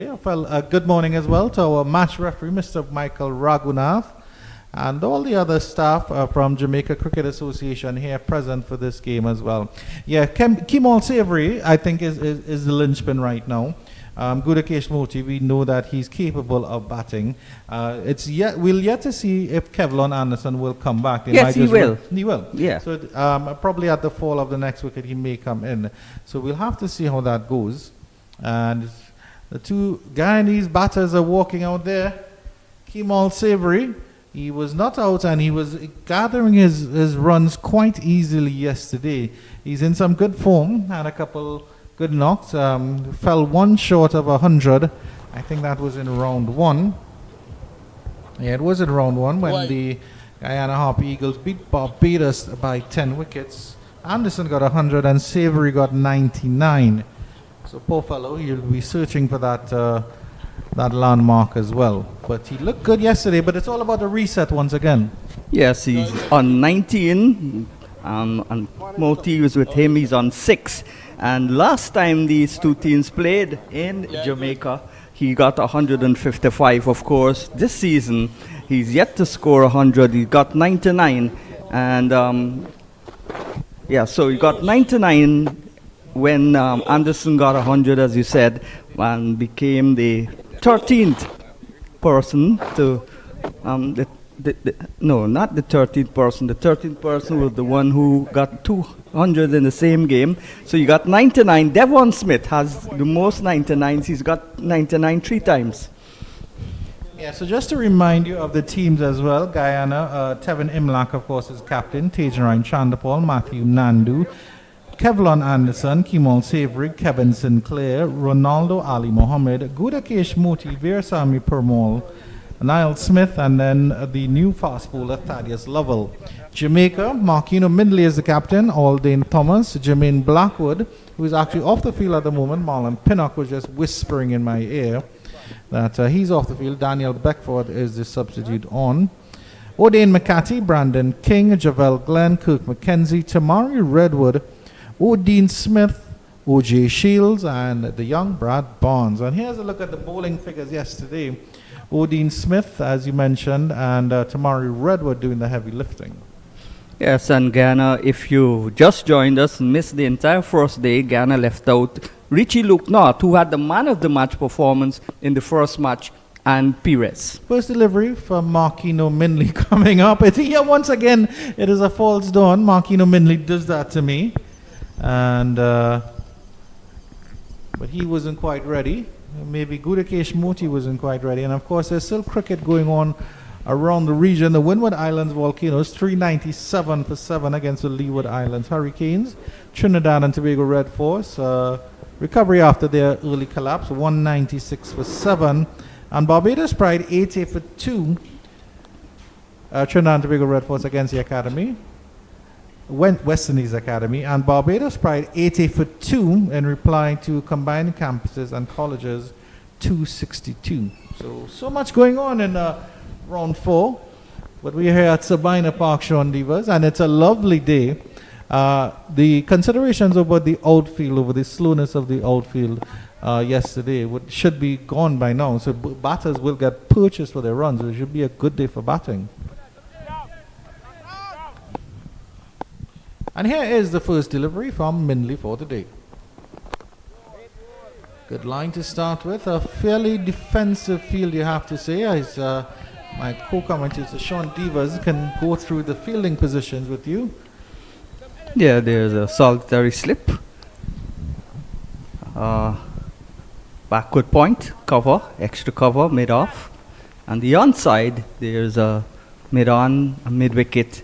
Yeah, well, good morning as well to our match referee, Mr. Michael Raghunath, and all the other staff from Jamaica Cricket Association here present for this game as well. Yeah, Kemal Savory, I think, is the linchpin right now. Gudakesh Moti, we know that he's capable of batting. We'll yet to see if Kevlon Anderson will come back. Yes, he will. He will. Yeah. So probably at the fall of the next wicket, he may come in. So we'll have to see how that goes. And the two Guyanese batters are walking out there. Kemal Savory, he was not out and he was gathering his runs quite easily yesterday. He's in some good form, had a couple good knocks, fell one short of 100. I think that was in round one. Yeah, it was in round one when the Guyana Harpy Eagles beat Barbados by 10 wickets. Anderson got 100 and Savory got 99. So poor fellow, he'll be searching for that landmark as well. But he looked good yesterday, but it's all about the reset once again. Yes, he's on 19, and Moti was with him, he's on 6. And last time these two teams played in Jamaica, he got 155, of course. This season, he's yet to score 100, he got 99. And so he got 99 when Anderson got 100, as you said, and became the 13th person to, not the 13th person. The 13th person was the one who got 200 in the same game. So you got 99. Devon Smith has the most 99s. He's got 99 3 times. Yeah, so just to remind you of the teams as well, Guyana, Tevin Imlak, of course, is captain, Tejan Chandapal, Matthew Nandu, Kevlon Anderson, Kemal Savory, Kevin Sinclair, Ronaldo Ali Mohammed, Gudakesh Moti, Veersamy Permaul, Niall Smith, and then the new fast bowler Thaddeus Lovell. Jamaica, Marquino Mindley is the captain, Aldane Thomas, Jermaine Blackwood, who is actually off the field at the moment. Marlon Pinnock was just whispering in my ear that he's off the field. Daniel Beckford is the substitute on. O'Dane McCarthy, Brandon King, Javel Glenn, Kirk McKenzie, Tamari Redwood, O'Dean Smith, O.J. Shields, and the young Brad Barnes. And here's a look at the bowling figures yesterday. O'Dean Smith, as you mentioned, and Tamari Redwood doing the heavy lifting. Yes, and Guyana, if you just joined us and missed the entire first day, Guyana left out Richie Luke North, who had the man of the match performance in the first match, and Pires. First delivery from Marquino Mindley coming up. Here once again, it is a false dawn. Marquino Mindley does that to me. And but he wasn't quite ready. Maybe Gudakesh Moti wasn't quite ready. And of course, there's still cricket going on around the region. The Windward Islands Volcanoes, 397 for 7 against the Leeward Islands Hurricanes. Trinidad and Tobago Red Force, recovery after their early collapse, 196 for 7. And Barbados Pride, 80 for 2. Trinidad and Tobago Red Force against the Academy. West Indies Academy, and Barbados Pride 80 for 2 in reply to combined campuses and colleges 262. So much going on in round 4, but we're here at Sabina Park, Sean Devers, and it's a lovely day. The considerations about the outfield, over the slowness of the outfield yesterday should be gone by now, so batters will get purchased for their runs. It should be a good day for batting. And here is the first delivery from Mindley for the day. Good line to start with. A fairly defensive field, you have to say. As my co-commentator Sean Devers can go through the fielding positions with you. Yeah, there's a solitary slip. Backward point, cover, extra cover, mid-off. And the onside, there's a mid-on, a mid-wicket,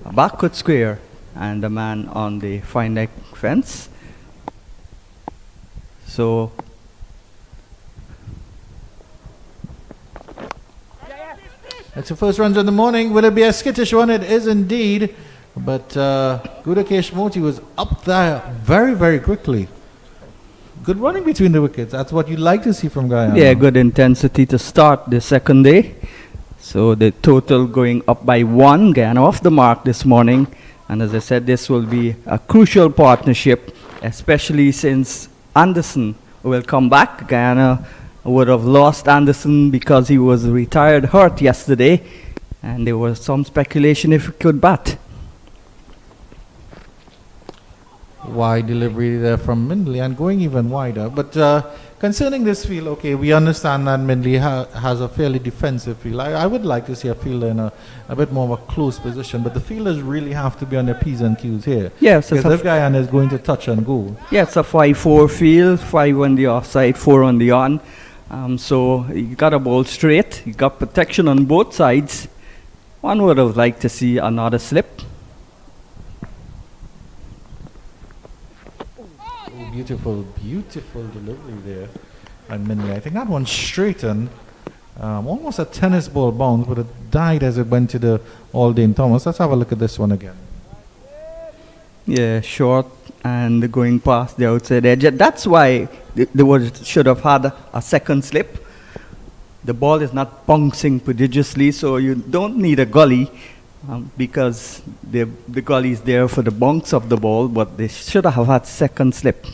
a backward square, and a man on the fine neck fence. So that's the first runs of the morning. Will it be a skittish one? It is indeed. But Gudakesh Moti was up there very, very quickly. Good running between the wickets. That's what you like to see from Guyana. yeah, good intensity to start the second day. So the total going up by 1. Guyana off the mark this morning. And as I said, this will be a crucial partnership, especially since Anderson will come back. Guyana would have lost Anderson because he was retired hurt yesterday, and there was some speculation if he could bat. Wide delivery there from Mindley and going even wider. But concerning this field, okay, we understand that Mindley has a fairly defensive field. I would like to see a fielder in a bit more of a close position, but the fielders really have to be on their P's and Q's here. Yes, because if Guyana is going to touch and go. Yeah, it's a 5-4 field, 5 on the offside, 4 on the on. So you got a ball straight, you got protection on both sides. One would have liked to see another slip. Beautiful, beautiful delivery there. And Mindley, I think that one straightened, almost a tennis ball bounce, but it died as it went to the Aldane Thomas. Let's have a look at this one again. Yeah, short and going past the outside edge. That's why they should have had a second slip. The ball is not bouncing prodigiously, so you don't need a gully because the gully is there for the bounce of the ball, but they should have had second slip.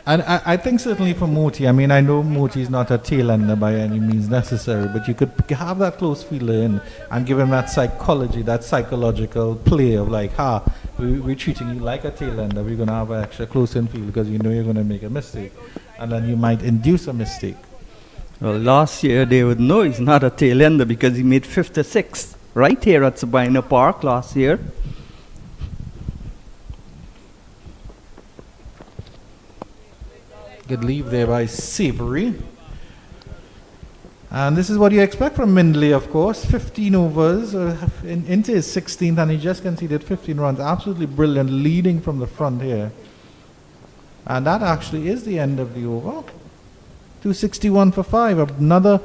And I think certainly for Moti, I mean, I know Moti is not a tail ender by any means necessary, but you could have that close fielder in and give him that psychology, that psychological play of like, we're treating you like a tail ender, we're going to have an extra close in field because you know you're going to make a mistake. And then you might induce a mistake. Well, last year they would know he's not a tail ender because he made 56 right here at Sabina Park last year. Good leave there by Savory. And this is what you expect from Mindley, of course. 15 overs into his 16th, and he just conceded 15 runs. Absolutely brilliant, leading from the front here. And that actually is the end of the over. 261 for 5. Another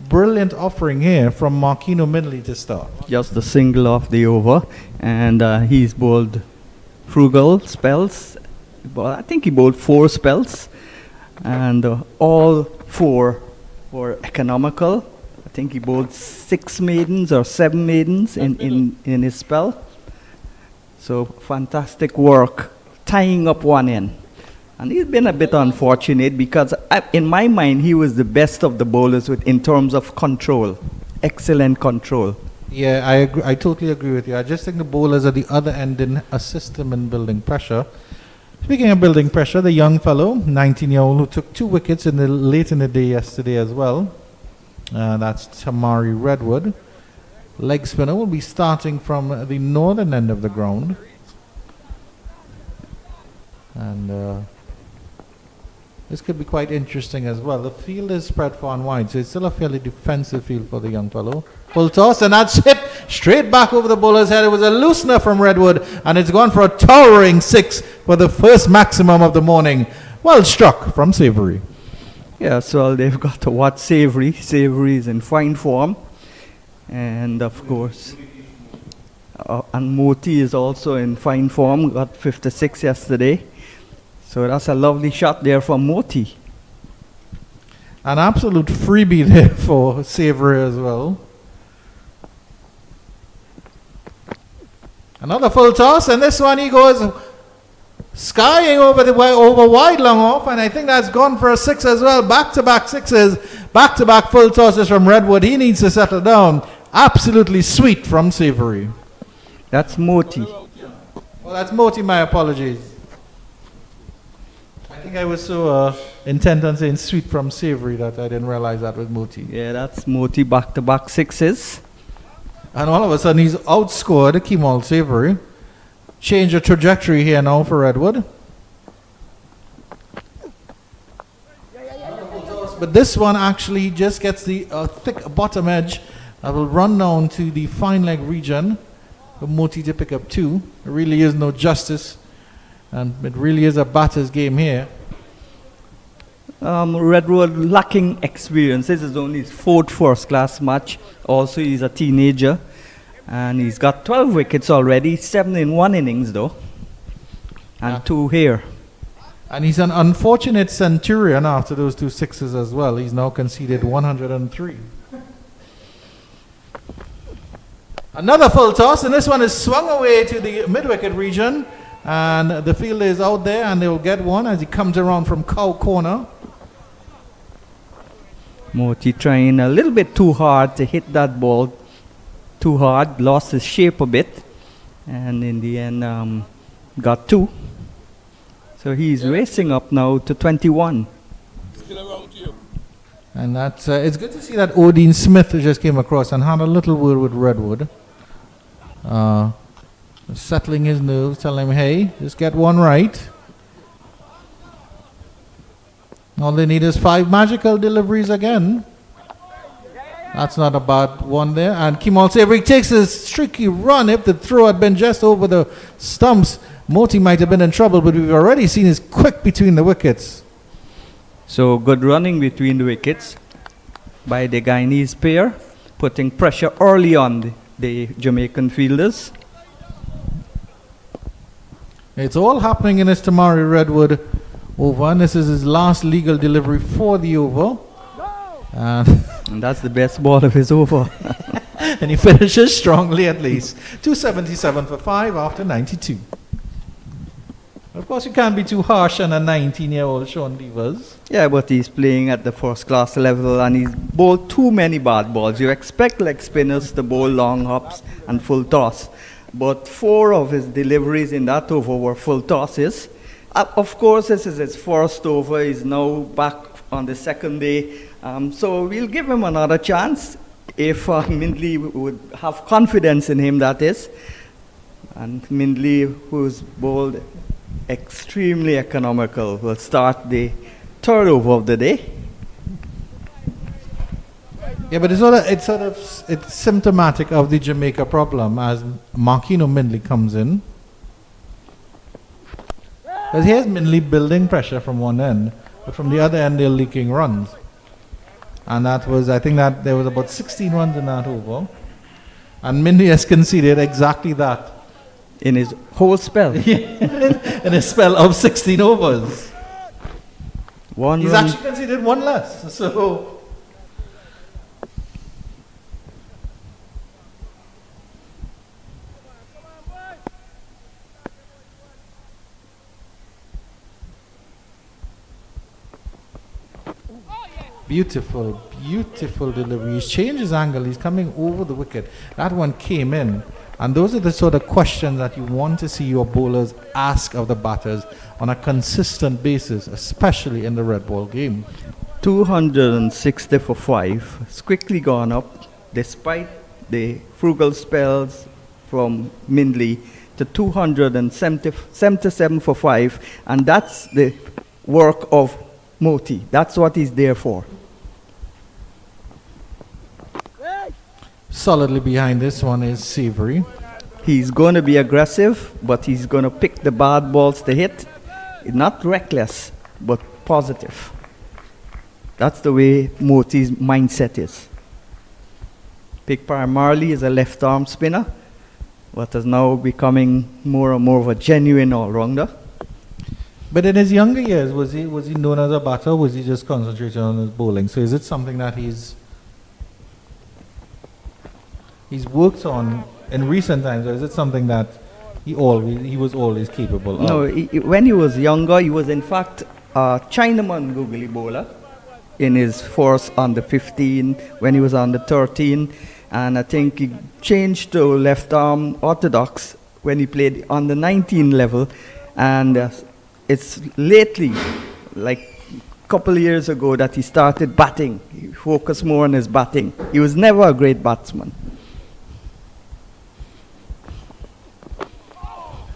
brilliant offering here from Marquino Mindley to start. Just the single off the over, and he's bowled frugal spells. Well, I think he bowled 4 spells, and all 4 were economical. I think he bowled 6 maidens or 7 maidens in his spell. So fantastic work, tying up one end. And he's been a bit unfortunate because in my mind he was the best of the bowlers in terms of control, excellent control. Yeah, I agree. I totally agree with you. I just think the bowlers at the other end didn't assist him in building pressure. Speaking of building pressure, the young fellow, 19-year-old, who took 2 wickets late in the day yesterday as well. That's Tamari Redwood. Leg spinner will be starting from the northern end of the ground. And this could be quite interesting as well. The field is spread far and wide, so it's still a fairly defensive field for the young fellow. Full toss, and that's hit straight back over the bowler's head. It was a loosener from Redwood, and it's gone for a towering 6 for the first maximum of the morning. Well struck from Savory. Yeah, so they've got to watch Savory. Savory is in fine form. And of course, and Moti is also in fine form, got 56 yesterday. So that's a lovely shot there from Moti. An absolute freebie there for Savory as well. Another full toss, and this one he goes skying over wide long off, and I think that's gone for a 6 as well. Back-to-back 6s, back-to-back full tosses from Redwood. He needs to settle down. Absolutely sweet from Savory. That's Moti. Well, that's Moti, my apologies. I think I was so intent on saying sweet from Savory that I didn't realize that was Moti. Yeah, that's Moti, back-to-back 6s. And all of a sudden he's outscored Kemal Savory. Change the trajectory here now for Redwood. But this one actually just gets the thick bottom edge. I will run down to the fine leg region for Moti to pick up 2. There really is no justice. And it really is a batter's game here. Redwood lacking experience. This is only his 4th first-class match. Also, he's a teenager. And he's got 12 wickets already, 7 in 1 innings though. And 2 here. And he's an unfortunate centurion after those 2 6s as well. He's now conceded 103. Another full toss, and this one is swung away to the mid-wicket region. And the fielder is out there and they will get one as he comes around from cow corner. Moti trying a little bit too hard to hit that ball too hard, lost his shape a bit, and in the end got 2. So he's racing up now to 21. And that's it's good to see that Odin Smith just came across and had a little word with Redwood. Settling his nerves, telling him, hey, just get one right. All they need is 5 magical deliveries again. That's not a bad one there. And Kemal Savory takes a streaky run. If the throw had been just over the stumps, Moti might have been in trouble, but we've already seen his quick between the wickets. So good running between the wickets by the Guyanese pair, putting pressure early on the Jamaican fielders. It's all happening in this Tamari Redwood over, and this is his last legal delivery for the over. And that's the best ball of his over. And he finishes strongly at least. 277 for 5 after 92. Of course, you can't be too harsh on a 19-year-old Sean Devers. Yeah, but he's playing at the first class level and he's bowled too many bad balls. You expect leg spinners to bowl long hops and full toss. But 4 of his deliveries in that over were full tosses. Of course, this is his first over. He's now back on the second day. So we'll give him another chance if Mindley would have confidence in him, that is. And Mindley, who's bowled extremely economical, will start the third over of the day. Yeah, but it's symptomatic of the Jamaica problem as Marquino Mindley comes in. Because here's Mindley building pressure from one end, but from the other end they're leaking runs. And that was, I think that there was about 16 runs in that over. And Mindley has conceded exactly that. In his whole spell. In a spell of 16 overs. He's actually conceded 1 less. So beautiful, beautiful delivery. He's changed his angle. He's coming over the wicket. That one came in. And those are the sort of questions that you want to see your bowlers ask of the batters on a consistent basis, especially in the red ball game. 260 for 5. It's quickly gone up, despite the frugal spells from Mindley, to 277 for 5. And that's the work of Moti. That's what he's there for. Solidly behind this one is Savory. He's going to be aggressive, but he's going to pick the bad balls to hit. Not reckless, but positive. That's the way Moti's mindset is. Pick primarily is a left arm spinner, but is now becoming more and more of a genuine all-rounder. But in his younger years, was he known as a batter, or was he just concentrating on his bowling? So is it something that he's worked on in recent times, or is it something that he was always capable of? No, when he was younger, he was in fact a Chinaman googly bowler in his first under 15, when he was under 13, and I think he changed to left arm orthodox when he played on the 19 level, and it's lately, like a couple of years ago, that he started batting. He focused more on his batting. He was never a great batsman.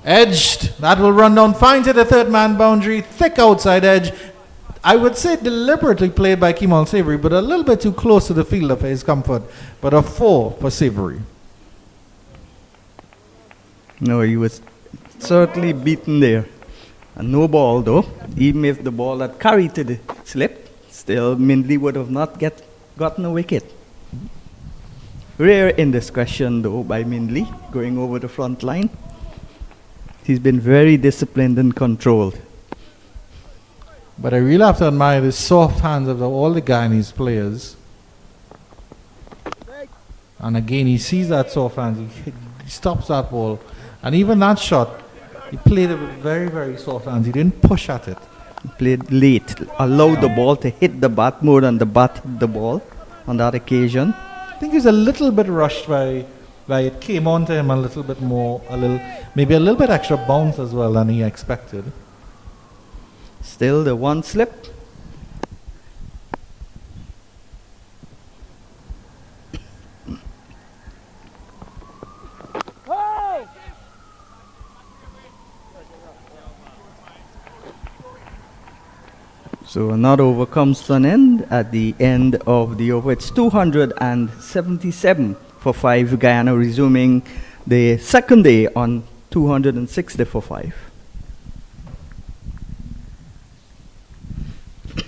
Edged. That will run down fine to the third man boundary. Thick outside edge. I would say deliberately played by Kemal Savory, but a little bit too close to the fielder for his comfort. But a 4 for Savory. No, he was certainly beaten there. And no ball though. Even if the ball had carried to the slip, still Mindley would have not gotten a wicket. Rare indiscretion though by Mindley going over the front line. He's been very disciplined and controlled. But I really have to admire the soft hands of all the Guyanese players. And again, he sees that soft hands. He stops that ball. And even that shot, He played it with very, very soft hands. He didn't push at it. He played late, allowed the ball to hit the bat more than the bat hit the ball on that occasion. I think he's a little bit rushed by it came onto him a little bit more, maybe a little bit extra bounce as well than he expected. Still the one slip. So another over comes to an end at the end of the over. It's 277 for 5. Guyana resuming the second day on 260 for 5.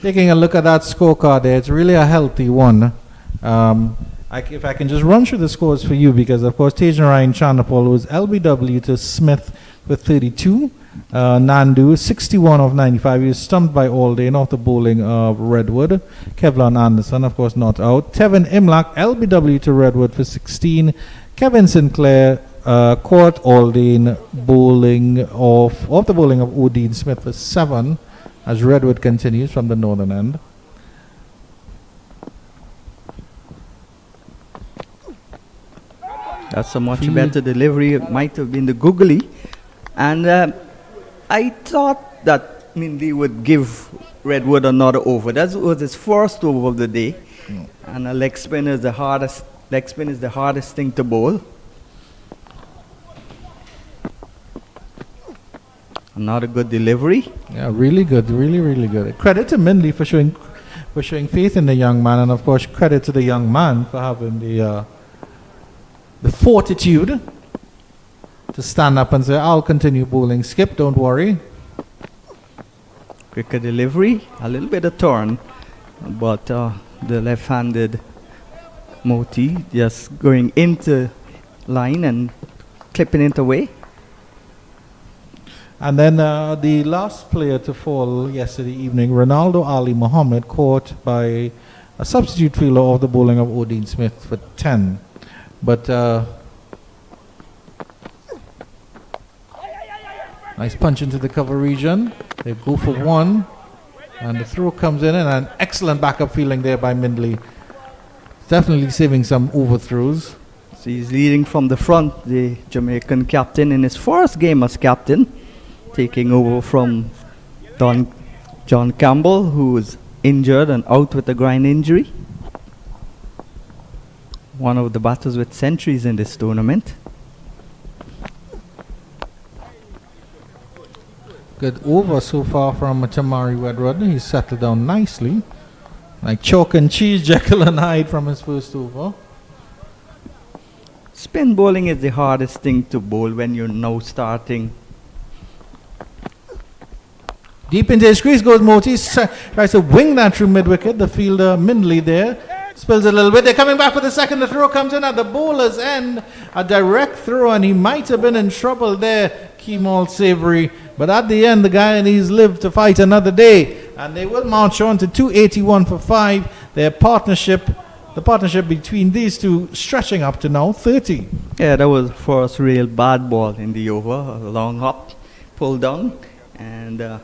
Taking a look at that scorecard there, it's really a healthy one. If I can just run through the scores for you, because of course Tajan Ryan Chanapol was LBW to Smith with 32. Nandu 61 of 95. He was stumped by Alden off the bowling of Redwood. Kevlon Anderson, of course, not out. Tevin Imlach LBW to Redwood for 16. Kevin Sinclair caught Alden bowling off the bowling of Odin Smith for 7 as Redwood continues from the northern end. That's a much better delivery. It might have been the googly. And I thought that Mindy would give Redwood another over. That was his first over of the day. And a leg spin is the hardest thing to bowl. Another good delivery. Yeah, really good, really good. Credit to Mindley for showing faith in the young man, and of course credit to the young man for having the fortitude to stand up and say, "I'll continue bowling. Skip, don't worry." Quicker delivery, a little bit of turn, but the left-handed Moti just going into line and clipping it away. And then the last player to fall yesterday evening, Ronaldo Ali Muhammad, caught by a substitute fielder of the bowling of Odin Smith for 10. But nice punch into the cover region. They go for 1. And the throw comes in, and an excellent backup fielding there by Mindley. Definitely saving some overthrows. So he's leading from the front, the Jamaican captain in his first game as captain, taking over from John Campbell, who was injured and out with a groin injury. One of the batters with centuries in this tournament. Good over so far from Tamari Wedrod. He's settled down nicely. Like chalk and cheese, Jekyll and Hyde from his first over. Spin bowling is the hardest thing to bowl when you're now starting. Deep into his crease goes Moti. Tries to wing that through mid-wicket. The fielder, Mindley, there. Spills a little bit. They're coming back for the second. The throw comes in at the bowler's end. A direct throw, and he might have been in trouble there, Kemal Savory. But at the end, the Guyanese live to fight another day. And they will march on to 281 for 5. The partnership between these two stretching up to now 30. Yeah, that was the first real bad ball in the over. A long hop, pull down, and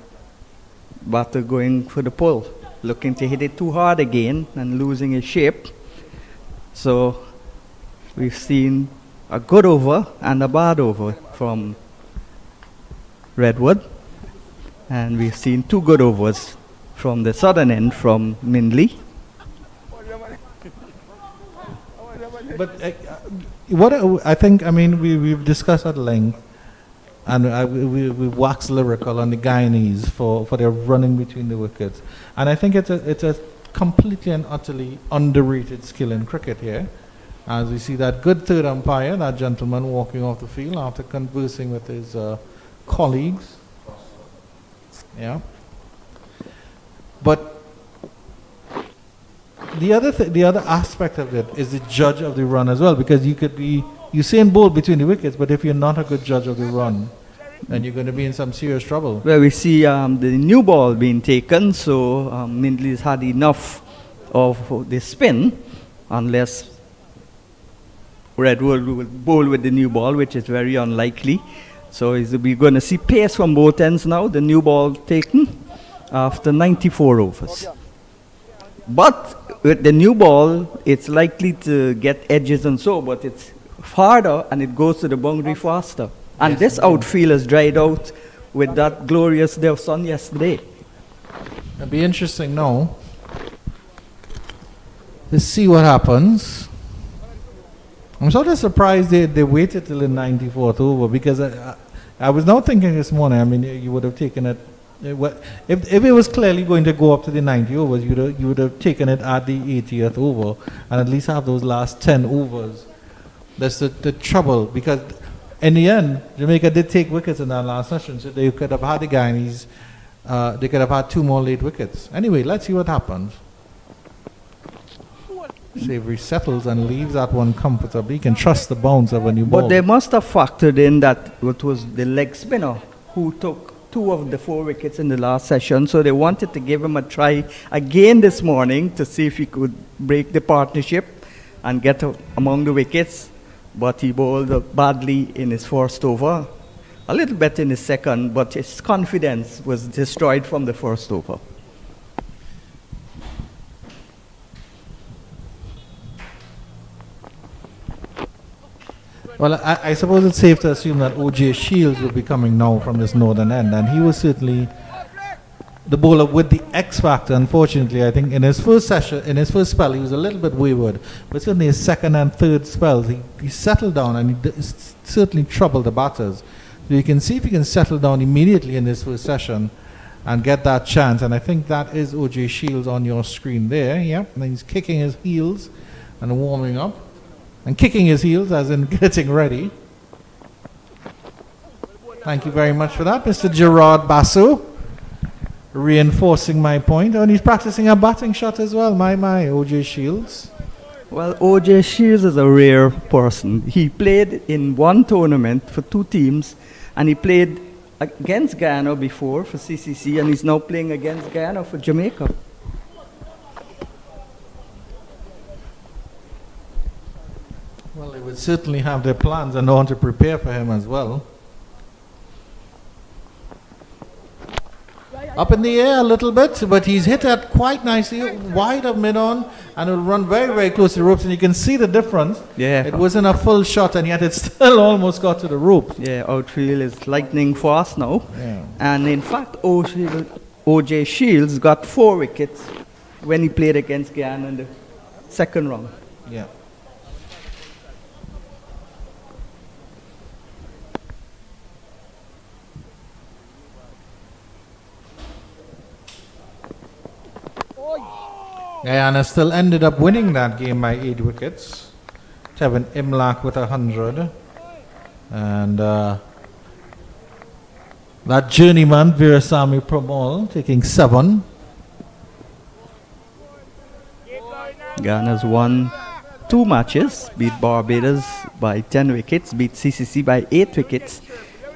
batter going for the pull. Looking to hit it too hard again and losing his shape. So we've seen a good over and a bad over from Redwood. And we've seen 2 good overs from the southern end from Mindley. But what I think, we've discussed at length, and we wax lyrical on the Guyanese for their running between the wickets. And I think it's a completely and utterly underrated skill in cricket here. As we see that good third umpire, that gentleman walking off the field after conversing with his colleagues. Yeah. But the other aspect of it is the judge of the run as well, because you could be Usain Bolt between the wickets, but if you're not a good judge of the run, then you're going to be in some serious trouble. Well, we see the new ball being taken, so Mindley's had enough of the spin, unless Redwood will bowl with the new ball, which is very unlikely. So we're going to see pace from both ends now. The new ball taken after 94 overs. But with the new ball, it's likely to get edges and so, but it's harder and it goes to the boundary faster. And this outfield has dried out with that glorious day of sun yesterday. It'll be interesting now. Let's see what happens. I'm sort of surprised they waited till the 94th over, because I was now thinking this morning, I mean, you would have taken it, if it was clearly going to go up to the 90 overs, you would have taken it at the 80th over and at least have those last 10 overs. That's the trouble, because in the end, Jamaica did take wickets in that last session, so they could have had the Guyanese, they could have had 2 more late wickets. Anyway, let's see what happens. Savory settles and leaves that one comfortably. You can trust the bounce of a new ball. But they must have factored in that it was the leg spinner who took 2 of the 4 wickets in the last session, so they wanted to give him a try again this morning to see if he could break the partnership and get among the wickets. But he bowled badly in his first over, a little better in his second, but his confidence was destroyed from the first over. Well, I suppose it's safe to assume that O.J. Shields will be coming now from this northern end, and he was certainly the bowler with the X factor. Unfortunately, I think in his first session, in his first spell, he was a little bit wayward, but certainly his second and third spells, he settled down and he certainly troubled the batters. So you can see if he can settle down immediately in this first session and get that chance, and I think that is O.J. Shields on your screen there. Yep, and he's kicking his heels and warming up. And kicking his heels as in getting ready. Thank you very much for that, Mr. Gerard Basso. Reinforcing my point. Oh, and he's practicing a batting shot as well. My, O.J. Shields. Well, O.J. Shields is a rare person. He played in one tournament for 2 teams, and he played against Guyana before for CCC, and he's now playing against Guyana for Jamaica. Well, they would certainly have their plans and know how to prepare for him as well. Up in the air a little bit, but he's hit that quite nicely, wide of mid-on, and will run very, very close to the ropes, and you can see the difference. Yeah. It wasn't a full shot, and yet it still almost got to the ropes. Yeah, outfield is lightning fast now. Yeah. And in fact, O.J. Shields got 4 wickets when he played against Guyana in the second round. Yeah. Guyana still ended up winning that game by 8 wickets. Tevin Imlach with 100. And that journeyman, Virasamy Pramod, taking 7. Guyana's won 2 matches, beat Barbados by 10 wickets, beat CCC by 8 wickets,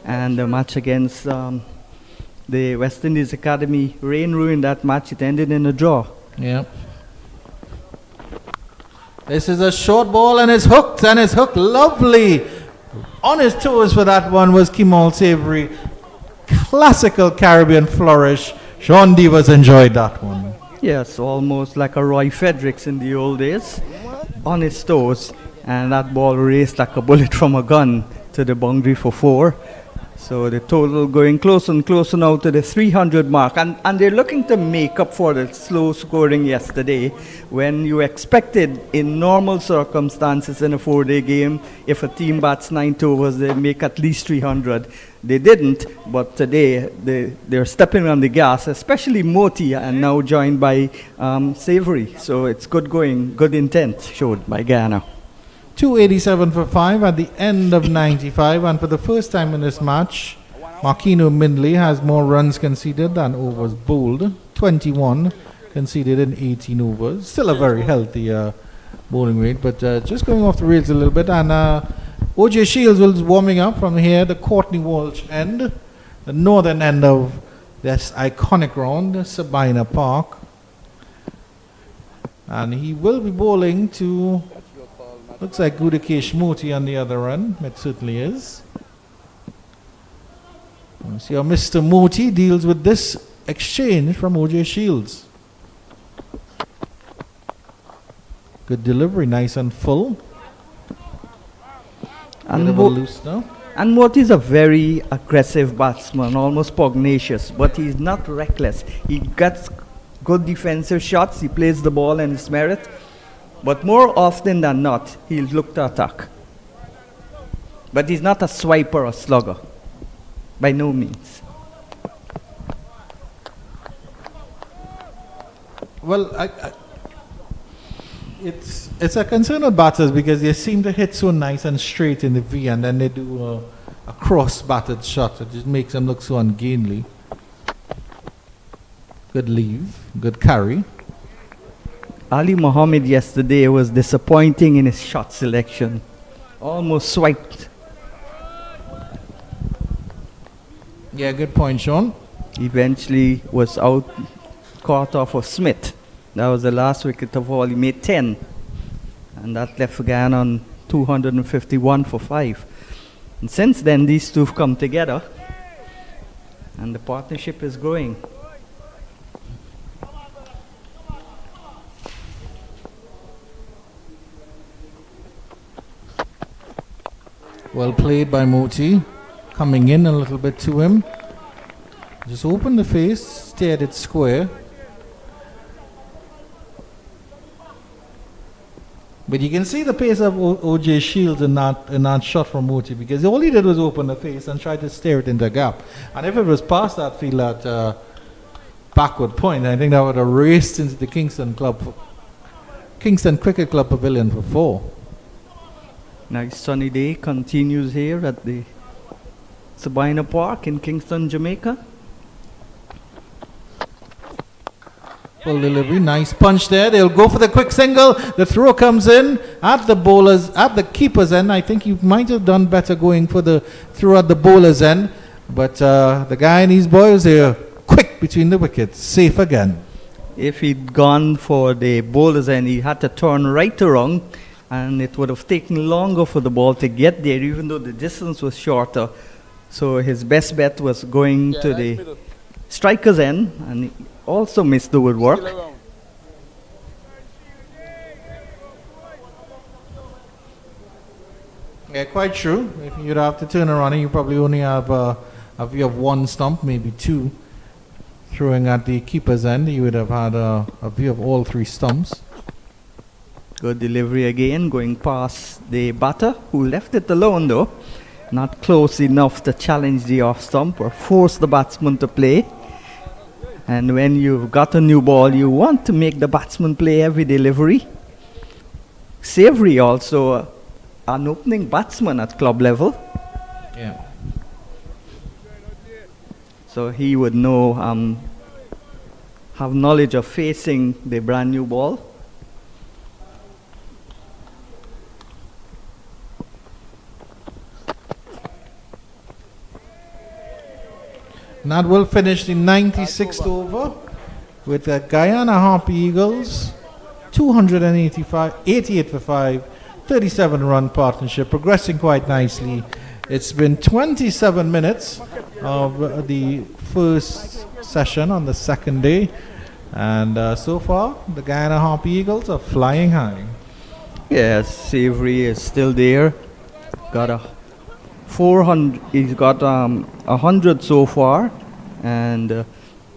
and the match against the West Indies Academy, rain ruined that match. It ended in a draw. Yeah. This is a short ball and it's hooked, lovely. On his toes for that one was Kemal Savory. Classical Caribbean flourish. Sean Divas enjoyed that one. Yes, almost like a Roy Fredericks in the old days. On his toes, and that ball raced like a bullet from a gun to the boundary for 4. So the total going closer and closer now to the 300 mark. And they're looking to make up for the slow scoring yesterday, when you expected in normal circumstances in a 4-day game, if a team bats 9 overs, they make at least 300. They didn't, but today they're stepping on the gas, especially Moti, and now joined by Savory. So it's good going, good intent showed by Guyana. 287 for 5 at the end of 95, and for the first time in this match, Marquino Mindley has more runs conceded than overs bowled. 21 conceded in 18 overs. Still a very healthy bowling rate, but just going off the rails a little bit. And O.J. Shields was warming up from here, the Courtney Walsh end, the northern end of this iconic ground, Sabina Park. And he will be bowling to... Looks like Gudakesh Moti on the other end. It certainly is. See how Mr. Moti deals with this exchange from OJ Shields. Good delivery, nice and full. And Loose now. And Moti is a very aggressive batsman, almost pugnacious, but he's not reckless. He gets good defensive shots, he plays the ball in his merit, but more often than not, he'll look to attack. But he's not a swiper or slugger, by no means. Well, it's a concern of batters because they seem to hit so nice and straight in the V, and then they do a cross-batted shot. It just makes them look so ungainly. Good leave, good carry. Ali Mohammed yesterday was disappointing in his shot selection. Almost swiped. Yeah, good point, Sean. Eventually was out, caught off of Smith. That was the last wicket of all. He made 10. And that left Guyana on 251 for 5. And since then, these two have come together. And the partnership is growing. Well played by Moti. Coming in a little bit to him. Just opened the face, steered it square. But you can see the pace of OJ Shields in that shot from Moti, because all he did was open the face and try to steer it into a gap. And if it was past that field at backward point, I think that would have raced into the Kingston Cricket Club Pavilion for 4. Nice sunny day continues here at the Sabina Park in Kingston, Jamaica. Full delivery, nice punch there. They'll go for the quick single. The throw comes in at the keeper's end. I think he might have done better going for the throw at the bowler's end. But the Guyanese boys here, quick between the wickets, safe again. If he'd gone for the bowler's end, he had to turn right around, and it would have taken longer for the ball to get there, even though the distance was shorter. So his best bet was going to the striker's end, and he also missed the woodwork. Yeah, quite true. If you'd have to turn around, you probably only have a view of one stump, maybe two. Throwing at the keeper's end, you would have had a view of all 3 stumps. Good delivery again, going past the batter, who left it alone though. Not close enough to challenge the off stump or force the batsman to play. And when you've got a new ball, you want to make the batsman play every delivery. Savory also an opening batsman at club level. Yeah. So he would know, have knowledge of facing the brand new ball. That will finish the 96th over with the Guyana Harpy Eagles 88 for 5, 37-run partnership, progressing quite nicely. It's been 27 minutes of the first session on the second day, and so far the Guyana Harpy Eagles are flying high. Yes, Savory is still there. Got a 400. He's got 100 so far, and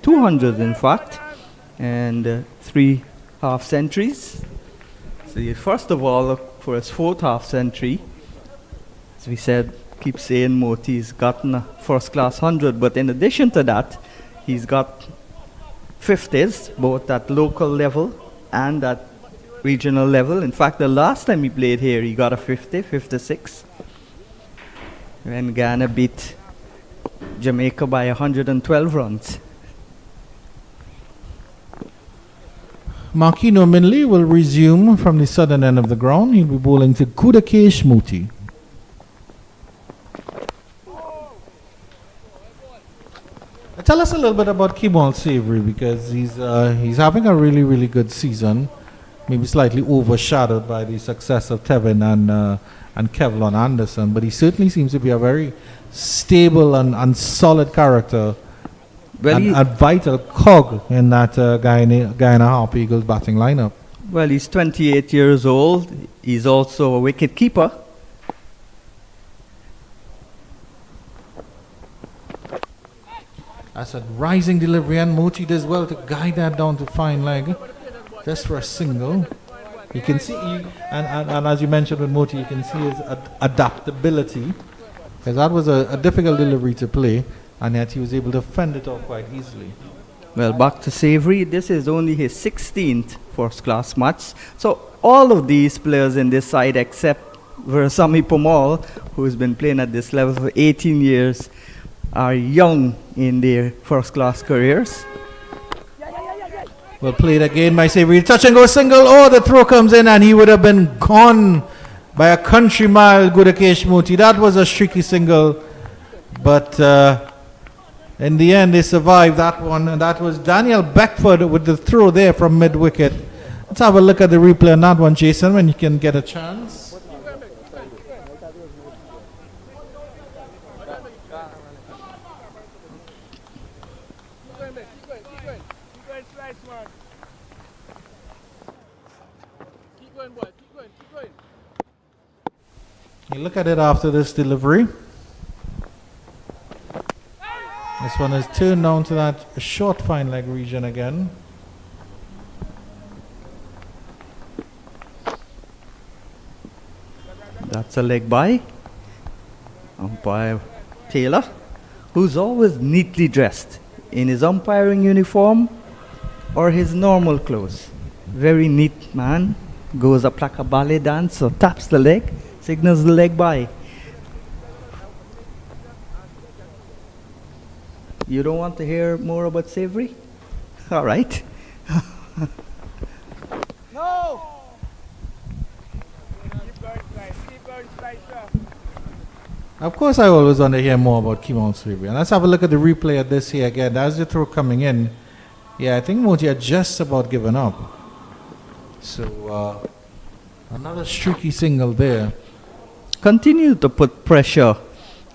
200 in fact, and 3 half centuries. So first of all, for his 4th half century, as we said, keep saying Moti's gotten a first class 100, but in addition to that, he's got 50s, both at local level and at regional level. In fact, the last time he played here, he got a 50, 56. When Guyana beat Jamaica by 112 runs. Makino Minley will resume from the southern end of the ground. He'll be bowling to Kudakesh Moti. Tell us a little bit about Kemal Savory, because he's having a really, really good season. Maybe slightly overshadowed by the success of Tevin and Kevlon Anderson, but he certainly seems to be a very stable and solid character, Well, and a vital cog in that Guyana Harpy Eagles batting lineup. well, he's 28 years old. He's also a wicket keeper. That's a rising delivery, and Moti does well to guide that down to fine leg, just for a single. You can see, and as you mentioned with Moti, you can see his adaptability, because that was a difficult delivery to play, and yet he was able to fend it off quite easily. Well, back to Savory. This is only his 16th first-class match. So all of these players in this side, except Versami Pomal, who has been playing at this level for 18 years, are young in their first-class careers. Well played again by Savory. Touch and go single. Oh, the throw comes in, and he would have been gone by a country mile, Gudakesh Moti. That was a streaky single, but in the end they survived that one, and that was Daniel Beckford with the throw there from mid-wicket. Let's have a look at the replay on that one, Jason, when you can get a chance. You look at it after this delivery. This one is turned down to that short fine leg region again. That's a leg by umpire Taylor, who's always neatly dressed in his umpiring uniform or his normal clothes. Very neat man. Goes up like a ballet dancer, taps the leg, signals the leg by. You don't want to hear more about Savory? All right. No! Keep going, sir. Of course, I always want to hear more about Kimon Savory. And let's have a look at the replay of this here again. As the throw coming in, yeah, I think Moti had just about given up. So, another streaky single there. Continue to put pressure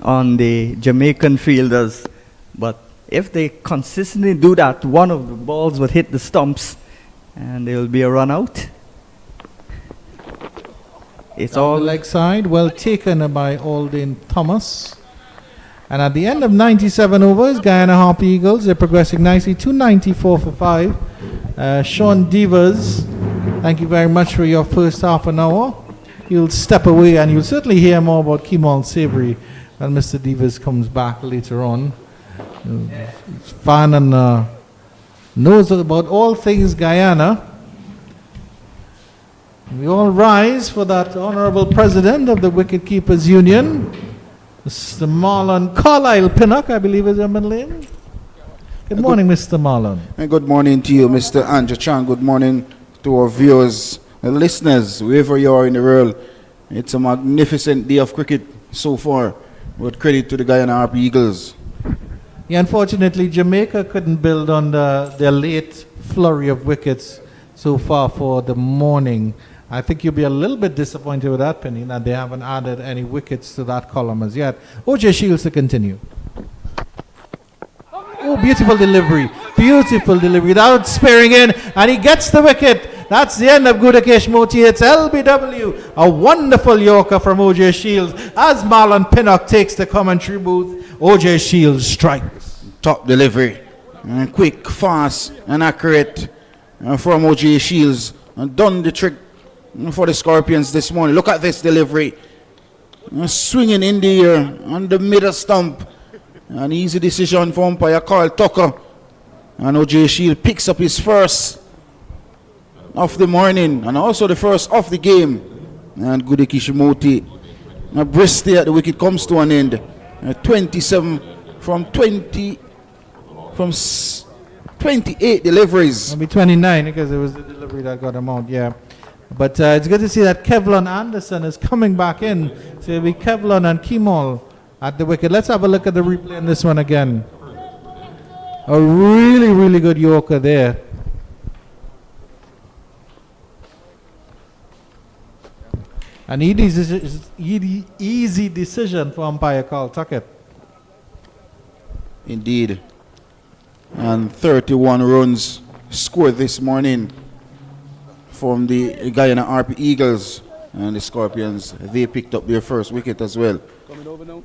on the Jamaican fielders, but if they consistently do that, one of the balls will hit the stumps and there will be a run out. It's Down all the leg side, well taken by Alden Thomas. And at the end of 97 overs, Guyana Harpy Eagles, they're progressing nicely, 294 for 5. Sean Devers, thank you very much for your first half an hour. You'll step away and you'll certainly hear more about Kimon Savory when Mr. Devers comes back later on. He's fan and knows about all things Guyana. We all rise for that honorable president of the Wicket Keepers Union, Mr. Marlon Carlisle Pinnock, I believe is your middle name. Good morning, Mr. Marlon. And good morning to you, Mr. Andrew Chan. Good morning to our viewers and listeners, wherever you are in the world. It's a magnificent day of cricket so far, with credit to the Guyana Harpy Eagles. Yeah, unfortunately, Jamaica couldn't build on their late flurry of wickets so far for the morning. I think you'll be a little bit disappointed with that, Penny, that they haven't added any wickets to that column as yet. OJ Shields to continue. Oh, beautiful delivery. Beautiful delivery. Without sparing in, and he gets the wicket. That's the end of Gudakesh Moti. It's LBW. A wonderful Yorker from OJ Shields as Marlon Pinnock takes the commentary booth. OJ Shields strikes. Top delivery. Quick, fast, and accurate from OJ Shields. And done the trick for the Scorpions this morning. Look at this delivery. Swinging in the air on the middle stump. An easy decision for umpire Carl Tucker. And OJ Shield picks up his first of the morning and also the first of the game. And Gudakesh Moti, a brisk day at the wicket comes to an end. 27 from 28 deliveries. Maybe 29 because it was the delivery that got him out, yeah. But it's good to see that Kevlon Anderson is coming back in. So it'll be Kevlon and Kemal at the wicket. Let's have a look at the replay on this one again. A really, really good Yorker there. An easy decision for umpire Carl Tuckett. Indeed. And 31 runs scored this morning from the Guyana Harpy Eagles. And the Scorpions, they picked up their first wicket as well. Coming over now.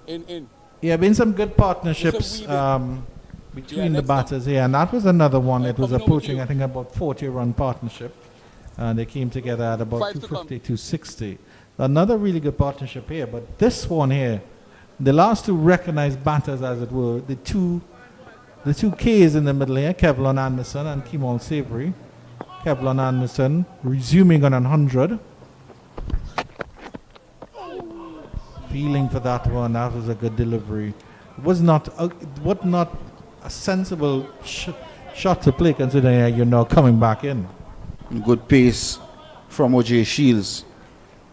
In. Yeah, been some good partnerships between the batters here, and that was another one. It was approaching, I think, about 40-run partnership. And they came together at about 250, 260. Another really good partnership here, but this one here, the last two recognized batters, as it were, the two Ks in the middle here, Kevlon Anderson and Kemal Savory. Kevlon Anderson resuming on 100. Feeling for that one, that was a good delivery. It was not a sensible shot to play, considering you're now coming back in. Good pace from O.J. Shields.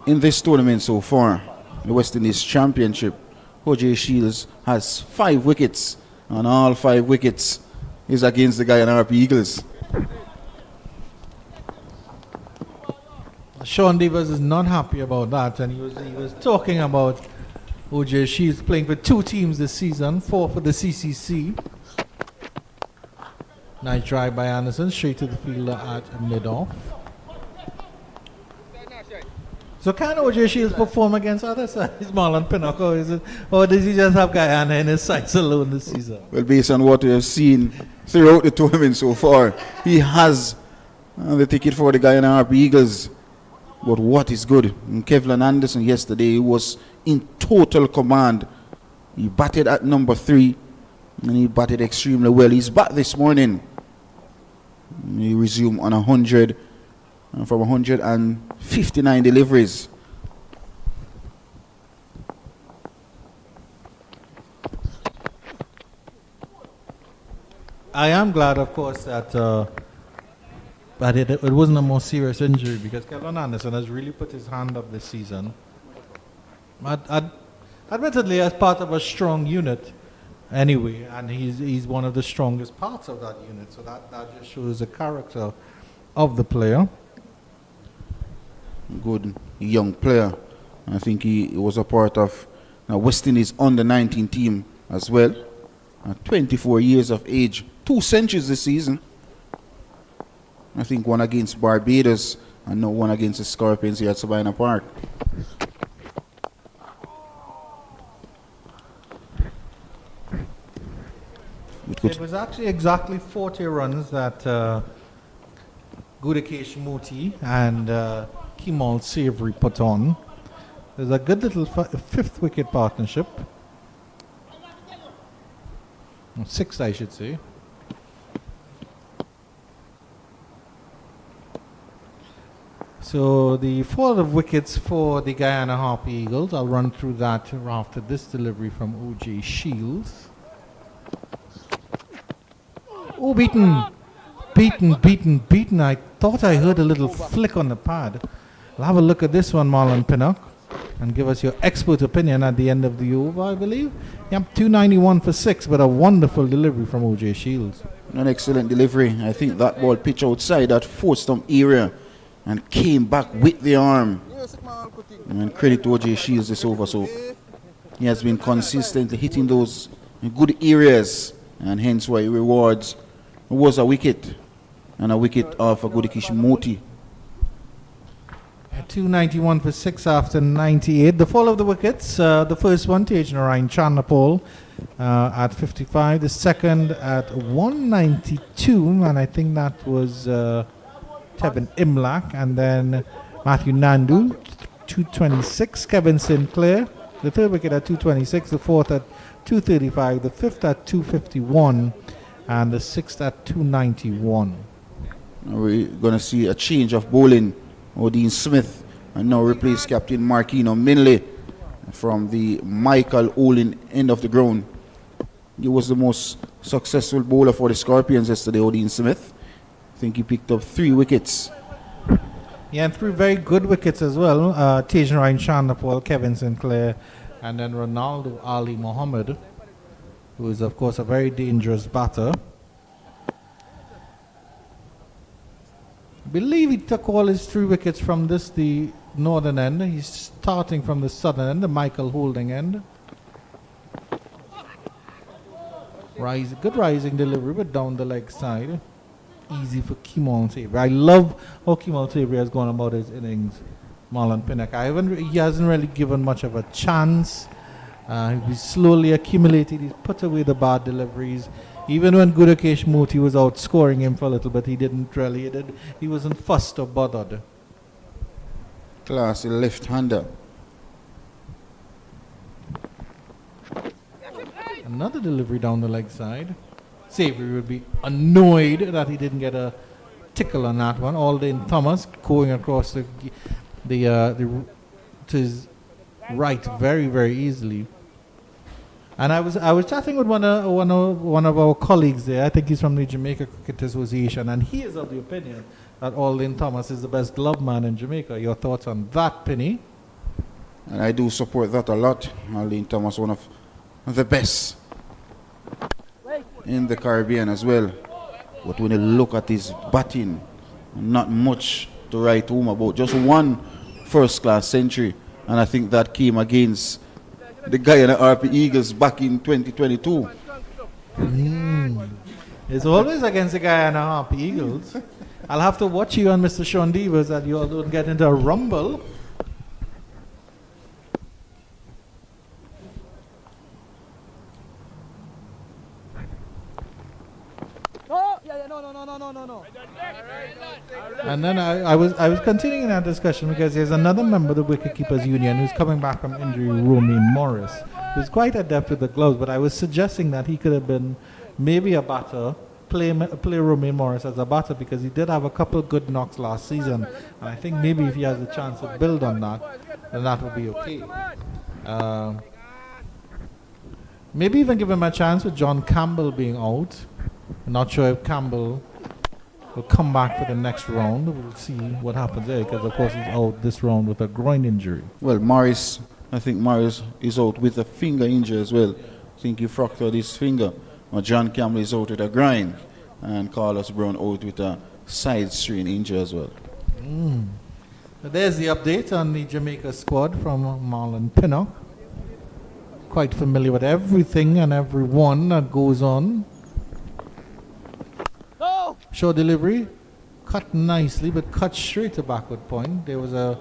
In this tournament so far, the West Indies Championship, O.J. Shields has 5 wickets, and all 5 wickets is against the Guyana Harpy Eagles. Sean Davis is not happy about that, and he was talking about O.J. Shields playing for 2 teams this season, 4 for the CCC. Nice drive by Anderson, straight to the fielder at mid-off. So can O.J. Shields perform against other sides, Marlon Pinnock, or does he just have Guyana in his sights alone this season? Well, based on what we have seen throughout the tournament so far, he has the ticket for the Guyana Harpy Eagles. But what is good? And Kevlon Anderson yesterday was in total command. He batted at number 3, and he batted extremely well. He's back this morning. He resumed on 100 from 159 deliveries. I am glad, of course, that it wasn't a more serious injury, because Kevlon Anderson has really put his hand up this season. Admittedly, as part of a strong unit anyway, and he's one of the strongest parts of that unit, so that just shows the character of the player. Good young player. I think he was a part of West Indies under-19 team as well. 24 years of age, 2 centuries this season. I think one against Barbados and no one against the Scorpions here at Savannah Park. It was actually exactly 40 runs that Gudakesh Moti and Kemal Savory put on. There's a good little 5th wicket partnership. 6th, I should say. So the 4 of wickets for the Guyana Harpy Eagles. I'll run through that after this delivery from O.J. Shields. Oh, beaten. I thought I heard a little flick on the pad. I'll have a look at this one, Marlon Pinnock, and give us your expert opinion at the end of the over, I believe. Yep, 291 for 6, but a wonderful delivery from O.J. Shields. An excellent delivery. I think that ball pitched outside that 4-stump area and came back with the arm. And credit to O.J. Shields this over. So he has been consistently hitting those good areas, and hence why he rewards was a wicket, and a wicket of Gudakesh Moti. 291 for 6 after 98. The fall of the wickets, the first one, Tejnarayan Chanapol at 55. The second at 192, and I think that was Tevin Imlak. And then Matthew Nandu, 226. Kevin Sinclair, the third wicket at 226. The fourth at 235. The fifth at 251. And the 6th at 291. We're going to see a change of bowling. Odin Smith and now replace Captain Marquino Minley from the Michael Olin end of the ground. He was the most successful bowler for the Scorpions yesterday, Odin Smith. I think he picked up 3 wickets. Yeah, and 3 very good wickets as well. Tejnarayan Chanapol, Kevin Sinclair, and then Ronaldo Ali Mohammed, who is, of course, a very dangerous batter. believe he took all his 3 wickets from the northern end. He's starting from the southern end, the Michael Holding end. Good rising delivery, but down the leg side. Easy for Kemal Savory. I love how Kemal Savory has gone about his innings. Marlon Pinnock. He hasn't really given much of a chance. He's slowly accumulated. He's put away the bad deliveries. Even when Gudakesh Moti was outscoring him for a little bit, he wasn't fussed or bothered. Classy left-hander. Another delivery down the leg side. Savory would be annoyed that he didn't get a tickle on that one. Alden Thomas going across to his right very, very easily. And I was chatting with one of our colleagues there. I think he's from the Jamaica Cricket Association, and he is of the opinion that Alden Thomas is the best glove man in Jamaica. Your thoughts on that, Penny? And I do support that a lot. Alden Thomas, one of the best in the Caribbean as well. But when you look at his batting, not much to write home about. Just 1 first-class century, and I think that came against the Guyana Harpy Eagles back in 2022. It's always against the Guyana Harpy Eagles. I'll have to watch you and Mr. Sean Devers that you all don't get into a rumble. No. And then I was continuing that discussion because there's another member of the Wicketkeepers Union who's coming back from injury, Romain Morris, who's quite adept with the gloves, but I was suggesting that he could have been maybe a batter, play Romain Morris as a batter, because he did have a couple good knocks last season, and I think maybe if he has a chance to build on that, then that would be okay. Maybe even give him a chance with John Campbell being out. I'm not sure if Campbell will come back for the next round. We'll see what happens there, because of course he's out this round with a groin injury. Well, I think Morris is out with a finger injury as well. I think he fractured his finger. John Campbell is out with a groin, and Carlos Brown out with a side strain injury as well. But there's the update on the Jamaica squad from Marlon Pinnock. Quite familiar with everything and everyone that goes on. Short delivery, cut nicely, but cut straight to backward point. There was on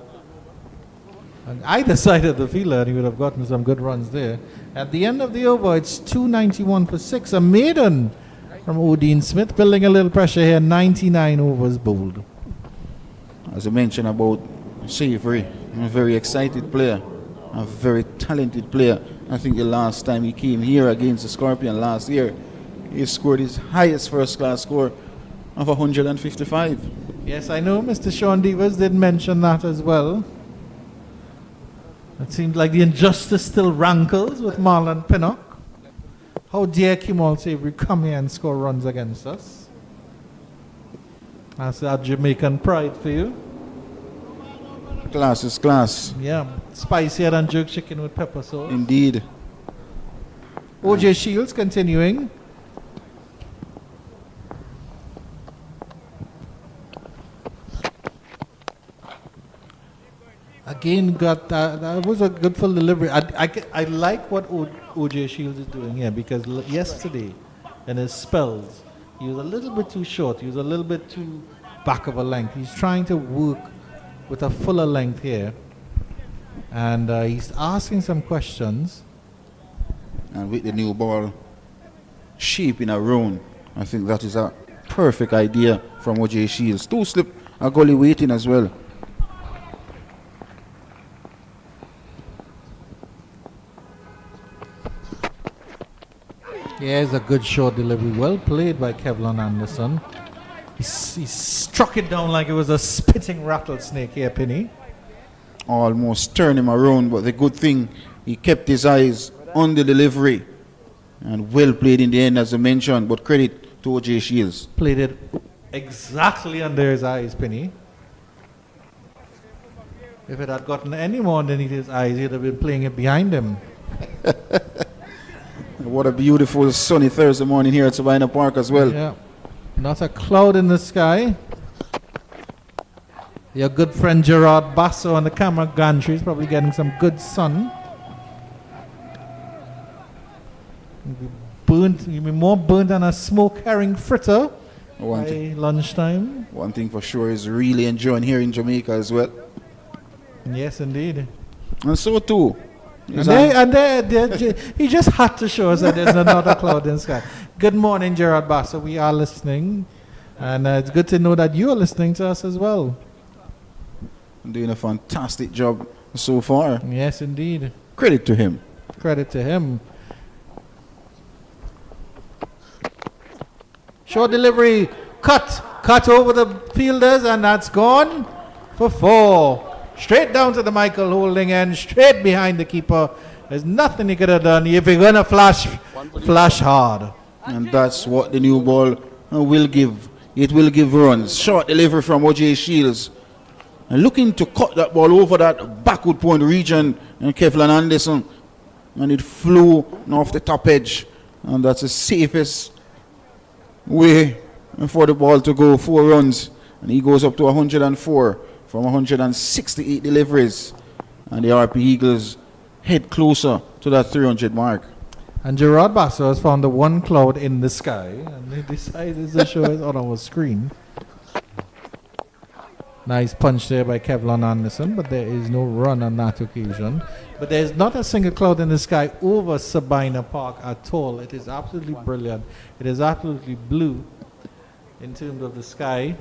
either side of the fielder, and he would have gotten some good runs there. At the end of the over, it's 291 for 6. A maiden from Odin Smith, building a little pressure here. 99 overs bowled. As I mentioned about Savory, a very excited player, a very talented player. I think the last time he came here against the Scorpion last year, he scored his highest first-class score of 155. Yes, I know Mr. Sean Devers did mention that as well. It seems like the injustice still rankles with Marlon Pinnock. How dare Kemal Savory come here and score runs against us? That's our Jamaican pride for you. Class is class. Yeah, spicier than jerk chicken with pepper sauce. Indeed. OJ Shields continuing. Again, that was a good full delivery. I like what OJ Shields is doing here, because yesterday in his spells he was a little bit too short. He was a little bit too back of a length. He's trying to work with a fuller length here, and he's asking some questions. And with the new ball shaping around, I think that is a perfect idea from OJ Shields. 2 slip, a gully waiting as well. Yeah, it's a good short delivery. Well played by Kevlin Anderson. He struck it down like it was a spitting rattlesnake here, Penny. Almost turned him around, but the good thing, he kept his eyes on the delivery. And well played in the end, as I mentioned, but credit to OJ Shields. Played it exactly under his eyes, Penny. If it had gotten any more underneath his eyes, he'd have been playing it behind him. What a beautiful sunny Thursday morning here at Savannah Park as well. Yeah, not a cloud in the sky. Your good friend Gerard Basso on the camera gantry is probably getting some good sun. You'll be more burnt than a smoked herring fritter by lunchtime. One thing for sure is really enjoying here in Jamaica as well. Yes, indeed. And so too. He just had to show us that there's another cloud in the sky. Good morning, Gerard Basso. We are listening. And it's good to know that you're listening to us as well. Doing a fantastic job so far. Yes, indeed. Credit to him. Credit to him. Short delivery. Cut over the fielders, and that's gone for 4. Straight down to the Michael holding end, straight behind the keeper. There's nothing he could have done. If you're going to flash hard. And that's what the new ball will give. It will give runs. Short delivery from O.J. Shields. And looking to cut that ball over that backward point region. And Kevlin Anderson. And it flew off the top edge. And that's the safest way for the ball to go. 4 runs. And he goes up to 104 from 168 deliveries. And the Harpy Eagles head closer to that 300 mark. And Gerard Basso has found the one cloud in the sky, and he decided to show it on our screen. Nice punch there by Kevlin Anderson, but there is no run on that occasion. But there is not a single cloud in the sky over Sabina Park at all. It is absolutely brilliant. It is absolutely blue in terms of the sky.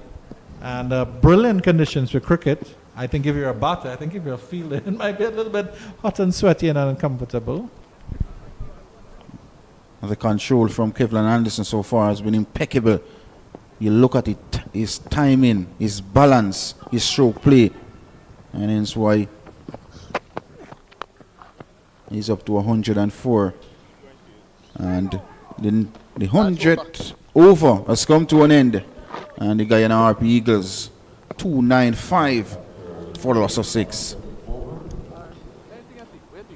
And brilliant conditions for cricket. I think if you're a batter, I think if you're a fielder, it might be a little bit hot and sweaty and uncomfortable. The control from Kevlin Anderson so far has been impeccable. You look at it, his timing, his balance, his stroke play. And hence why he's up to 104. And then the 100 over has come to an end. And the Guyana Harpy Eagles 295 for the loss of 6.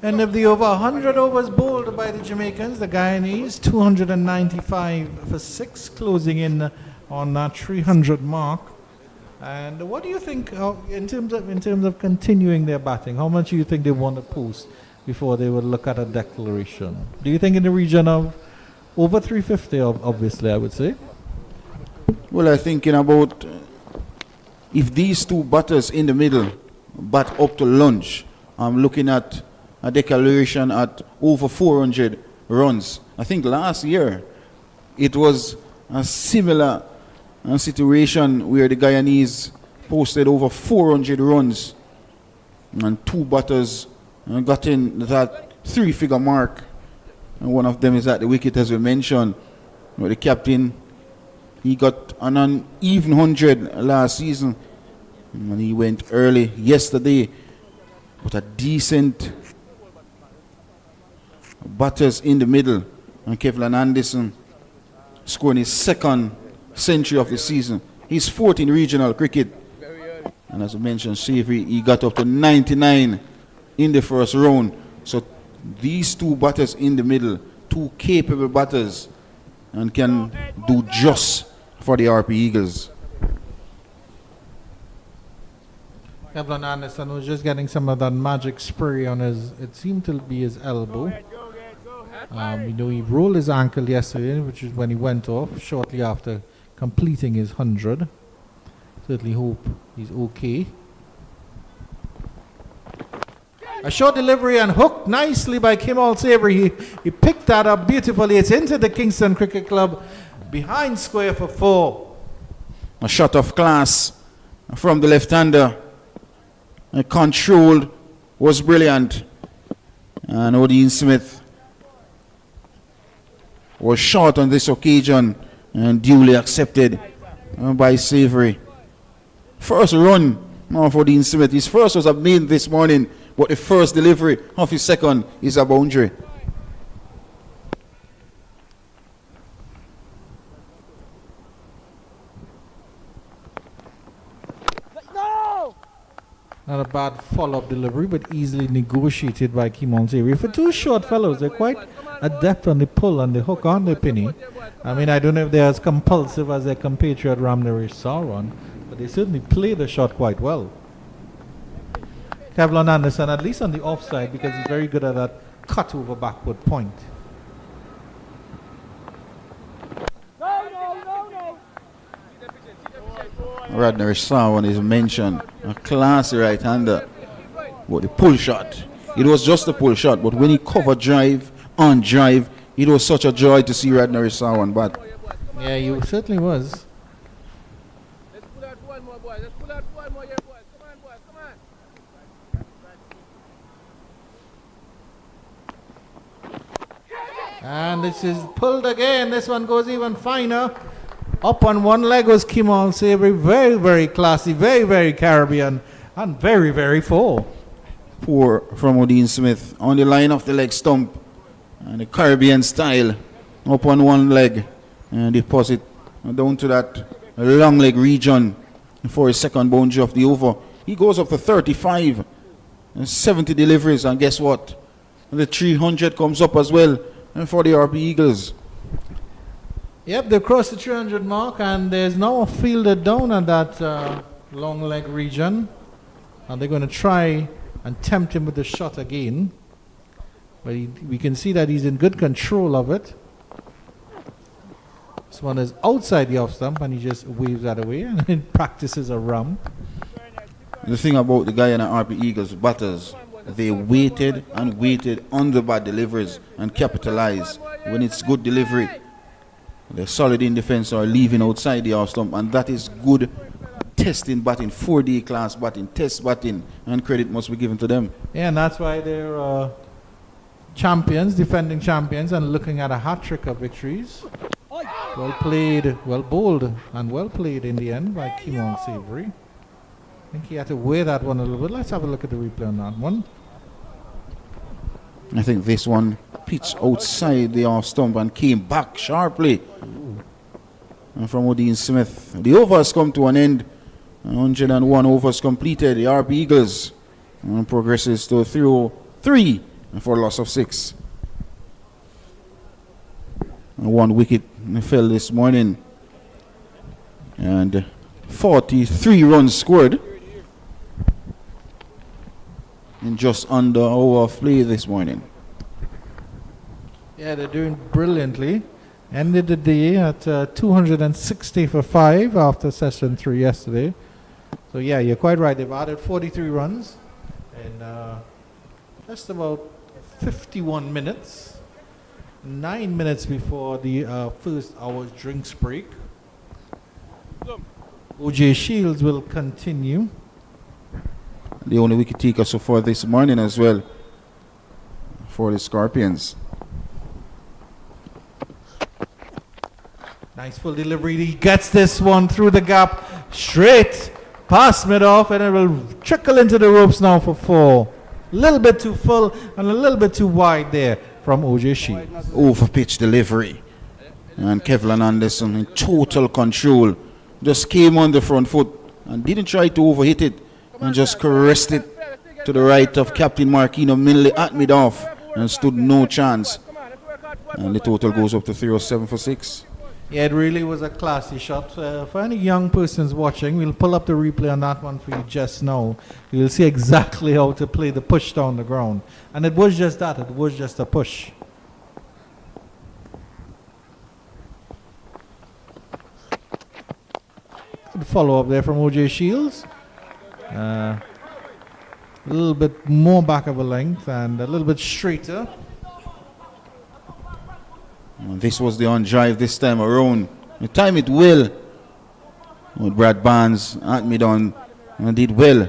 End of the over. 100 overs bowled by the Jamaicans, the Guyanese. 295 for 6, closing in on that 300 mark. And what do you think in terms of continuing their batting? How much do you think they want to post before they would look at a declaration? Do you think in the region of over 350? Obviously, I would say. Well, I'm thinking about if these two batters in the middle bat up to lunch, I'm looking at a declaration at over 400 runs. I think last year it was a similar situation where the Guyanese posted over 400 runs and 2 batters got in that 3-figure mark. And one of them is at the wicket, as we mentioned, where the captain, he got an uneven 100 last season and he went early yesterday. But a decent batters in the middle, and Kevlin Anderson scoring his 2nd century of the season. He's 4th in regional cricket. And as I mentioned, Savory, he got up to 99 in the first round. So these 2 batters in the middle, 2 capable batters, and can do just for the Harpy Eagles. Kevlin Anderson was just getting some of that magic spray on his, it seemed to be his elbow. He rolled his ankle yesterday, which is when he went off shortly after completing his 100. Certainly hope he's okay. A short delivery and hooked nicely by Kimal Savory. He picked that up beautifully. It's into the Kingston Cricket Club behind square for 4. A shot of class from the left-hander. Controlled was brilliant. And Odin Smith was short on this occasion and duly accepted by Savory. First run of Odin Smith. His first was a main this morning, but the first delivery of his 2nd is a boundary. Not a bad follow-up delivery, but easily negotiated by Kimon Savory. For 2 short fellows, they're quite adept on the pull and the hook, aren't they, Penny? I mean, I don't know if they're as compulsive as their compatriot Ramnaresh Sawan, But they certainly played the shot quite well. Kevlon Anderson, at least on the offside, because he's very good at that cut over backward point. Radner Sawan is mentioned. A classy right-hander. But the pull shot, it was just a pull shot, but when he covered drive, on drive, it was such a joy to see Radner Sawan bat. Yeah, he certainly was. Let's pull out one more, boys. Let's pull out one more here, boys. Come on, boys. Come on. And this is pulled again. This one goes even finer. Up on one leg was Kimon Savory. Very, very classy, very, very Caribbean, and very, very full. Poor from Odin Smith on the line of the leg stump. And the Caribbean style. Up on one leg. And deposit down to that long leg region for his second boundary of the over. He goes up to 35. And 70 deliveries. And guess what? The 300 comes up as well. And for the Harpy Eagles. Yep, they crossed the 300 mark, and there's now a fielder down at that long leg region. And they're going to try and tempt him with the shot again. But we can see that he's in good control of it. This one is outside the off stump, and he just waves that away and practices a ramp. The thing about the Guyana Harpy Eagles batters, they waited and waited on the bad deliveries and capitalized when it's good delivery. They're solid in defense or leaving outside the off stump, and that is good testing batting, 4D class batting, test batting, and credit must be given to them. Yeah, and that's why they're champions, defending champions, and looking at a hat trick of victories. Well played, well bowled, and well played in the end by Kimon Savory. I think he had to weigh that one a little bit. Let's have a look at the replay on that one. I think this one pitched outside the off stump and came back sharply. And from Odin Smith, the over has come to an end. 101 overs completed. The Harpy Eagles progresses to 303 for a loss of 6. And 1 wicket fell this morning. And 43 runs scored in just under an hour of play this morning. Yeah, they're doing brilliantly. Ended the day at 260 for 5 after session 3 yesterday. So yeah, you're quite right. They've added 43 runs in just about 51 minutes. 9 minutes before the first hour's drinks break. OJ Shields will continue. The only wicket taker so far this morning as well for the Scorpions. Nice full delivery. He gets this one through the gap, straight past mid-off, and it will trickle into the ropes now for 4. A little bit too full and a little bit too wide there from OJ Shields. Over pitch delivery. And Kevlon Anderson in total control. Just came on the front foot and didn't try to overhit it. And just caressed it to the right of Captain Marquino Minley at mid-off and stood no chance. And the total goes up to 307 for 6. Yeah, it really was a classy shot. For any young persons watching, we'll pull up the replay on that one for you just now. You'll see exactly how to play the push down the ground. And it was just that. It was just a push. Good follow up there from OJ Shields. A little bit more back of a length and a little bit straighter. And this was the on drive this time around. The time it well with Brad Barnes at mid-on and did well.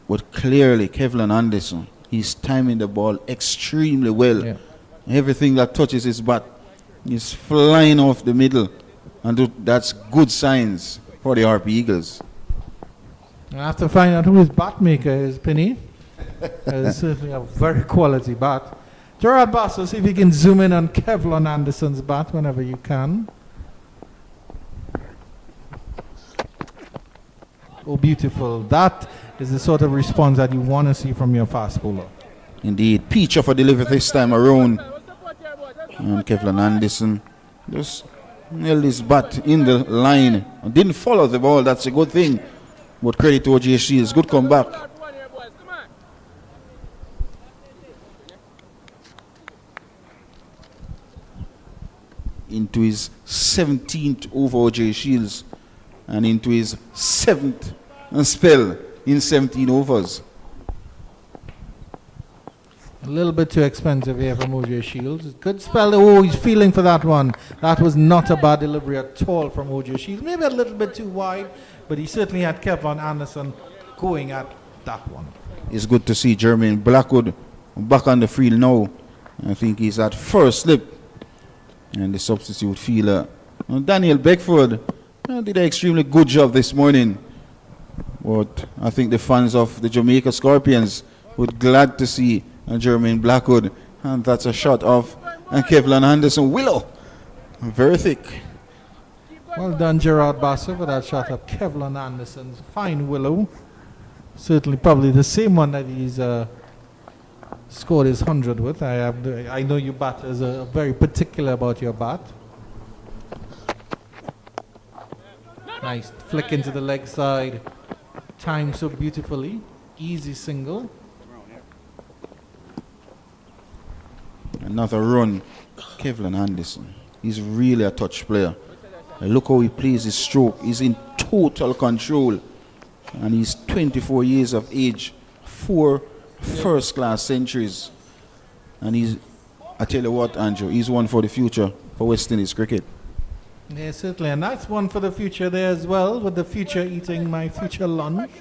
But clearly Kevlon Anderson, he's timing the ball extremely well. Yeah. Everything that touches his bat is flying off the middle. And that's good signs for the Harpy Eagles. I have to find out who his bat maker is, Penny. It's certainly a very quality bat. Gerard Basso, see if you can zoom in on Kevlon Anderson's bat whenever you can. Oh, beautiful. That is the sort of response that you want to see from your fast bowler. Indeed. Peach of a delivery this time around. And Kevlon Anderson just held his bat in the line. Didn't follow the ball. That's a good thing. But credit to OJ Shields. Good comeback. One here, boys. Come on. Into his 17th over OJ Shields. And into his 7th spell in 17 overs. A little bit too expensive here from OJ Shields. Good spell. Oh, he's feeling for that one. That was not a bad delivery at all from OJ Shields. Maybe a little bit too wide, but he certainly had Kevlon Anderson going at that one. It's good to see Jermaine Blackwood back on the field now. I think he's at first slip. And the substitute fielder, Daniel Beckford, did an extremely good job this morning. But I think the fans of the Jamaica Scorpions would glad to see Jermaine Blackwood. And that's a shot of Kevlon Anderson. Willow, very thick. Well done, Gerard Bassett, for that shot of Kevlon Anderson's fine willow. Certainly probably the same one that he's scored his 100 with. I know you batters are very particular about your bat. Nice flick into the leg side. Timed so beautifully. Easy single. Another run. Kevlon Anderson. He's really a touch player. Look how he plays his stroke. He's in total control. And he's 24 years of age. 4 first-class centuries. And he's, I tell you what, Andrew, he's one for the future for West Indies cricket. Yeah, certainly. And that's one for the future there as well, with the future eating my future lunch.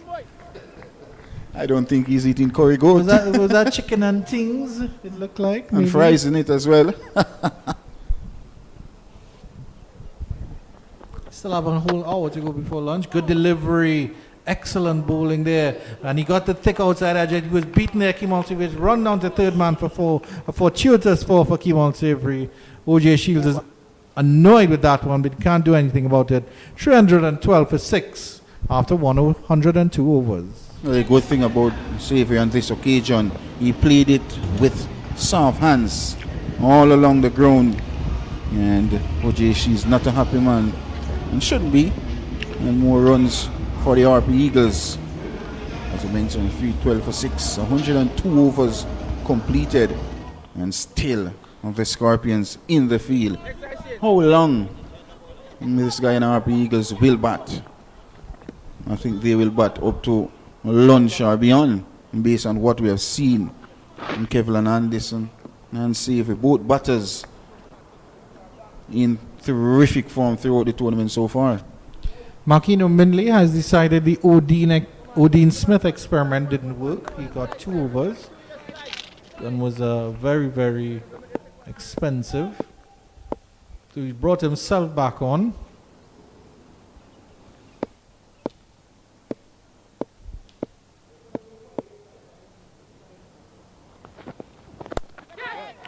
I don't think he's eating curry goat. Was that chicken and things, it looked like? And maybe? fries in it as well. Still have a whole hour to go before lunch. Good delivery. Excellent bowling there. And he got the thick outside edge. He was beaten there, Kemal Savory. Run down to third man for 4. A fortuitous 4 for Kemal Savory. OJ Shields is annoyed with that one, but he can't do anything about it. 312 for 6 after 102 overs. The good thing about Savory on this occasion, he played it with soft hands all along the ground. And OJ Shields not a happy man. And shouldn't be. And more runs for the Harpy Eagles. As I mentioned, 312 for 6, 102 overs completed, and still the Scorpions in the field. How long this guy in Harpy Eagles will bat? I think they will bat up to lunch or beyond, based on what we have seen in Kevlon Anderson and Savory. Both batters in terrific form throughout the tournament so far. Marquino Mindley has decided the Odin Smith experiment didn't work. He got 2 overs and was very, very expensive. So he brought himself back on.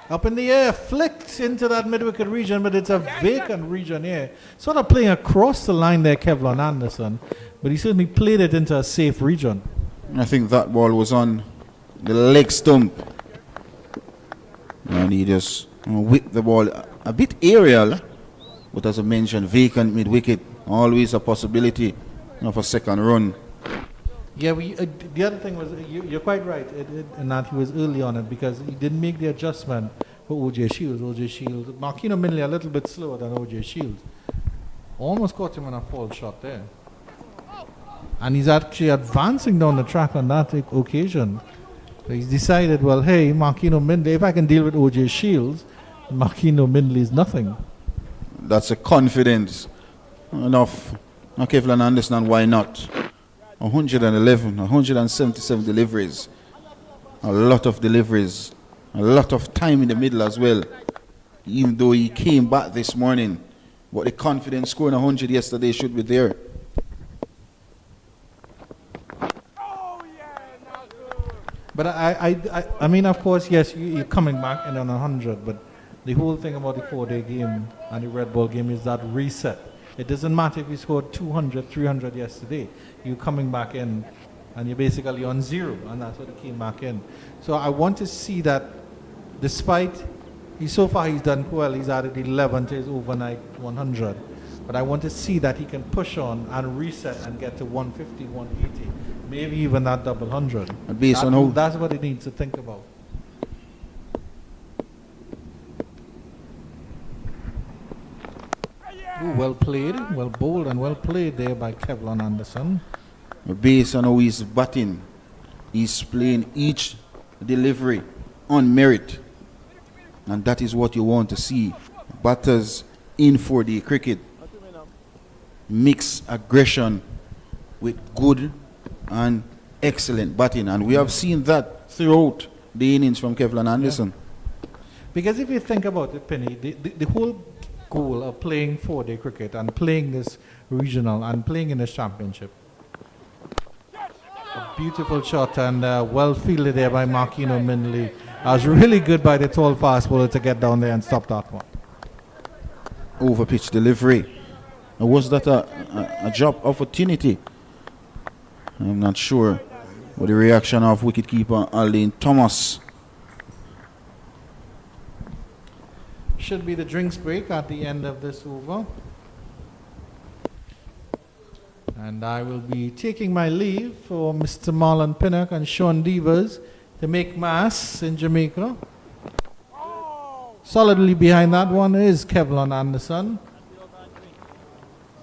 Up in the air, flicked into that mid-wicket region, but it's a vacant region here. Sort of playing across the line there, Kevlon Anderson, but he certainly played it into a safe region. I think that ball was on the leg stump. And he just whipped the ball a bit aerial, but as I mentioned, vacant mid-wicket, always a possibility of a second run. Yeah, the other thing was, you're quite right, in that he was early on it because he didn't make the adjustment for OJ Shields. Marquino Mindley a little bit slower than OJ Shields. Almost caught him on a false shot there. And he's actually advancing down the track on that occasion. So he's decided, well, hey, Marquino Mindley, if I can deal with OJ Shields, Marquino Mindley is nothing. That's a confidence enough. Kevlon Anderson, and why not? 111, 177 deliveries. A lot of deliveries. A lot of time in the middle as well. Even though he came back this morning. But the confidence scoring 100 yesterday should be there. But I mean, of course, yes, you're coming back in on 100, but the whole thing about the 4-day game and the red ball game is that reset. It doesn't matter if you scored 200, 300 yesterday. You're coming back in and you're basically on 0, and that's what he came back in. So I want to see that despite So far he's done well. He's added 11 to his overnight 100. But I want to see that he can push on and reset and get to 150, 180, maybe even that double 100. Based on how That's what he needs to think about. Ooh, well played, well bowled and well played there by Kevlon Anderson. based on how he's batting, he's playing each delivery on merit. And that is what you want to see. Batters in 4D cricket mix aggression with good and excellent batting. And we have seen that throughout the innings from Kevlon Anderson. Because if you think about it, Penny, the whole goal of playing 4-day cricket and playing this regional and playing in this championship. A beautiful shot and well fielded there by Markino Minley. Was really good by the tall fast bowler to get down there and stop that one. Over pitch delivery. Was that a job opportunity? I'm not sure. With the reaction of wicketkeeper Aldine Thomas. Should be the drinks break at the end of this over. And I will be taking my leave for Mr. Marlon Pinnock and Sean Devers to make mass in Jamaica. Solidly behind that one is Kevlon Anderson.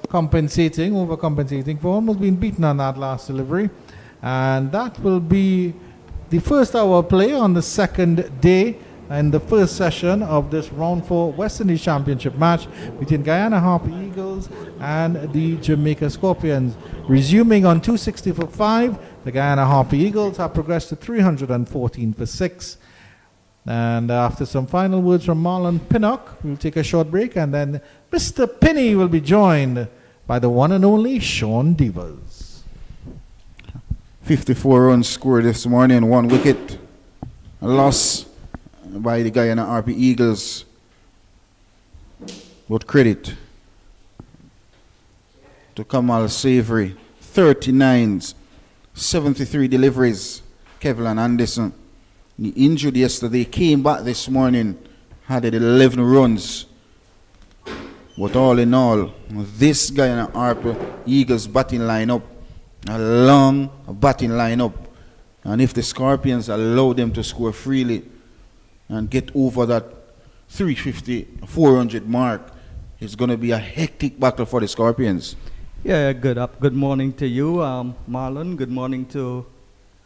Overcompensating for almost being beaten on that last delivery. And that will be the first hour play on the second day and the first session of this round 4 West Indies Championship match between Guyana Harpy Eagles and the Jamaica Scorpions. Resuming on 260 for 5, the Guyana Harpy Eagles have progressed to 314 for 6. And after some final words from Marlon Pinnock, we'll take a short break and then Mr. Pinney will be joined by the one and only Sean Devers. 54 runs scored this morning, 1 wicket. A loss by the Guyana Harpy Eagles. But credit to Kamal Savory. 39s, 73 deliveries. Kevlon Anderson. He injured yesterday, came back this morning, had 11 runs. But all in all, this Guyana Harpy Eagles batting lineup, a long batting lineup. And if the Scorpions allow them to score freely and get over that 350, 400 mark, it's going to be a hectic battle for the Scorpions. Yeah, good morning to you, Marlon. Good morning to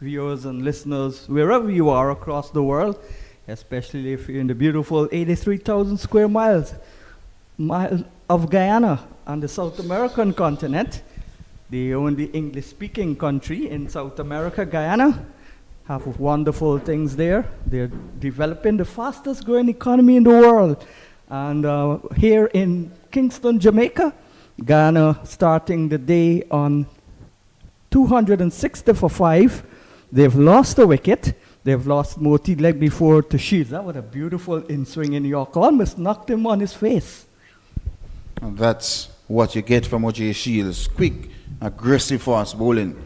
viewers and listeners wherever you are across the world, especially if you're in the beautiful 83,000 square miles of Guyana on the South American continent, the only English-speaking country in South America. Guyana have wonderful things there. They're developing the fastest growing economy in the world. And here in Kingston, Jamaica, Guyana starting the day on 260 for 5. They've lost a wicket. They've lost Moti leg before to Shields. That was a beautiful in-swing in York. Almost knocked him on his face. And that's what you get from O.J. Shields. Quick, aggressive fast bowling.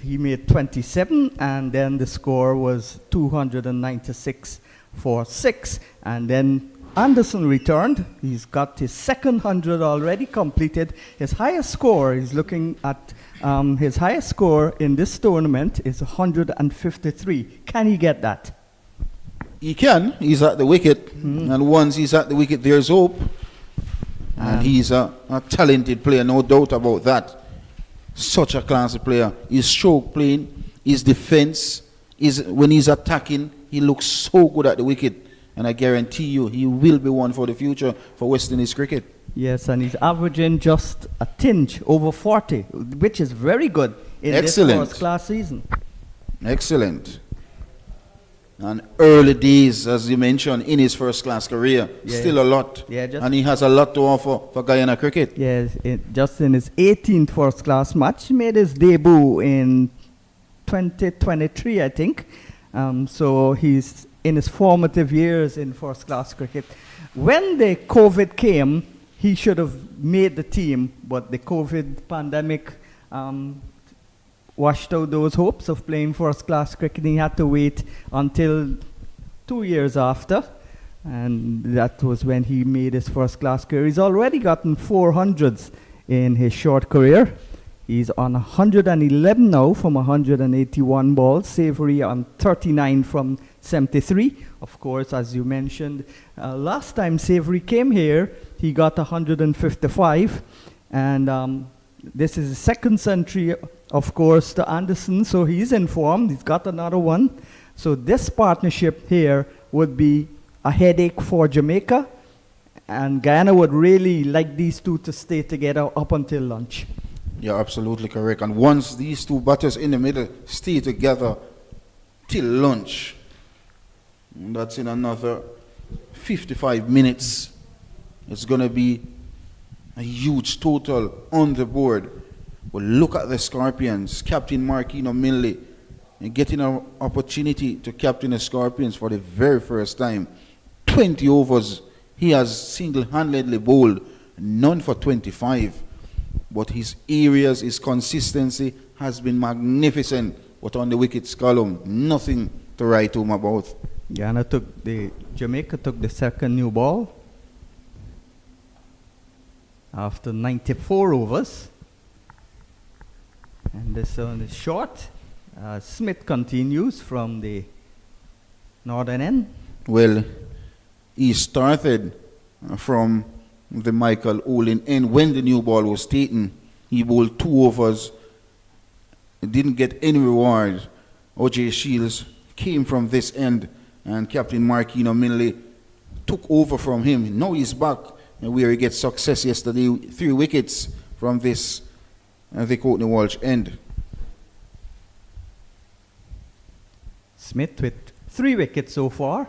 He made 27, and then the score was 296 for 6. And then Anderson returned. He's got his second 100 already completed. His highest score, he's looking at his highest score in this tournament is 153. Can he get that? He can. He's at the wicket. And once he's at the wicket, there's hope. And he's a talented player, no doubt about that. Such a classy player. His stroke playing, his defense, when he's attacking, he looks so good at the wicket. And I guarantee you, he will be one for the future for West Indies cricket. Yes, and he's averaging just a tinge over 40, which is very good in Excellent. this first-class season. Excellent. And early days, as you mentioned, in his first-class career. Yeah. Still a lot. Yeah, And he has a lot to offer for Guyana cricket. Yes, just in his 18th first-class match, he made his debut in 2023, I think. So he's in his formative years in first-class cricket. When the COVID came, he should have made the team, but the COVID pandemic washed out those hopes of playing first-class cricket. He had to wait until 2 years after. and that was when he made his first class career. He's already gotten 400s in his short career. He's on 111 now from 181 balls. Savory on 39 from 73. Of course, as you mentioned, last time Savory came here, he got 155. And this is the second century, of course, to Anderson. So he's informed. He's got another one. So this partnership here would be a headache for Jamaica. And Guyana would really like these two to stay together up until lunch. You're absolutely correct. And once these two batters in the middle stay together till lunch, that's in another 55 minutes, it's going to be a huge total on the board. But look at the Scorpions. Captain Marquino Minley and getting an opportunity to captain the Scorpions for the very first time. 20 overs. He has single-handedly bowled, none for 25. But his areas, his consistency has been magnificent. But on the wickets column, nothing to write home about. Jamaica took the second new ball after 94 overs. And this one is short. Smith continues from the northern end. Well, he started from the Michael Olin end when the new ball was taken. He bowled 2 overs, didn't get any reward. O.J. Shields came from this end, and Captain Marquino Minley took over from him. Now he's back, and where he gets success yesterday, 3 wickets from this the Courtney Walsh end. Smith with 3 wickets so far.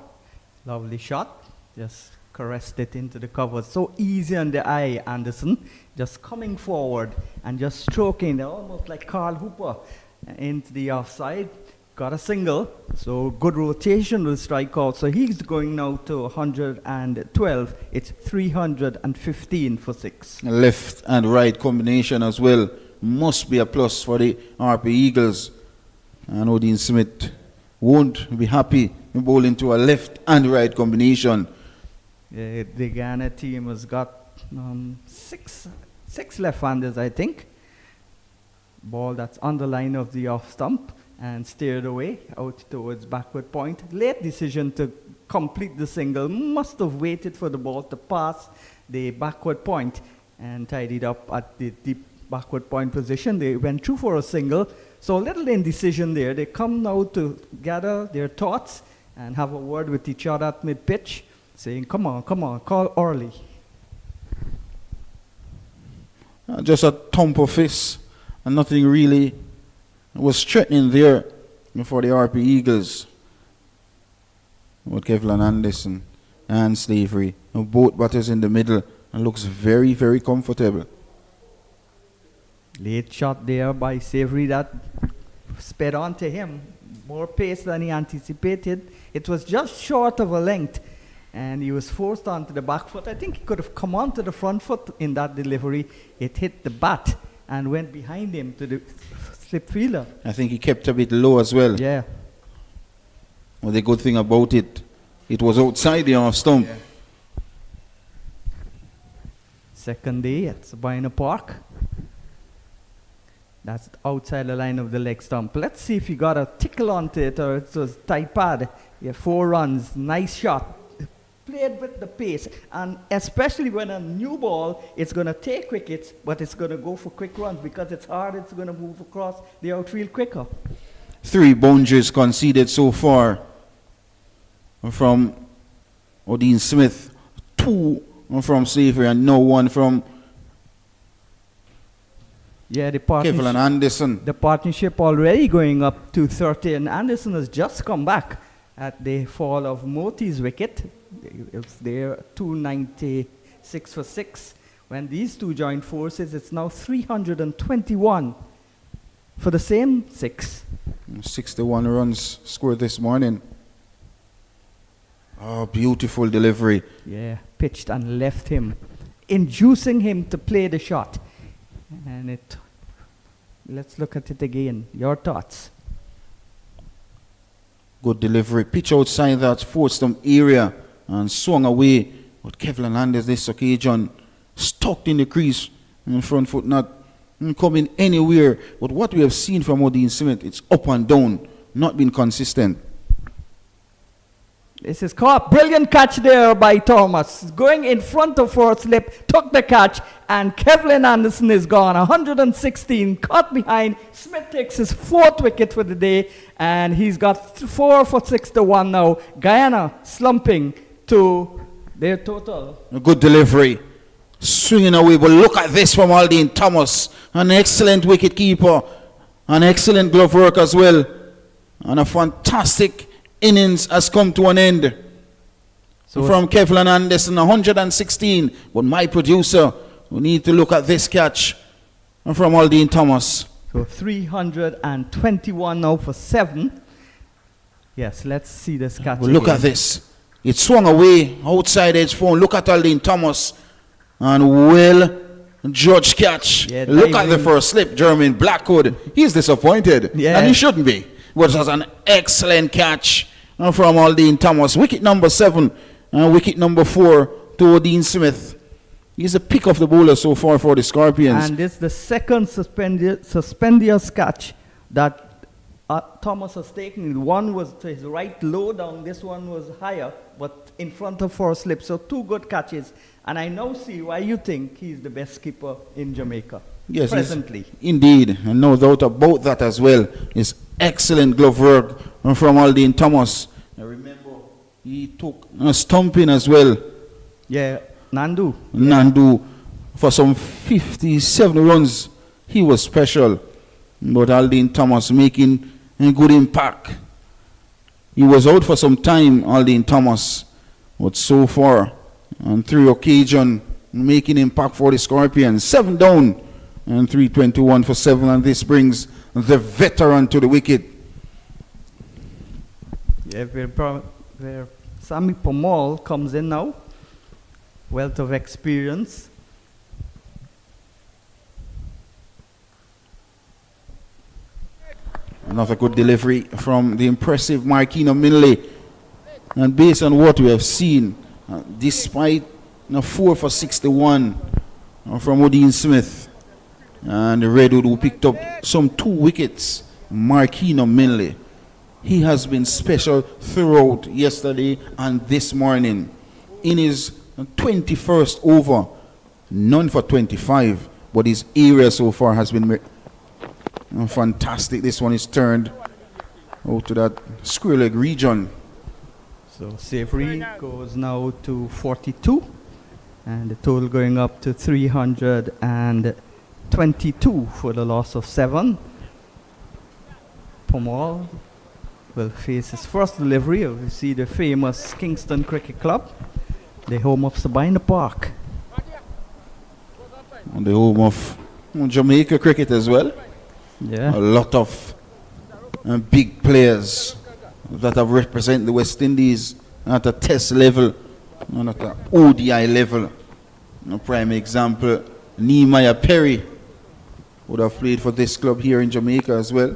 Lovely shot. Just caressed it into the cover. So easy on the eye, Anderson. Just coming forward and just stroking, almost like Carl Hooper, into the offside. Got a single. So good rotation will strike out. So he's going now to 112. It's 315 for 6. Left and right combination as well. Must be a plus for the Harpy Eagles. And Odin Smith won't be happy bowling to a left and right combination. The Guyana team has got six left-handers, I think. Ball that's on the line of the off stump and steered away out towards backward point. Late decision to complete the single. Must have waited for the ball to pass the backward point and tied it up at the deep backward point position. They went through for a single. So a little indecision there. They come now to gather their thoughts and have a word with each other at mid-pitch, saying, come on, call early. Just a thump of fist, and nothing really was threatening there for the Harpy Eagles. With Kevlin Anderson and Savory, both batters in the middle, and looks very, very comfortable. Late shot there by Savory that sped on to him. More pace than he anticipated. It was just short of a length, and he was forced onto the back foot. I think he could have come onto the front foot in that delivery. It hit the bat and went behind him to the slip fielder. I think he kept a bit low as well. Yeah. Well, the good thing about it, it was outside the off stump. Yeah. Second day at Sabina Park. That's outside the line of the leg stump. Let's see if he got a tickle onto it or it was tight pad. Yeah, 4 runs, nice shot. Played with the pace, and especially when a new ball, it's going to take wickets, but it's going to go for quick runs because it's hard, it's going to move across the outfield quicker. 3 boundaries conceded so far from Odin Smith, 2 from Savory, and no 1 from the Kevlin Anderson. The partnership already going up to 30, and Anderson has just come back at the fall of Moti's wicket. It's there 296 for 6. When these two join forces, it's now 321 for the same 6. 61 runs scored this morning. Oh, beautiful delivery. Yeah, pitched and left him, inducing him to play the shot. And let's look at it again. Your thoughts? Good delivery. Pitch outside that 4 stump area. and swung away. But Kevlin Landis this occasion stuck in the crease, in front foot not coming anywhere. But what we have seen from Odin Smith, it's up and down, not been consistent. This is caught. Brilliant catch there by Thomas. Going in front of first slip, took the catch, and Kevlin Anderson is gone. 116, caught behind. Smith takes his 4th wicket for the day, and he's got 4 for 6 to 1 now. Guyana slumping to their total. A good delivery. Swinging away, but look at this from Aldine Thomas. An excellent wicket keeper. An excellent glove work as well. And a fantastic innings has come to an end. So from Kevlin Anderson, 116. But my producer, we need to look at this catch from Aldine Thomas. So 321 now for 7. Yes, let's see this catch. Well, look at this. It swung away outside edge phone. Look at Aldine Thomas. And well judged catch. Yeah, look at the first slip. Jermaine Blackwood. He's disappointed. Yeah. And he shouldn't be. But it was an excellent catch from Aldine Thomas. Wicket number 7 and wicket number 4 to Odin Smith. He's a pick of the bowler so far for the Scorpions. And this is the second suspendious catch that Thomas has taken. One was to his right low down, this one was higher, but in front of 4 slips. So 2 good catches. And I now see why you think he's the best keeper in Jamaica. Yes, presently. Indeed, and no doubt about that as well. It's excellent glove work from Aldine Thomas. I remember he took a stumping as well. Yeah, Nandu. Nandu for some 57 runs. He was special. But Aldine Thomas making a good impact. He was out for some time, Aldine Thomas. But so far, on 3 occasions, making impact for the Scorpions. 7 down. And 321 for 7, and this brings the veteran to the wicket. Yeah, where Sammy Pomal comes in now. Wealth of experience. Another good delivery from the impressive Marquino Minley. And based on what we have seen, despite 4 for 61 from Odin Smith, and the Redwood who picked up some 2 wickets, Marquino Minley. He has been special throughout yesterday and this morning. In his 21st over, none for 25, but his area so far has been fantastic. This one is turned out to that square leg region. So Savory goes now to 42, and the total going up to 322 for the loss of 7. Pomal will face his first delivery. We see the famous Kingston Cricket Club, the home of Sabina Park. And the home of Jamaica cricket as well. Yeah. A lot of big players that have represented the West Indies at a test level and at an ODI level. A prime example, Nehemiah Perry would have played for this club here in Jamaica as well.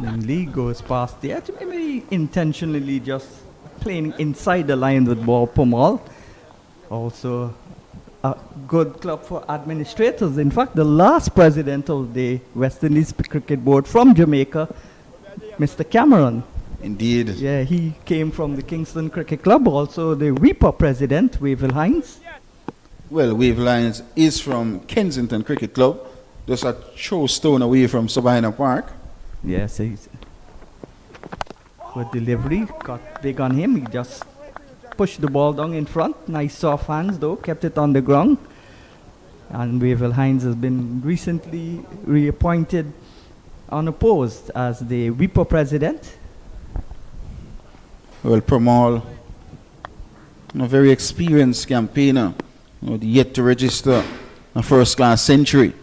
And Lee goes past the edge, maybe intentionally just playing inside the line with ball. Pomal. Also a good club for administrators. In fact, the last president of the West Indies Cricket Board from Jamaica, Mr. Cameron. Indeed. Yeah, he came from the Kingston Cricket Club. Also the WIPA president, Wavell Hines. Well, Wavell Hines is from Kensington Cricket Club, just a throw stone away from Sabina Park. Yes, he's good delivery, got big on him. He just pushed the ball down in front. Nice soft hands though, kept it on the ground. And Wavell Hines has been recently reappointed unopposed as the WIPA president. Well, Pomal, a very experienced campaigner, yet to register a first-class century,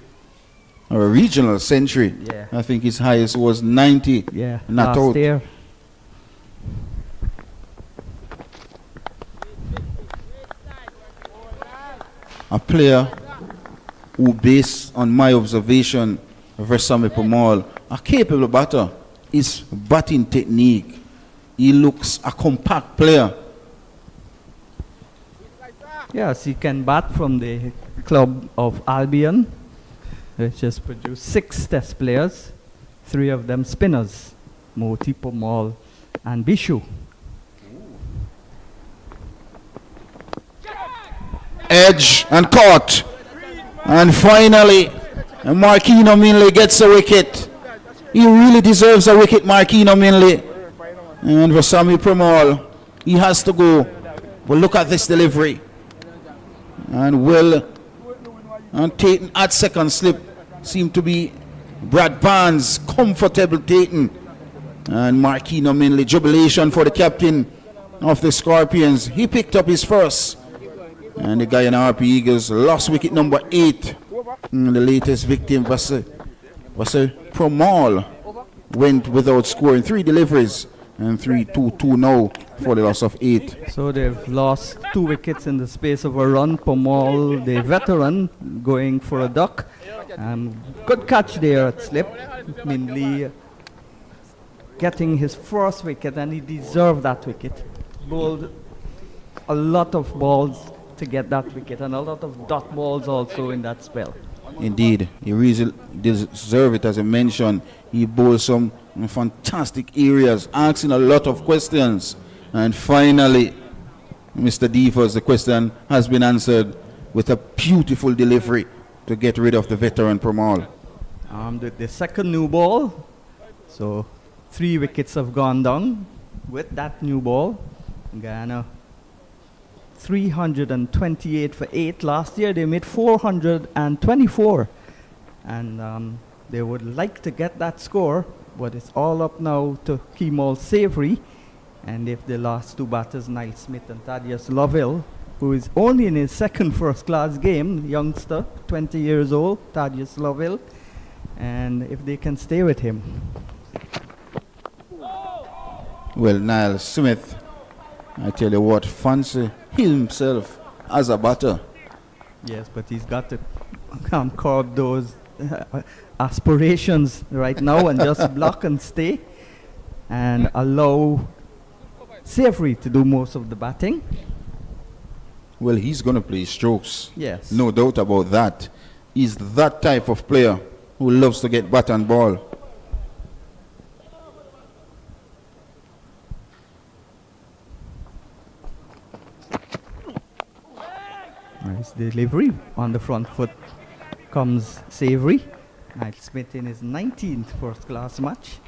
or a regional century. Yeah. I think his highest was 90. Yeah, not last out. year. A player who, based on my observation of Versame Pomal, a capable batter, his batting technique. He looks a compact player. Yes, he can bat from the club of Albion, which has produced 6 test players, 3 of them spinners, Moti, Pomal, and Bishu. Edge and caught. And finally, Marquino Minley gets a wicket. He really deserves a wicket, Marquino Minley. And for Sammy Pramal, he has to go. But look at this delivery. And Will and Tatum at second slip seem to be Brad Barnes, comfortable Tatum. And Marquino Minley, jubilation for the captain of the Scorpions. He picked up his first. And the Guyana Harpy Eagles lost wicket number 8. And the latest victim was Pramal. Went without scoring 3 deliveries. And 3-2-2 now for the loss of 8. So they've lost 2 wickets in the space of a run. Pomal, the veteran, going for a duck. Good catch there at slip. Minley getting his first wicket, and he deserved that wicket. Bowled a lot of balls to get that wicket, and a lot of dot balls also in that spell. Indeed, he really deserves it. As I mentioned, he bowled some fantastic areas, asking a lot of questions. And finally, Mr. Devers, the question has been answered with a beautiful delivery to get rid of the veteran Pramal. The second new ball, so 3 wickets have gone down with that new ball. Guyana 328 for 8. Last year they made 424, and they would like to get that score, but it's all up now to Kemal Savory. And if the last 2 batters, Niall Smith and Thaddeus Lovell, who is only in his second first-class game, youngster, 20 years old, Thaddeus Lovell, and if they can stay with him. Well, Niall Smith, I tell you what, fancy himself as a batter. Yes, but he's got to curb those aspirations right now and just block and stay and allow Savory to do most of the batting. Well, he's going to play strokes. Yes. No doubt about that. He's that type of player who loves to get bat and ball. Nice delivery. On the front foot comes Savory. Niall Smith in his 19th first-class match.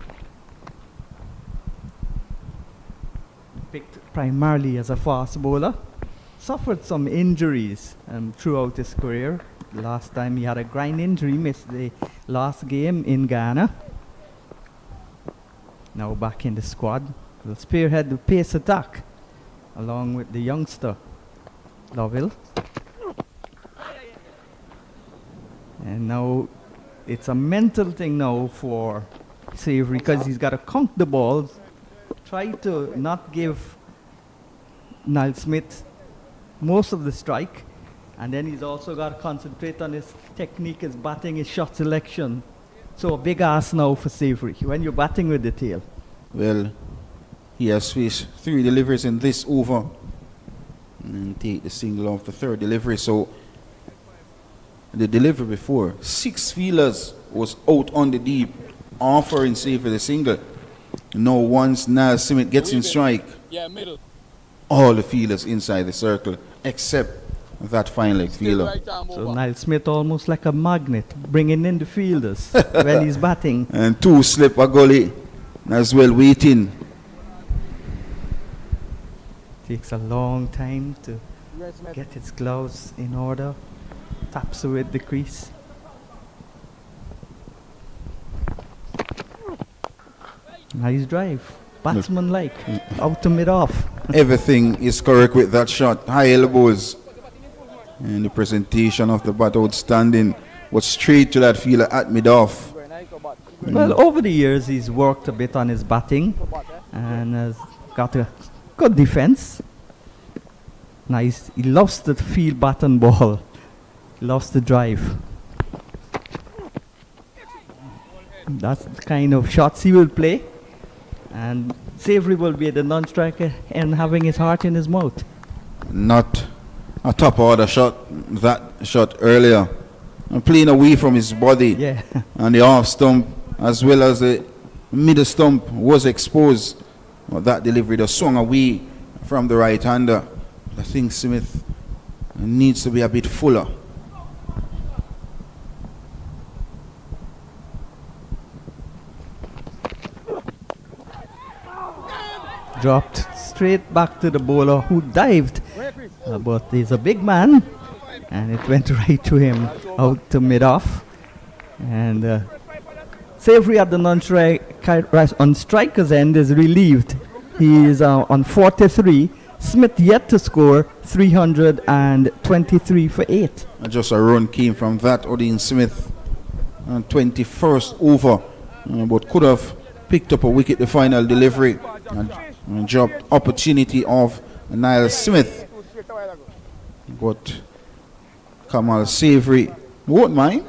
Picked primarily as a fast bowler. Suffered some injuries throughout his career. Last time he had a groin injury, missed the last game in Guyana. Now back in the squad. Will spearhead the pace attack along with the youngster Lovell. And now it's a mental thing now for Savory, because he's got to count the balls, try to not give Niall Smith most of the strike, and then he's also got to concentrate on his technique, his batting, his shot selection. So a big ask now for Savory when you're batting with the tail. Well, he has faced 3 deliveries in this over and take the single off the 3rd delivery. So the delivery before, 6 fielders was out on the deep, offering Savory the single. Now once Niall Smith gets in strike, all the fielders inside the circle except that fine leg fielder. So Niall Smith almost like a magnet, bringing in the fielders when he's batting. And 2 slip a gully as well, waiting. Takes a long time to get his gloves in order. Taps with the crease. Nice drive. Batsman-like. Out to mid-off. Everything is correct with that shot. High elbows. And the presentation of the bat outstanding. Was straight to that fielder at mid-off. Well, over the years, he's worked a bit on his batting and has got a good defense. Nice. He loves to field bat and ball. Loves the drive. That's the kind of shots he will play. And Savory will be the non-striker and having his heart in his mouth. Not a top order shot, that shot earlier. And playing away from his body. Yeah. And the off stump as well as the middle stump was exposed. But that delivery just swung away from the right hander. I think Smith needs to be a bit fuller. Dropped straight back to the bowler who dived. But he's a big man. And it went right to him out to mid-off. And Savory at the on striker's end is relieved. He is on 43. Smith yet to score 323 for 8. And just a run came from that. Odin Smith on 21st over. But could have picked up a wicket the final delivery. And dropped opportunity of Niall Smith. But Kamal Savory won't mind.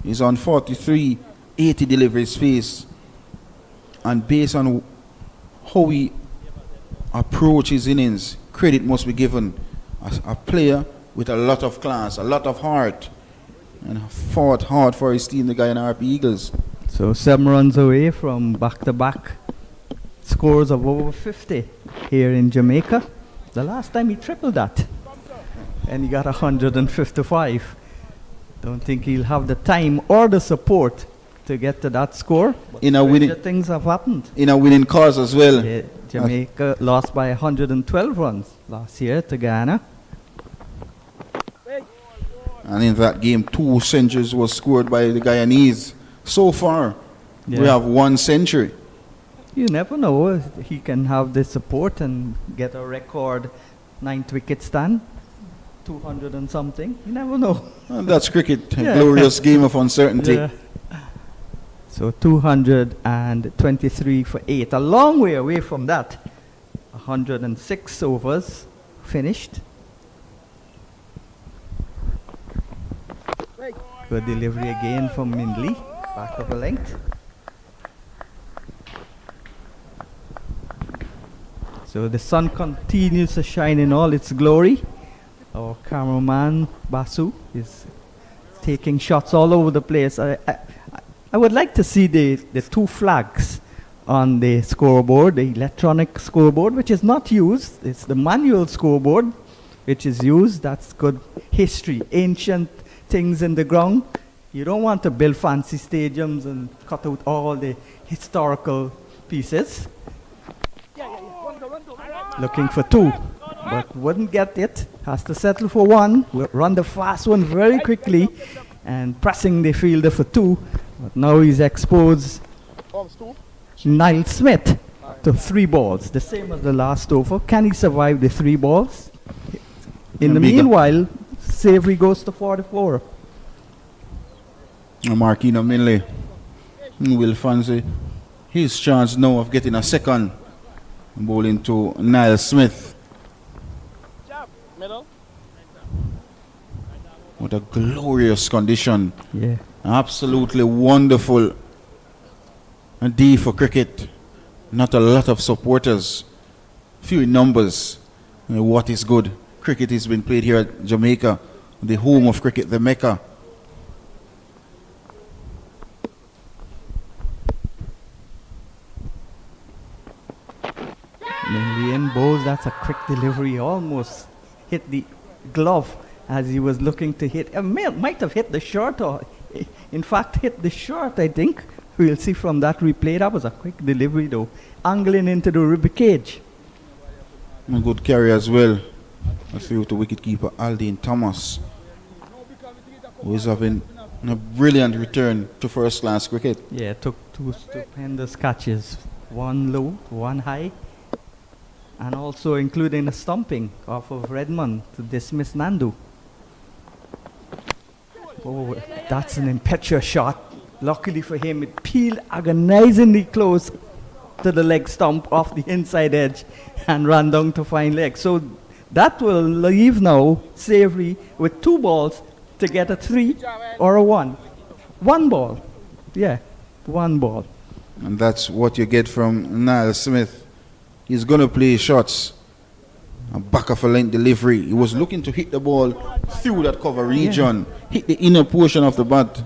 He's on 43, 80 deliveries faced. And based on how he approaches innings, credit must be given. A player with a lot of class, a lot of heart, and fought hard for his team, the Guyana Harpy Eagles. So 7 runs away from back-to-back scores of over 50 here in Jamaica. The last time he tripled that. And he got 155. Don't think he'll have the time or the support to get to that score. In a winning things have happened. In a winning cause as well. Yeah, Jamaica lost by 112 runs last year to Guyana. And in that game, 2 centuries was scored by the Guyanese. So far, we have 1 century. You never know. He can have the support and get a record 9th wicket stand. 200 and something. You never know. And that's cricket, a glorious game of uncertainty. Yeah. So 223 for 8. A long way away from that. 106 overs finished. Good delivery again from Mindley. Back of a length. So the sun continues to shine in all its glory. Our cameraman Basu is taking shots all over the place. I would like to see the 2 flags on the scoreboard, the electronic scoreboard, which is not used. It's the manual scoreboard which is used. That's good history, ancient things in the ground. You don't want to build fancy stadiums and cut out all the historical pieces. Looking for 2, but wouldn't get it. Has to settle for 1. We'll run the fast one very quickly and pressing the fielder for 2. But now he's exposed Niall Smith to 3 balls, the same as the last over. Can he survive the 3 balls? In the meanwhile, Savory goes to 44. Marquino Minley will fancy his chance now of getting a second. Bowling to Niall Smith. What a glorious condition. Yeah. Absolutely wonderful. A day for cricket. Not a lot of supporters. Few in numbers. What is good? Cricket has been played here at Jamaica, the home of cricket, the Mecca. Million bowls, that's a quick delivery. Almost hit the glove as he was looking to hit. Might have hit the short, or in fact hit the short, I think. We'll see from that replay. That was a quick delivery though. Angling into the rib cage. A good carry as well. I threw to wicketkeeper Aldine Thomas, who is having a brilliant return to first class cricket. Yeah, took 2 stupendous catches. 1 low, 1 high. And also including a stumping off of Redmond to dismiss Nandu. Oh, that's an impetuous shot. Luckily for him, it peeled agonizingly close to the leg stump off the inside edge and ran down to fine leg. So that will leave now Savory with 2 balls to get a 3 or a 1. 1 ball. Yeah, 1 ball. And that's what you get from Niall Smith. He's going to play shots. A back of a length delivery. He was looking to hit the ball through that cover region, hit the inner portion of the bat,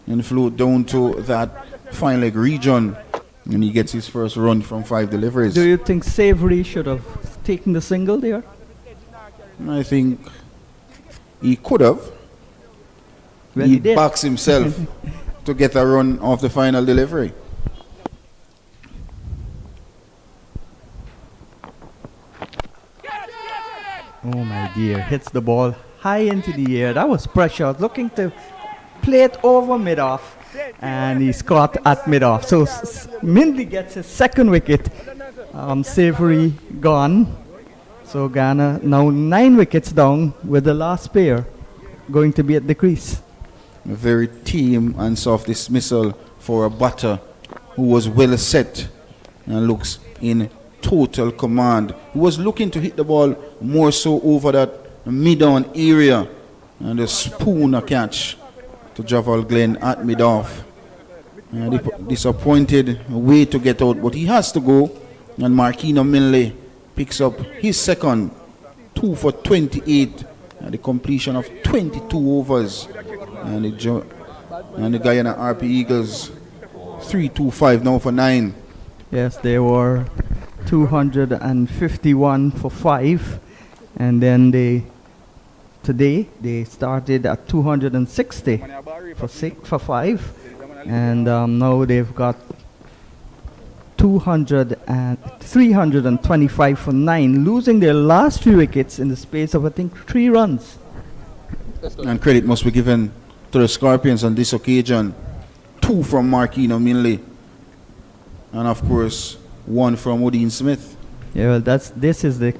and flew down to that fine leg region. And he gets his first run from 5 deliveries. Do you think Savory should have taken the single there? I think he could have. Well, he he did. backs himself to get a run off the final delivery. Oh my dear, hits the ball high into the air. That was pressure. Looking to play it over mid-off, and he's caught at mid-off. So Mindley gets his second wicket. Savory gone. So Guyana now 9 wickets down, with the last pair going to be at the crease. A very tame and soft dismissal for a batter who was well set and looks in total command. He was looking to hit the ball more so over that mid-on area, and a spoon a catch to Javal Glen at mid-off. Disappointed way to get out, but he has to go, and Marquino Minley picks up his second, 2 for 28 at the completion of 22 overs, and the Guyana Harpy Eagles 3-2-5 now for 9. Yes, they were 251 for 5, and then today they started at 260 for 5, and now they've got 325 for 9, losing their last 3 wickets in the space of, I think, 3 runs. And credit must be given to the Scorpions on this occasion. 2 from Marquino Minley, and of course 1 from Odin Smith. Yeah, well, this is the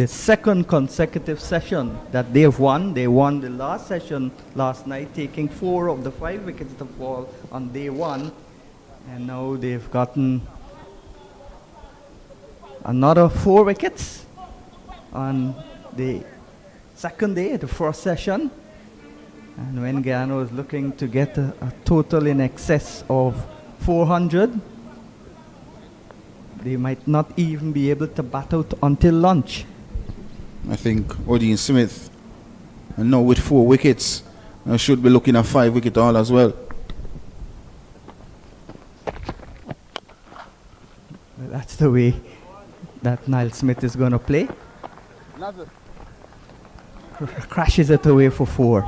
second consecutive session that they've won. They won the last session last night, taking 4 of the 5 wickets to fall on day 1, and now they've gotten another 4 wickets on the second day, the first session. And when Guyana was looking to get a total in excess of 400, they might not even be able to bat out until lunch. I think Odin Smith, and now with 4 wickets, should be looking at 5 wicket all as well. That's the way that Niall Smith is going to play. Crashes it away for 4.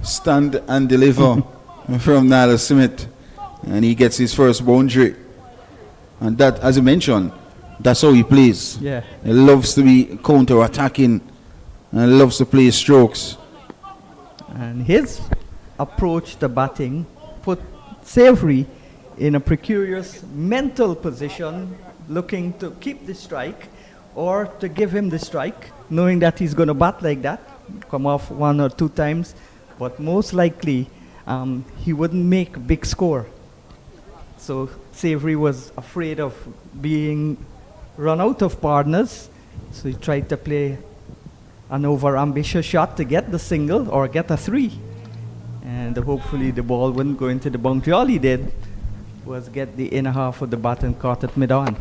Stand and deliver from Niall Smith, and he gets his first boundary. And that, as you mentioned, that's how he plays. Yeah. He loves to be counter-attacking and loves to play strokes. And his approach to batting put Savory in a precarious mental position, looking to keep the strike or to give him the strike, knowing that he's going to bat like that, come off 1 or 2 times, but most likely he wouldn't make a big score. So Savory was afraid of being run out of partners, so he tried to play an over-ambitious shot to get the single or get a 3. And hopefully the ball wouldn't go into the boundary. All he did was get the inner half of the bat and caught it mid-on.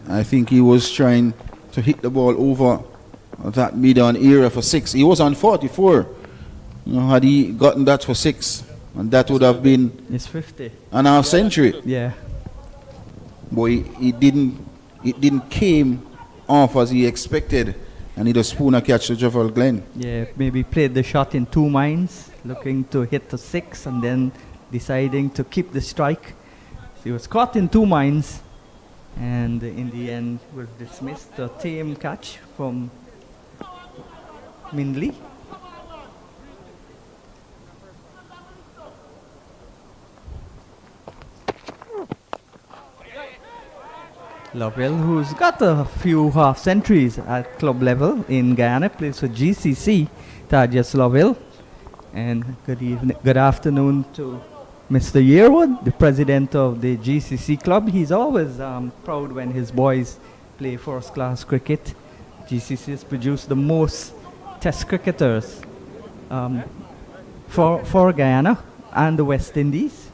I think he was trying to hit the ball over that mid-on area for 6. He was on 44. You know, had he gotten that for 6, and that would have been It's 50. an half century. Yeah. But it didn't came off as he expected, and he just spoon a catch to Javal Glen. Yeah, maybe played the shot in 2 minds, looking to hit the 6 and then deciding to keep the strike. So he was caught in 2 minds, and in the end was dismissed. A tame catch from Mindley. Lovell, who's got a few half centuries at club level in Guyana, plays for GCC, Thaddeus Lovell. And good afternoon to Mr. Yearwood, the president of the GCC club. He's always proud when his boys play first class cricket. GCC has produced the most test cricketers for Guyana and the West Indies.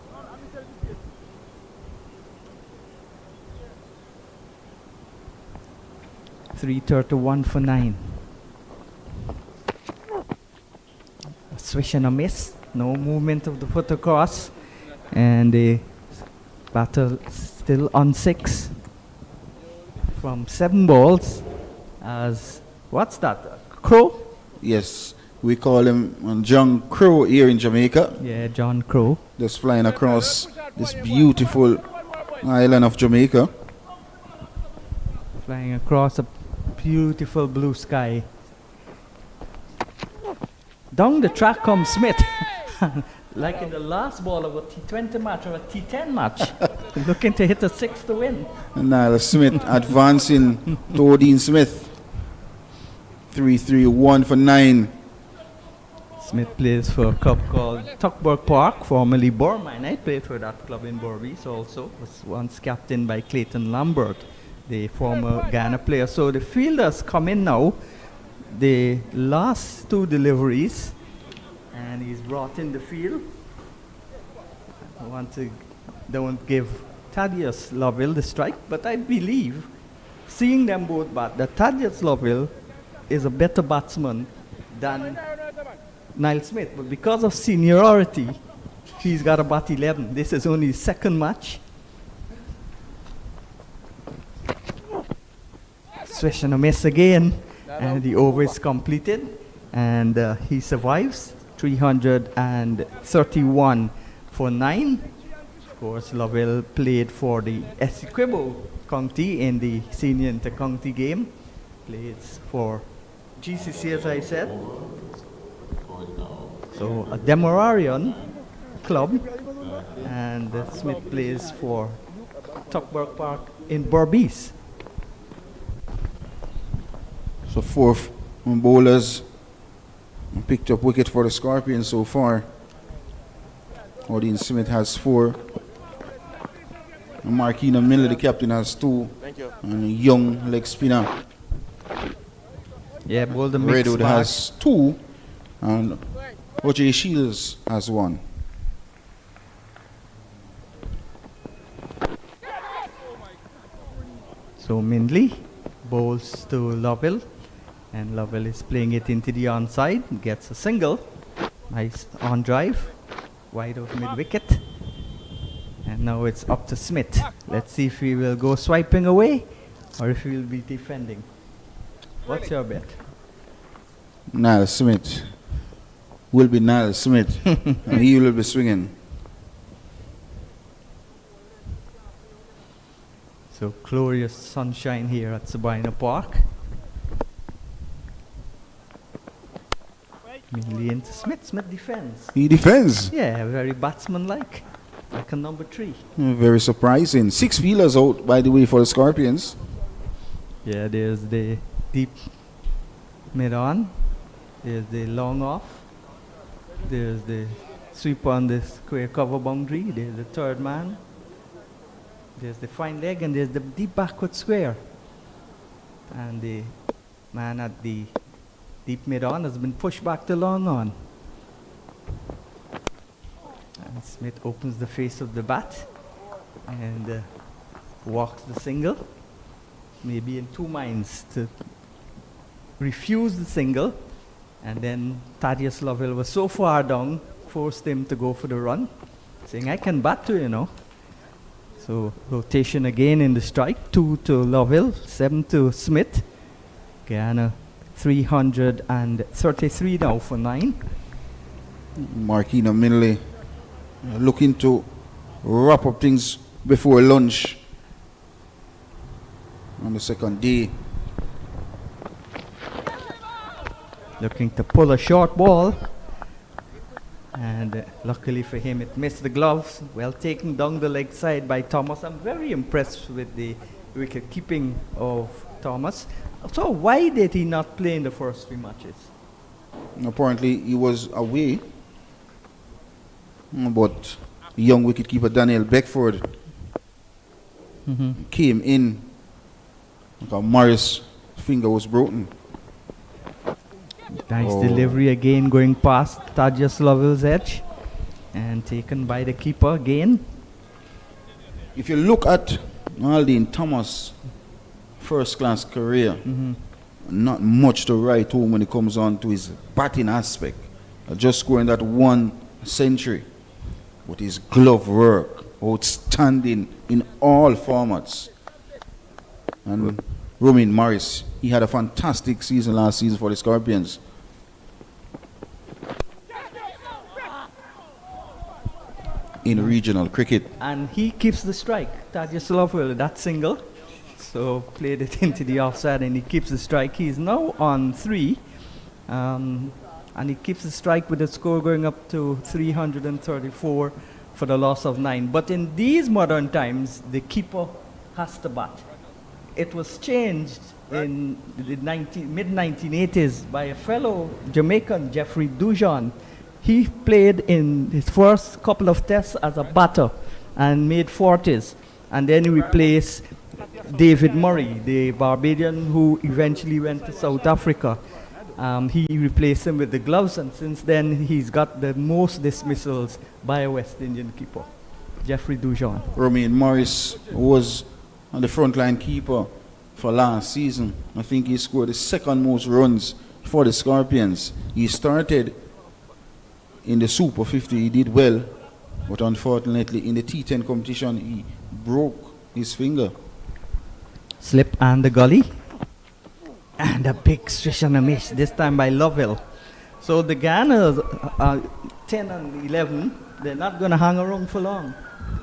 .331 for 9. A swish and a miss. No movement of the foot across. And the battle still on 6 from 7 balls. As what's that? Crow? Yes, we call him John Crow here in Jamaica. Yeah, John Crow. Just flying across this beautiful island of Jamaica. Flying across a beautiful blue sky. Down the track comes Smith. Like in the last ball of a T20 match or a T10 match. Looking to hit a 6 to win. Niall Smith advancing to Odin Smith. 3-3-1 for 9. Smith plays for a club called Tuckburg Park, formerly Bormine. I played for that club in Borbies also. Was once captained by Clayton Lambert, the former Ghana player. So the fielders come in now. The last 2 deliveries. And he's brought in the field. Don't give Thaddeus Lovell the strike, but I believe, seeing them both bat, that Thaddeus Lovell is a better batsman than Niall Smith. But because of seniority, he's got a bat 11. This is only his second match. Swish and a miss again, and the over is completed, and he survives. 331 for 9. Of course, Lovell played for the Essequibo County in the senior inter-county game. Plays for GCC, as I said. So a Demerarian club, and Smith plays for Tuckburg Park in Berbice. So 4 bowlers picked up wicket for the Scorpions so far. Odin Smith has 4. And Marquino Miller, the captain, has 2. And a young leg spinner, Yeah, bowled the mixed Redwood, bag. has 2. And O.J. Shields has 1. So Mindley bowls to Lovell, and Lovell is playing it into the onside, gets a single. Nice on drive, wide of mid wicket. And now it's up to Smith. Let's see if he will go swiping away or if he will be defending. What's your bet? Niall Smith will be Niall Smith, and he will be swinging. So glorious sunshine here at Sabina Park. Mainly into Smith. Smith defends. He defends. Yeah, very batsman-like. Like a number 3. Very surprising. 6 fielders out, by the way, for the Scorpions. Yeah, there's the deep mid-on. There's the long off. There's the sweep on the square cover boundary. There's the third man. There's the fine leg, and there's the deep backward square. And the man at the deep mid-on has been pushed back to long on. And Smith opens the face of the bat and walks the single. Maybe in 2 minds to refuse the single. And then Thaddeus Lovell was so far down, forced him to go for the run, saying, I can bat too, you know. So rotation again in the strike. 2 to Lovell, 7 to Smith. Guyana 333 now for 9. Marquino Minley looking to wrap up things before lunch on the second day. Looking to pull a short ball. And luckily for him, it missed the gloves. Well taken down the leg side by Thomas. I'm very impressed with the wicket keeping of Thomas. So why did he not play in the first 3 matches? Apparently he was away, but young wicketkeeper Daniel Beckford came in because Morris' finger was broken. Nice delivery again, going past Thaddeus Lovell's edge and taken by the keeper again. If you look at Aldine Thomas' first-class career, not much to write home when it comes on to his batting aspect. Just scoring that 1 century. But his glove work, outstanding in all formats. And Romain Morris, he had a fantastic season last season for the Scorpions. In regional cricket. And he keeps the strike. Thaddeus Lovell, that single. So played it into the offside and he keeps the strike. He is now on 3. And he keeps the strike with the score going up to 334 for the loss of 9. But in these modern times, the keeper has to bat. It was changed in the mid-1980s by a fellow Jamaican, Jeffrey Dujon. He played in his first couple of tests as a batter and made 40s. And then he replaced David Murray, the Barbadian who eventually went to South Africa. He replaced him with the gloves, and since then he's got the most dismissals by a West Indian keeper, Jeffrey Dujon. Romain Morris was the frontline keeper for last season. I think he scored the second most runs for the Scorpions. He started in the Super 50, he did well, but unfortunately in the T10 competition he broke his finger. Slip and the gully. And a big swish and a miss, this time by Lovell. So the Guyana 10 and 11, they're not going to hang around for long.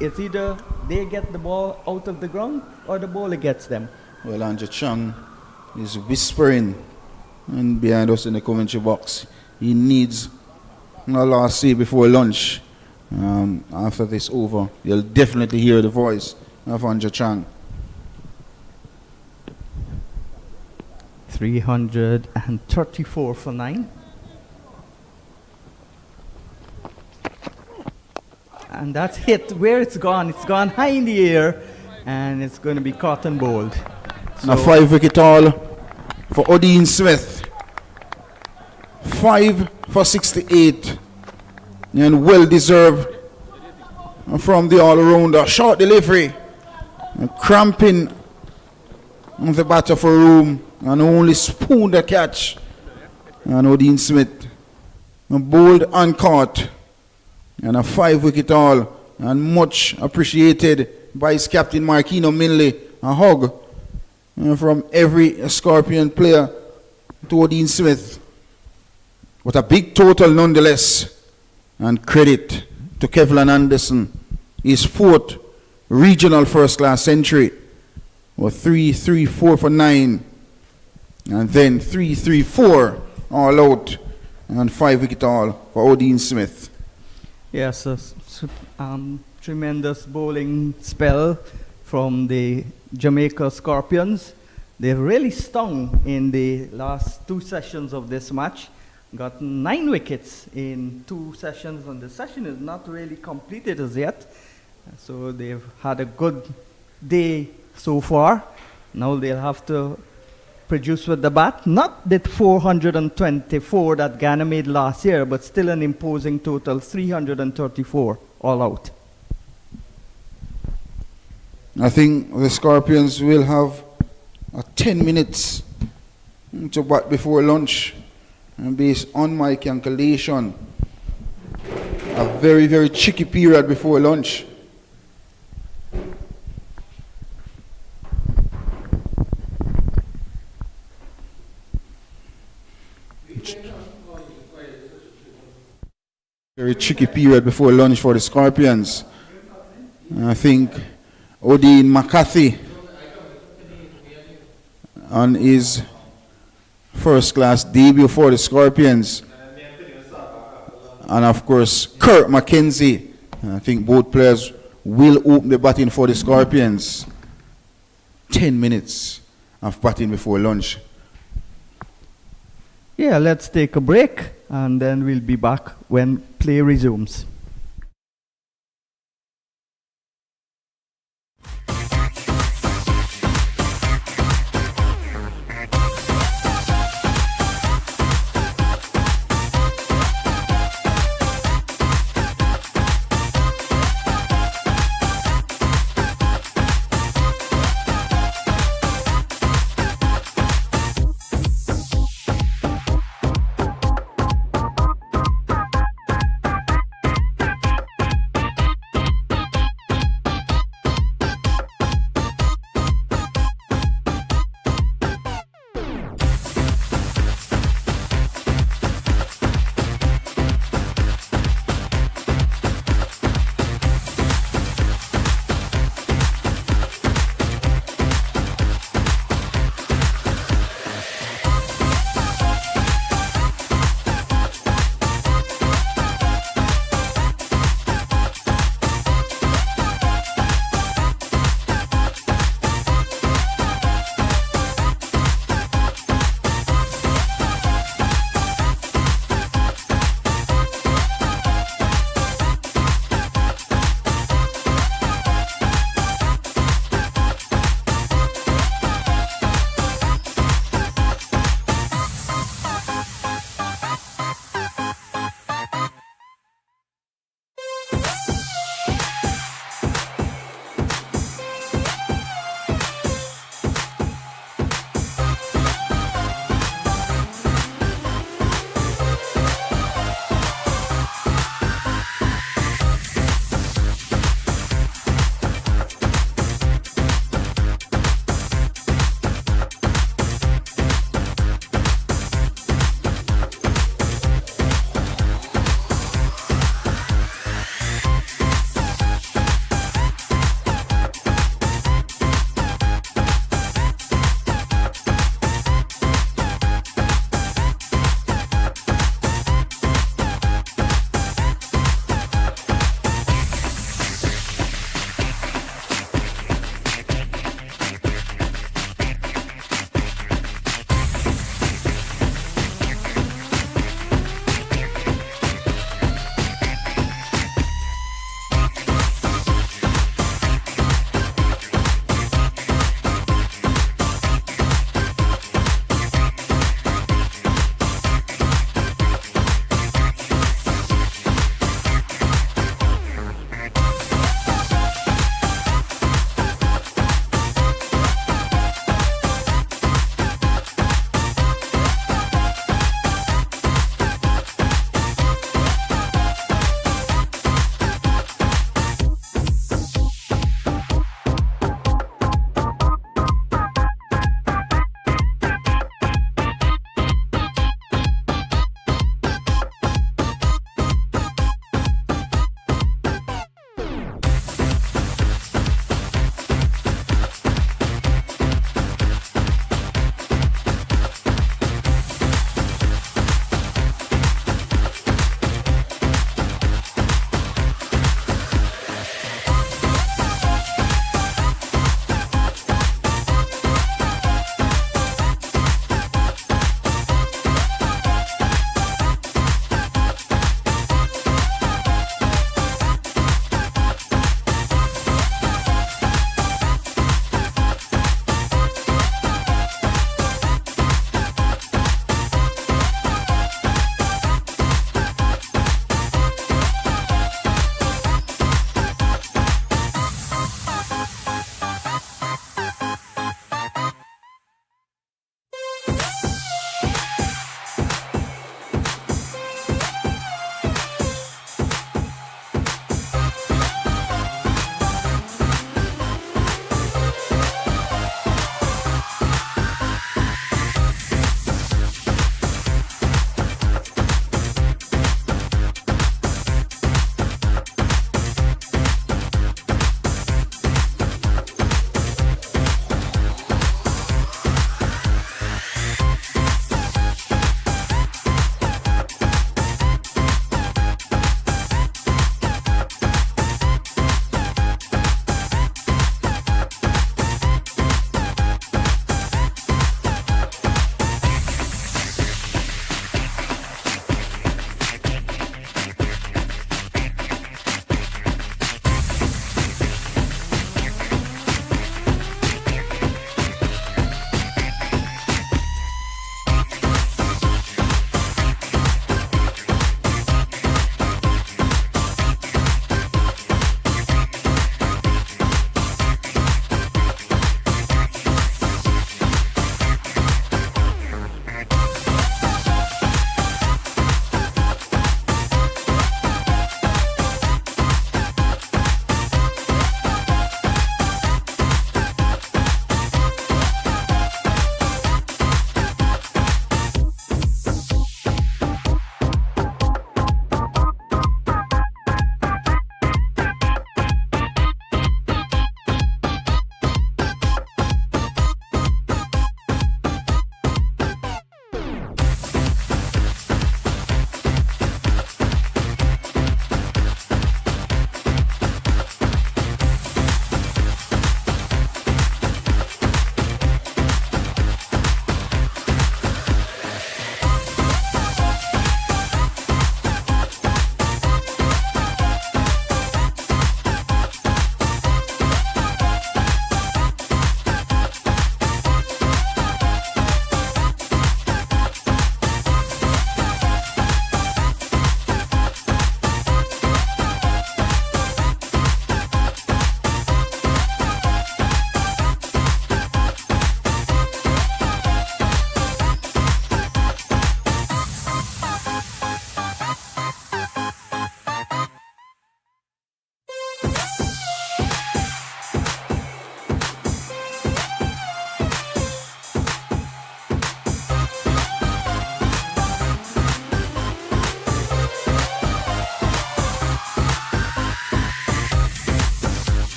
It's either they get the ball out of the ground or the bowler gets them. Well, Andrew Chang is whispering and behind us in the commentary box. He needs a last say before lunch. After this over, you'll definitely hear the voice of Andrew Chang. 334 for 9. And that's hit where it's gone. It's gone high in the air and it's going to be caught and bowled. So a 5-wicket haul for Odin Smith. 5 for 68. And well deserved from the all-rounder. Short delivery. Cramping the batter for room. And only spooned the catch. And Odin Smith bowled and caught. And a 5-wicket haul. And much appreciated by his captain Marquino Minley. A hug from every Scorpion player to Odin Smith. But a big total nonetheless. And credit to Kevlin Anderson. His 4th regional first-class century. With 3-3-4 for 9. And then 3-3-4 all out. And 5-wicket haul for Odin Smith. Yes, tremendous bowling spell from the Jamaica Scorpions. They've really stung in the last 2 sessions of this match. Got 9 wickets in 2 sessions, and the session is not really completed as yet. So they've had a good day so far. Now they'll have to produce with the bat. Not the 424 that Guyana made last year, but still an imposing total, 334 all out. I think the Scorpions will have 10 minutes to bat before lunch. And based on my calculation, a very, very tricky period before lunch. Very tricky period before lunch for the Scorpions. And I think Odin McCarthy on his first-class debut for the Scorpions. And of course, Kurt McKenzie. I think both players will open the batting for the Scorpions. 10 minutes of batting before lunch. Yeah, let's take a break and then we'll be back when play resumes.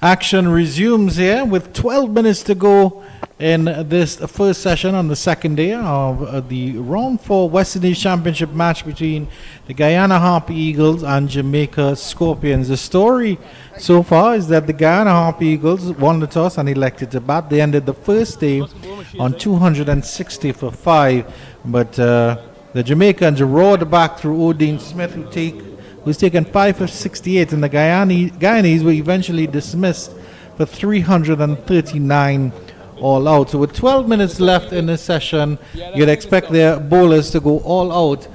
Action resumes here with 12 minutes to go in this first session on the second day of the Round 4 West Indies Championship match between the Guyana Harpy Eagles and Jamaica Scorpions. The story so far is that the Guyana Harpy Eagles won the toss and elected to bat. They ended the first day on 260 for 5, but the Jamaicans roared back through Odin Smith, who's taken 5 of 68, and the Guyanese were eventually dismissed for 339 all out. So with 12 minutes left in this session, you'd expect their bowlers to go all out.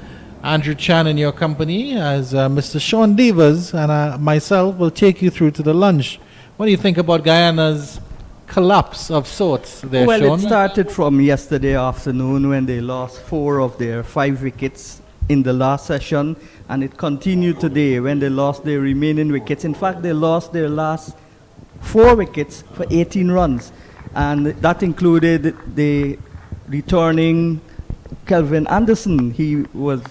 Andrew Chan in your company, as Mr. Sean Davis and myself will take you through to the lunch. What do you think about Guyana's collapse of sorts there, Well, Sean? it started from yesterday afternoon when they lost 4 of their 5 wickets in the last session, and it continued today when they lost their remaining wickets. In fact, they lost their last 4 wickets for 18 runs, and that included the returning Kelvin Anderson. He was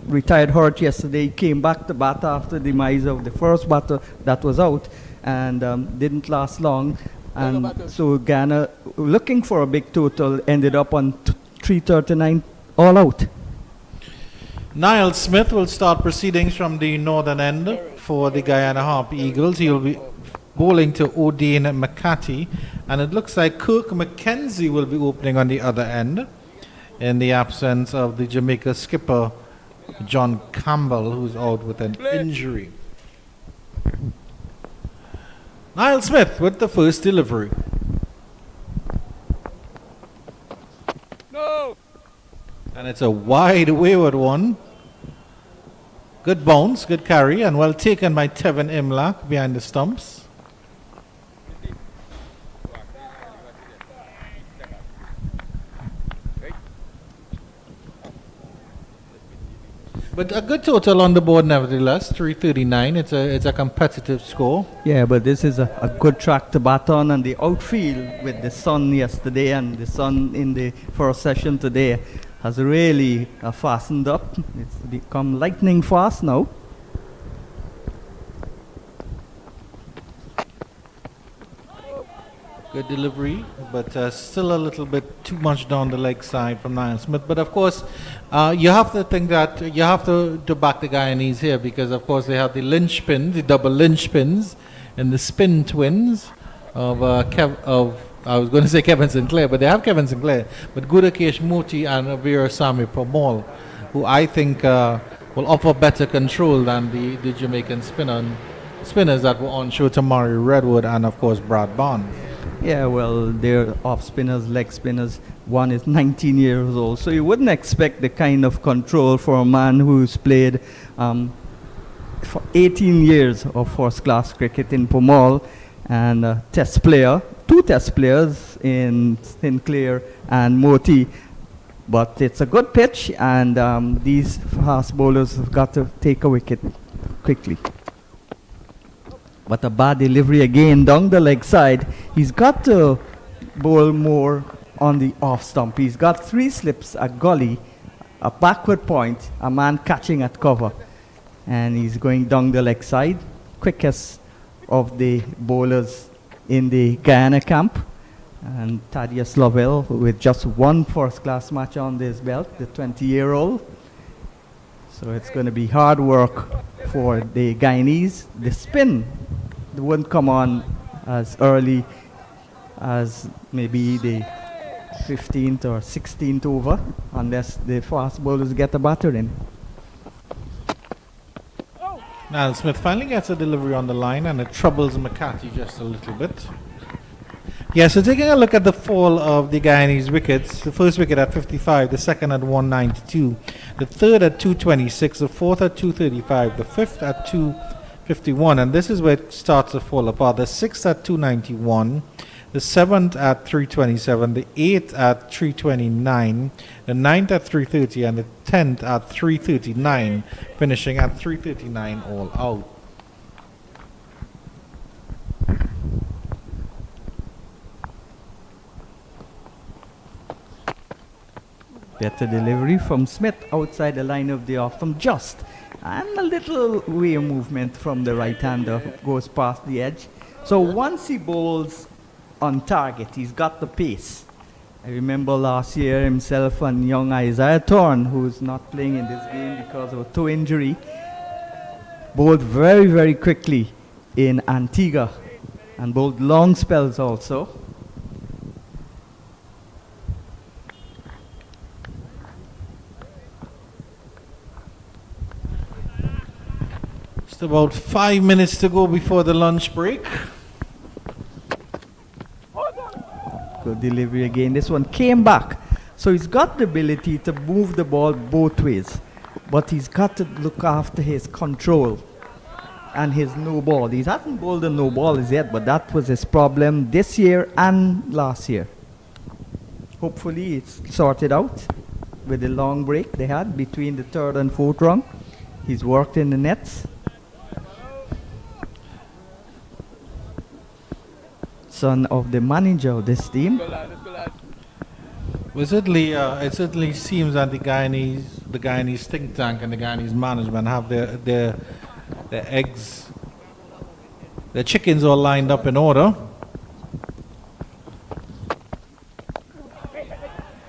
retired hurt yesterday. He came back to bat after the demise of the first batter that was out, and didn't last long. And so Ghana, looking for a big total, ended up on 339 all out. Niall Smith will start proceedings from the northern end for the Guyana Harpy Eagles. He will be bowling to Odin McCarthy, and it looks like Kirk McKenzie will be opening on the other end in the absence of the Jamaica skipper John Campbell, who's out with an injury. Niall Smith with the first delivery. No! And it's a wide wayward one. Good bounce, good carry, and well taken by Tevin Imlach behind the stumps. But a good total on the board nevertheless, 339. It's a competitive score. Yeah, but this is a good track to bat on, and the outfield with the sun yesterday and the sun in the first session today has really fastened up. It's become lightning fast now. Good delivery, but still a little bit too much down the leg side from Niall Smith. But of course, you have to think that you have to back the Guyanese here, because of course they have the linchpin, the double linchpins, and the spin twins of I was going to say Kevin Sinclair, but they have Kevin Sinclair, but Gudakesh Moti and Veerasamy Permaul, who I think will offer better control than the Jamaican spinners that were on show tomorrow, Redwood and of course Brad Barnes. Yeah, well, they're off spinners, leg spinners. One is 19 years old, so you wouldn't expect the kind of control for a man who's played for 18 years of first-class cricket in Permaul, and a test player, 2 test players in Sinclair and Moti. But it's a good pitch, and these fast bowlers have got to take a wicket quickly. But a bad delivery again down the leg side. He's got to bowl more on the off stump. He's got 3 slips, a gully, a backward point, a man catching at cover. And he's going down the leg side. Quickest of the bowlers in the Guyana camp. And Thaddeus Lovell with just 1 first-class match on his belt, the 20-year-old. So it's going to be hard work for the Guyanese. The spin won't come on as early as maybe the 15th or 16th over, unless the fast bowlers get a batter in. Niall Smith finally gets a delivery on the line, and it troubles McCarthy just a little bit. Yeah, so taking a look at the fall of the Guyanese wickets, the first wicket at 55, the second at 192, the third at 226, the fourth at 235, the fifth at 251, and this is where it starts to fall apart. The sixth at 291, the seventh at 327, the eighth at 329, the ninth at 330, and the 10th at 339, finishing at 339 all out. Better delivery from Smith outside the line of the off from Just. And a little way movement from the right-hander goes past the edge. So once he bowls on target, he's got the pace. I remember last year himself and young Isaiah Thorne, who's not playing in this game because of a toe injury, bowled very, very quickly in Antigua and bowled long spells also. Just about 5 minutes to go before the lunch break. Good delivery again. This one came back. So he's got the ability to move the ball both ways. But he's got to look after his control and his no ball. He hasn't bowled a no ball as yet, but that was his problem this year and last year. Hopefully it's sorted out with the long break they had between the third and fourth round. He's worked in the nets. Son of the manager of this team. Well, it certainly seems that the Guyanese think tank and the Guyanese management have their eggs, their chickens all lined up in order.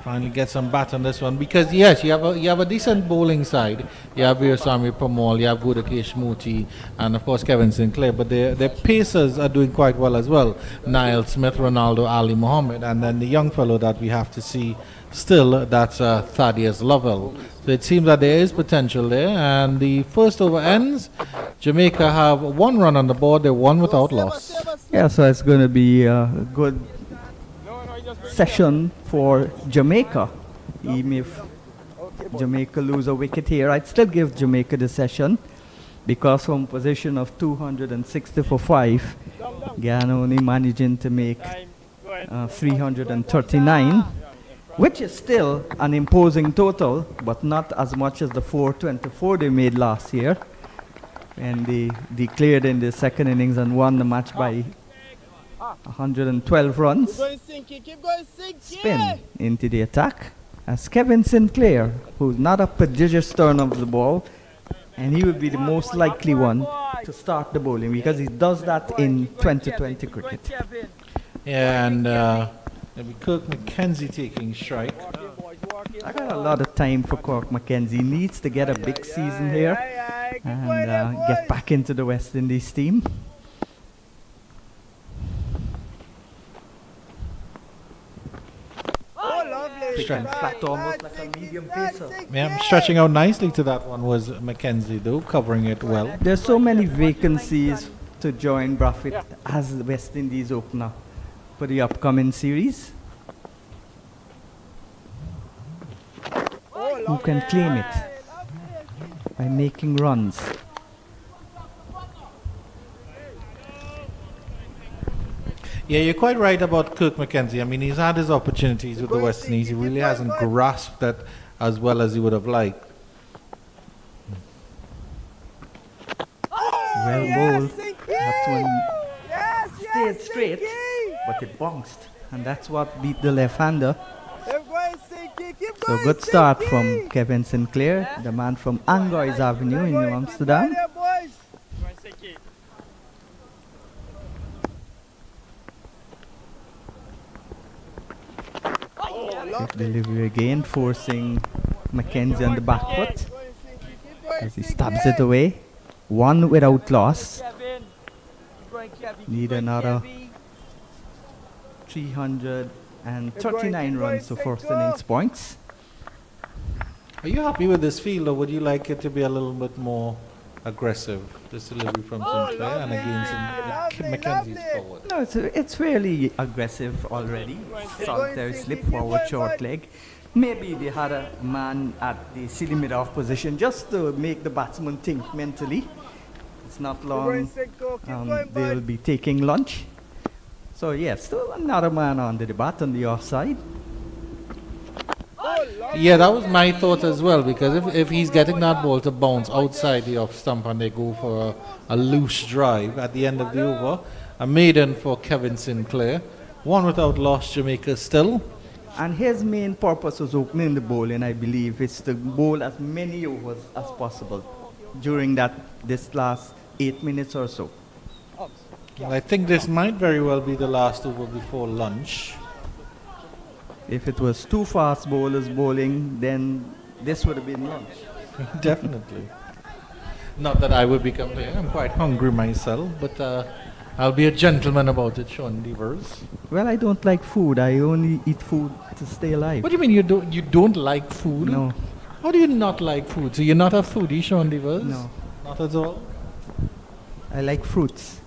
Finally get some bat on this one because yes, you have a decent bowling side. You have Veerasamy Permaul, you have Gudakesh Mooti, and of course Kevin Sinclair. But their pacers are doing quite well as well. Niall Smith, Ronaldo, Ali Mohammed, and then the young fellow that we have to see still, that's Thaddeus Lovell. So it seems that there is potential there. And the first over ends. Jamaica have 1 run on the board. They're 1 without loss. Yeah, so it's going to be a good session for Jamaica. Even if Jamaica lose a wicket here, I'd still give Jamaica the session because from a position of 260 for 5, Guyana only managing to make 339, which is still an imposing total, but not as much as the 424 they made last year. And they declared in the second innings and won the match by 112 runs. Spin into the attack as Kevin Sinclair, who's not a prodigious turn of the ball, and he would be the most likely one to start the bowling because he does that in 2020 cricket. Yeah, and maybe Kirk McKenzie taking strike. I got a lot of time for Cork McKenzie. He needs to get a big season here and get back into the West Indies team. Flat almost like a medium pacer. Yeah, stretching out nicely to that one was McKenzie though, covering it well. There's so many vacancies to join Braffett as the West Indies opener for the upcoming series. Who can claim it by making runs? Yeah, you're quite right about Kirk McKenzie. I mean, he's had his opportunities with the West Indies. He really hasn't grasped that as well as he would have liked. Well bowled. That one stayed straight, but it bounced. And that's what beat the left-hander. So good start from Kevin Sinclair, the man from Angois Avenue in New Amsterdam. Good delivery again, forcing McKenzie on the back foot as he stabs it away. 1 without loss. Need another 339 runs to first innings points. Are you happy with this field, or would you like it to be a little bit more aggressive? This delivery from Sinclair and again McKenzie's forward. No, it's really aggressive already. Solitary slip forward, short leg. Maybe they had a man at the silly mid-off position just to make the batsman think mentally. It's not long. They'll be taking lunch. So yes, still another man on the bat on the offside. Yeah, that was my thought as well, because if he's getting that ball to bounce outside the off stump and they go for a loose drive at the end of the over, a maiden for Kevin Sinclair. 1 without loss, Jamaica still. And his main purpose was opening the bowling, I believe, is to bowl as many overs as possible during this last 8 minutes or so. Well, I think this might very well be the last over before lunch. If it was two fast bowlers bowling, then this would have been lunch. Definitely. Not that I would be complaining. I'm quite hungry myself, but I'll be a gentleman about it, Sean Devers. Well, I don't like food. I only eat food to stay alive. What do you mean you don't like food? No, How do you not like food? So you're not a foodie, Sean Devers? no. Not at all? I like fruits.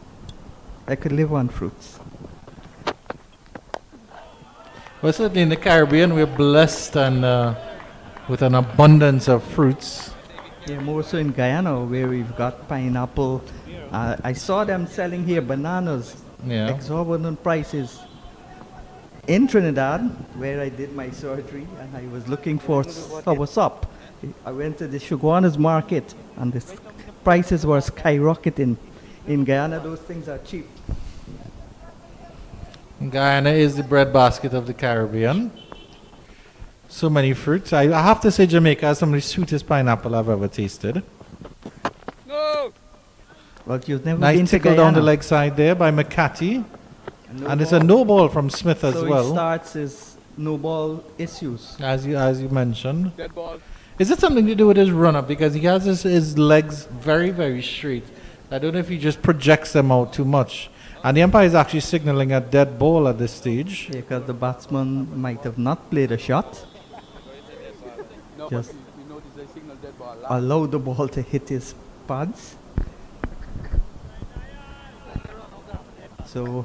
I could live on fruits. Well, certainly in the Caribbean, we're blessed and with an abundance of fruits. Yeah, more so in Guyana, where we've got pineapple. I saw them selling here bananas, Yeah. exorbitant prices. In Trinidad, where I did my surgery, and I was looking for soursop. I went to the Suguanas market, and the prices were skyrocketing. In Guyana, those things are cheap. Guyana is the breadbasket of the Caribbean. So many fruits. I have to say Jamaica has some of the sweetest pineapple I've ever tasted. No! Well, you've never Nice been to tickle Guyana. down the leg side there by McCarthy. No And it's a ball. no ball from Smith as So well, it starts as no ball issues. as you mentioned. Dead ball. Is it something to do with his run up? Because he has his legs very, very straight. I don't know if he just projects them out too much. And the umpire is actually signaling a dead ball at this stage. Because the batsman might have not played a shot, No, Just- but you notice they signal dead ball. allowed the ball to hit his pads. So,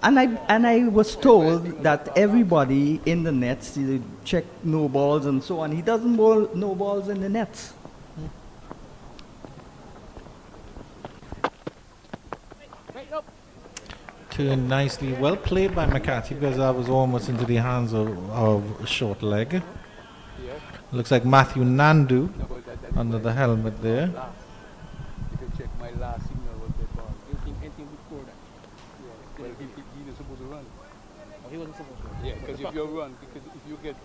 and I was told that everybody in the nets, they check no balls and so on. He doesn't bowl no balls in the nets. Turned nicely. Well played by McCarthy because that was almost into the hands of short leg. Yeah. Looks like Matthew Nandu No, but that under the helmet there. last. You can check my last signal was dead ball. Do you think anything would score that? Yeah. Well, he was supposed to run. Oh, he wasn't supposed to run. Yeah, because if you run, because if you get...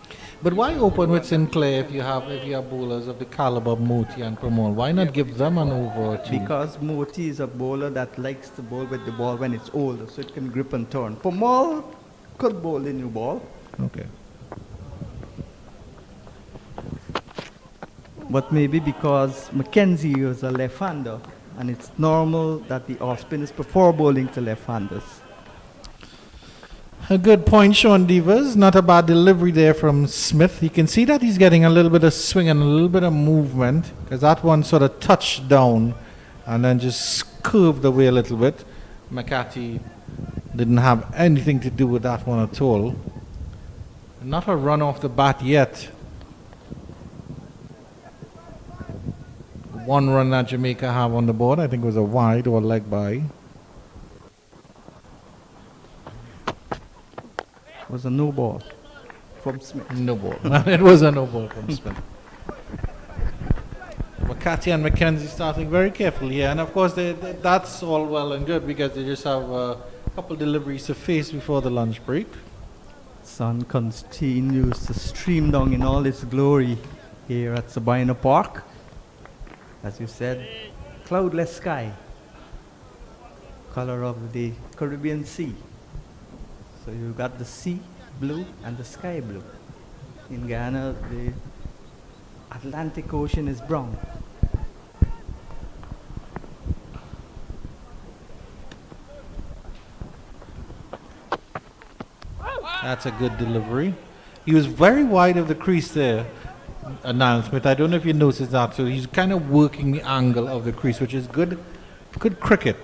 But why open with Sinclair if you have bowlers of the caliber of Moti and Pramod? Why not give them an over or two? Because Moti is a bowler that likes to bowl with the ball when it's older, so it can grip and turn. Pamal could bowl the new ball, Okay. but maybe because Mackenzie is a left-hander, and it's normal that the off-spinners prefer bowling to left-handers. A good point, Sean Devers. Not a bad delivery there from Smith. You can see that he's getting a little bit of swing and a little bit of movement because that one sort of touched down and then just curved away a little bit. McCarthy didn't have anything to do with that one at all. Not a run off the bat yet. One run that Jamaica have on the board, I think it was a wide or leg by. Was a no ball from Smith. No ball. It was a no ball from Smith. McCarthy and Mackenzie starting very carefully here, and of course that's all well and good because they just have a couple deliveries to face before the lunch break. Sun continues to stream down in all its glory here at Sabina Park. As you said, cloudless sky, color of the Caribbean Sea. So you got the sea blue and the sky blue. In Guyana, the Atlantic Ocean is brown. That's a good delivery. He was very wide of the crease there, announcement. I don't know if you noticed that. So he's kind of working the angle of the crease, which is good cricket.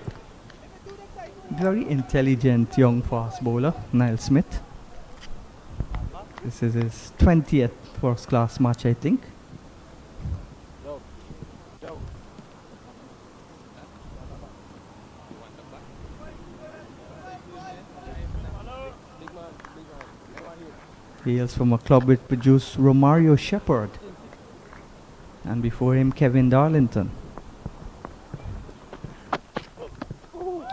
Very intelligent young fast bowler, Niall Smith. This is his 20th first class match, I think. He hails from a club which produced Romario Shepherd, and before him Kevin Darlington.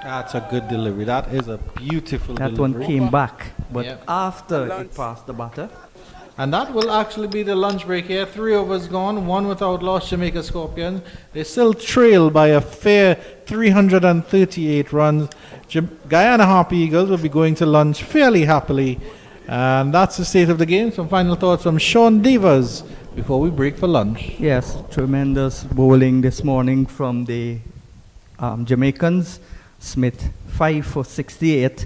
That's a good delivery. That is a beautiful That delivery. one came back. but Yep. after Lunch. it passed the batter. And that will actually be the lunch break here. 3 overs gone, 1 without loss, Jamaica Scorpions. They still trail by a fair 338 runs. Guyana Harpy Eagles will be going to lunch fairly happily. And that's the state of the game. Some final thoughts from Sean Devers before we break for lunch. Yes, tremendous bowling this morning from the Jamaicans. Smith 5 for 68,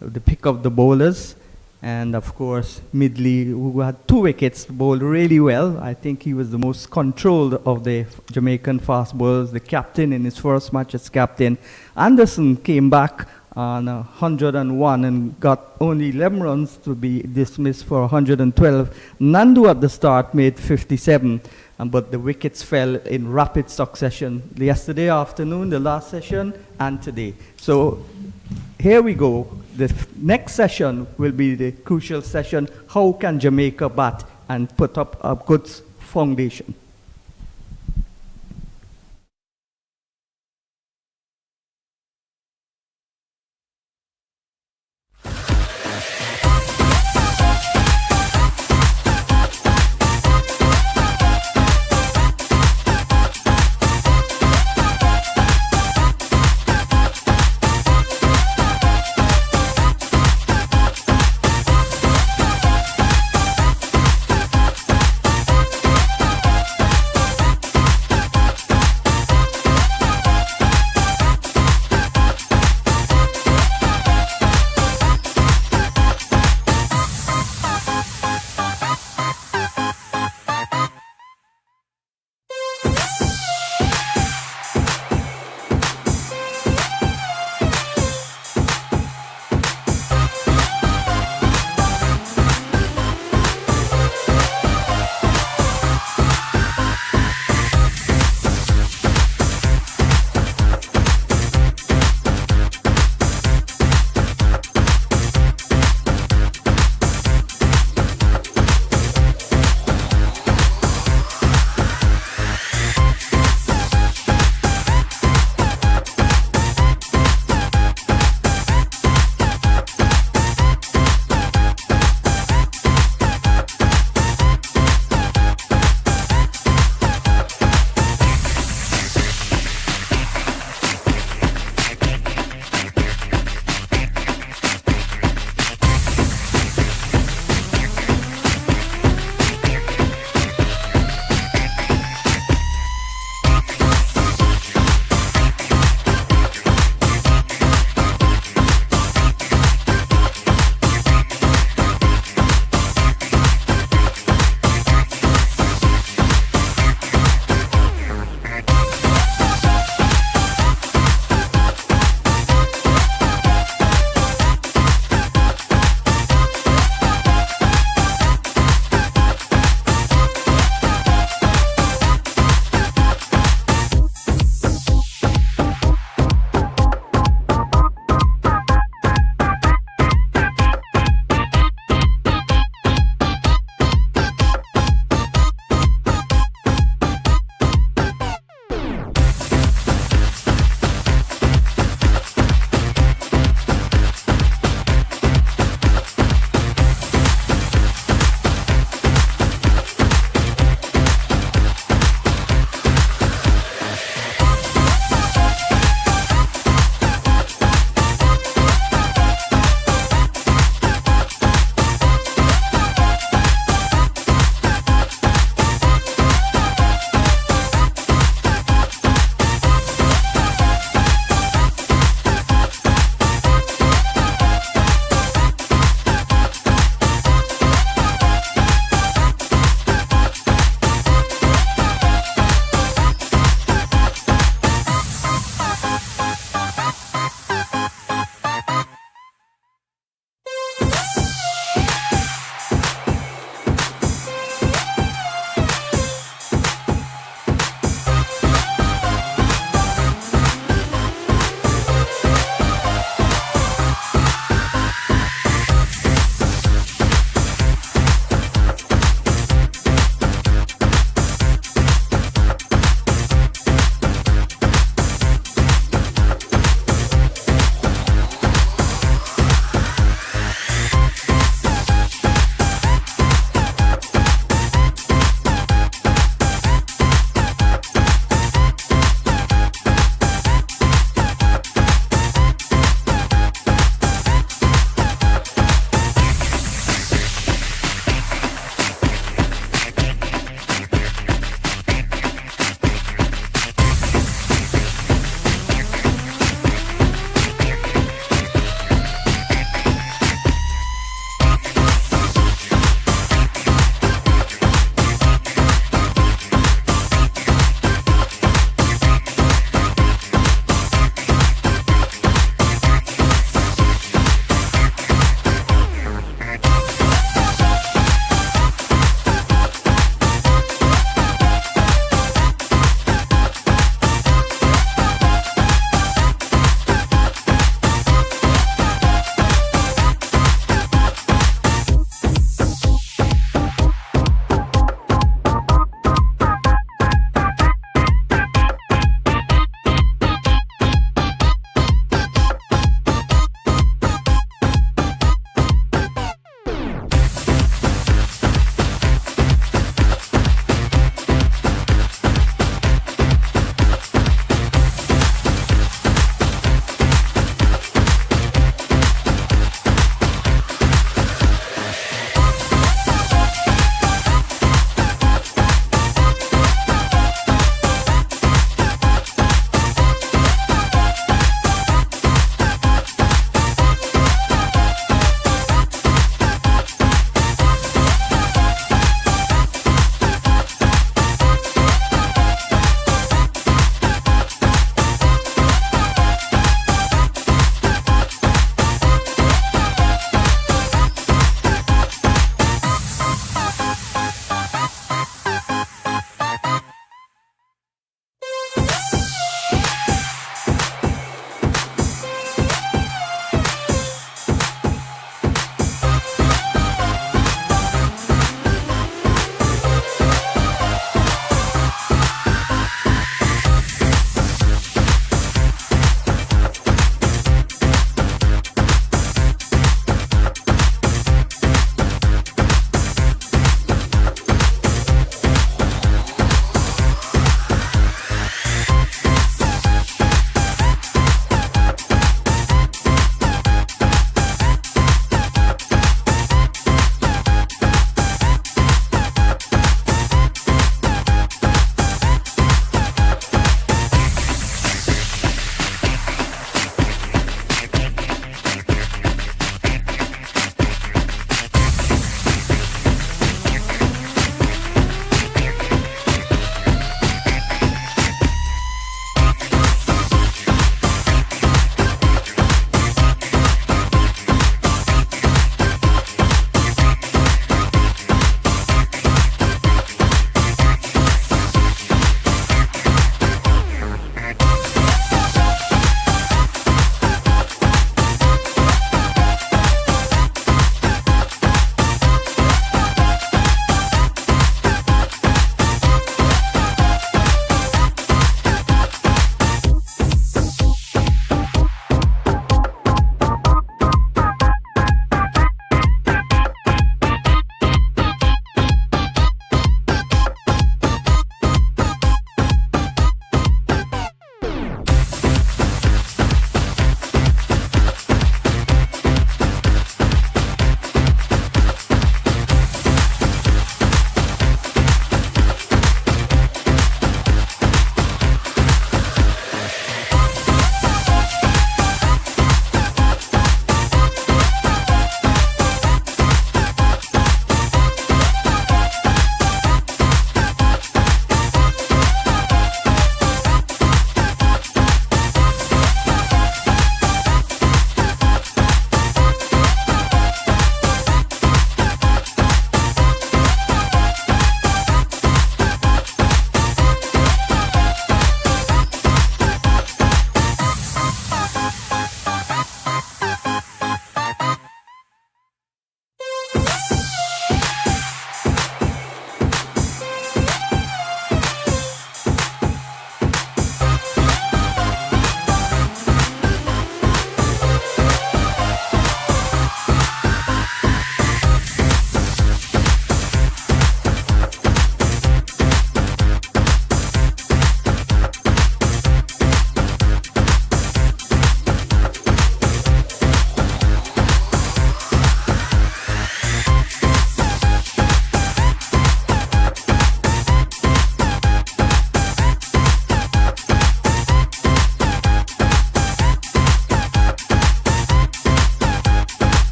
the pick of the bowlers. And of course, Midley, who had 2 wickets, bowled really well. I think he was the most controlled of the Jamaican fast bowlers, the captain in his first match as captain. Anderson came back on 101 and got only 11 runs to be dismissed for 112. Nandu at the start made 57, but the wickets fell in rapid succession yesterday afternoon, the last session, and today. So here we go. The next session will be the crucial session. How can Jamaica bat and put up a good foundation?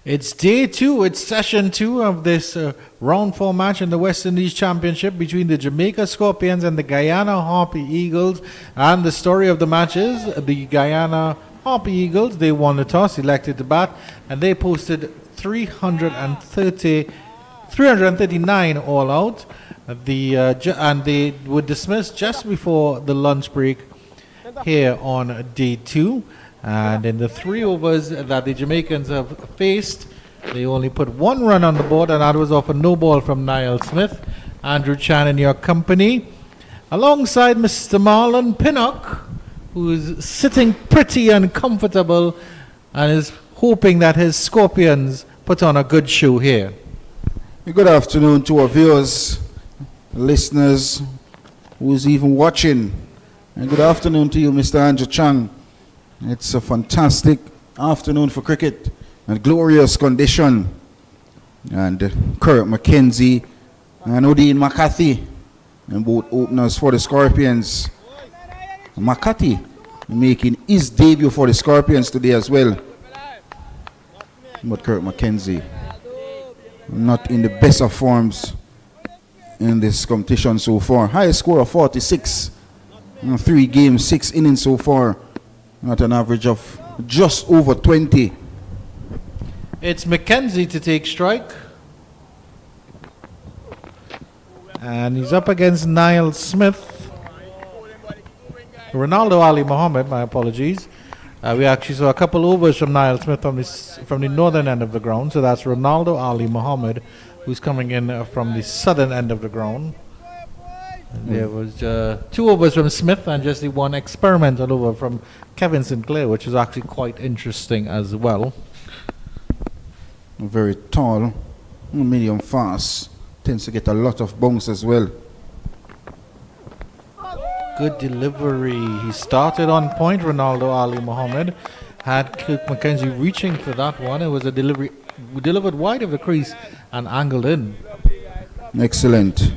It's day 2, it's session 2 of this round 4 match in the West Indies Championship between the Jamaica Scorpions and the Guyana Harpy Eagles. And the story of the match is the Guyana Harpy Eagles, they won the toss, elected to bat, and they posted 339 all out. And they were dismissed just before the lunch break here on day 2. And in the 3 overs that the Jamaicans have faced, they only put 1 run on the board, and that was off a no ball from Niall Smith. Andrew Chan in your company, alongside Mr. Marlon Pinnock, who is sitting pretty and comfortable and is hoping that his Scorpions put on a good show here. Good afternoon to our viewers, listeners, who's even watching. And good afternoon to you, Mr. Andrew Chang. It's a fantastic afternoon for cricket, a glorious condition. And Kurt McKenzie and Odin McCarthy, and both openers for the Scorpions. McCarthy making his debut for the Scorpions today as well. But Kurt McKenzie not in the best of forms in this competition so far. Highest score of 46 in 3 games, 6 innings so far. At an average of just over 20. It's McKenzie to take strike. And he's up against Niall Smith. Ronaldo Ali Mohammed, my apologies. We actually saw a couple overs from Niall Smith from the northern end of the ground. So that's Ronaldo Ali Mohammed, who's coming in from the southern end of the ground. And there was 2 overs from Smith and just the 1 experimental over from Kevin Sinclair, which is actually quite interesting as well. Very tall, medium fast, tends to get a lot of bounce as well. Good delivery. He started on point, Ronaldo Ali Mohammed. Had Kirk McKenzie reaching for that one. It was a delivery delivered wide of the crease and angled in. Excellent.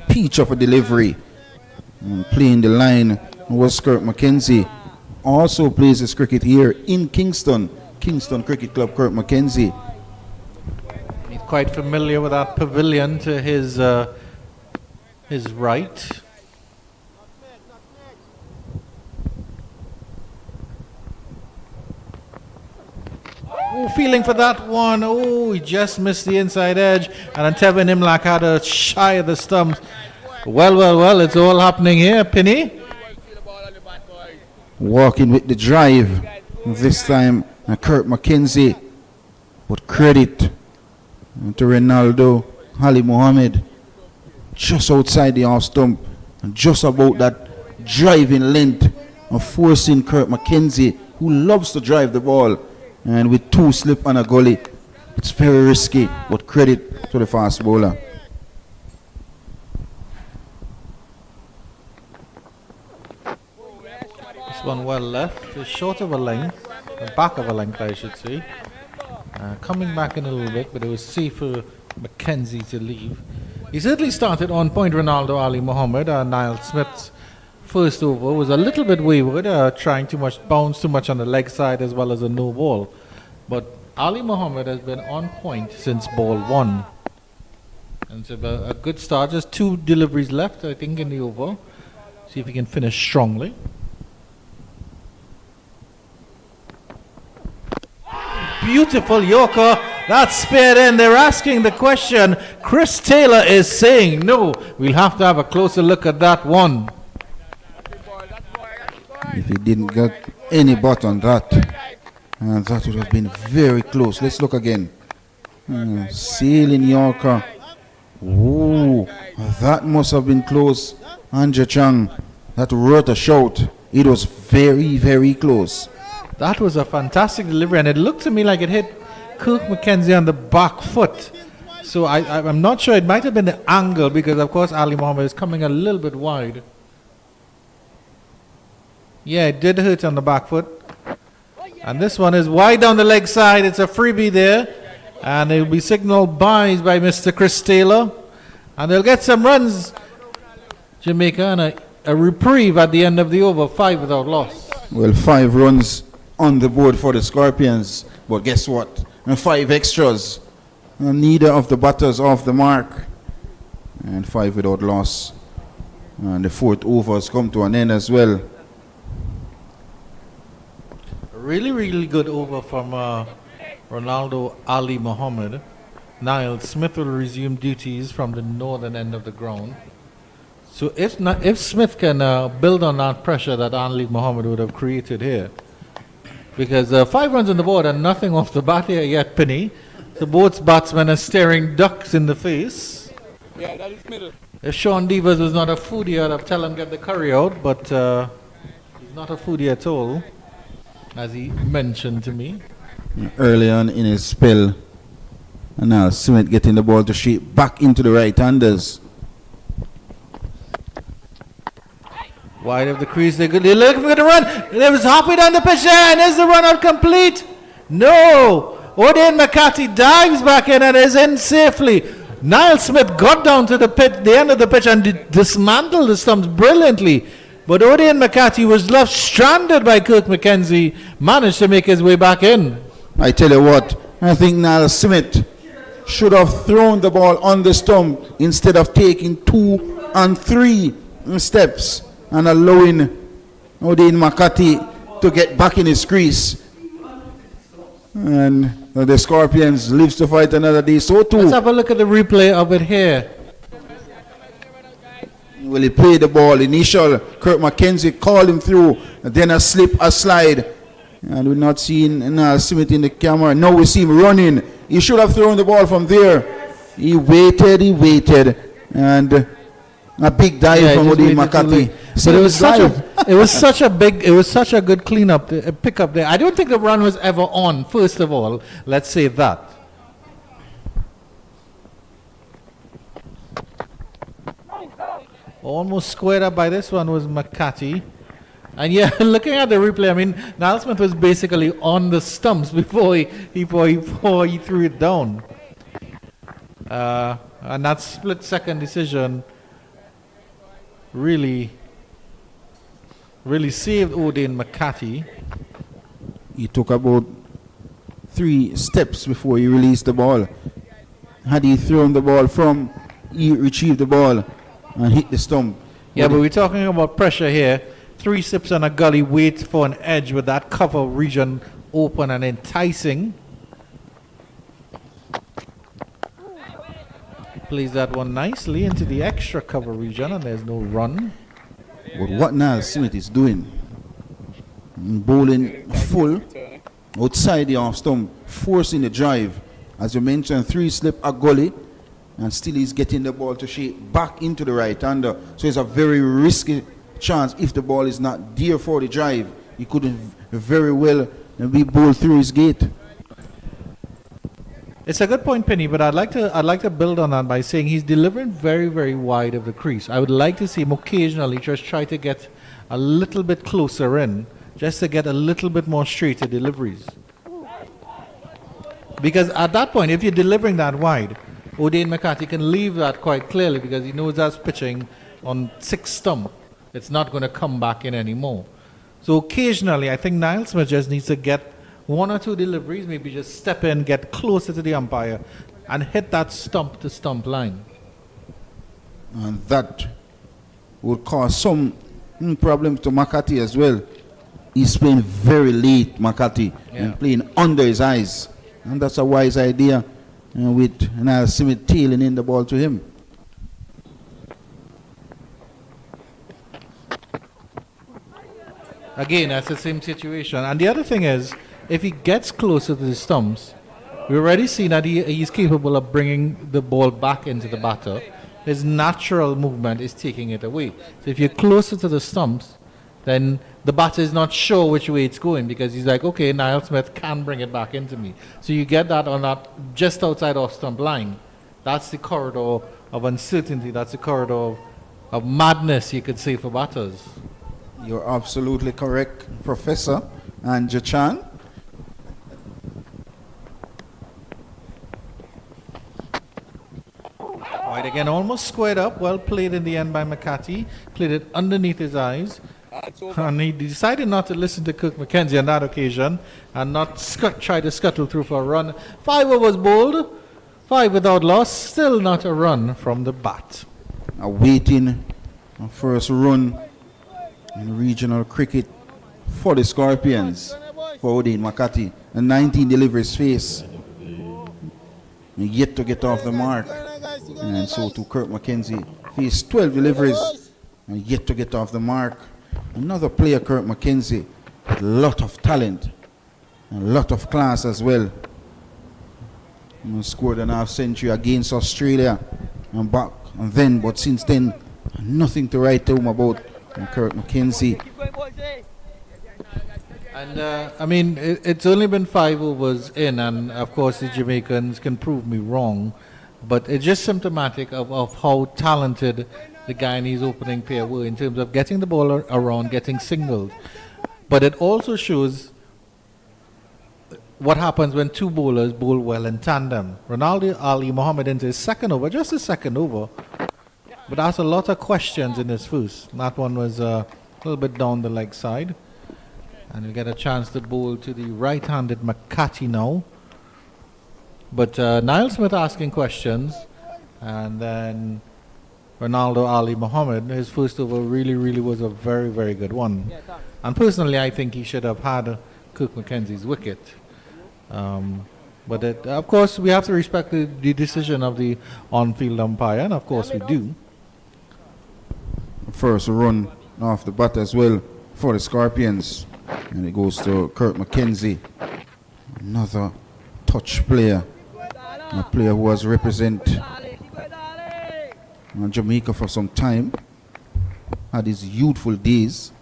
Peach of a delivery. And playing the line was Kurt McKenzie. Also plays his cricket here in Kingston Cricket Club, Kurt McKenzie. He's quite familiar with that pavilion to his right. Oh, feeling for that one. Oh, he just missed the inside edge. And Tevin Imlach had a shy of the stumps. Well, it's all happening here, Penny. Walking with the drive this time, Kurt McKenzie. But credit to Ronaldo Ali Mohammed. Just outside the off stump. And just about that driving length of forcing Kurt McKenzie, who loves to drive the ball. And with 2 slip and a gully, it's very risky, but credit to the fast bowler. This one well left, it's short of a length, the back of a length I should say. Coming back in a little bit, but it was safe for McKenzie to leave. He certainly started on point, Ronaldo Ali Mohammed. Niall Smith's first over was a little bit wayward, trying bounce too much on the leg side as well as a no ball. But Ali Mohammed has been on point since ball 1. And it's a good start, just 2 deliveries left I think in the over. See if he can finish strongly. Beautiful Yorker, that's spared in. They're asking the question. Chris Taylor is saying no. We'll have to have a closer look at that one. If he didn't get any butt on that, that would have been very close. Let's look again. Sailing Yorker. Ooh, that must have been close. Andrew Chang, that wrote a shout. It was very, very close. That was a fantastic delivery, and it looked to me like it hit Kirk McKenzie on the back foot. So I'm not sure. It might have been the angle because, of course, Ali Mohammed is coming a little bit wide. Yeah, it did hurt on the back foot. And this one is wide down the leg side. It's a freebie there. And it will be signaled by Mr. Chris Taylor. And they'll get some runs, Jamaica, and a reprieve at the end of the over, 5 without loss. Well, 5 runs on the board for the Scorpions. But guess what? and 5 extras. And neither of the batters off the mark. And 5 without loss. And the 4th over has come to an end as well. Really, really good over from Ronaldo Ali Mohammed. Niall Smith will resume duties from the northern end of the ground. So if Smith can build on that pressure that Ali Mohammed would have created here, because 5 runs on the board and nothing off the bat here yet, Penny. So both batsmen are staring ducks in the face. Yeah, that is middle. If Sean Devers was not a foodie, I'd have tell him get the curry out, but he's not a foodie at all, as he mentioned to me. Early on in his spell, and now Smith getting the ball to shape back into the right-handers. Wide of the crease, they're looking for the run. It was Harpy down the pitch there, and is the run out complete? No! O'Dane McCarthy dives back in and is in safely. Niall Smith got down to the end of the pitch and dismantled the stumps brilliantly. But O'Dane McCarthy was left stranded by Kirk McKenzie, managed to make his way back in. I tell you what, I think Niall Smith should have thrown the ball on the stump instead of taking 2 and 3 steps and allowing O'Dane McCarthy to get back in his crease. And the Scorpions lives to fight another day, so too. Let's have a look at the replay of it here. Well, he played the ball initial. Kirk McKenzie called him through, and then a slip, a slide. And we're not seeing Smith in the camera. Now we see him running. He should have thrown the ball from there. He waited, and a big dive from O'Dane McCarthy. But it was such a good cleanup, pickup there. I don't think the run was ever on, first of all. Let's say that. Almost squared up by this one was McCarthy. And yeah, looking at the replay, I mean, Niall Smith was basically on the stumps before he threw it down. And that split-second decision really saved O'Dane McCarthy. He took about 3 steps before he released the ball. Had he thrown the ball from, he retrieved the ball and hit the stump. Yeah, but we're talking about pressure here. 3 steps on a gully, wait for an edge with that cover region open and enticing. Plays that one nicely into the extra cover region, and there's no run. But what Niall Smith is doing, bowling full outside the off stump, forcing the drive. As you mentioned, 3 slip a gully, and still he's getting the ball to shape back into the right-hander. So it's a very risky chance. If the ball is not there for the drive, he could very well be bowled through his gate. It's a good point, Penny, but I'd like to build on that by saying he's delivering very, very wide of the crease. I would like to see him occasionally just try to get a little bit closer in, just to get a little bit more straighter deliveries. Because at that point, if you're delivering that wide, O'Dane McCarthy can leave that quite clearly because he knows that's pitching on 6 stump. It's not going to come back in anymore. So occasionally, I think Niall Smith just needs to get 1 or 2 deliveries, maybe just step in, get closer to the umpire, and hit that stump-to-stump line. And that would cause some problems to McCarthy as well. He's playing very late, McCarthy, and playing under his eyes. And that's a wise idea with Niall Smith tailing in the ball to him. Again, that's the same situation. And the other thing is, if he gets closer to the stumps, we've already seen that he's capable of bringing the ball back into the batter. His natural movement is taking it away. So if you're closer to the stumps, then the batter is not sure which way it's going because he's like, okay, Niall Smith can bring it back into me. So you get that on that just outside off stump line. That's the corridor of uncertainty. That's the corridor of madness, you could say, for batters. You're absolutely correct, Professor and Jachan. Wide again, almost squared up. Well played in the end by McCarthy. Played it underneath his eyes. It's over. And he decided not to listen to Cook McKenzie on that occasion and not try to scuttle through for a run. 5 overs bowled, 5 without loss, still not a run from the bat. Awaiting a first run in regional cricket for the Scorpions. For Odin Makati. And 19 deliveries face. Yet to get off the mark. And so to Kirk McKenzie. Faced 12 deliveries and yet to get off the mark. Another player, Kirk McKenzie, with a lot of talent and a lot of class as well. Scored an half century against Australia and back and then, but since then, nothing to write home about. And Kirk McKenzie. And I mean, it's only been 5 overs in, and of course the Jamaicans can prove me wrong, but it's just symptomatic of how talented the Guyanese opening pair were in terms of getting the ball around, getting singled. But it also shows what happens when 2 bowlers bowl well in tandem. Ronaldo Ali Mohammed into his second over, just his second over, but asked a lot of questions in his first. That one was a little bit down the leg side. And he'll get a chance to bowl to the right-handed Makati now. But Niall Smith asking questions, and then Ronaldo Ali Mohammed, his first over really was a very, very good one. And personally, I think he should have had Cook McKenzie's wicket. But of course, we have to respect the decision of the on-field umpire, and of course we do. First run off the bat as well for the Scorpions. And it goes to Kirk McKenzie. Another touch player. A player who has represented Jamaica for some time. Had his youthful days.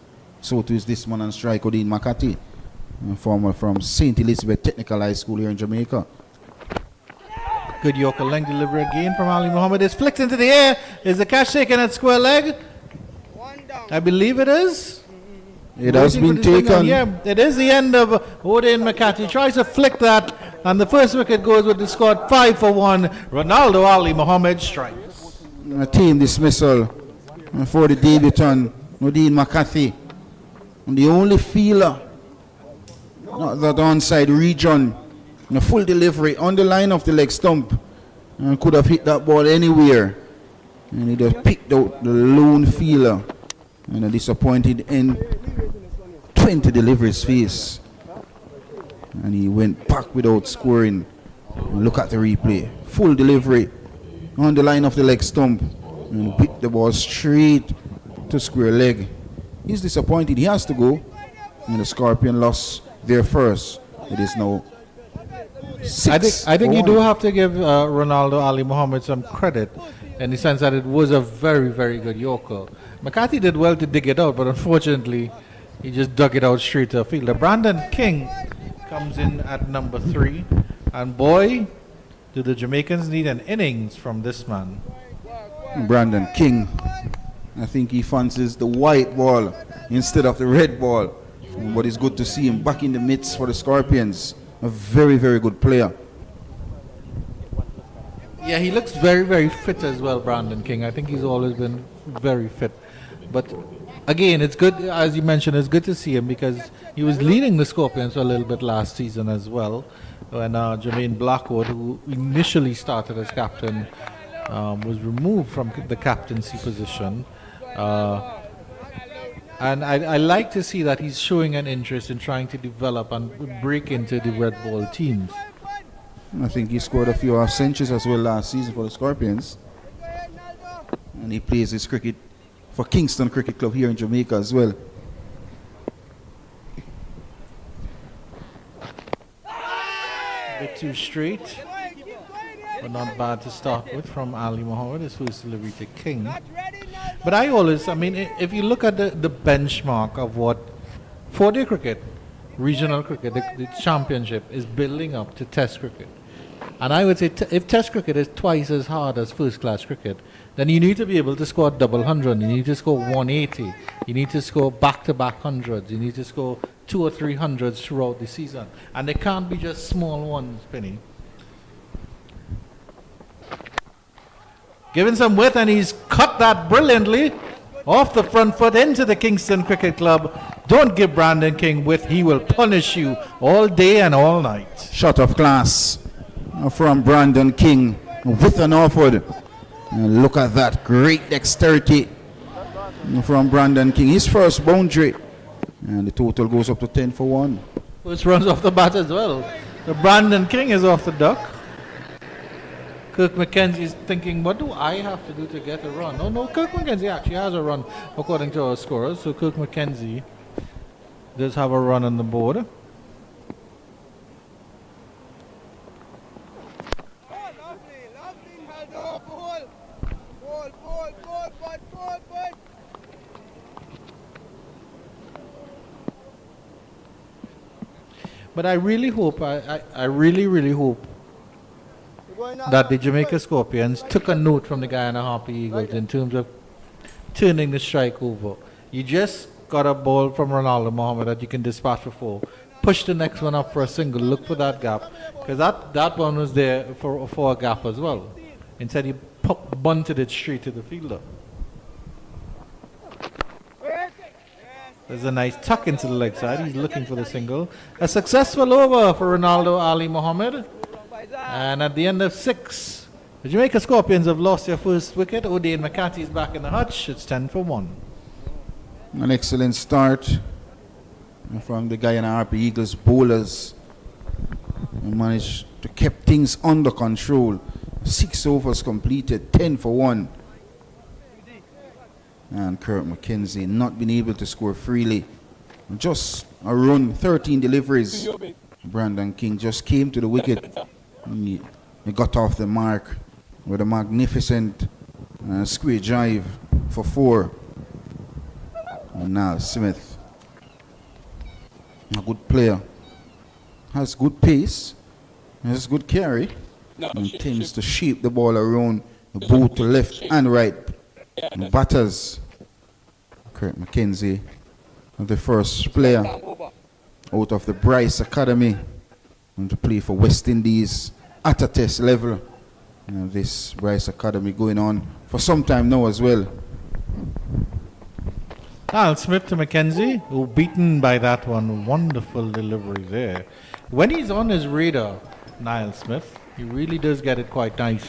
So too is this man on strike, Odin Makati. Former from St. Elizabeth Technical High School here in Jamaica. Good Yorker length delivery again from Ali Mohammed. It's flicked into the air. Is the catch taken at square leg? I believe it is. It has been taken. Yeah, it is the end of Odin Makati. Tries to flick that, and the first wicket goes with the score 5 for 1. Ronaldo Ali Mohammed strikes. A team dismissal for the debutant, Odin Makati. And the only fielder, not that onside region, in a full delivery on the line of the leg stump, and could have hit that ball anywhere. And he just picked out the lone fielder. And a disappointed end. 20 deliveries face. And he went back without scoring. And look at the replay. Full delivery on the line of the leg stump. And hit the ball straight to square leg. He's disappointed. He has to go. And the Scorpion lost their first. It is now 6. I think you do have to give Ronaldo Ali Mohammed some credit in the sense that it was a very, very good Yorker. McCarthy did well to dig it out, but unfortunately, he just dug it out straight to a fielder. Brandon King comes in at number 3. And boy, do the Jamaicans need an innings from this man. Brandon King, I think he fancies the white ball instead of the red ball. But it's good to see him back in the midst for the Scorpions. A very, very good player. Yeah, he looks very, very fit as well, Brandon King. I think he's always been very fit. But again, it's good, as you mentioned, it's good to see him because he was leading the Scorpions for a little bit last season as well. When Jermaine Blackwood, who initially started as captain, was removed from the captaincy position. And I like to see that he's showing an interest in trying to develop and break into the red ball teams. I think he scored a few half centuries as well last season for the Scorpions. And he plays his cricket for Kingston Cricket Club here in Jamaica as well. A bit too straight, but not bad to start with from Ali Mohammed, his first delivery to King. But I mean, if you look at the benchmark of what 4-day cricket, regional cricket, the championship is building up to test cricket. And I would say if test cricket is twice as hard as first class cricket, then you need to be able to score double 100, you need to score 180, you need to score back-to-back hundreds, you need to score 2 or 3 hundreds throughout the season. And they can't be just small ones, Penny. Given some width, and he's cut that brilliantly. off the front foot into the Kingston Cricket Club. Don't give Brandon King width. He will punish you all day and all night. Shot of class from Brandon King with an offward. And look at that, great dexterity from Brandon King. His first boundary. And the total goes up to 10 for 1. First runs off the bat as well. The Brandon King is off the duck. Kirk McKenzie is thinking, what do I have to do to get a run? Oh no, Kirk McKenzie actually has a run according to our scorers. So Kirk McKenzie does have a run on the board. But I really hope, I really hope that the Jamaica Scorpions took a note from the Guyana Harpy Eagles in terms of turning the strike over. You just got a ball from Ronaldo Mohammed that you can dispatch for 4. Push the next one up for a single. Look for that gap. Because that one was there for a gap as well. Instead you bunted it straight to the fielder. There's a nice tuck into the leg side. He's looking for the single. A successful over for Ronaldo Ali Mohammed. And at the end of 6, the Jamaica Scorpions have lost their first wicket. O'Dane McCarthy is back in the hutch. It's 10 for 1. An excellent start from the Guyana Harpy Eagles bowlers. They managed to keep things under control. 6 overs completed, 10 for 1. And Kirk McKenzie not been able to score freely. Just a run, 13 deliveries. Brandon King just came to the wicket. He got off the mark with a magnificent square drive for 4. And now Smith, a good player, has good pace, has good carry, and tends to shape the ball around both to left and right. And batters, Kirk McKenzie, the first player out of the Bryce Academy and to play for West Indies at a test level. This Bryce Academy going on for some time now as well. Al Smith to McKenzie, who beaten by that one. Wonderful delivery there. When he's on his radar, Niall Smith, he really does get it quite nice.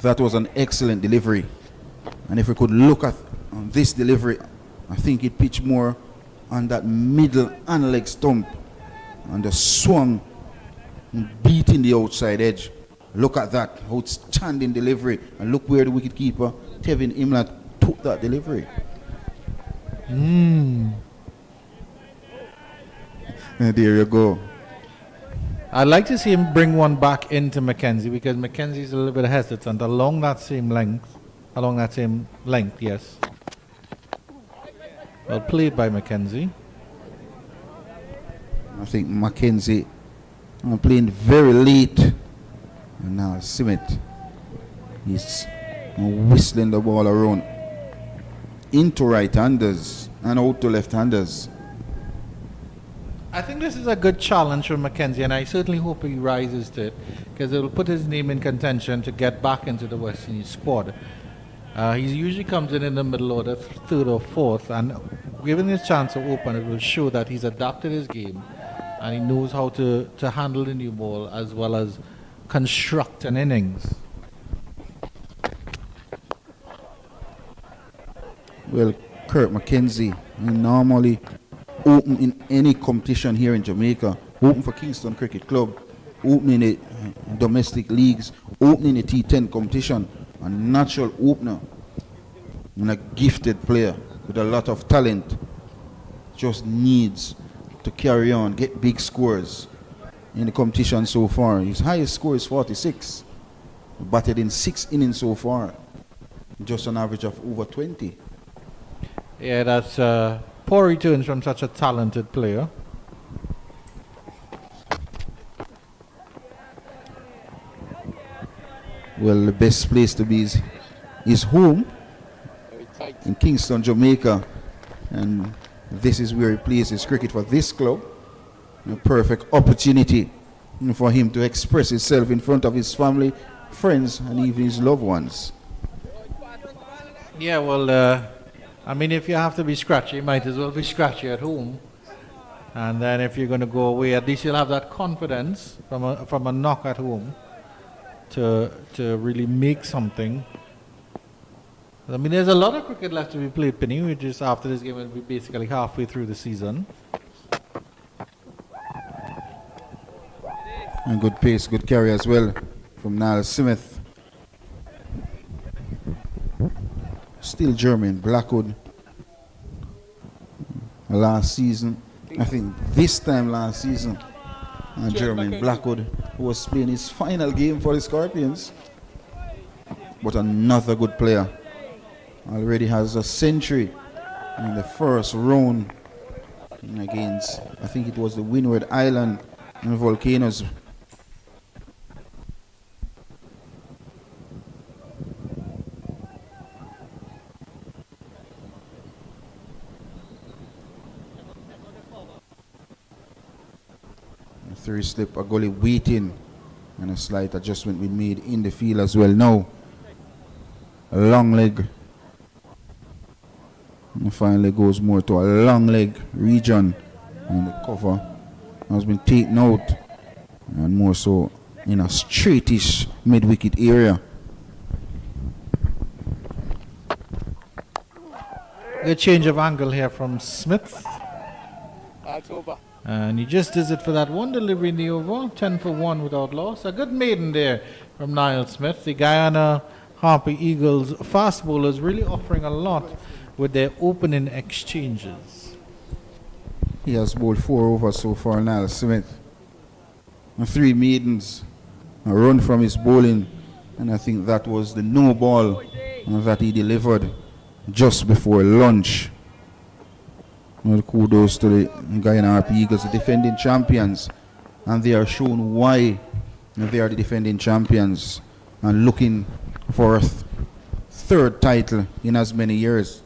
That was an excellent delivery. And if we could look at this delivery, I think it pitched more on that middle and leg stump and the swung beating the outside edge. Look at that outstanding delivery, and look where the wicketkeeper Tevin Imlat took that delivery. And there you go. I'd like to see him bring one back into McKenzie, because McKenzie's a little bit hesitant along that same length. Yes. Well played by McKenzie. I think McKenzie playing very late. And now Simmet, he's whistling the ball around into right-handers and out to left-handers. I think this is a good challenge for McKenzie, and I certainly hope he rises to it, because it will put his name in contention to get back into the West Indies squad. He usually comes in the middle order, 3rd or 4th, and given his chance to open, it will show that he's adapted his game and he knows how to handle the new ball as well as construct an innings. Well, Kirk McKenzie, he normally open in any competition here in Jamaica, open for Kingston Cricket Club, open in the domestic leagues, open in the T10 competition, a natural opener and a gifted player with a lot of talent. Just needs to carry on, get big scores in the competition so far. His highest score is 46. Batted in 6 innings so far, just an average of over 20. Yeah, that's poor returns from such a talented player. Well, the best place to be is home in Kingston, Jamaica, and this is where he plays his cricket for this club. A perfect opportunity for him to express himself in front of his family, friends, and even his loved ones. Yeah, well, I mean, if you have to be scratchy, you might as well be scratchy at home. And then if you're going to go away, at least you'll have that confidence from a knock at home to really make something. I mean, there's a lot of cricket left to be played, Penny. We just after this game, we'll be basically halfway through the season. And good pace, good carry as well from Niall Smith. Still German, Blackwood. Last season, I think this time last season, German Blackwood was playing his final game for the Scorpions. But another good player. Already has a century in the first round against, I think it was the Windward Island and Volcanoes. Three slip, a goalie waiting, and a slight adjustment we made in the field as well. Now, a long leg. And finally goes more to a long leg region, and the cover has been taken out, and more so in a straightish mid-wicket area. Good change of angle here from Smith. That's over. And he just does it for that one delivery in the over, 10 for 1 without loss. A good maiden there from Niall Smith. The Guyana Harpy Eagles fast bowlers really offering a lot with their opening exchanges. He has bowled 4 overs so far, Niall Smith. And 3 maidens, a run from his bowling, and I think that was the no ball that he delivered just before lunch. Well, kudos to the Guyana Harpy Eagles, the defending champions, and they are shown why they are the defending champions and looking for a third title in as many years.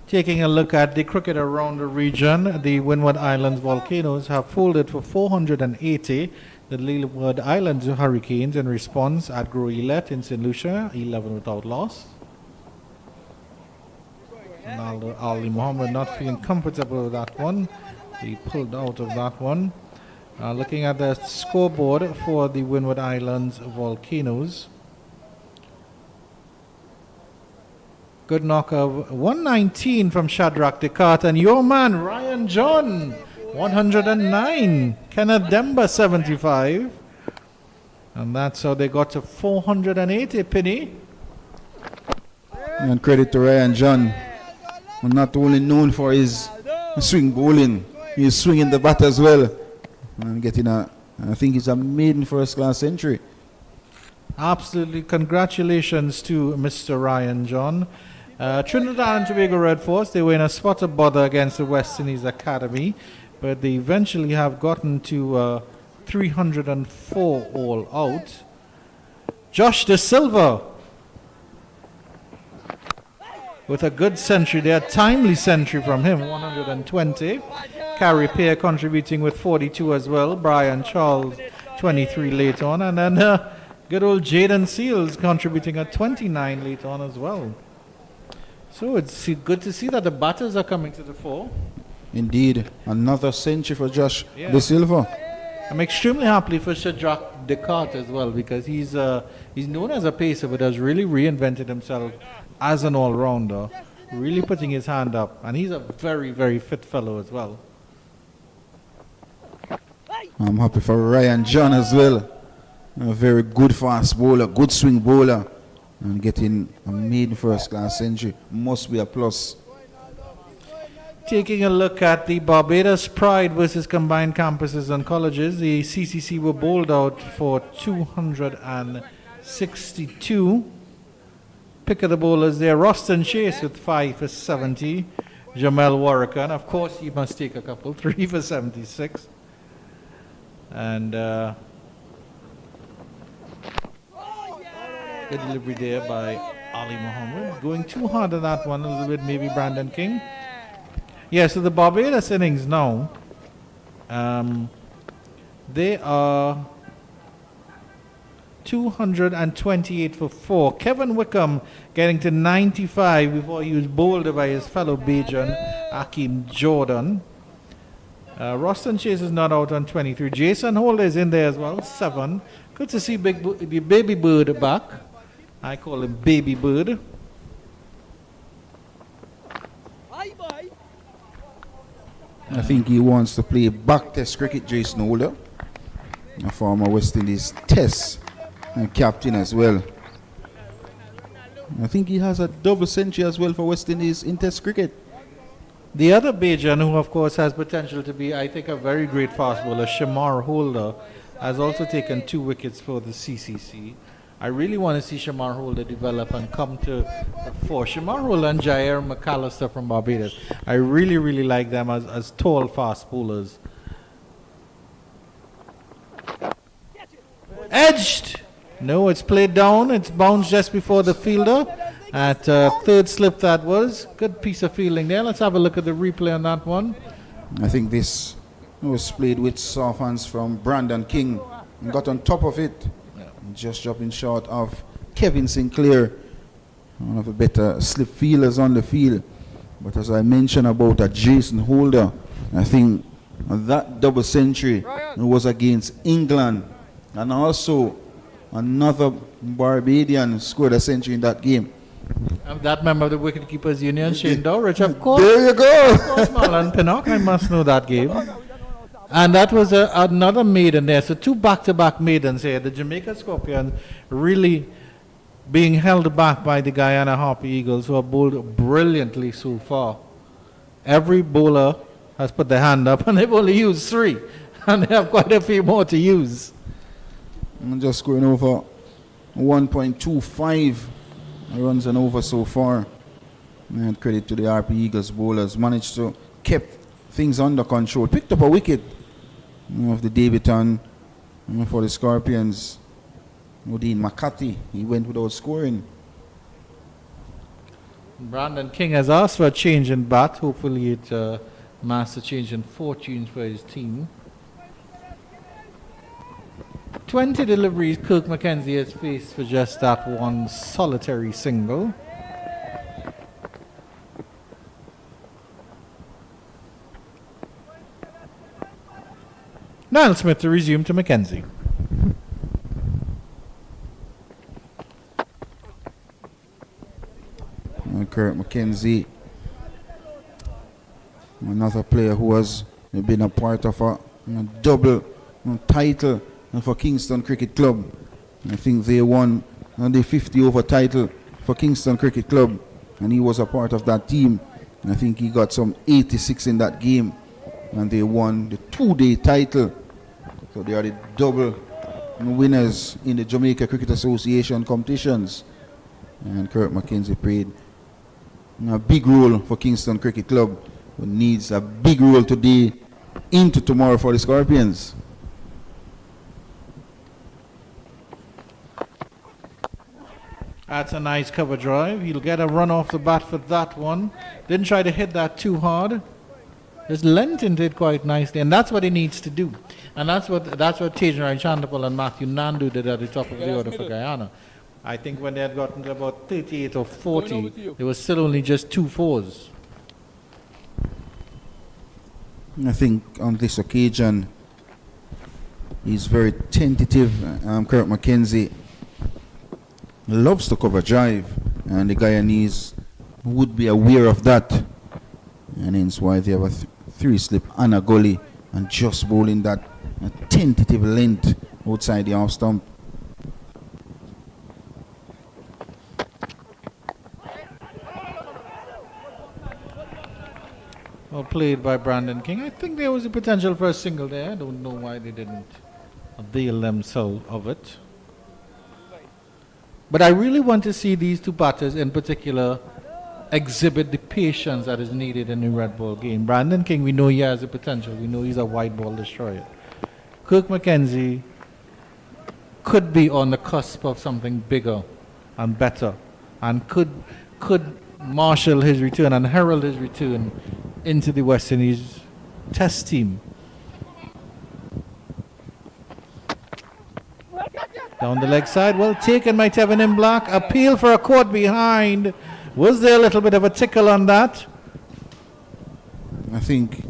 Taking a look at the cricket around the region, the Windward Islands Volcanoes have folded for 480. The Leeward Islands Hurricanes in response at Groelet in St. Lucia, 11 without loss. Ronaldo Ali Mohammed not feeling comfortable with that one. He pulled out of that one. Looking at the scoreboard for the Windward Islands Volcanoes. Good knock of 119 from Shadrach Descartes, and your man Ryan John 109. Kenneth Demba 75. And that's how they got to 480, Penny. And credit to Ryan John, not only known for his swing bowling, he's swinging the bat as well, and getting I think it's a maiden first class century. Absolutely, congratulations to Mr. Ryan John. Trinidad and Tobago Red Force, they were in a spot of bother against the West Indies Academy, but they eventually have gotten to 304 all out. Josh De Silva with a good century there, timely century from him, 120. Carrie Pear contributing with 42 as well. Brian Charles, 23 late on. And then good old Jaden Seals contributing at 29 late on as well. So it's good to see that the batters are coming to the fore. Indeed, another century for Josh De Silva. I'm extremely happy for Shadrach Descartes as well, because he's known as a pacer but has really reinvented himself as an all-rounder, really putting his hand up, and he's a very, very fit fellow as well. I'm happy for Ryan John as well. A very good fast bowler, good swing bowler, and getting a maiden first class century must be a plus. Taking a look at the Barbados Pride versus combined campuses and colleges, the CCC were bowled out for 262. Pick of the bowlers there, Roston Chase with 5 for 70. Jamel Warricker, and of course he must take a couple, 3 for 76. And good delivery there by Ali Muhammad. Going too hard on that one, a little bit, maybe Brandon King. Yeah, so the Barbados innings now, they are 228 for 4. Kevin Wickham getting to 95 before he was bowled by his fellow Bajan, Akeem Jordan. Roston Chase is not out on 23. Jason Holder is in there as well, 7. Good to see the baby bird back. I call him Baby Bird. I think he wants to play back test cricket, Jason Holder, a former West Indies test captain as well. I think he has a double century as well for West Indies in test cricket. The other Bajan, who of course has potential to be, I think, a very great fast bowler, Shamar Holder, has also taken 2 wickets for the CCC. I really want to see Shamar Holder develop and come to the fore. Shamar Holder and Jair McAllister from Barbados. I really, really like them as tall, fast bowlers. Edged! No, it's played down. It's bounced just before the fielder. At third slip that was. Good piece of fielding there. Let's have a look at the replay on that one. I think this was played with soft hands from Brandon King and got on top of it. Just dropping short of Kevin Sinclair, one of the better slip fielders on the field. But as I mentioned about a Jason Holder, I think that double century was against England, and also another Barbadian scored a century in that game. That member of the Wicketkeepers Union, Shane Dowrich, of course. There you go. Of course, Marlon Pinnock, I must know that game. And that was another maiden there. So 2 back-to-back maidens here. The Jamaica Scorpions really being held back by the Guyana Harpy Eagles, who have bowled brilliantly so far. Every bowler has put their hand up, and they've only used 3. And they have quite a few more to use. I'm just going over 1.25 runs and over so far. And credit to the RP Eagles bowlers. Managed to keep things under control. Picked up a wicket of the debutant for the Scorpions, Odin Makati. He went without scoring. Brandon King has asked for a change in bat. Hopefully it marks a change in fortunes for his team. 20 deliveries Kirk McKenzie has faced for just that one solitary single. Niall Smith to resume to McKenzie. Kirk McKenzie, another player who has been a part of a double title for Kingston Cricket Club. I think they won the 50 over title for Kingston Cricket Club, and he was a part of that team. And I think he got some 86 in that game, and they won the 2-day title. So they are the double winners in the Jamaica Cricket Association competitions. And Kirk McKenzie played a big role for Kingston Cricket Club, who needs a big role today into tomorrow for the Scorpions. That's a nice cover drive. He'll get a run off the bat for that one. Didn't try to hit that too hard. Just lent into it quite nicely, and that's what he needs to do. And that's what Tejan Chandapal and Matthew Nandu did at the top of the order for Guyana. I think when they had gotten to about 38 or 40, there was still only just 2 fours. I think on this occasion, he's very tentative. Kirk McKenzie loves to cover drive, and the Guyanese would be aware of that. And hence why they have a 3-slip and a gully, and just bowling that tentative length outside the off stump. Well played by Brandon King. I think there was a potential for a single there. I don't know why they didn't avail themselves of it. But I really want to see these 2 batters in particular exhibit the patience that is needed in the red ball game. Brandon King, we know he has the potential. We know he's a white ball destroyer. Kirk McKenzie could be on the cusp of something bigger and better, and could marshal his return and herald his return into the West Indies Test team. Down the leg side, well taken by Tevin in black. Appeal for a court behind. Was there a little bit of a tickle on that? I think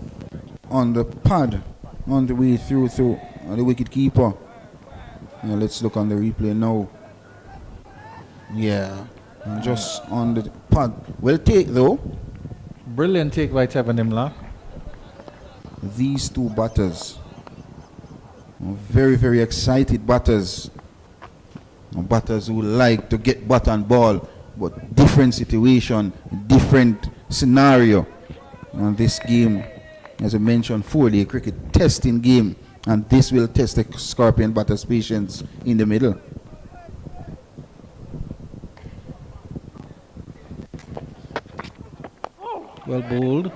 on the pad, on the way through to the wicket keeper. Yeah, let's look on the replay now. Yeah, and just on the pad. Well take though. Brilliant take by Tevin in black. These two batters are very, very excited batters. Batters who like to get bat and ball, but different situation, different scenario. And this game, as I mentioned, 4-day cricket testing game, and this will test the Scorpion batters' patience in the middle. Well bowled.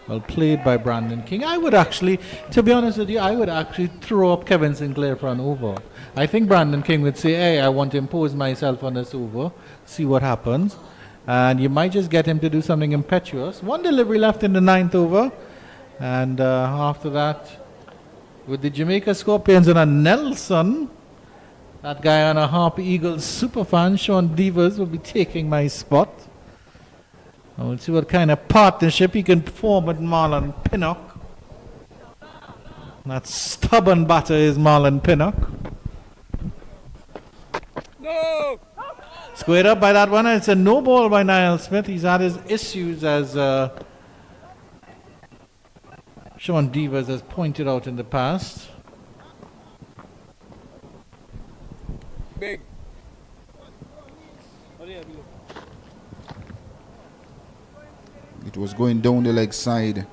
Well played by Brandon King. I would actually, to be honest with you, I would actually throw up Kevin Sinclair for an over. I think Brandon King would say, hey, I want to impose myself on this over, see what happens. And you might just get him to do something impetuous. One delivery left in the 9th over. And after that, with the Jamaica Scorpions and a Nelson, that Guyana Harpy Eagles superfan, Sean Devers, will be taking my spot. And we'll see what kind of partnership he can form with Marlon Pinnock. That stubborn batter is Marlon Pinnock. No! Squared up by that one, and it's a no ball by Niall Smith. He's had his issues, as Sean Devers has pointed out in the past. Big. It was going down the leg side.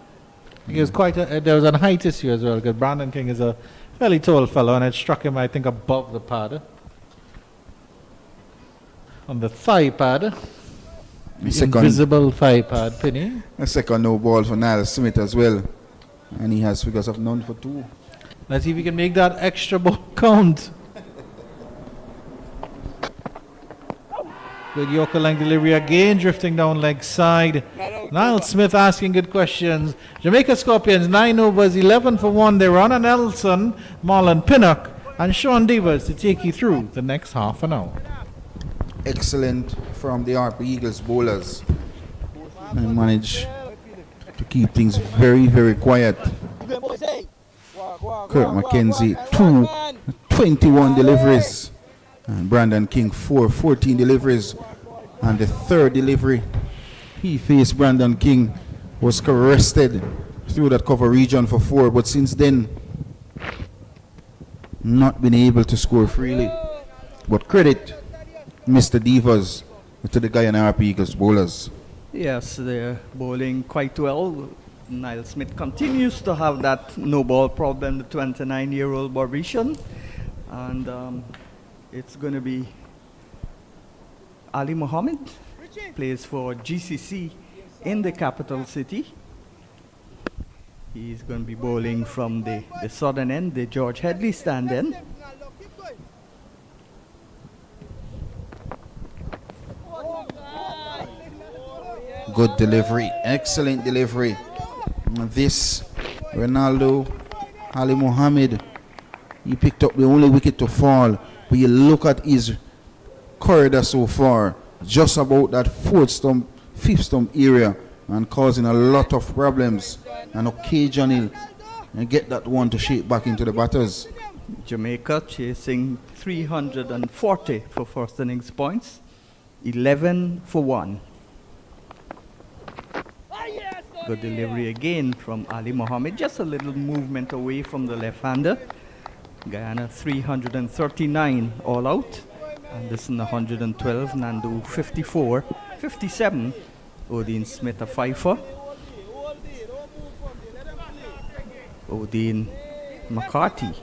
He was there was a height issue as well, because Brandon King is a fairly tall fellow, and it struck him, I think, above the pad. On the thigh pad. Invisible thigh pad, Penny. A second no ball for Niall Smith as well. And he has figures of none for 2. Let's see if we can make that extra ball count. Good Yorker line delivery again, drifting down leg side. Niall Smith asking good questions. Jamaica Scorpions 9 overs, 11 for 1. They're on a Nelson, Marlon Pinnock, and Sean Devers to take you through the next half an hour. Excellent from the Harpy Eagles bowlers. And manage to keep things very, very quiet. Kurt McKenzie, 21 deliveries. And Brandon King, 14 deliveries. And the third delivery he faced, Brandon King, was arrested through that cover region for 4. But since then, not been able to score freely. But credit Mr. Devers to the Guyana Harpy Eagles bowlers. Yes, they're bowling quite well. Niall Smith continues to have that no ball problem, the 29-year-old Barbarian. And it's going to be Ali Mohammed, plays for GCC in the capital city. He's going to be bowling from the southern end, the George Headley stand end. Good delivery, excellent delivery. This Ronaldo Ali Mohammed, he picked up the only wicket to fall. But you look at his corridor so far, just about that 4th stump, 5th stump area, and causing a lot of problems. And occasionally, you get that one to shake back into the batters. Jamaica chasing 340 for first innings points, 11 for 1. Good delivery again from Ali Mohammed, just a little movement away from the left-hander. Guyana 339 all out. Anderson 112, Nandu 54, 57. Odin Smith a 5-for. Odin Makati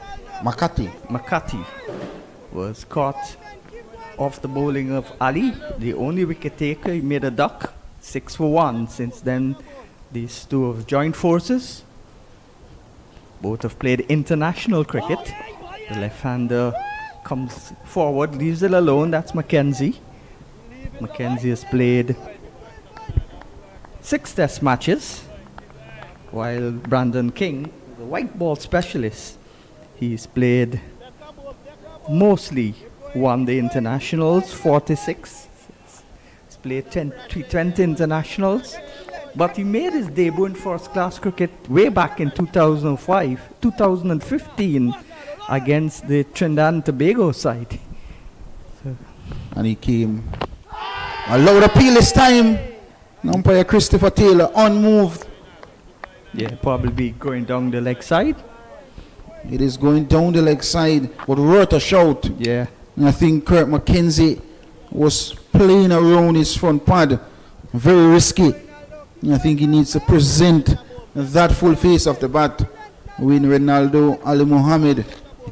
was caught off the bowling of Ali, the only wicket taker. He made a duck, 6 for 1. Since then, these two have joined forces. Both have played international cricket. The left-hander comes forward, leaves it alone. That's Mackenzie. Mackenzie has played 6 test matches, while Brandon King, the white ball specialist, he's played mostly won the internationals, 46. He's played 20 internationals. But he made his debut in first-class cricket way back in 2015 against the Trinidad and Tobago side. And he came. A loud appeal this time. Umpire Christopher Taylor unmoved. Yeah, probably going down the leg side. It is going down the leg side, but worth a shout. Yeah. And I think Kirk McKenzie was playing around his front pad. Very risky. And I think he needs to present that full face of the bat when Ronaldo Ali Mohammed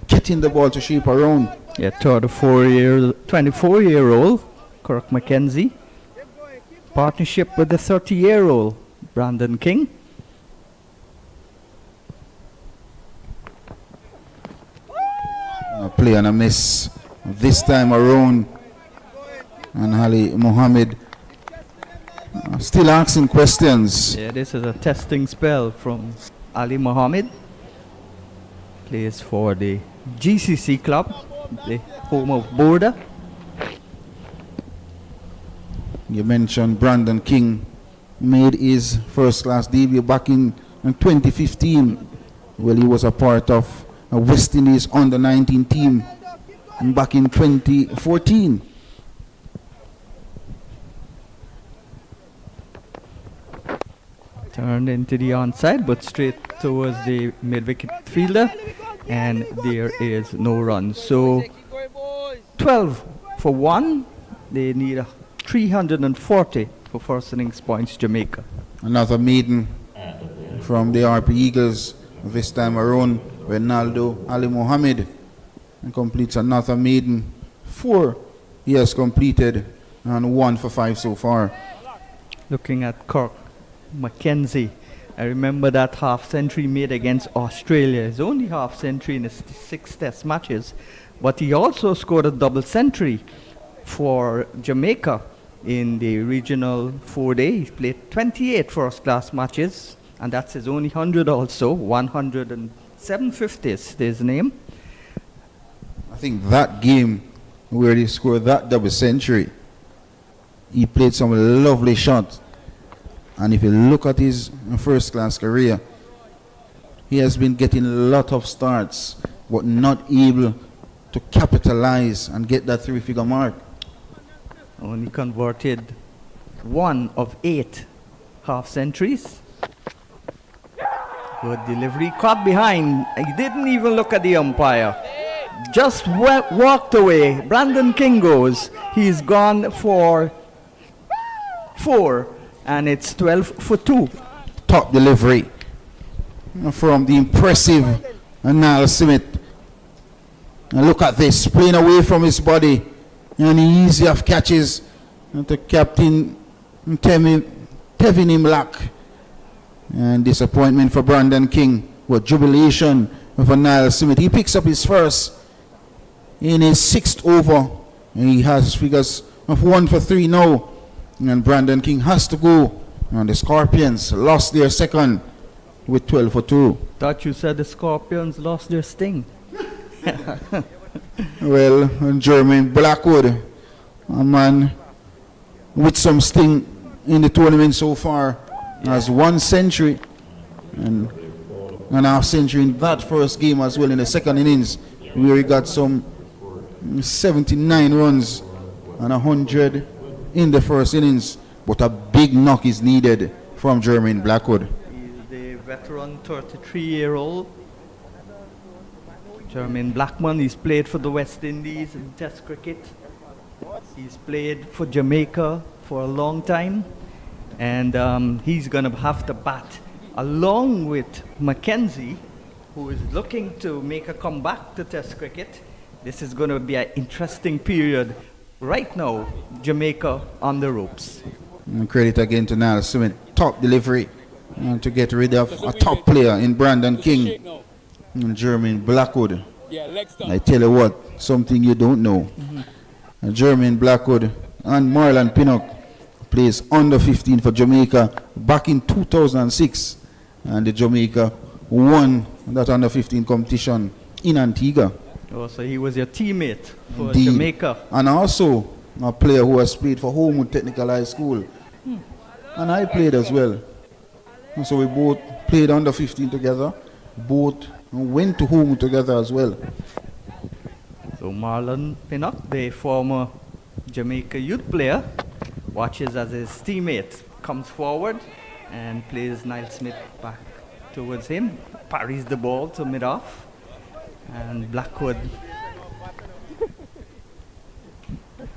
getting the ball to shape around. Yeah, 24-year-old Kirk McKenzie. Partnership with the 30-year-old Brandon King. A play and a miss this time around. And Ali Mohammed still asking questions. Yeah, this is a testing spell from Ali Mohammed. Plays for the GCC club, the home of Border. You mentioned Brandon King made his first-class debut back in 2015. Well, he was a part of a West Indies under-19 team back in 2014. Turned into the onside, but straight towards the mid-wicket fielder, and there is no run. So 12 for 1. They need a 340 for first innings points, Jamaica. Another maiden from the Harpy Eagles. This time around, Ronaldo Ali Mohammed completes another maiden. 4 he has completed, and 1 for 5 so far. Looking at Kirk McKenzie, I remember that half century made against Australia. His only half century in his 6 test matches, but he also scored a double century for Jamaica in the regional 4-day. He played 28 first-class matches, and that's his only 100 also, 107 50s, his name. I think that game where he scored that double century, he played some lovely shots. And if you look at his first-class career, he has been getting a lot of starts, but not able to capitalize and get that 3-figure mark. Only converted 1 of 8 half centuries. Good delivery, caught behind. He didn't even look at the umpire. Just walked away. Brandon King goes. He's gone for 4. And it's 12 for 2. Top delivery from the impressive Niall Smith. And look at this, playing away from his body. And easy of catches to Captain Tevin Imlak. And disappointment for Brandon King. With jubilation for Niall Smith. He picks up his first in his 6th over. And he has figures of 1 for 3 now. And Brandon King has to go. And the Scorpions lost their second with 12 for 2. Thought you said the Scorpions lost their sting. Well, Jermaine Blackwood, a man with some sting in the tournament so far, has 1 century and a half century in that first game as well in the second innings, where he got some 79 runs and 100 in the first innings, but a big knock is needed from Jermaine Blackwood. He's the veteran 33-year-old Jermaine Blackman. He's played for the West Indies in Test cricket. He's played for Jamaica for a long time, and he's going to have to bat along with Mackenzie, who is looking to make a comeback to Test cricket. This is going to be an interesting period. Right now, Jamaica on the ropes. And credit again to Niall Smith. Top delivery to get rid of a top player in Brandon King and Jermaine Blackwood. I tell you what, something you don't know. Jermaine Blackwood and Marlon Pinnock plays under 15 for Jamaica back in 2006. And the Jamaica won that under 15 competition in Antigua. Oh, so he was your teammate for Indeed. Jamaica. And also a player who has played for Homewood Technical High School. And I played as well. And so we both played under 15 together. Both went to Homewood together as well. So Marlon Pinnock, the former Jamaica youth player, watches as his teammate comes forward and plays Niall Smith back towards him, parries the ball to mid-off, and Blackwood,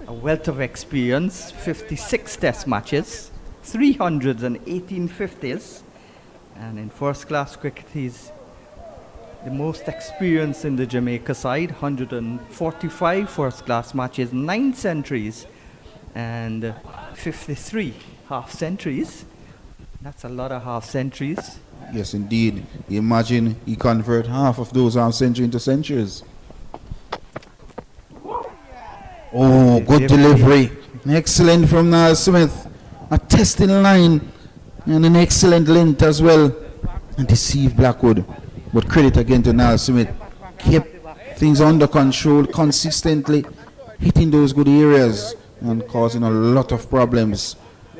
a wealth of experience, 56 test matches, 318 50s, and in first class cricket he's the most experienced in the Jamaica side, 145 first class matches, 9 centuries and 53 half centuries. That's a lot of half centuries. Yes, indeed. Imagine he convert half of those half century into centuries. Oh, good delivery. Excellent from Niall Smith. A testing line and an excellent length as well. And deceive Blackwood. But credit again to Niall Smith. Kept things under control consistently, hitting those good areas and causing a lot of problems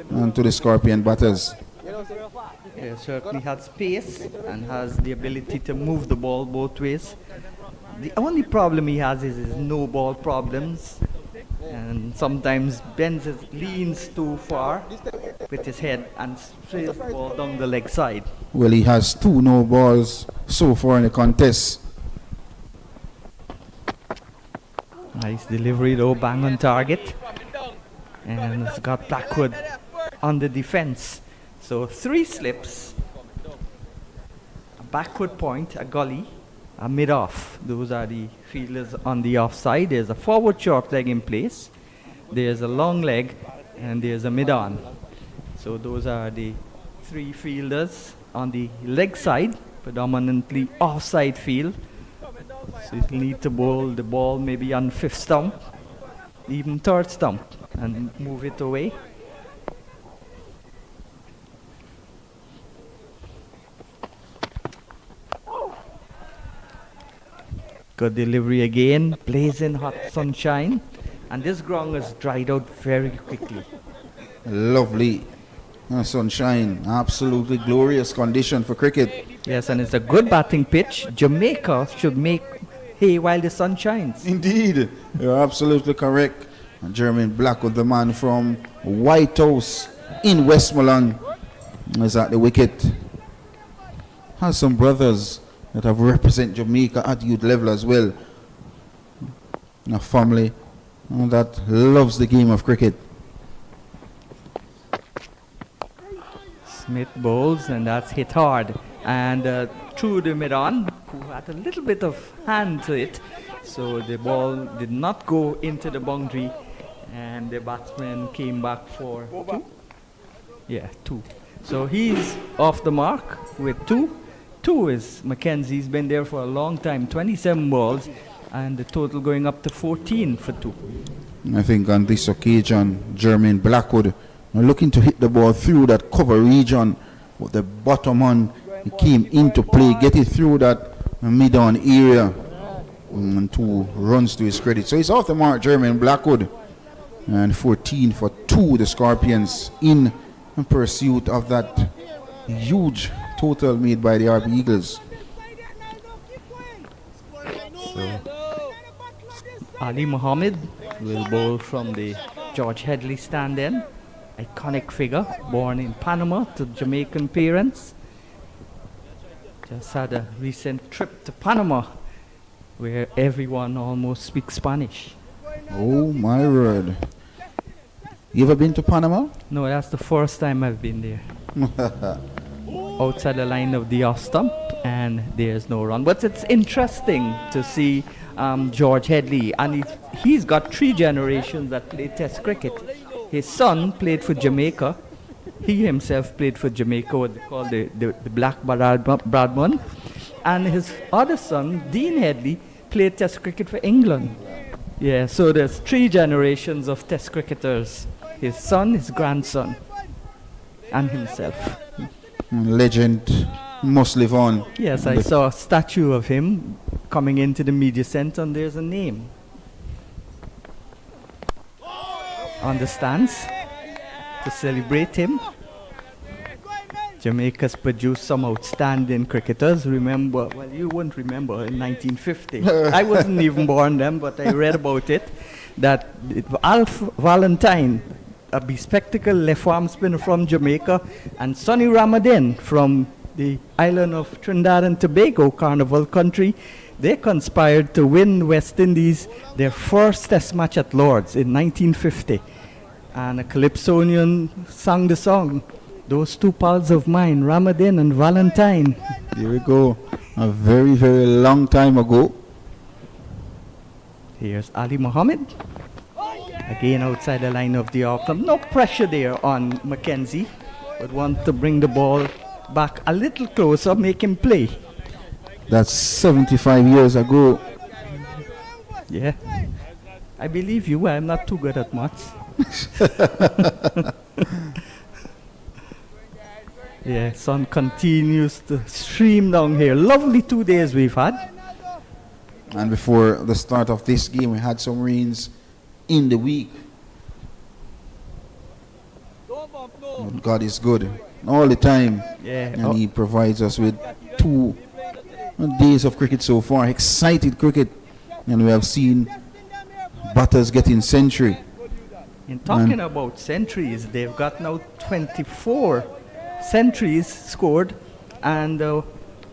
to the Scorpion batters. Yeah, certainly has pace and has the ability to move the ball both ways. The only problem he has is his no ball problems, and sometimes leans too far with his head and sprays the ball down the leg side. Well, he has 2 no balls so far in the contest. Nice delivery though, bang on target, and it's got Blackwood on the defense. So 3 slips, a backward point, a gully, a mid-off. Those are the fielders on the offside. There's a forward short leg in place, there's a long leg, and there's a mid-on. So those are the 3 fielders on the leg side, predominantly offside field. So you'll need to bowl the ball maybe on 5th stump, even 3rd stump, and move it away. Good delivery again, blazing hot sunshine, and this ground has dried out very quickly. Lovely sunshine, absolutely glorious condition for cricket. Yes, and it's a good batting pitch. Jamaica should make hay while the sun shines. Indeed, you're absolutely correct. And Jermaine Blackwood, the man from White House in Westmoreland, is at the wicket. Has some brothers that have represent Jamaica at youth level as well. A family that loves the game of cricket. Smith bowls, and that's hit hard. And through the mid-on, who had a little bit of hand to it. So the ball did not go into the boundary, and the batsman came back for 2. Yeah, 2. So he's off the mark with 2. 2 is Mackenzie's been there for a long time, 27 balls, and the total going up to 14 for 2. I think on this occasion, Jermaine Blackwood looking to hit the ball through that cover region, with the bottom on he came into play, get it through that mid-on area, and 2 runs to his credit. So he's off the mark, Jermaine Blackwood, and 14 for 2, the Scorpions in pursuit of that huge total made by the Harpy Eagles. So Ali Muhammad will bowl from the George Headley stand-in. Iconic figure, born in Panama to Jamaican parents. Just had a recent trip to Panama where everyone almost speaks Spanish. Oh my word. You ever been to Panama? No, that's the first time I've been there. Outside the line of the off stump, and there's no run. But it's interesting to see George Headley, and he's got 3 generations that play Test cricket. His son played for Jamaica. He himself played for Jamaica, what they call the Black Bradman. And his other son, Dean Headley, played Test cricket for England. Yeah, so there's 3 generations of Test cricketers. His son, his grandson, and himself. Legend must live on. Yes, I saw a statue of him coming into the media center, and there's a name on the stands to celebrate him. Jamaica's produced some outstanding cricketers. Remember, well, you wouldn't remember in 1950. I wasn't even born then, but I read about it, that Alf Valentine, a bespectacled left-arm spinner from Jamaica, and Sonny Ramadan from the island of Trinidad and Tobago, Carnival country, they conspired to win West Indies their first test match at Lord's in 1950. And a Calypsonian sang the song, "Those Two Pals of Mine, Ramadan and Valentine." Here we go. A very, very long time ago. Here's Ali Muhammad. Again outside the line of the off. No pressure there on Mackenzie, but want to bring the ball back a little closer, make him play. That's 75 years ago. Yeah. I believe you, I'm not too good at maths. Yeah, sun continues to stream down here. Lovely 2 days we've had. And before the start of this game, we had some rains in the week. But God is good all the time. Yeah. And He provides us with 2 days of cricket so far. Excited cricket. And we have seen batters getting century. In talking about centuries, they've got now 24 centuries scored, and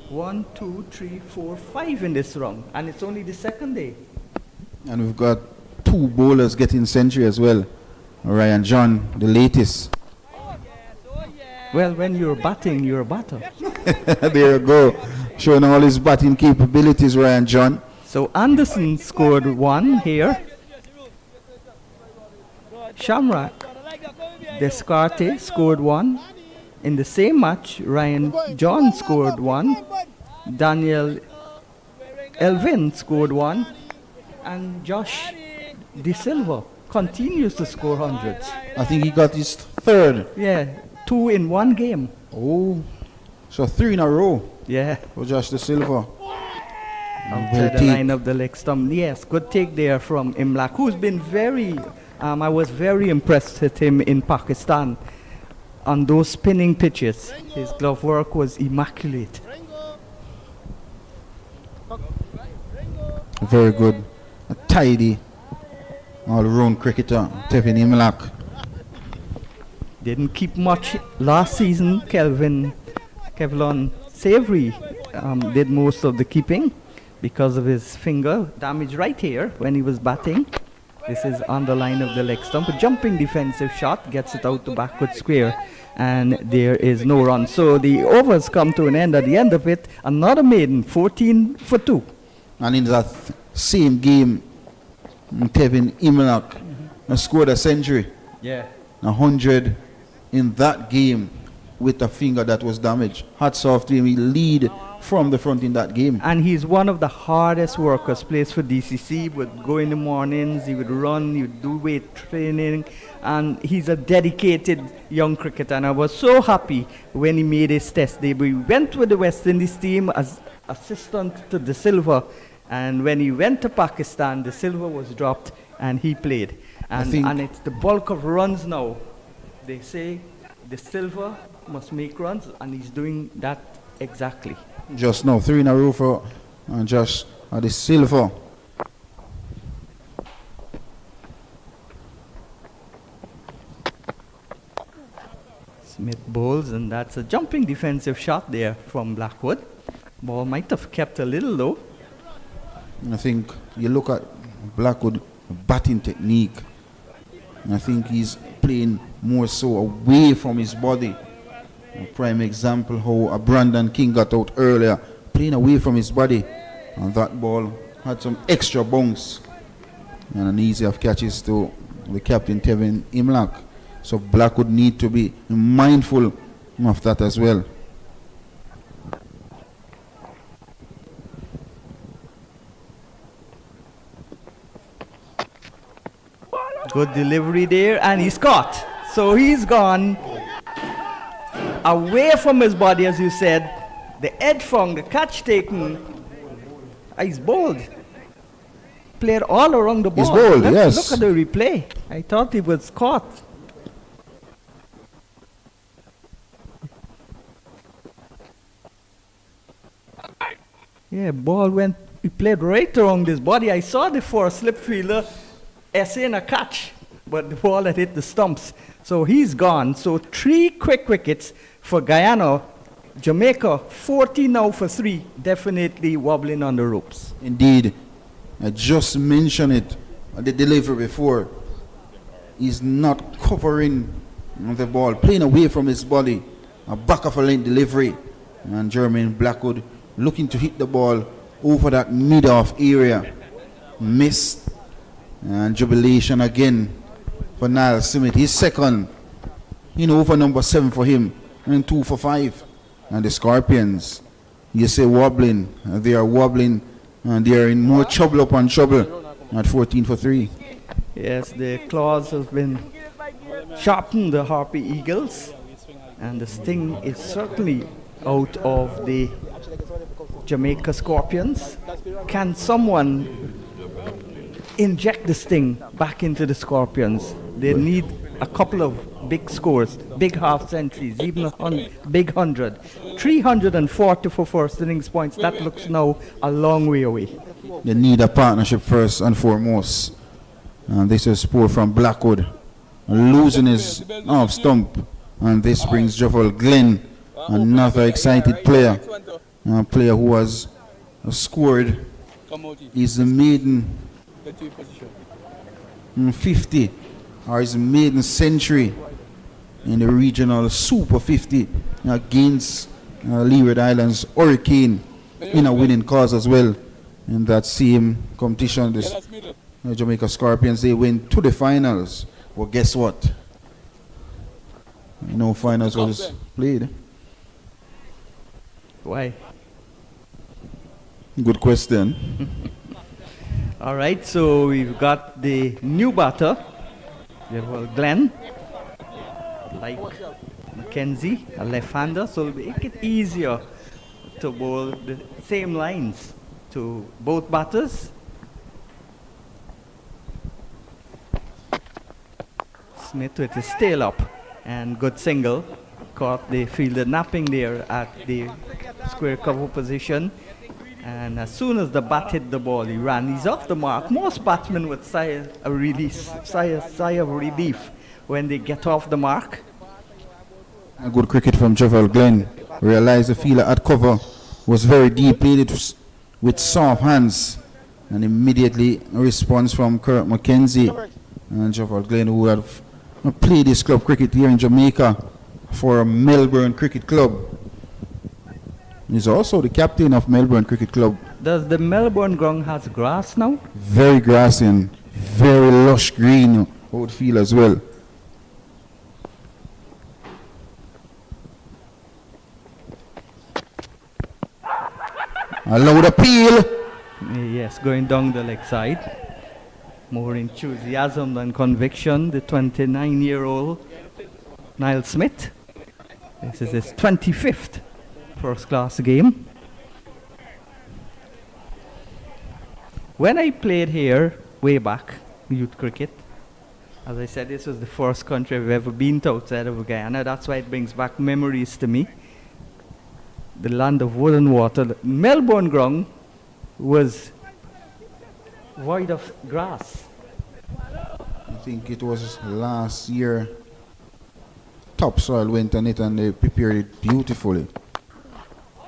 1, 2, 3, 4, 5 in this round, and it's only the second day. And we've got 2 bowlers getting century as well. Ryan John, the latest. Well, when you're batting, you're a batter. There you go. Showing all his batting capabilities, Ryan John. So Anderson scored 1 here. Shamrock Descartes scored 1. In the same match, Ryan John scored 1. Daniel Elvin scored 1. And Josh De Silva continues to score hundreds. I think he got his 3rd. Yeah, 2 in 1 game. Oh, so 3 in a row Yeah. for Josh De Silva. Outside the line of the leg stump. Yes, good take there from Imlak, who's been very, I was very impressed with him in Pakistan on those spinning pitches. His glove work was immaculate. Very good. A tidy all-round cricketer, Tevin Imlak. Didn't keep much last season. Kevlon Savory did most of the keeping because of his finger damage right here when he was batting. This is on the line of the leg stump. A jumping defensive shot gets it out to backward square, and there is no run. So the overs come to an end. At the end of it, another maiden, 14 for 2. And in that same game, Tevin Imlak scored a century. Yeah. 100 in that game with a finger that was damaged. Hats off to him. He lead from the front in that game. And he's one of the hardest workers. Plays for DCC, would go in the mornings, he would run, he would do weight training, and he's a dedicated young cricketer. And I was so happy when he made his test debut. We went with the West Indies team as assistant to De Silva, and when he went to Pakistan, De Silva was dropped and he played. And it's the bulk of runs now. They say De Silva must make runs, and he's doing that exactly. Just now, 3 in a row for Josh De Silva. Smith bowls, and that's a jumping defensive shot there from Blackwood. Ball might have kept a little low. I think you look at Blackwood batting technique. I think he's playing more so away from his body. A prime example how Brandon King got out earlier, playing away from his body. And that ball had some extra bounce. And an easy of catches to the captain Tevin Imlak. So Blackwood need to be mindful of that as well. Good delivery there, and he's caught. So he's gone away from his body, as you said. The edge from the catch taken, He's bowled. Played all around the ball. He's bowled, yes. Look at the replay. I thought he was caught. Yeah, ball went, he played right around his body. I saw the first slip fielder essaying a catch, but the ball had hit the stumps. So he's gone. So 3 quick wickets for Guyana. Jamaica 40 now for 3. Definitely wobbling on the ropes. Indeed. I just mentioned it at the delivery before. He's not covering the ball, playing away from his body. A back of a lane delivery. And Jermaine Blackwood looking to hit the ball over that mid-off area. Missed. And jubilation again for Niall Smith. He's second in over number 7 for him. And 2 for 5. And the Scorpions, you say wobbling. They are wobbling. And they are in more trouble upon trouble at 14 for 3. Yes, the claws have been sharpened, the Harpy Eagles. And the sting is certainly out of the Jamaica Scorpions. Can someone inject the sting back into the Scorpions? They need a couple of big scores, big half centuries, even a big 100. 340 for first innings points. That looks now a long way away. They need a partnership first and foremost. And this is poor from Blackwood. Losing his off stump. And this brings Jovel Glenn, another excited player. A player who has scored his maiden 50 or his maiden century in the regional Super 50 against Leeward Islands Hurricane in a winning cause as well. In that same competition, the Jamaica Scorpions, they went to the finals. Well, guess what? No finals was played. Why? Good question. All right, so we've got the new batter, Glenn, like Mackenzie, a left-hander, so it'll make it easier to bowl the same lines to both batters. Smith with his tail up and good single. Caught the fielder napping there at the square cover position. And as soon as the bat hit the ball, he ran. He's off the mark. Most batsmen would sigh of relief when they get off the mark. A good cricket from Jovel Glenn. Realized the fielder at cover was very deep. Played it with soft hands. And immediately a response from Kurt Mackenzie. And Jovel Glenn, who had played this club cricket here in Jamaica for Melbourne Cricket Club. He's also the captain of Melbourne Cricket Club. Does the Melbourne ground has grass now? Very grassy and very lush green outfield as well. A loud appeal. Yes, going down the leg side. More enthusiasm than conviction. The 29-year-old Niall Smith. This is his 25th first-class game. When I played here way back, youth cricket, as I said, this was the first country I've ever been to outside of Guyana. That's why it brings back memories to me. The land of wood and water. The Melbourne ground was void of grass. I think it was last year. Topsoil went on it and they prepared it beautifully.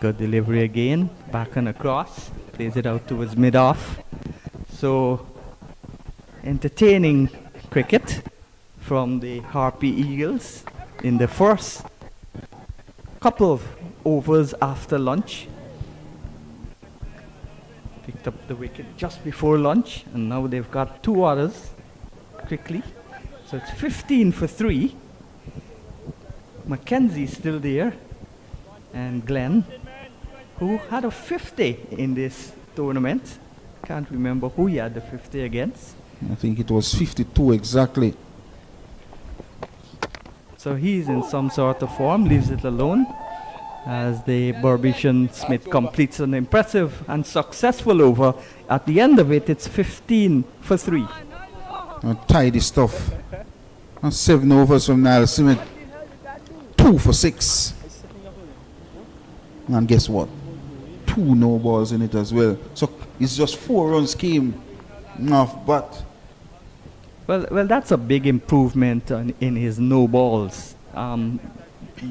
Good delivery again, back and across, plays it out towards mid-off. So, entertaining cricket from the Harpy Eagles in the first couple of overs after lunch. Picked up the wicket just before lunch, and now they've got 2 others quickly. So it's 15 for 3. Mackenzie's still there, and Glenn, who had a 50 in this tournament. Can't remember who he had the 50 against. I think it was 52 exactly. So he's in some sort of form, leaves it alone. as the Burbisian Smith completes an impressive and successful over. At the end of it, it's 15 for 3. Tidy stuff. 7 overs from Niall Smith. 2 for 6. And guess what? 2 no balls in it as well. So it's just 4 runs came off bat. Well, that's a big improvement in his no balls.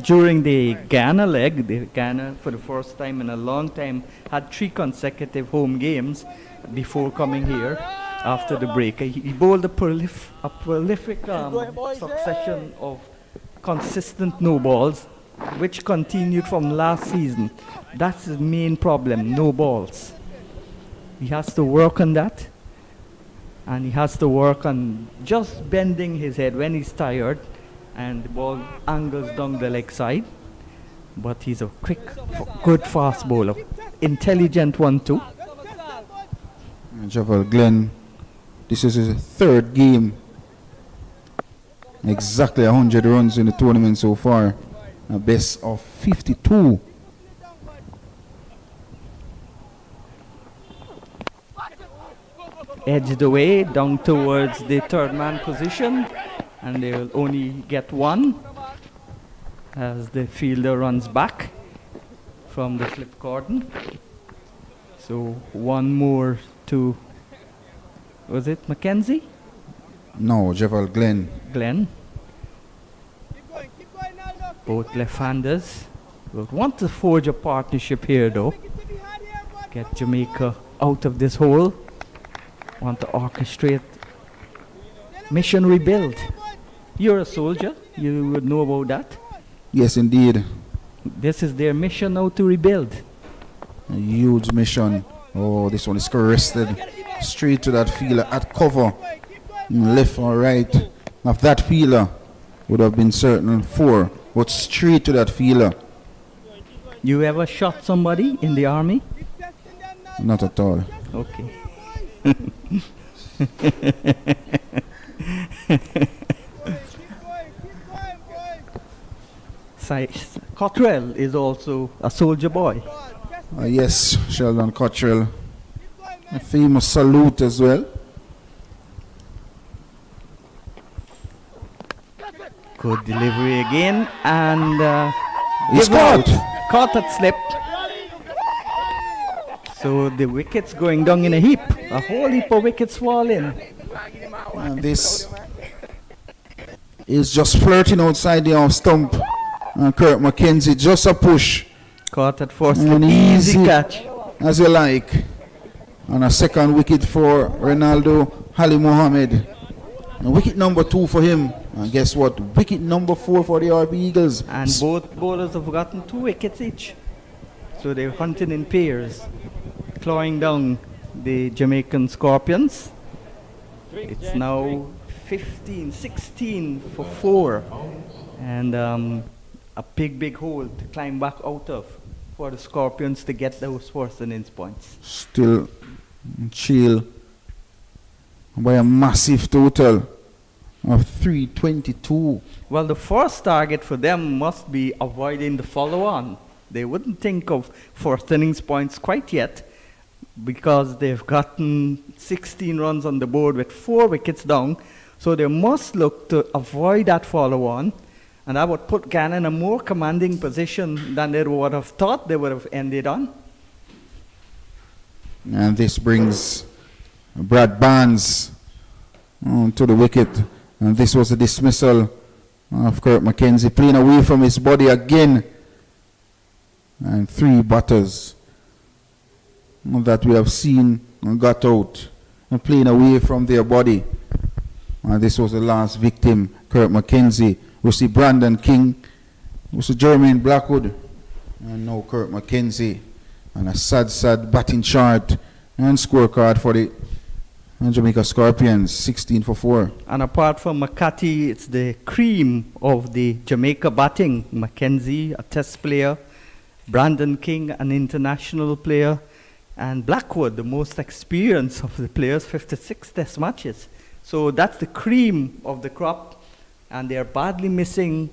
During the Guyana leg, the Guyana, for the first time in a long time, had 3 consecutive home games before coming here after the break. He bowled a prolific succession of consistent no balls, which continued from last season. That's his main problem, no balls. He has to work on that, and he has to work on just bending his head when he's tired, and the ball angles down the leg side. But he's a quick, good fast bowler. Intelligent one too. Javal Glenn, this is his 3rd game. Exactly 100 runs in the tournament so far. A best of 52. Edged away down towards the 3rd man position, and they will only get 1 as the fielder runs back from the slip cordon. So 1 more to, was it Mackenzie? No, Javal Glenn. Glenn. Both left-handers. We'll want to forge a partnership here though. Get Jamaica out of this hole. Want to orchestrate mission rebuild. You're a soldier, you would know about that. Yes, indeed. This is their mission now, to rebuild. A huge mission. Oh, this one is arrested straight to that fielder at cover. Left or right of that fielder would have been certain 4, but straight to that fielder. You ever shot somebody in the army? Not at all. Okay. Cottrell is also a soldier boy. Yes, Sheldon Cottrell. A famous salute as well. Good delivery again, and He's caught. Caught at slip. So the wickets going down in a heap. A whole heap of wickets falling. And this is just flirting outside the off stump. And Kurt McKenzie, just a push. Caught at first, An easy catch. as you like. And a 2nd wicket for Ronaldo Ali Mohammed. And wicket number 2 for him. And guess what? Wicket number 4 for the Harpy Eagles. And both bowlers have gotten 2 wickets each. So they're hunting in pairs, clawing down the Jamaican Scorpions. It's now 16 for 4. And a big hole to climb back out of for the Scorpions to get those first innings points. Still chill by a massive total of 322. Well, the first target for them must be avoiding the follow-on. They wouldn't think of first innings points quite yet, because they've gotten 16 runs on the board with 4 wickets down. So they must look to avoid that follow-on. And that would put Guyana in a more commanding position than they would have thought they would have ended on. And this brings Brad Barnes to the wicket. And this was a dismissal of Kurt McKenzie, playing away from his body again. And 3 batters that we have seen got out and playing away from their body. And this was the last victim, Kurt McKenzie. We see Brandon King, we see Jermaine Blackwood, and now Kurt McKenzie. And a sad batting chart and scorecard for the Jamaica Scorpions, 16 for 4. And apart from McCarthy, it's the cream of the Jamaica batting. McKenzie, a test player, Brandon King, an international player, and Blackwood, the most experienced of the players, 56 test matches. So that's the cream of the crop, and they are badly missing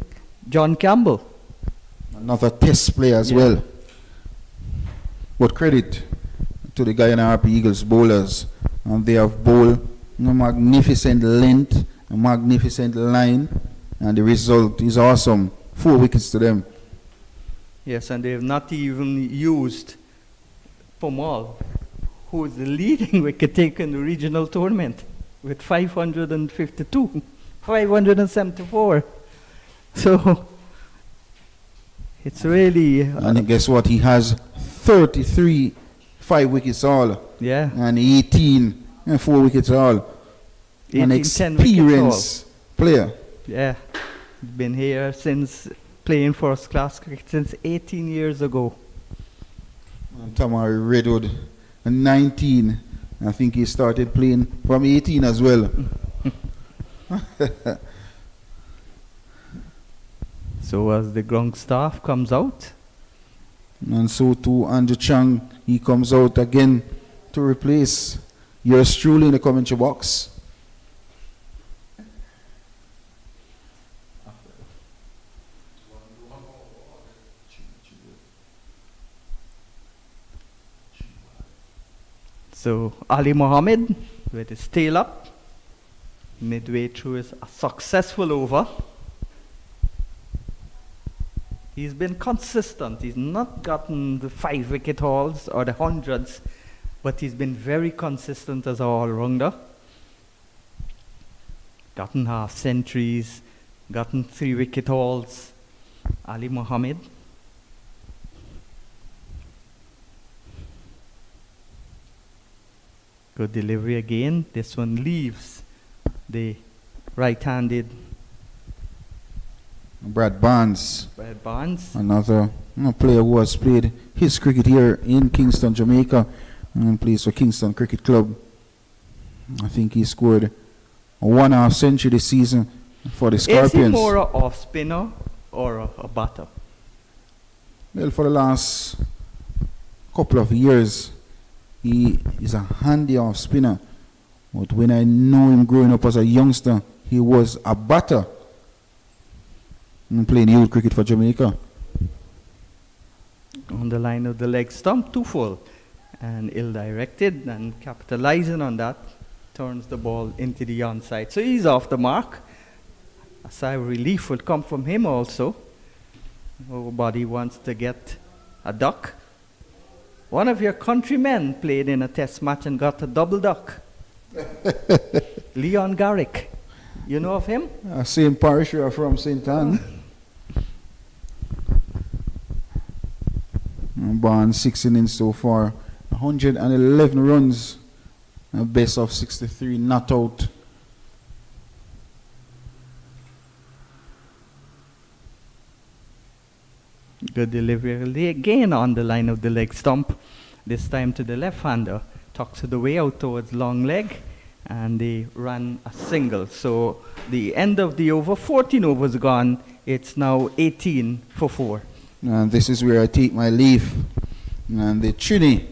John Campbell. Another test player as well. But credit to the Guyana Harpy Eagles bowlers. And they have bowled a magnificent length, a magnificent line, and the result is awesome. 4 wickets to them. Yes, and they have not even used Pomal, who is the leading wicket taker in the regional tournament with 552, 574. So it's really... and guess what? He has 33 5 wickets all. Yeah. And 18 and 4 wickets all. 18, An 10 wickets all. experienced player. Yeah. Been here since playing first class cricket since 18 years ago. And Tamari Redwood, 19. I think he started playing from 18 as well. So as the ground staff comes out, And so too Andrew Chang, he comes out again to replace yours truly in the commentary box. so Ali Mohammed with his tail up, midway through his successful over. He's been consistent. He's not gotten the 5 wicket hauls or the hundreds, but he's been very consistent as an all-rounder. Gotten half centuries, gotten 3 wicket hauls. Ali Mohammed. Good delivery again. This one leaves the right-handed Brad Barnes, Barnes. another player who has played his cricket here in Kingston, Jamaica, and plays for Kingston Cricket Club. I think he scored a 1.5 century this season for the Scorpions. Is he more a off spinner or a batter? Well, for the last couple of years, he is a handy off spinner. But when I know him growing up as a youngster, he was a batter and playing youth cricket for Jamaica. On the line of the leg stump, too full and ill-directed, and capitalizing on that, turns the ball into the onside. So he's off the mark. A sigh of relief will come from him also. Nobody wants to get a duck. One of your countrymen played in a test match and got a double duck. Leon Garrick. You know of him? Same parish we are from, St. Anne. Barnes 6 innings so far, 111 runs, a best of 63, not out. Good delivery again on the line of the leg stump. This time to the left-hander. Tucks it away out towards long leg, and they run a single. So the end of the over, 14 overs gone. It's now 18 for 4. And this is where I take my leave. And the Trini,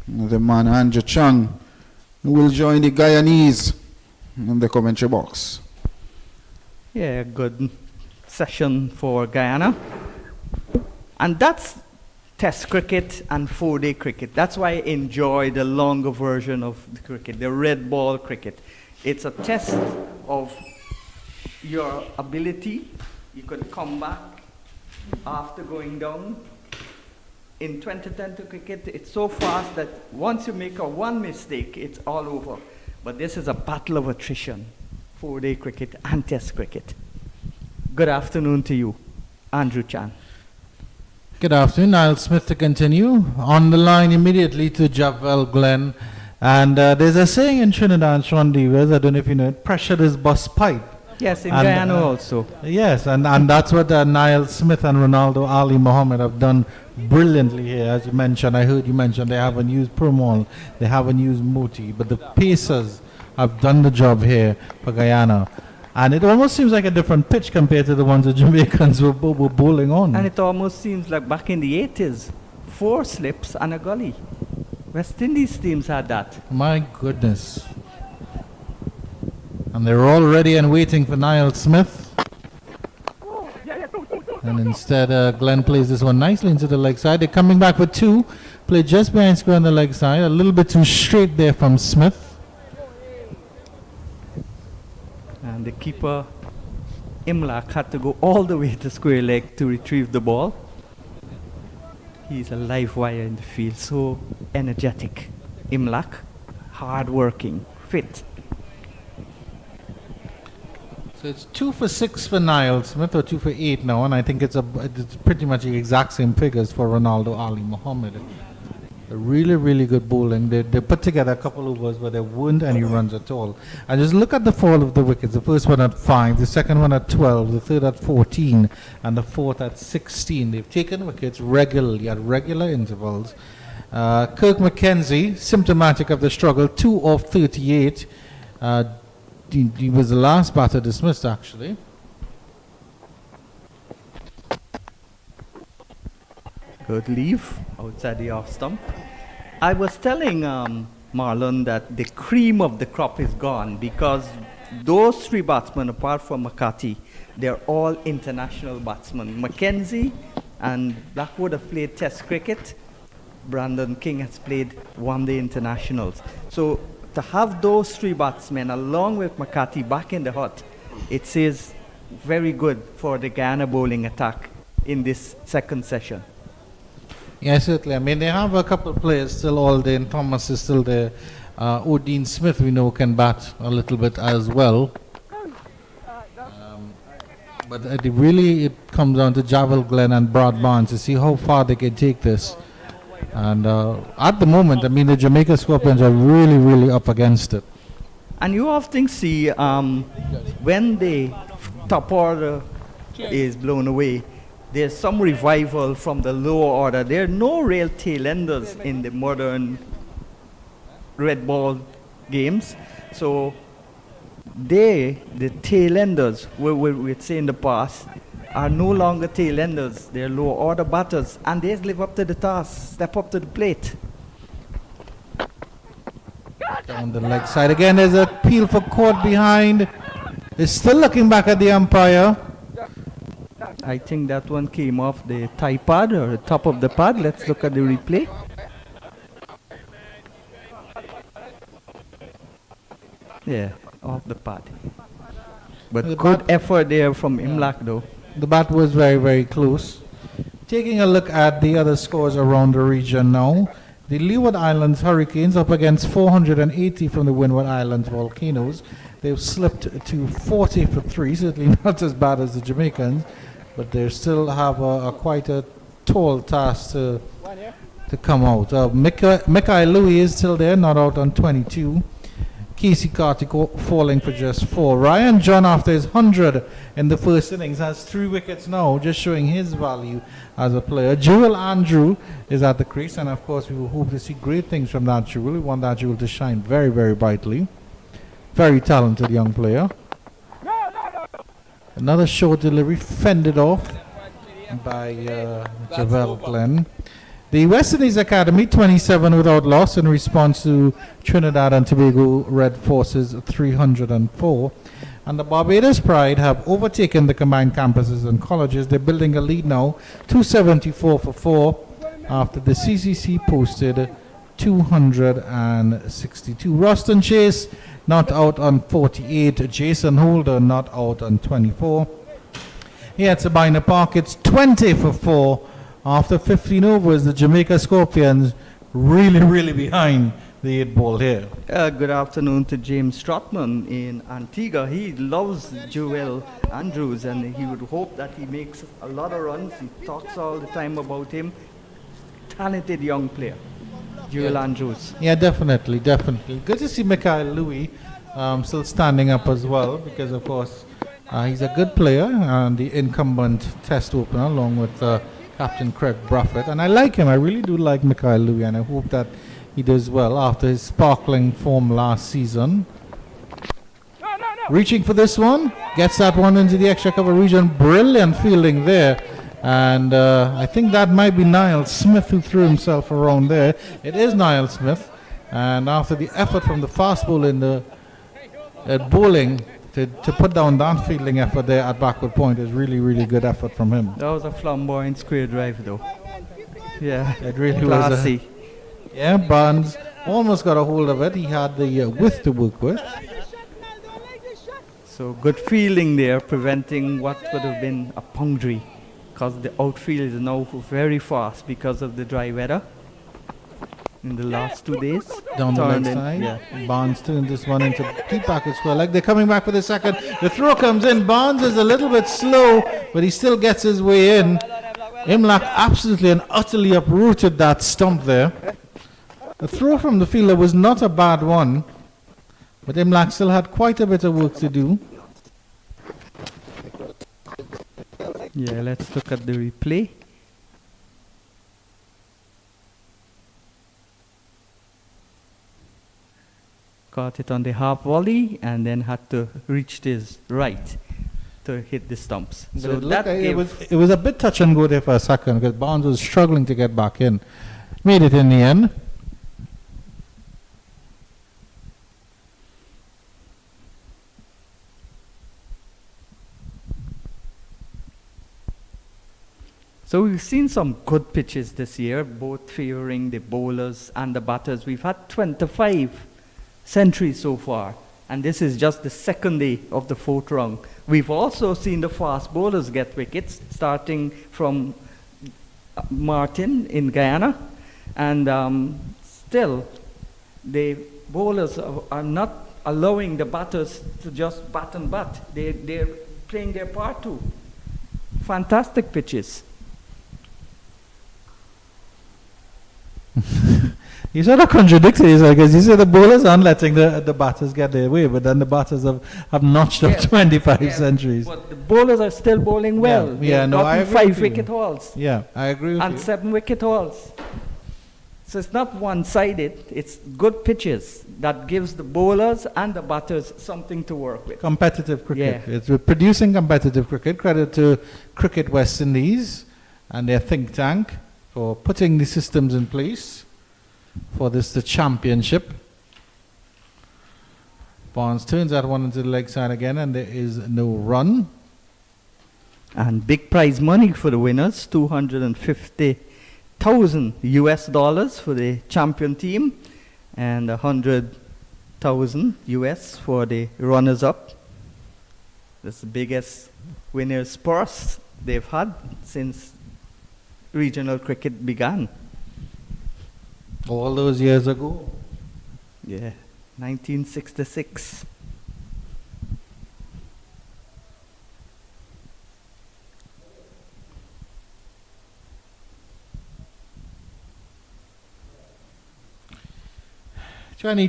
the man Andrew Chang, will join the Guyanese in the commentary box. Yeah, good session for Guyana. And that's Test cricket and 4-day cricket. That's why I enjoy the longer version of the cricket, the red ball cricket. It's a test of your ability. You could come back after going down. In 2010 cricket, it's so fast that once you make one mistake, it's all over. But this is a battle of attrition, 4-day cricket and Test cricket. Good afternoon to you, Andrew Chan. Good afternoon, Niall Smith to continue. On the line immediately to Javel Glenn. And there's a saying in Trinidad, Sean Devers, I don't know if you know it, pressure is bust pipe. Yes, in And, Guyana also. Yes, and that's what Niall Smith and Ronaldo Ali Mohammed have done brilliantly here. As you mentioned, I heard you mention they haven't used Promol, they haven't used Moti, but the Pacers have done the job here for Guyana. And it almost seems like a different pitch compared to the ones the Jamaicans were bowling on. And it almost seems like back in the 80s, 4 slips and a gully. West Indies teams had that. My goodness. And they're all ready and waiting for Niall Smith. And instead, Glenn plays this one nicely into the leg side. They're coming back for two. Play just behind square on the leg side. A little bit too straight there from Smith. And the keeper, Imlak, had to go all the way to square leg to retrieve the ball. He's a live wire in the field, so energetic. Imlak, hard-working, fit. So it's 2 for 6 for Niall Smith, or 2 for 8 now, and I think it's pretty much the exact same figures for Ronaldo Ali Muhammad. A really, really good bowling. They put together a couple overs where there weren't any runs at all. And just look at the fall of the wickets. The first one at 5, the second one at 12, the third at 14, and the fourth at 16. They've taken wickets regularly at regular intervals. Kirk McKenzie, symptomatic of the struggle, 2 of 38. He was the last batter dismissed, actually. Good leave outside the off stump. I was telling Marlon that the cream of the crop is gone because those 3 batsmen, apart from McCarthy, they're all international batsmen. Mackenzie and Blackwood have played Test cricket. Brandon King has played one-day internationals. So to have those 3 batsmen along with McCarthy back in the hut, it says very good for the Guyana bowling attack in this second session. Yeah, certainly. I mean, they have a couple of players still all there, and Thomas is still there. Odin Smith, we know, can bat a little bit as well. But it comes down to Javel Glenn and Brad Barnes to see how far they can take this. And at the moment, I mean, the Jamaica Scorpions are really, really up against it. And you often see when the top order is blown away, there's some revival from the lower order. There are no real tail-enders in the modern red ball games. So the tail-enders, we'd say in the past, are no longer tail-enders. They're lower order batters, and they live up to the task, step up to the plate. Down the leg side again, there's a peel for caught behind. They're still looking back at the umpire. I think that one came off the thigh pad or the top of the pad. Let's look at the replay. Yeah, off the pad. But The good bat- effort there from Imlak though. The bat was very, very close. Taking a look at the other scores around the region now. The Leeward Islands Hurricanes up against 480 from the Windward Islands Volcanoes. They've slipped to 40 for 3, certainly not as bad as the Jamaicans, but they still have quite a tall task to come out. Mikai Louis is still there, not out on 22. Casey Carty falling for just 4. Ryan John, after his 100 in the first innings, has 3 wickets now, just showing his value as a player. Jewel Andrew is at the crease, and of course we will hope to see great things from that Jewel. We want that Jewel to shine very, very brightly. Very talented young player. Another short delivery fended off by Javel Glenn. The West Indies Academy 27 without loss in response to Trinidad and Tobago Red Forces 304. And the Barbados Pride have overtaken the combined campuses and colleges. They're building a lead now, 274 for 4, after the CCC posted 262. Ruston Chase not out on 48. Jason Holder not out on 24. Here at Sabina Park, it's 20 for 4. After 15 overs, the Jamaica Scorpions really, really behind the 8 ball here. Good afternoon to James Trotman in Antigua. He loves Joel Andrews, and he would hope that he makes a lot of runs. He talks all the time about him. Talented young player, Joel Andrews. Yeah, definitely, definitely. Good to see Mikhail Louis still standing up as well, because of course he's a good player and the incumbent test opener along with Captain Craig Bruffett, and I like him. I really do like Mikhail Louis, and I hope that he does well after his sparkling form last season. Reaching for this one, gets that one into the extra cover region. Brilliant fielding there, and I think that might be Niall Smith who threw himself around there. It is Niall Smith, and after the effort from the fast bowler in the bowling, to put down that fielding effort there at backward point is really, really good effort from him. That was a flamboyant square drive, though. Yeah, It really classy. was. Yeah, Barnes almost got a hold of it. He had the width to work with. So good fielding there, preventing what would have been a boundary, because the outfield is now very fast because of the dry weather in the last 2 days. Down the Turned left in, side. yeah. Barnes turned this one into deep backward square leg. They're coming back for the second. The throw comes in. Barnes is a little bit slow, but he still gets his way in. Imlach absolutely and utterly uprooted that stump there. The throw from the fielder was not a bad one, but Imlach still had quite a bit of work to do. Yeah, let's look at the replay. Caught it on the half volley and then had to reach his right to hit the stumps. But So it, looked that like gave it was a bit touch and go there for a second because Barnes was struggling to get back in. Made it in the end. So we've seen some good pitches this year, both favoring the bowlers and the batters. We've had 25 centuries so far, and this is just the second day of the fourth round. We've also seen the fast bowlers get wickets, starting from Martin in Guyana, and still the bowlers are not allowing the batters to just bat and bat. They're playing their part too. Fantastic pitches. You sort of contradicted yourself because you said the bowlers aren't letting the batters get their way, but then the batters have notched up Yeah. 25 centuries. But the bowlers are still bowling well. Yeah, They've no, I gotten agree 5 with you. wicket hauls Yeah, I agree with and you. 7 wicket hauls. So it's not one-sided. It's good pitches that gives the bowlers and the batters something to work with. Competitive cricket. Yeah. It's producing competitive cricket. Credit to Cricket West Indies and their think tank for putting the systems in place for the championship. Barnes turns that one into the leg side again, and there is no run. And big prize money for the winners, $250,000 US for the champion team, and 100,000 US for the runners-up. That's the biggest winners' purse they've had since regional cricket began. All those years ago. Yeah, 1966.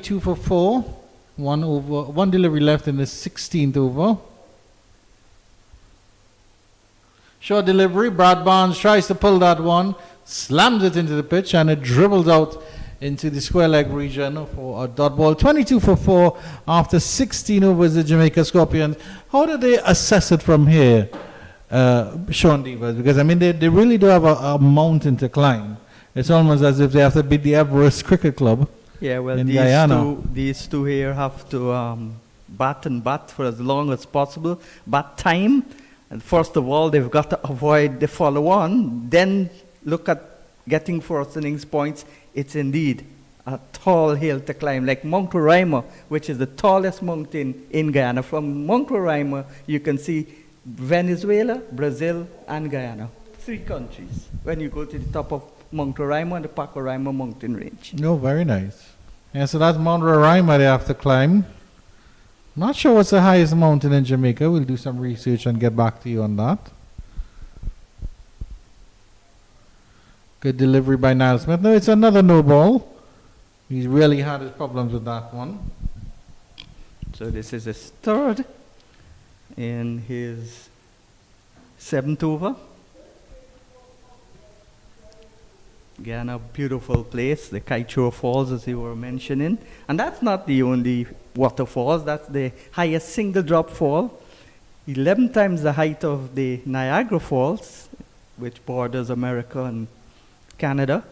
Two for 4. One delivery left in the 16th over. Short delivery. Brad Barnes tries to pull that one, slams it into the pitch, and it dribbles out into the square leg region for a dot ball. 22 for 4 after 16 overs, the Jamaica Scorpions. How do they assess it from here, Sean Devers? Because, I mean, they really do have a mountain to climb. It's almost as if they have to beat the Everest Cricket Club. Yeah, well, in Guyana. these two here have to bat and bat for as long as possible. Bat time, and first of all, they've got to avoid the follow-on. Then look at getting first innings points. It's indeed a tall hill to climb, like Mount Roraima, which is the tallest mountain in Guyana. From Mount Roraima, you can see Venezuela, Brazil, and Guyana. 3 countries when you go to the top of Mount Roraima and the Pacaraima mountain range. Oh, very nice. Yeah, so that's Mount Roraima they have to climb. Not sure what's the highest mountain in Jamaica. We'll do some research and get back to you on that. Good delivery by Niall Smith. No, it's another no ball. He's really had his problems with that one. So this is his third in his 7th over. Guyana, beautiful place, the Kaitro Falls, as you were mentioning. And that's not the only waterfalls, that's the highest single drop fall. 11 times the height of the Niagara Falls, which borders America and Canada,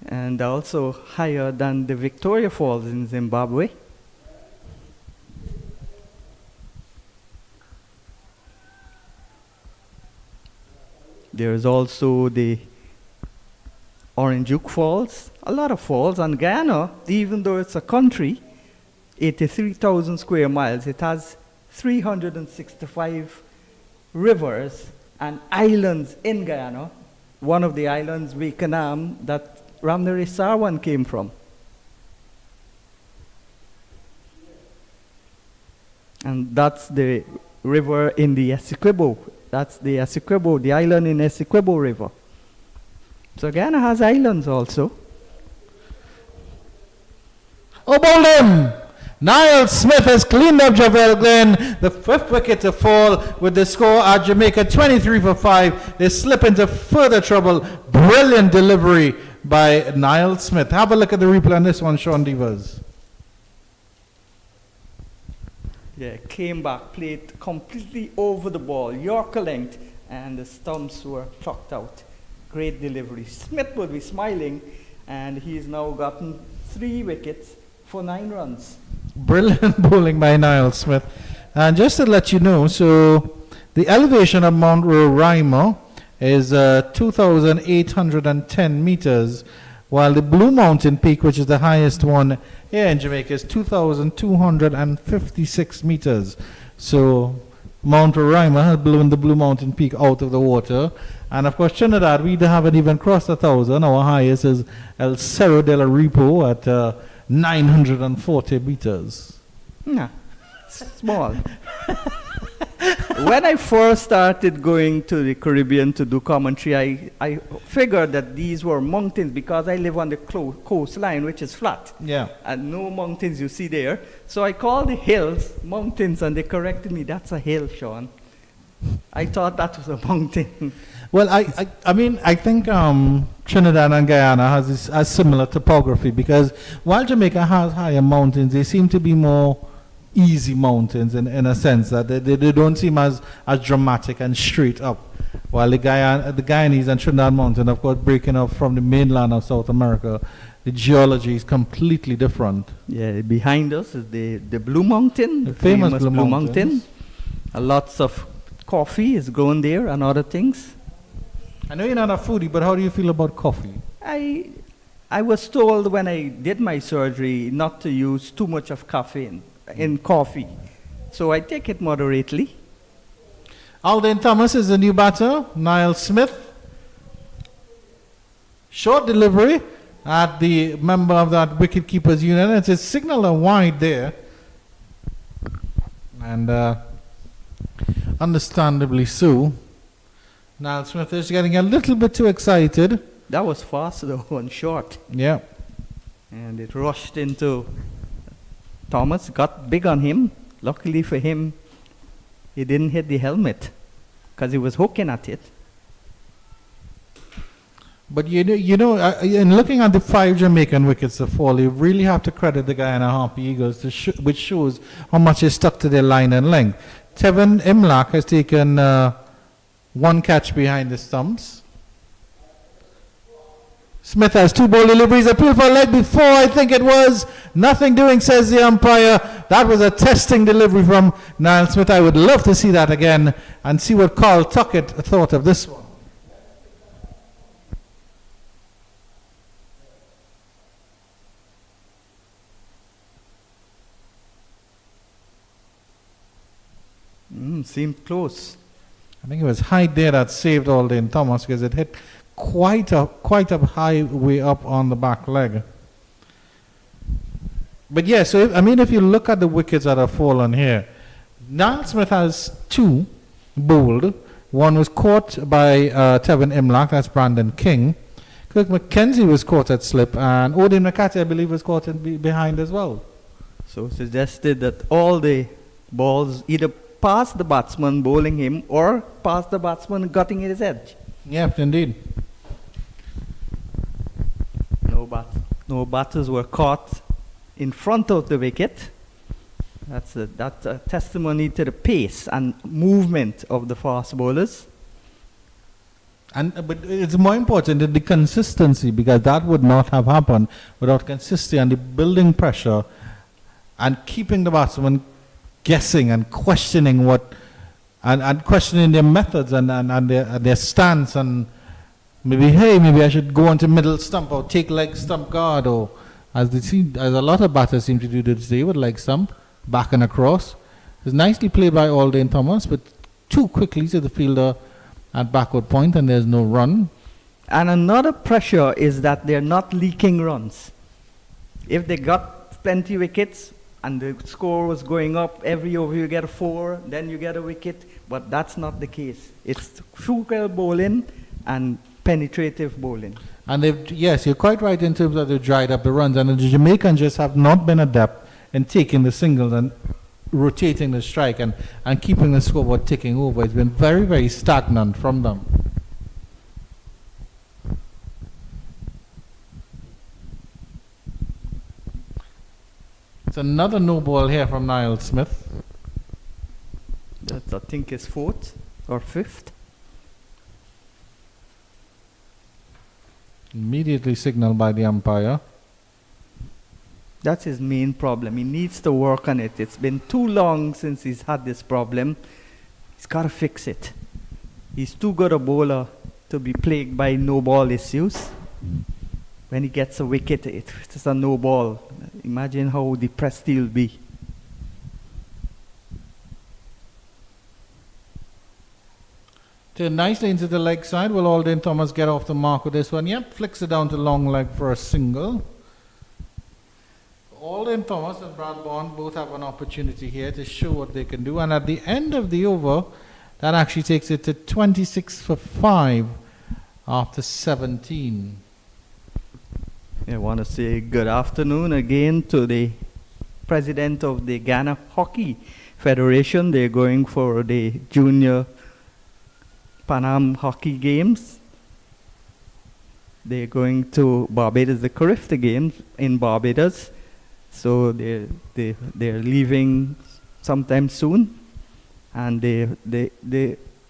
and also higher than the Victoria Falls in Zimbabwe. There's also the Orange Falls, a lot of falls. And Guyana, even though it's a country, 83,000 square miles, it has 365 rivers and islands in Guyana. One of the islands, Wakenham, that Ramneri Sarwan came from. And that's the river in the Essequibo. That's the Essequibo, the island in Essequibo River. So Guyana has islands also. Oh, bowled him! Niall Smith has cleaned up Javel Glenn, the 5th wicket to fall with the score at Jamaica 23 for 5. They slip into further trouble. Brilliant delivery by Niall Smith. Have a look at the replay on this one, Sean Devers. Yeah, came back, played completely over the ball, Yorker length, and the stumps were plucked out. Great delivery. Smith would be smiling, and he's now gotten 3 wickets for 9 runs. Brilliant bowling by Niall Smith. And just to let you know, so the elevation of Mount Roraima is 2,810 meters, while the Blue Mountain Peak, which is the highest one here in Jamaica, is 2,256 meters. So Mount Roraima has blown the Blue Mountain Peak out of the water. And of course, Trinidad, we haven't even crossed 1,000. Our highest is El Cerro de la Ripo at 940 meters. Yeah, small. When I first started going to the Caribbean to do commentary, I figured that these were mountains because I live on the coastline, which is flat. Yeah. And no mountains you see there. So I called the hills mountains, and they corrected me. That's a hill, Sean. I thought that was a mountain. Well, I think Trinidad and Guyana has a similar topography, because while Jamaica has higher mountains, they seem to be more easy mountains in a sense that they don't seem as dramatic and straight up. While the Guyanese and Trinidad Mountain, of course, breaking up from the mainland of South America, the geology is completely different. Yeah, behind us is the Blue Mountain, The famous Blue Mountain. Lots of coffee is grown there and other things. I know you're not a foodie, but how do you feel about coffee? I was told when I did my surgery not to use too much of caffeine in coffee. So I take it moderately. Alden Thomas is the new batter. Niall Smith. Short delivery at the member of that wicket keepers union. It's a signal wide there. And understandably so. Niall Smith is getting a little bit too excited. That was fast though, and short. Yeah. And it rushed into Thomas, got big on him. Luckily for him, he didn't hit the helmet because he was hooking at it. But in looking at the 5 Jamaican wickets to fall, you really have to credit the Guyana Harpy Eagles, which shows how much is stuck to their line and length. Tevin Imlach has taken 1 catch behind the stumps. Smith has 2 ball deliveries. Appeal for a leg before, I think it was. Nothing doing, says the umpire. That was a testing delivery from Niall Smith. I would love to see that again and see what Carl Tuckett thought of this one. Seemed close. I think it was Hyde there that saved Alden Thomas, because it hit quite a high way up on the back leg. But yeah, so if you look at the wickets that have fallen here, Niall Smith has 2 bowled. One was caught by Tevin Imlach, that's Brandon King. Kirk McKenzie was caught at slip, and Odin McCarthy, I believe, was caught behind as well. So suggested that all the balls either past the batsman bowling him or past the batsman gutting his edge. Yes, indeed. No batters were caught in front of the wicket. That's a testimony to the pace and movement of the fast bowlers. But it's more important that the consistency, because that would not have happened without consistency and the building pressure and keeping the batsman guessing and questioning what and questioning their methods and their stance, and maybe I should go into middle stump or take leg stump guard, or as a lot of batters seem to do today with leg stump, back and across. It's nicely played by Alden Thomas, but too quickly to the fielder at backward point, and there's no run. And another pressure is that they're not leaking runs. If they got plenty wickets and the score was going up, every over you get a 4, then you get a wicket, but that's not the case. It's frugal bowling and penetrative bowling. And yes, you're quite right in terms of they've dried up the runs, and the Jamaicans just have not been adept in taking the singles and rotating the strike and keeping the scoreboard ticking over. It's been very, very stagnant from them. It's another no ball here from Niall Smith. That's, I think, his 4th or 5th. Immediately signaled by the umpire. That's his main problem. He needs to work on it. It's been too long since he's had this problem. He's got to fix it. He's too good a bowler to be plagued by no ball issues. When he gets a wicket, it's a no ball. Imagine how depressed he'll be. Turn nicely into the leg side. Will Alden Thomas get off the mark with this one? Yep, flicks it down to long leg for a single. Alden Thomas and Brad Bond both have an opportunity here to show what they can do. And at the end of the over, that actually takes it to 26 for 5 after 17. I want to say good afternoon again to the president of the Guyana Hockey Federation. They're going for the Junior Pan Am Hockey Games. They're going to Barbados, the Carifta Games in Barbados. So they're leaving sometime soon. And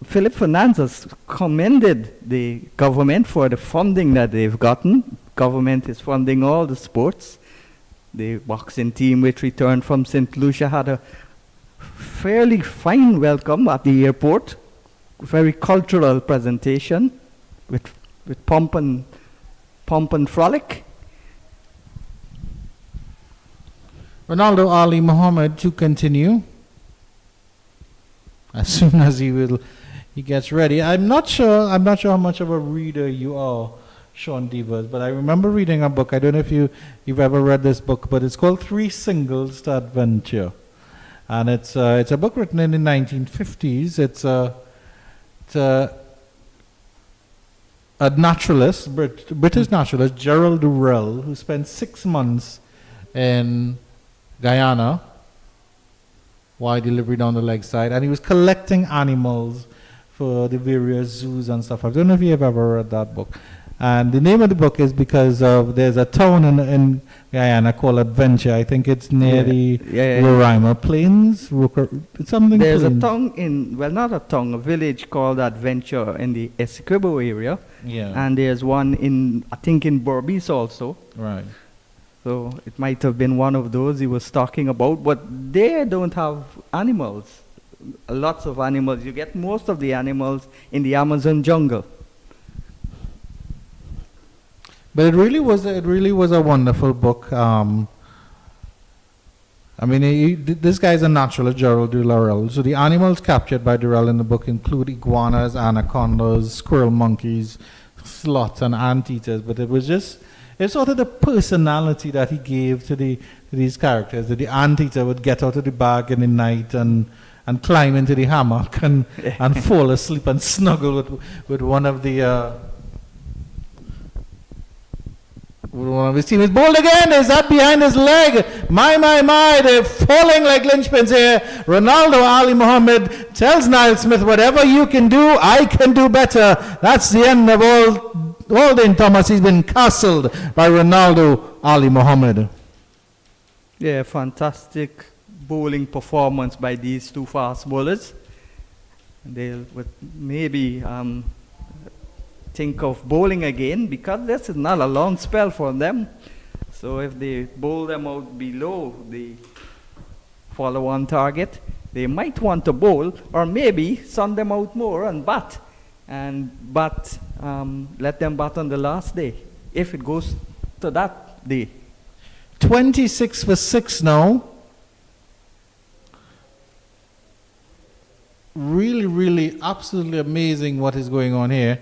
Philip Fernandez commended the government for the funding that they've gotten. Government is funding all the sports. The boxing team, which returned from St. Lucia, had a fairly fine welcome at the airport. Very cultural presentation with pomp and frolic. Ronaldo Ali Muhammad to continue. As soon as he gets ready. I'm not sure how much of a reader you are, Sean Devers, but I remember reading a book. I don't know if you've ever read this book, but it's called 3 Singles to Adventure. And it's a book written in the 1950s. It's a naturalist, British naturalist, Gerald Durrell, who spent 6 months in Guyana while delivery down the leg side, and he was collecting animals for the various zoos and stuff. I don't know if you've ever read that book. And the name of the book is because there's a town in Guyana called Adventure. I think it's near the Roraima Plains. It's something. There's plains. a town not a town, a village called Adventure in the Essequibo area. Yeah. And there's one I think in Berbice also. Right. So it might have been one of those he was talking about, but they don't have animals. Lots of animals. You get most of the animals in the Amazon jungle. But it really was a wonderful book. This guy's a naturalist, Gerald Durrell. So the animals captured by Durrell in the book include iguanas, anacondas, squirrel monkeys, sloths, and anteaters. But it's sort of the personality that he gave to these characters. That the anteater would get out of the bag in the night and climb into the hammock and fall asleep and snuggle with one of his team. Is bowled again. Is that behind his leg? My. They're falling like linchpins here. Ronaldo Ali Muhammad tells Niall Smith, whatever you can do, I can do better. That's the end of Alden Thomas. He's been castled by Ronaldo Ali Muhammad. Yeah, fantastic bowling performance by these two fast bowlers. They would maybe think of bowling again, because this is not a long spell for them. So if they bowl them out below the follow-on target, they might want to bowl, or maybe send them out more and bat. Let them bat on the last day, if it goes to that day. 26 for 6 now. Really, really, absolutely amazing what is going on here.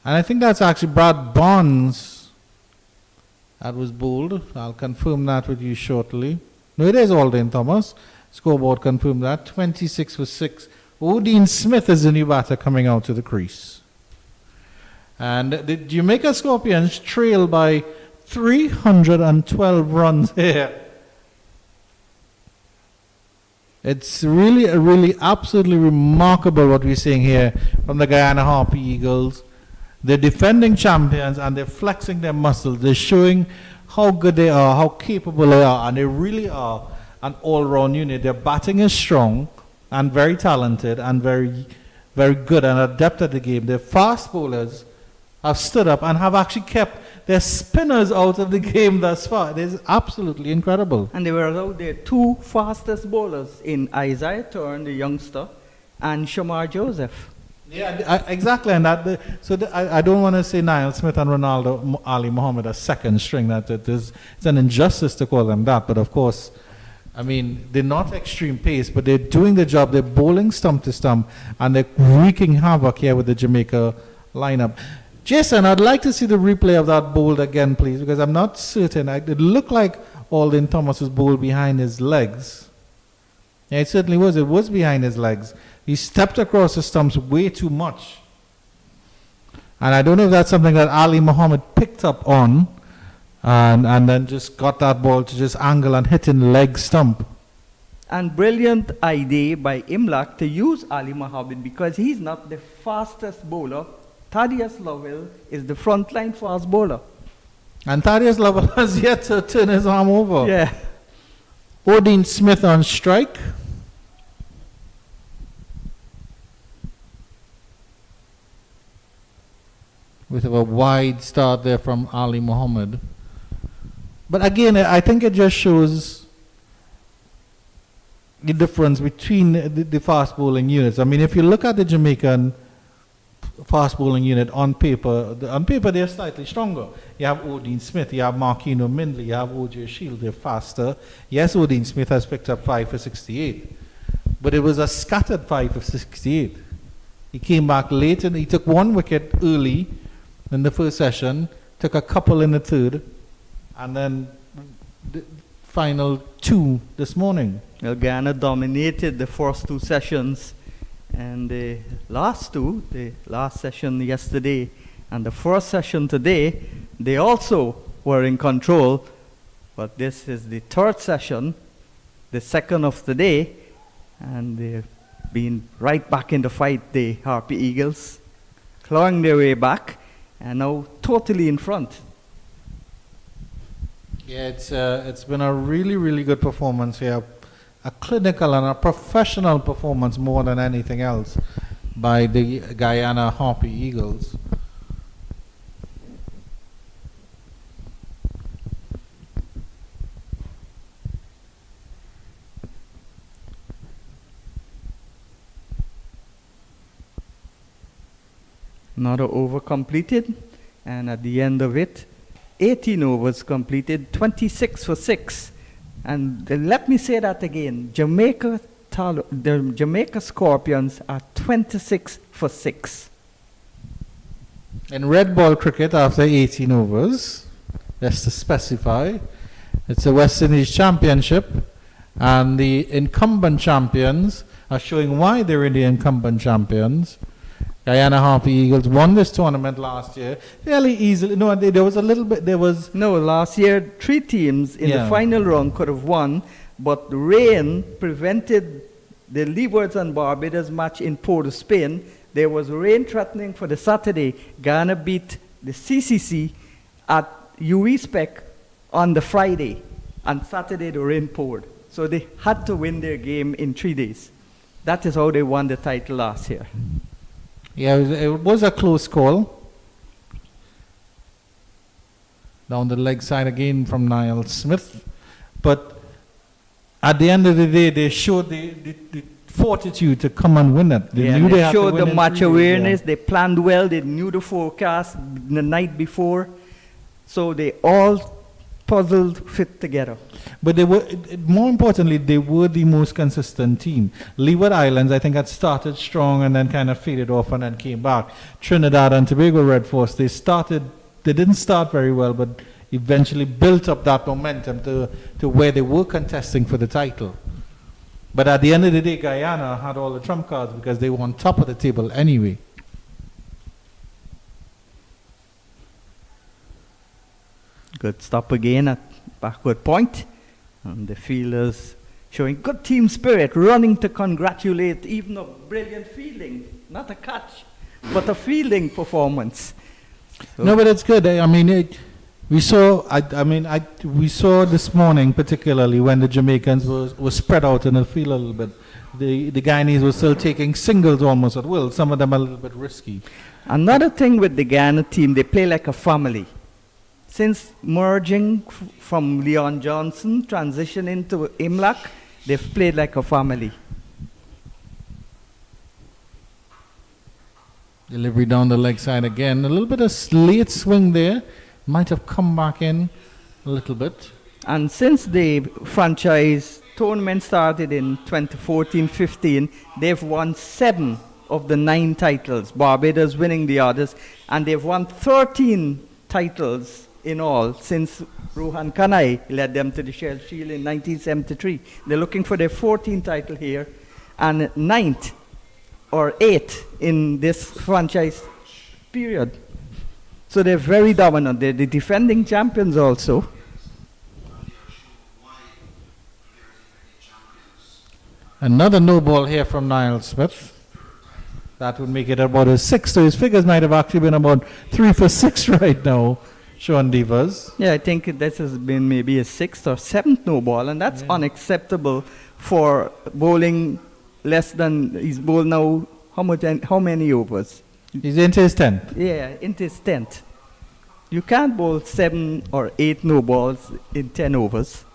And I think that's actually Brad Bonds that was bowled. I'll confirm that with you shortly. No, it is Alden Thomas. Scoreboard confirmed that. 26 for 6. Odin Smith is the new batter coming out to the crease. And the Jamaica Scorpions trail by 312 runs here. It's really absolutely remarkable what we're seeing here from the Guyana Harpy Eagles. They're defending champions and they're flexing their muscles. They're showing how good they are, how capable they are, and they really are an all-round unit. Their batting is strong and very talented and very, very good and adept at the game. Their fast bowlers have stood up and have actually kept their spinners out of the game thus far. It is absolutely incredible. And they were out there two fastest bowlers in Isaiah Turn, the youngster, and Shamar Joseph. Yeah, exactly. And I don't want to say Niall Smith and Ronaldo Ali Muhammad are second string. It's an injustice to call them that. But of course, I mean, they're not extreme pace, but they're doing the job. They're bowling stump to stump, and they're wreaking havoc here with the Jamaica lineup. Jason, I'd like to see the replay of that bowl again, please, because I'm not certain. It looked like Alden Thomas was bowled behind his legs. Yeah, it certainly was. It was behind his legs. He stepped across the stumps way too much. And I don't know if that's something that Ali Muhammad picked up on and then just got that ball to just angle and hit in leg stump. And brilliant idea by Imlak to use Ali Muhammad because he's not the fastest bowler. Thaddeus Lovell is the frontline fast bowler. And Thaddeus Lovell has yet to turn his arm over. Yeah. Odin Smith on strike. With a wide start there from Ali Muhammad. But again, I think it just shows the difference between the fast bowling units. I mean, if you look at the Jamaican fast bowling unit on paper they're slightly stronger. You have Odin Smith, you have Marquino Mindley, you have O.J. Shield, they're faster. Yes, Odin Smith has picked up 5 for 68, but it was a scattered 5 for 68. He came back late and he took 1 wicket early in the first session, took a couple in the third, and then the final 2 this morning. Well, Guyana dominated the first 2 sessions. And the last 2, the last session yesterday and the first session today, they also were in control. But this is the 3rd session, the 2nd of the day, and they've been right back in the fight, the Harpy Eagles, clawing their way back, and now totally in front. Yeah, it's been a really good performance here. A clinical and a professional performance more than anything else by the Guyana Harpy Eagles. Another over completed, and at the end of it, 18 overs completed, 26 for 6. And let me say that again, the Jamaica Scorpions are 26 for 6. In red ball cricket, after 18 overs, just to specify, it's a West Indies championship, and the incumbent champions are showing why they're in the incumbent champions. Guyana Harpy Eagles won this tournament last year fairly easily. No, there was a little bit. No, last year 3 teams in the final round could have won, but the rain prevented the Leewards and Barbados match in Port of Spain. There was rain threatening for the Saturday. Guyana beat the CCC at UESPEC on the Friday, and Saturday the rain poured. So they had to win their game in 3 days. That is how they won the title last year. Yeah, it was a close call. Down the leg side again from Niall Smith. But At the end of the day, they showed the fortitude to come and win it. They Yeah, knew they had to showed win the in match 3 days, awareness. They planned well. They knew the forecast the night before. So they all puzzled fit together. But they were, more importantly, they were the most consistent team. Leeward Islands, I think, had started strong and then kind of faded off and then came back. Trinidad and Tobago Red Force, they didn't start very well, but eventually built up that momentum to where they were contesting for the title. But at the end of the day, Guyana had all the trump cards because they were on top of the table anyway. Good stop again at backward point. And the fielders showing good team spirit, running to congratulate, even a brilliant fielding. Not a catch, but a fielding performance. So No, but it's good. I mean, we saw this morning, particularly when the Jamaicans were spread out in the field a little bit. The Guyanese were still taking singles almost at will. Some of them a little bit risky. another thing with the Guyana team, they play like a family. Since merging from Leon Johnson, transitioning to Imlak, they've played like a family. Delivery down the leg side again. A little bit of late swing there. Might have come back in a little bit. And since the franchise tournament started in 2014-15, they've won 7 of the 9 titles, Barbados winning the others, and they've won 13 titles in all since Rohan Kanai led them to the Shell Shield in 1973. They're looking for their 14th title here and 9th or 8th in this franchise period. So they're very dominant. They're the defending champions also. Another no ball here from Niall Smith. That would make it about a 6. So his figures might have actually been about 3 for 6 right now, Sean Devers. Yeah, I think this has been maybe a 6th or 7th no ball, and that's unacceptable for bowling less than, he's bowled now, how many overs? He's into his 10th. Yeah, into his 10th. You can't bowl 7 or 8 no balls in 10 overs.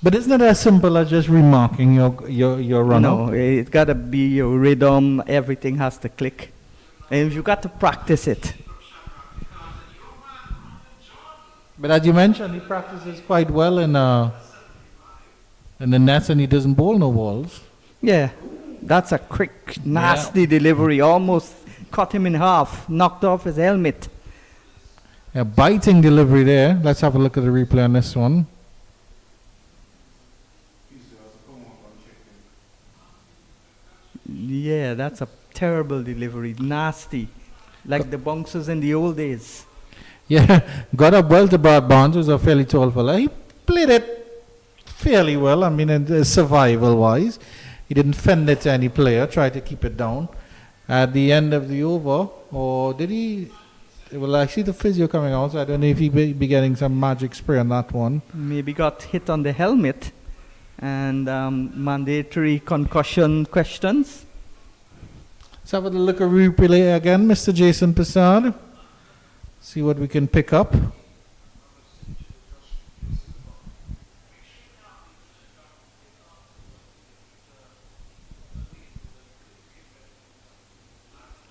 But isn't it as simple as just remarking your run No, out? it's got to be your rhythm, everything has to click. And you got to practice it. But as you mentioned, he practices quite well in the nets and he doesn't bowl no balls. Yeah, that's a quick, nasty delivery. Almost cut him in half, knocked off his helmet. A biting delivery there. Let's have a look at the replay on this one. Yeah, that's a terrible delivery, nasty, like the bouncers in the old days. Yeah, got up well to Brad Barnes, who's a fairly tall fella. He played it fairly well, I mean, survival-wise. He didn't fend it to any player, tried to keep it down. At the end of the over, or did he? Well, I see the physio coming out, so I don't know if he be getting some magic spray on that one. Maybe got hit on the helmet and mandatory concussion questions. Let's have a look at replay again, Mr. Jason Passard. See what we can pick up.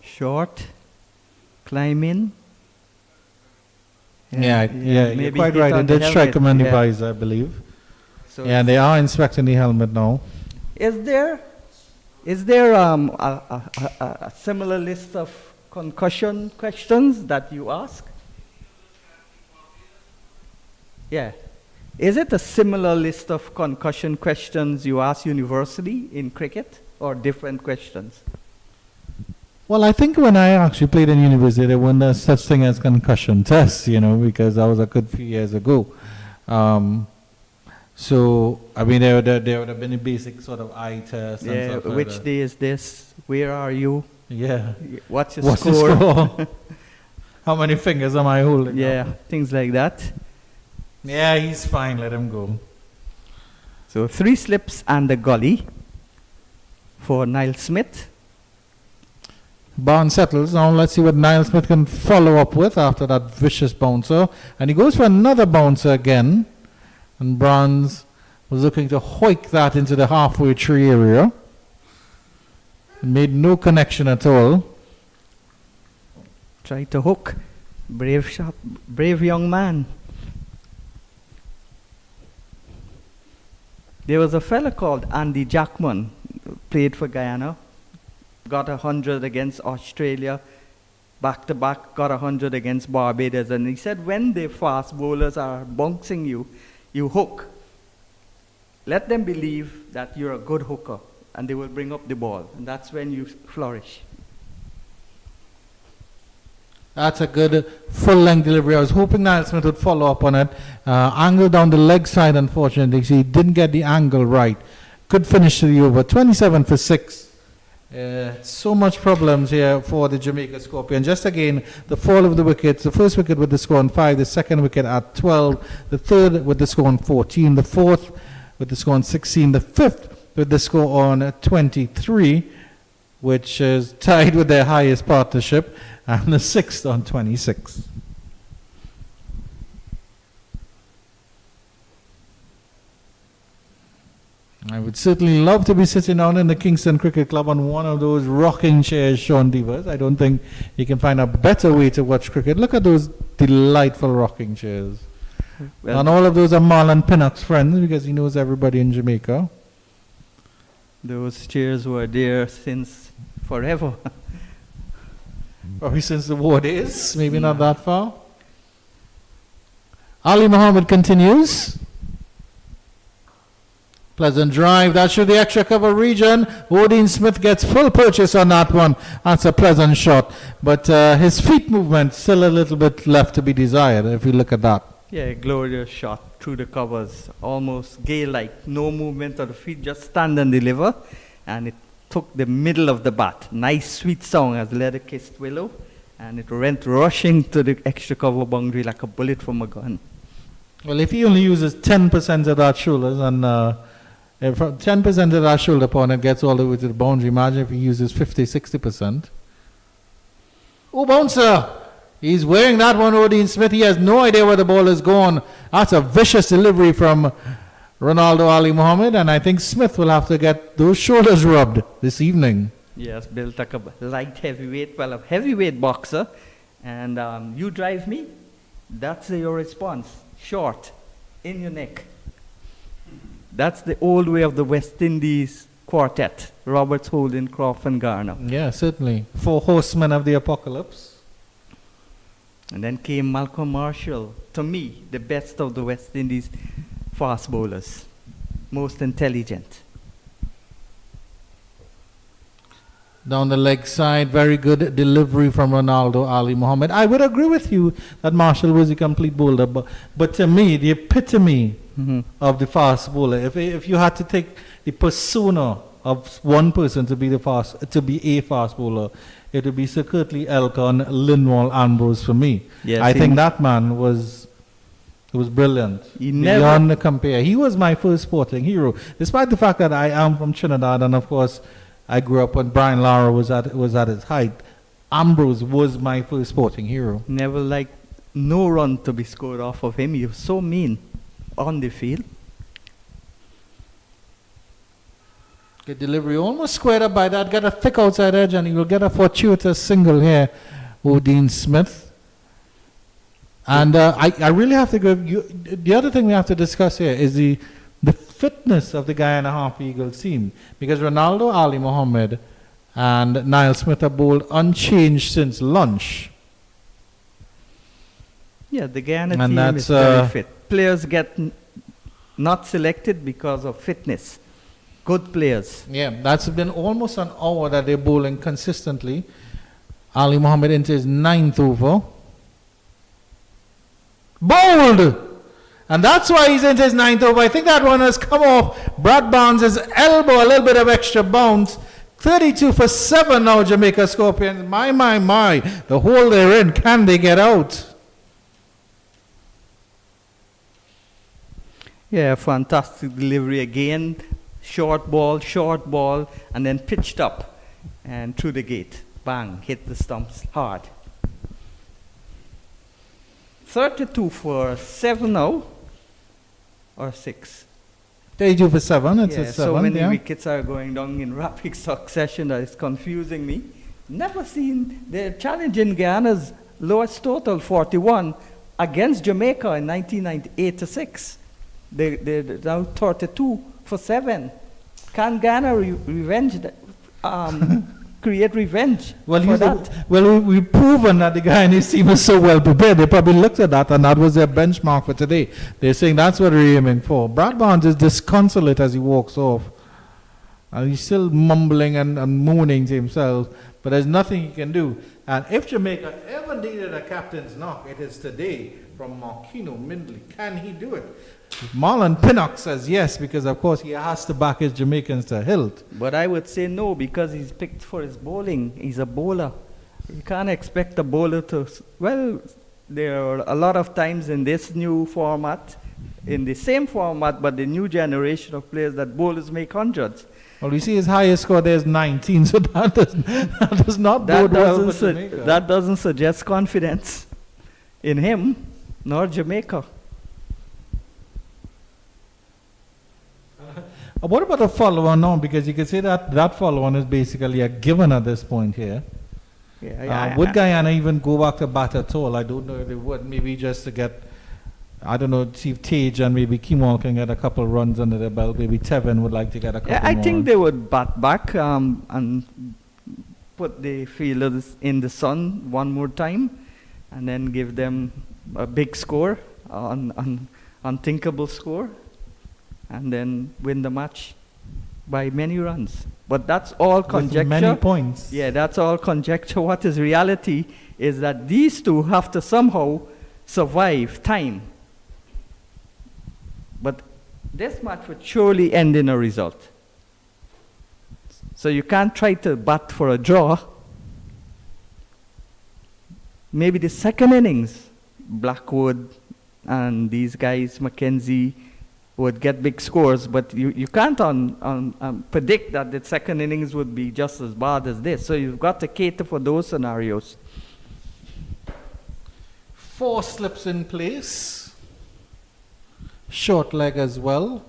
Short, climb in. Yeah, you're maybe quite hit right. on It the did strike him on the helmet, yeah. visor, I believe. So Yeah, and they are inspecting the helmet now. Is there a similar list of concussion questions that you ask? Yeah. Is it a similar list of concussion questions you ask universally in cricket or different questions? Well, I think when I actually played in university, there weren't such thing as concussion tests, because that was a good few years ago. So, I mean, there would have been a basic sort of eye test. And Yeah, stuff like which that. day is this? Where are you? Yeah. What's your What's the score? score? How many fingers am I holding? Yeah, up? things like that. Yeah, he's fine. Let him go. So 3 slips and a gully for Niall Smith. Barnes settles. Now let's see what Niall Smith can follow up with after that vicious bouncer. And he goes for another bouncer again. And Barnes was looking to hoik that into the halfway tree area. Made no connection at all. Tried to hook. Brave shot. Brave young man. There was a fella called Andy Jackman, played for Guyana, got 100 against Australia, back to back, got 100 against Barbados, and he said when the fast bowlers are bouncing you, you hook. Let them believe that you're a good hooker, and they will bring up the ball, and that's when you flourish. That's a good full-length delivery. I was hoping Niall Smith would follow up on it. Angle down the leg side, unfortunately. He didn't get the angle right. Good finish to the over. 27 for 6. So much problems here for the Jamaica Scorpion. Just again, the fall of the wickets. The first wicket with the score on 5. The second wicket at 12. The third with the score on 14. The fourth with the score on 16. The fifth with the score on 23, which is tied with their highest partnership. And the sixth on 26. I would certainly love to be sitting down in the Kingston Cricket Club on one of those rocking chairs, Sean Devers. I don't think you can find a better way to watch cricket. Look at those delightful rocking chairs. Well, And all of those are Marlon Pinnock's friends because he knows everybody in Jamaica. those chairs were there since forever. Probably since the war days, maybe not that far. Ali Muhammad continues. Pleasant drive. That should the extra cover region. Odin Smith gets full purchase on that one. That's a pleasant shot. But his feet movement still a little bit left to be desired if you look at that. Yeah, glorious shot through the covers. Almost Gay-like. No movement of the feet, just stand and deliver. And it took the middle of the bat. Nice sweet song as Leather Kissed Willow. And it went rushing to the extra cover boundary like a bullet from a gun. Well, if he only uses 10% of that shoulders and if 10% of that shoulder point and gets all the way to the boundary, imagine if he uses 50, 60%. Oh, bouncer! He's wearing that one, Odin Smith. He has no idea where the ball is going. That's a vicious delivery from Ronaldo Ali Muhammad, and I think Smith will have to get those shoulders rubbed this evening. Yes, built like a light heavyweight, well, a heavyweight boxer. And you drive me, that's your response. Short, in your neck. That's the old way of the West Indies quartet. Roberts, Holden, Croft, and Garner. Yeah, certainly. 4 horsemen of the apocalypse. And then came Malcolm Marshall. To me, the best of the West Indies fast bowlers. Most intelligent. Down the leg side, very good delivery from Ronaldo Ali Muhammad. I would agree with you that Marshall was a complete bowler, but to me, the epitome of the fast bowler, if you had to take the persona of one person to be a fast bowler, it would be Sir Curtly Elcon, Linwall Ambrose for me. Yes, I think that man was brilliant. He Beyond the compare. He was my first sporting hero, despite the fact that I am from Trinidad and of course I grew up when Brian Lara was at his height. Ambrose was my first sporting hero. Never liked no run to be scored off of him. He was so mean on the field. Good delivery, almost squared up by that. Get a thick outside edge and he will get a fortuitous single here, Odin Smith. And I really have to give you, the other thing we have to discuss here is the fitness of the Guyana Harpy Eagles team, because Ronaldo Ali Muhammad and Niall Smith are bowled unchanged since lunch. Yeah, the Guyana And team that's, is very fit. Players get not selected because of fitness. Good players. Yeah, that's been almost an hour that they're bowling consistently. Ali Muhammad into his 9th over. Bowled! And that's why he's into his 9th over. I think that one has come off Brad Barnes' elbow, a little bit of extra bounce. 32 for 7 now, Jamaica Scorpions. My. The hole they're in, can they get out? Yeah, fantastic delivery again. Short ball, and then pitched up and through the gate. Bang, hit the stumps hard. 32 for 7 now, or 6. 32 for 7. It's Yeah, a 7. so many yeah. wickets are going down in rapid succession that it's confusing me. Never seen the challenge in Guyana's lowest total, 41, against Jamaica in 1998 to 6. They're now 32 for 7. Can Guyana create revenge Well, for that? we've proven that the Guyanese team is so well prepared. They probably looked at that, and that was their benchmark for today. They're saying that's what we're aiming for. Brad Barnes is disconsolate as he walks off. And he's still mumbling and moaning to himself, but there's nothing he can do. And if Jamaica ever needed a captain's knock, it is today from Marquino Mindley. Can he do it? Marlon Pinnock says yes, because of course he has to back his Jamaicans to hilt. But I would say no, because he's picked for his bowling. He's a bowler. You can't expect a bowler to... Well, there are a lot of times in this new format, in the same format, but the new generation of players that bowlers make hundreds. Well, we see his highest score there is 19, so that does not bode well for Jamaica. That doesn't suggest confidence in him, nor Jamaica. What about the follow-on now? Because you can say that that follow-on is basically a given at this point here. Would Guyana even go back to bat at all? I don't know if they would. Maybe just to get, I don't know, see if Tage and maybe Kemal can get a couple runs under their belt. Maybe Tevin would like to get a couple I more think runs. they would bat back and put the fielders in the sun one more time and then give them a big score, unthinkable score, and then win the match by many runs. But that's all conjecture. With many points. Yeah, that's all conjecture. What is reality is that these two have to somehow survive time. But this match would surely end in a result. So you can't try to bat for a draw. Maybe the second innings, Blackwood and these guys, Mackenzie, would get big scores, but you can't predict that the second innings would be just as bad as this. So you've got to cater for those scenarios. 4 slips in place. Short leg as well.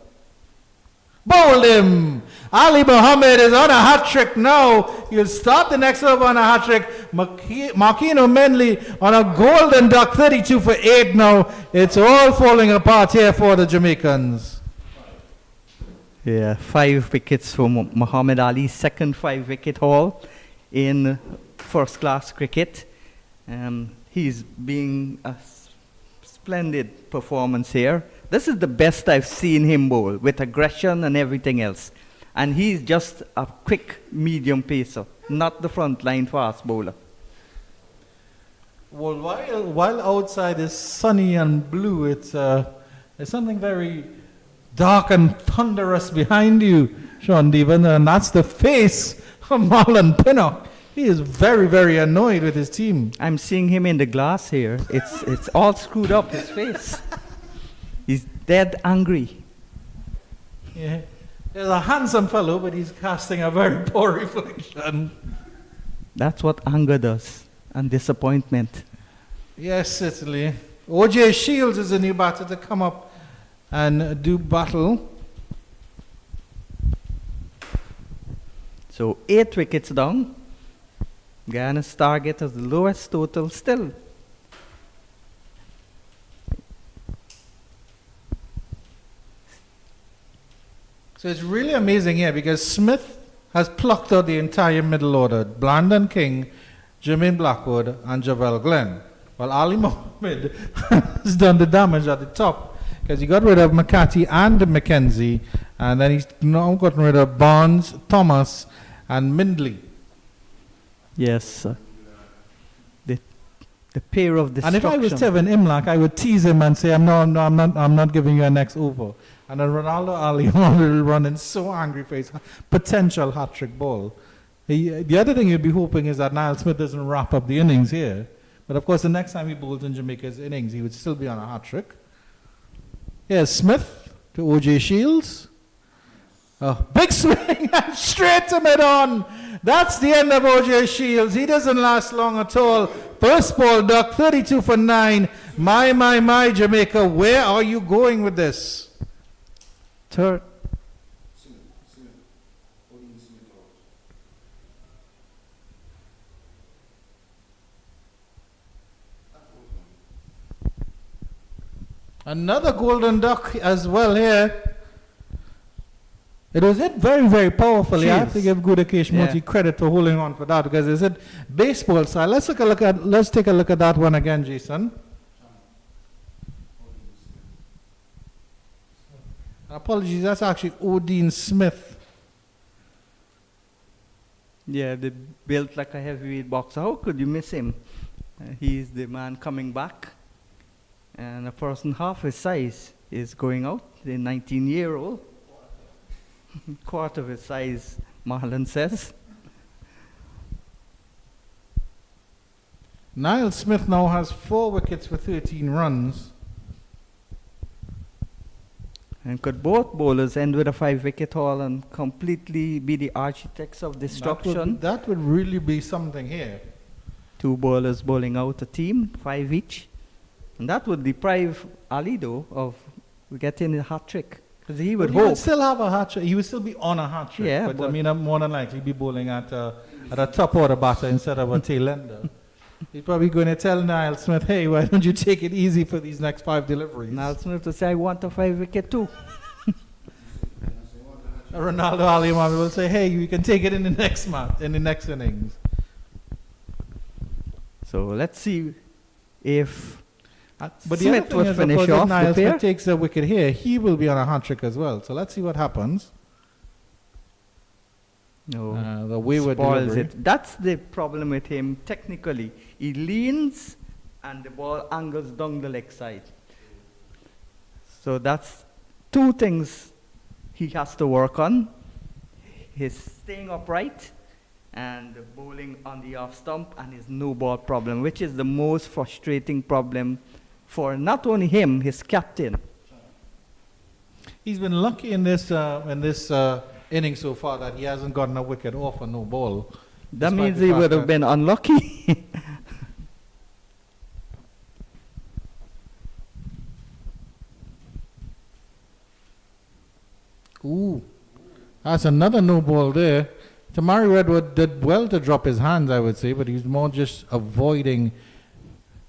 Bowled him! Ali Mohammed is on a hat-trick now. He'll start the next over on a hat-trick. Marquino Menley on a golden duck, 32 for 8 now. It's all falling apart here for the Jamaicans. Yeah, 5 wickets for Muhammad Ali's second 5-wicket haul in first-class cricket. He's being a splendid performance here. This is the best I've seen him bowl, with aggression and everything else. And he's just a quick medium pacer, not the front-line fast bowler. Well, while outside is sunny and blue, it's there's something very dark and thunderous behind you, Sean Devon, and that's the face of Marlon Pinnock. He is very, very annoyed with his team. I'm seeing him in the glass here. It's all screwed up, his face. He's dead angry. Yeah. There's a handsome fellow, but he's casting a very poor reflection. That's what anger does, and disappointment. Yes, certainly. O.J. Shields is a new batter to come up and do battle. So 8 wickets down. Guyana's target is the lowest total still. So it's really amazing here because Smith has plucked out the entire middle order. Blandon King, Jermaine Blackwood, and Javel Glenn. While Ali Mohammed has done the damage at the top because he got rid of McCarthy and Mackenzie, and then he's now gotten rid of Barnes, Thomas, and Mindley. Yes, the pair of And if destruction. I was Tevin Imlach, I would tease him and say, I'm not giving you a next over. And then Ronaldo Ali will run in so angry for his potential hat-trick ball. The other thing you'd be hoping is that Niall Smith doesn't wrap up the innings here. But of course, the next time he bowls in Jamaica's innings, he would still be on a hat-trick. Here's Smith to O.J. Shields. Oh, big swing and straight to mid-on. That's the end of O.J. Shields. He doesn't last long at all. First ball duck, 32 for 9. My, Jamaica, where are you going with this? Another golden duck as well here. It was hit very, very powerfully. I have to Cheers. give Gudakesh Moti Yeah. credit for holding on for that because it's hit baseball style. Let's take a look at that one again, Jason. Apologies, that's actually Odin Smith. Yeah, they built like a heavyweight boxer. How could you miss him? He's the man coming back. And a person half his size is going out, the 19-year-old. Quarter of his size, Marlon says. Niall Smith now has 4 wickets for 13 runs. And could both bowlers end with a 5-wicket haul and completely be the architects of destruction? That would really be something here. 2 bowlers bowling out a team, 5 each. And that would deprive Ali, though, of getting a hat trick. Because he would But he would hope. still have a hat trick. He would still be on a hat trick. Yeah, but I but- mean, more than likely be bowling at a top order batter instead of a tail ender. He's probably going to tell Niall Smith, hey, why don't you take it easy for these next 5 deliveries? Niall Smith to say, I want a 5-wicket too. Ronaldo Alimami will say, hey, you can take it in the next match, in the next innings. So let's see if But the Smith other thing would is, finish of course, if off Niall the pair. Smith takes a wicket here, he will be on a hat trick as well. So let's see what happens. no, The wayward spoils delivery. it. That's the problem with him technically. He leans and the ball angles down the leg side. So that's 2 things he has to work on. His staying upright and the bowling on the off stump and his no ball problem, which is the most frustrating problem for not only him, his captain. He's been lucky in this inning so far that he hasn't gotten a wicket off a no ball. That Despite means the he fact would have that- been unlucky. Ooh, that's another no ball there. Tamari Redwood did well to drop his hands, I would say, but he's more just avoiding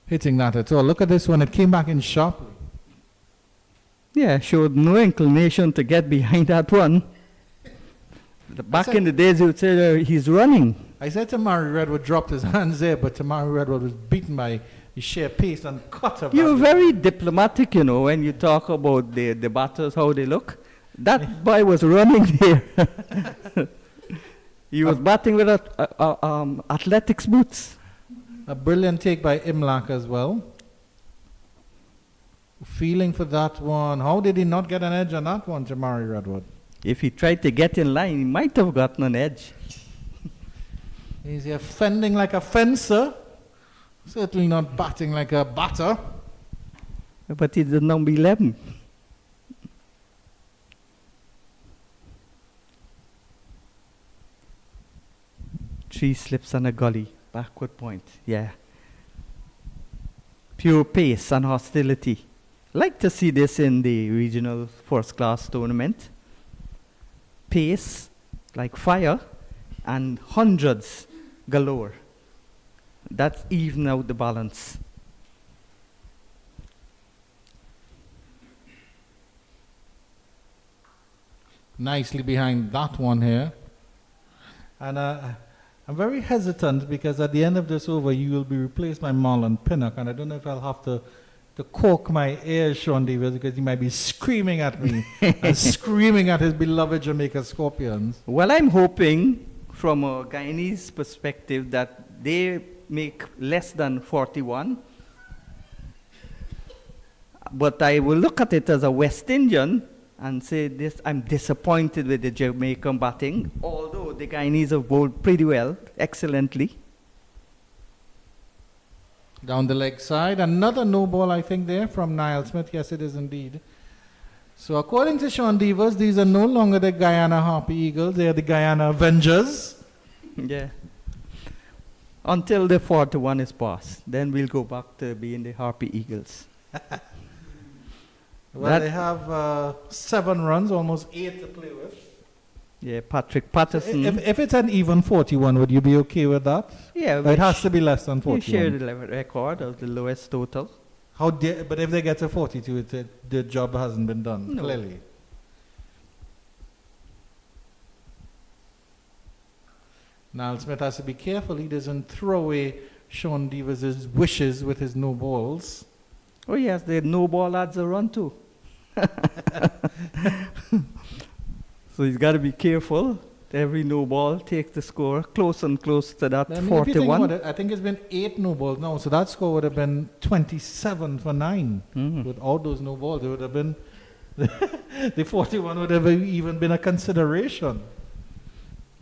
hitting that at all. Look at this one, it came back in sharply. Yeah, showed no inclination to get behind that one. Back in the days, you would say he's running. I said Tamari Redwood dropped his hands there, but Tamari Redwood was beaten by his sheer pace and cut of You're that. very diplomatic, you know, when you talk about the batters, how they look. That boy was running there. He was batting with athletics boots. A brilliant take by Imlak as well. Feeling for that one. How did he not get an edge on that one, Tamari Redwood? If he tried to get in line, he might have gotten an edge. He's here fending like a fencer. Certainly not batting like a batter. But he's the number 11. Three slips and a gully. Backward point. Yeah. Pure pace and hostility. Like to see this in the regional first class tournament. Pace, like fire, and hundreds galore. That's even out the balance. Nicely behind that one here. And I'm very hesitant because at the end of this over, you will be replaced by Marlon Pinnock. And I don't know if I'll have to cork my ears, Sean Davis, because he might be screaming at me and screaming at his beloved Jamaica Scorpions. Well, I'm hoping from a Guyanese perspective that they make less than 41. But I will look at it as a West Indian and say this: I'm disappointed with the Jamaican batting, although the Guyanese have bowled pretty well, excellently. Down the leg side. Another no ball, I think, there from Niall Smith. Yes, it is indeed. So according to Sean Devers, these are no longer the Guyana Harpy Eagles. They are the Guyana Avengers. Yeah. Until the 41 is passed, then we'll go back to being the Harpy Eagles. Well, That- they have 7 runs, almost 8 to play with. Yeah, Patrick Patterson. If it's an even 41, would you be okay with that? Yeah, It has to be less than we share 41. the record of the lowest total. But if they get to 42, the job hasn't been done, No. clearly. Niall Smith has to be careful he doesn't throw away Sean Devers' wishes with his no balls. Oh yes, the no ball adds a run too. So he's got to be careful. Every no ball takes the score close and close to that I mean, if you think 41. about it, I think it's been 8 no balls now, so that score would have been 27 for 9. Mhm. With all those no balls, it would have been the 41 would have even been a consideration.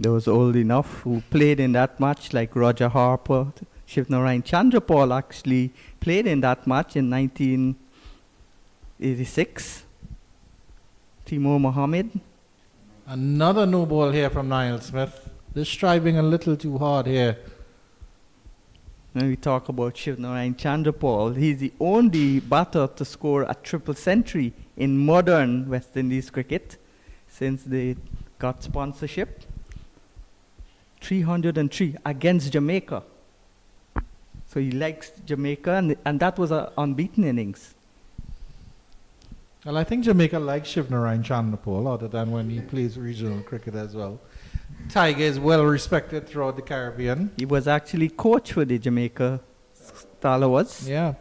Those old enough who played in that match, like Roger Harper, Shivnarayan Chandrapal actually played in that match in 1986. Timur Mohammed. Another no ball here from Niall Smith. They're striving a little too hard here. When we talk about Shivnarayan Chandrapal, he's the only batter to score a triple century in modern West Indies cricket since they got sponsorship. 303 against Jamaica. So he likes Jamaica, and that was an unbeaten innings. Well, I think Jamaica likes Shivnarayan Chandrapal, other than when he plays regional cricket as well. Tiger is well respected throughout the Caribbean. He was actually coach for the Jamaica Stars. Yeah.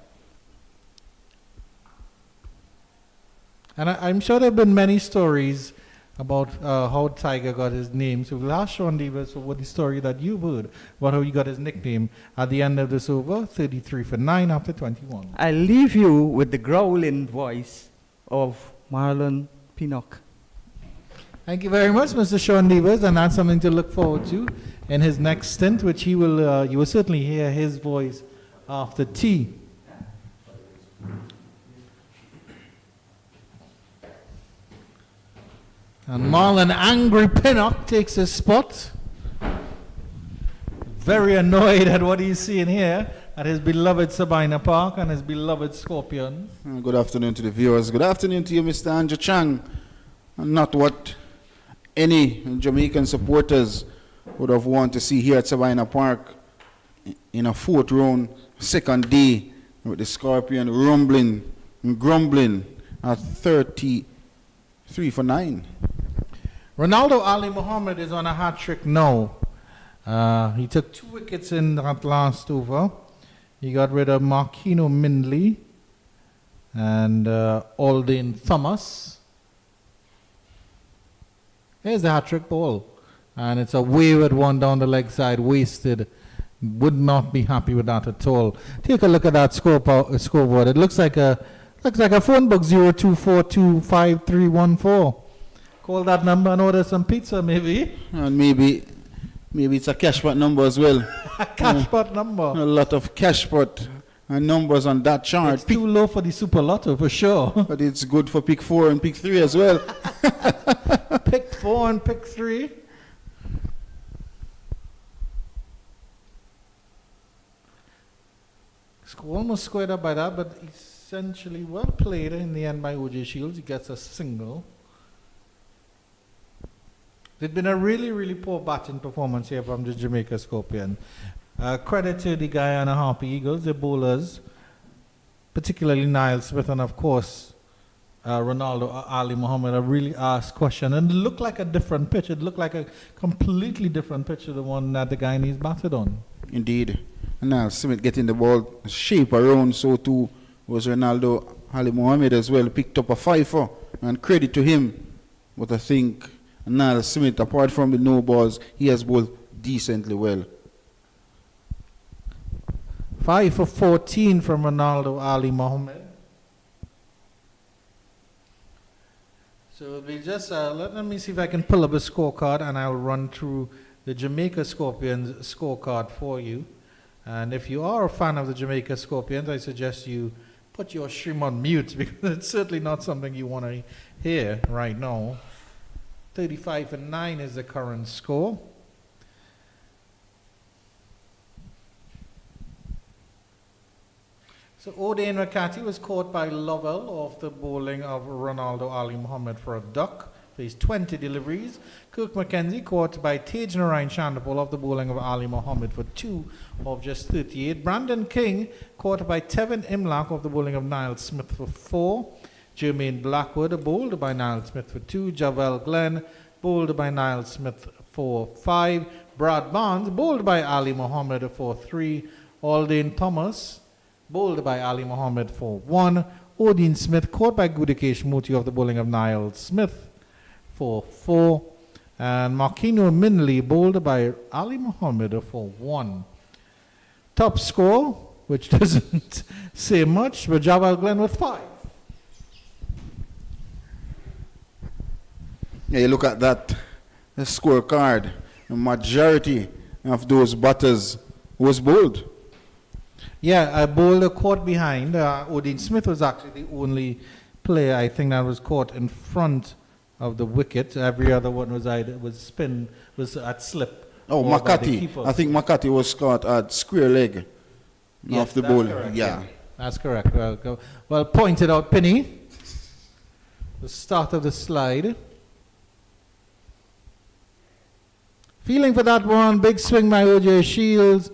And I'm sure there have been many stories about how Tiger got his name. So we'll ask Sean Devers for what the story that you've heard about how he got his nickname at the end of this over, 33 for 9 after 21. I'll leave you with the growling voice of Marlon Pinnock. Thank you very much, Mr. Sean Devers, and that's something to look forward to in his next stint, which you will certainly hear his voice after tea. And Marlon Angry Pinnock takes his spot. Very annoyed at what he's seeing here at his beloved Sabina Park and his beloved Scorpions. Good afternoon to the viewers. Good afternoon to you, Mr. Andrew Chang. Not what any Jamaican supporters would have wanted to see here at Sabina Park in a 4th round, 2nd day, with the Scorpion rumbling and grumbling at 33 for 9. Ronaldo Ali Muhammad is on a hat trick now. He took 2 wickets in that last over. He got rid of Marquino Mindley and Aldane Thomas. Here's the hat trick ball. And it's a wayward one down the leg side, wasted. Would not be happy with that at all. Take a look at that scoreboard. It looks like a phone book, 02425314. Call that number and order some pizza, maybe. And maybe it's a cashpot number as well. A cashpot number. A lot of cashpot numbers on that chart. It's too low for the Super Lotto, for sure. But it's good for pick 4 and pick 3 as well. Pick 4 and pick 3. Almost squared up by that, but essentially well played in the end by O.J. Shields. He gets a single. It's been a really, really poor batting performance here from the Jamaica Scorpion. Credit to the Guyana Harpy Eagles, the bowlers, particularly Niall Smith and of course Ronaldo Ali Muhammad have really asked questions, and it looked like a different pitch. It looked like a completely different pitch to the one that the Guyanese batted on. Indeed. And now Smith getting the ball shape around, so too was Ronaldo Ali Muhammad as well. Picked up a 5-4, and credit to him. But I think Niall Smith, apart from the no balls, he has bowled decently well. 5 for 14 from Ronaldo Ali Muhammad. So we just let me see if I can pull up a scorecard, and I'll run through the Jamaica Scorpions scorecard for you. And if you are a fan of the Jamaica Scorpions, I suggest you put your stream on mute, because it's certainly not something you want to hear right now. 35 for 9 is the current score. So Odain Rakati was caught by Lovell off the bowling of Ronaldo Ali Muhammad for a duck plays 20 deliveries. Kirk McKenzie caught by Tej Narayan Chandapol off the bowling of Ali Mohammed for 2 of just 38. Brandon King caught by Tevin Imlach off the bowling of Niall Smith for 4. Jermaine Blackwood bowled by Niall Smith for 2. Javel Glenn bowled by Niall Smith for 5. Brad Barnes bowled by Ali Mohammed for 3. Aldane Thomas bowled by Ali Mohammed for 1. Odin Smith caught by Gudikesh Muti off the bowling of Niall Smith for 4. And Markino Minley bowled by Ali Mohammed for 1. Top score, which doesn't say much, but Javel Glenn with 5. Yeah, you look at that the scorecard. The majority of those batters was bowled. Yeah, a bowler caught behind. Odin Smith was actually the only player I think that was caught in front of the wicket. Every other one was either was at slip. Oh, or by the Makati. keeper. I think Makati was caught at square leg Yes, off the that's ball. correct, Yeah. That's correct. Well pointed out, Penny. The start of the slide. Feeling for that one. Big swing by O.J. Shields.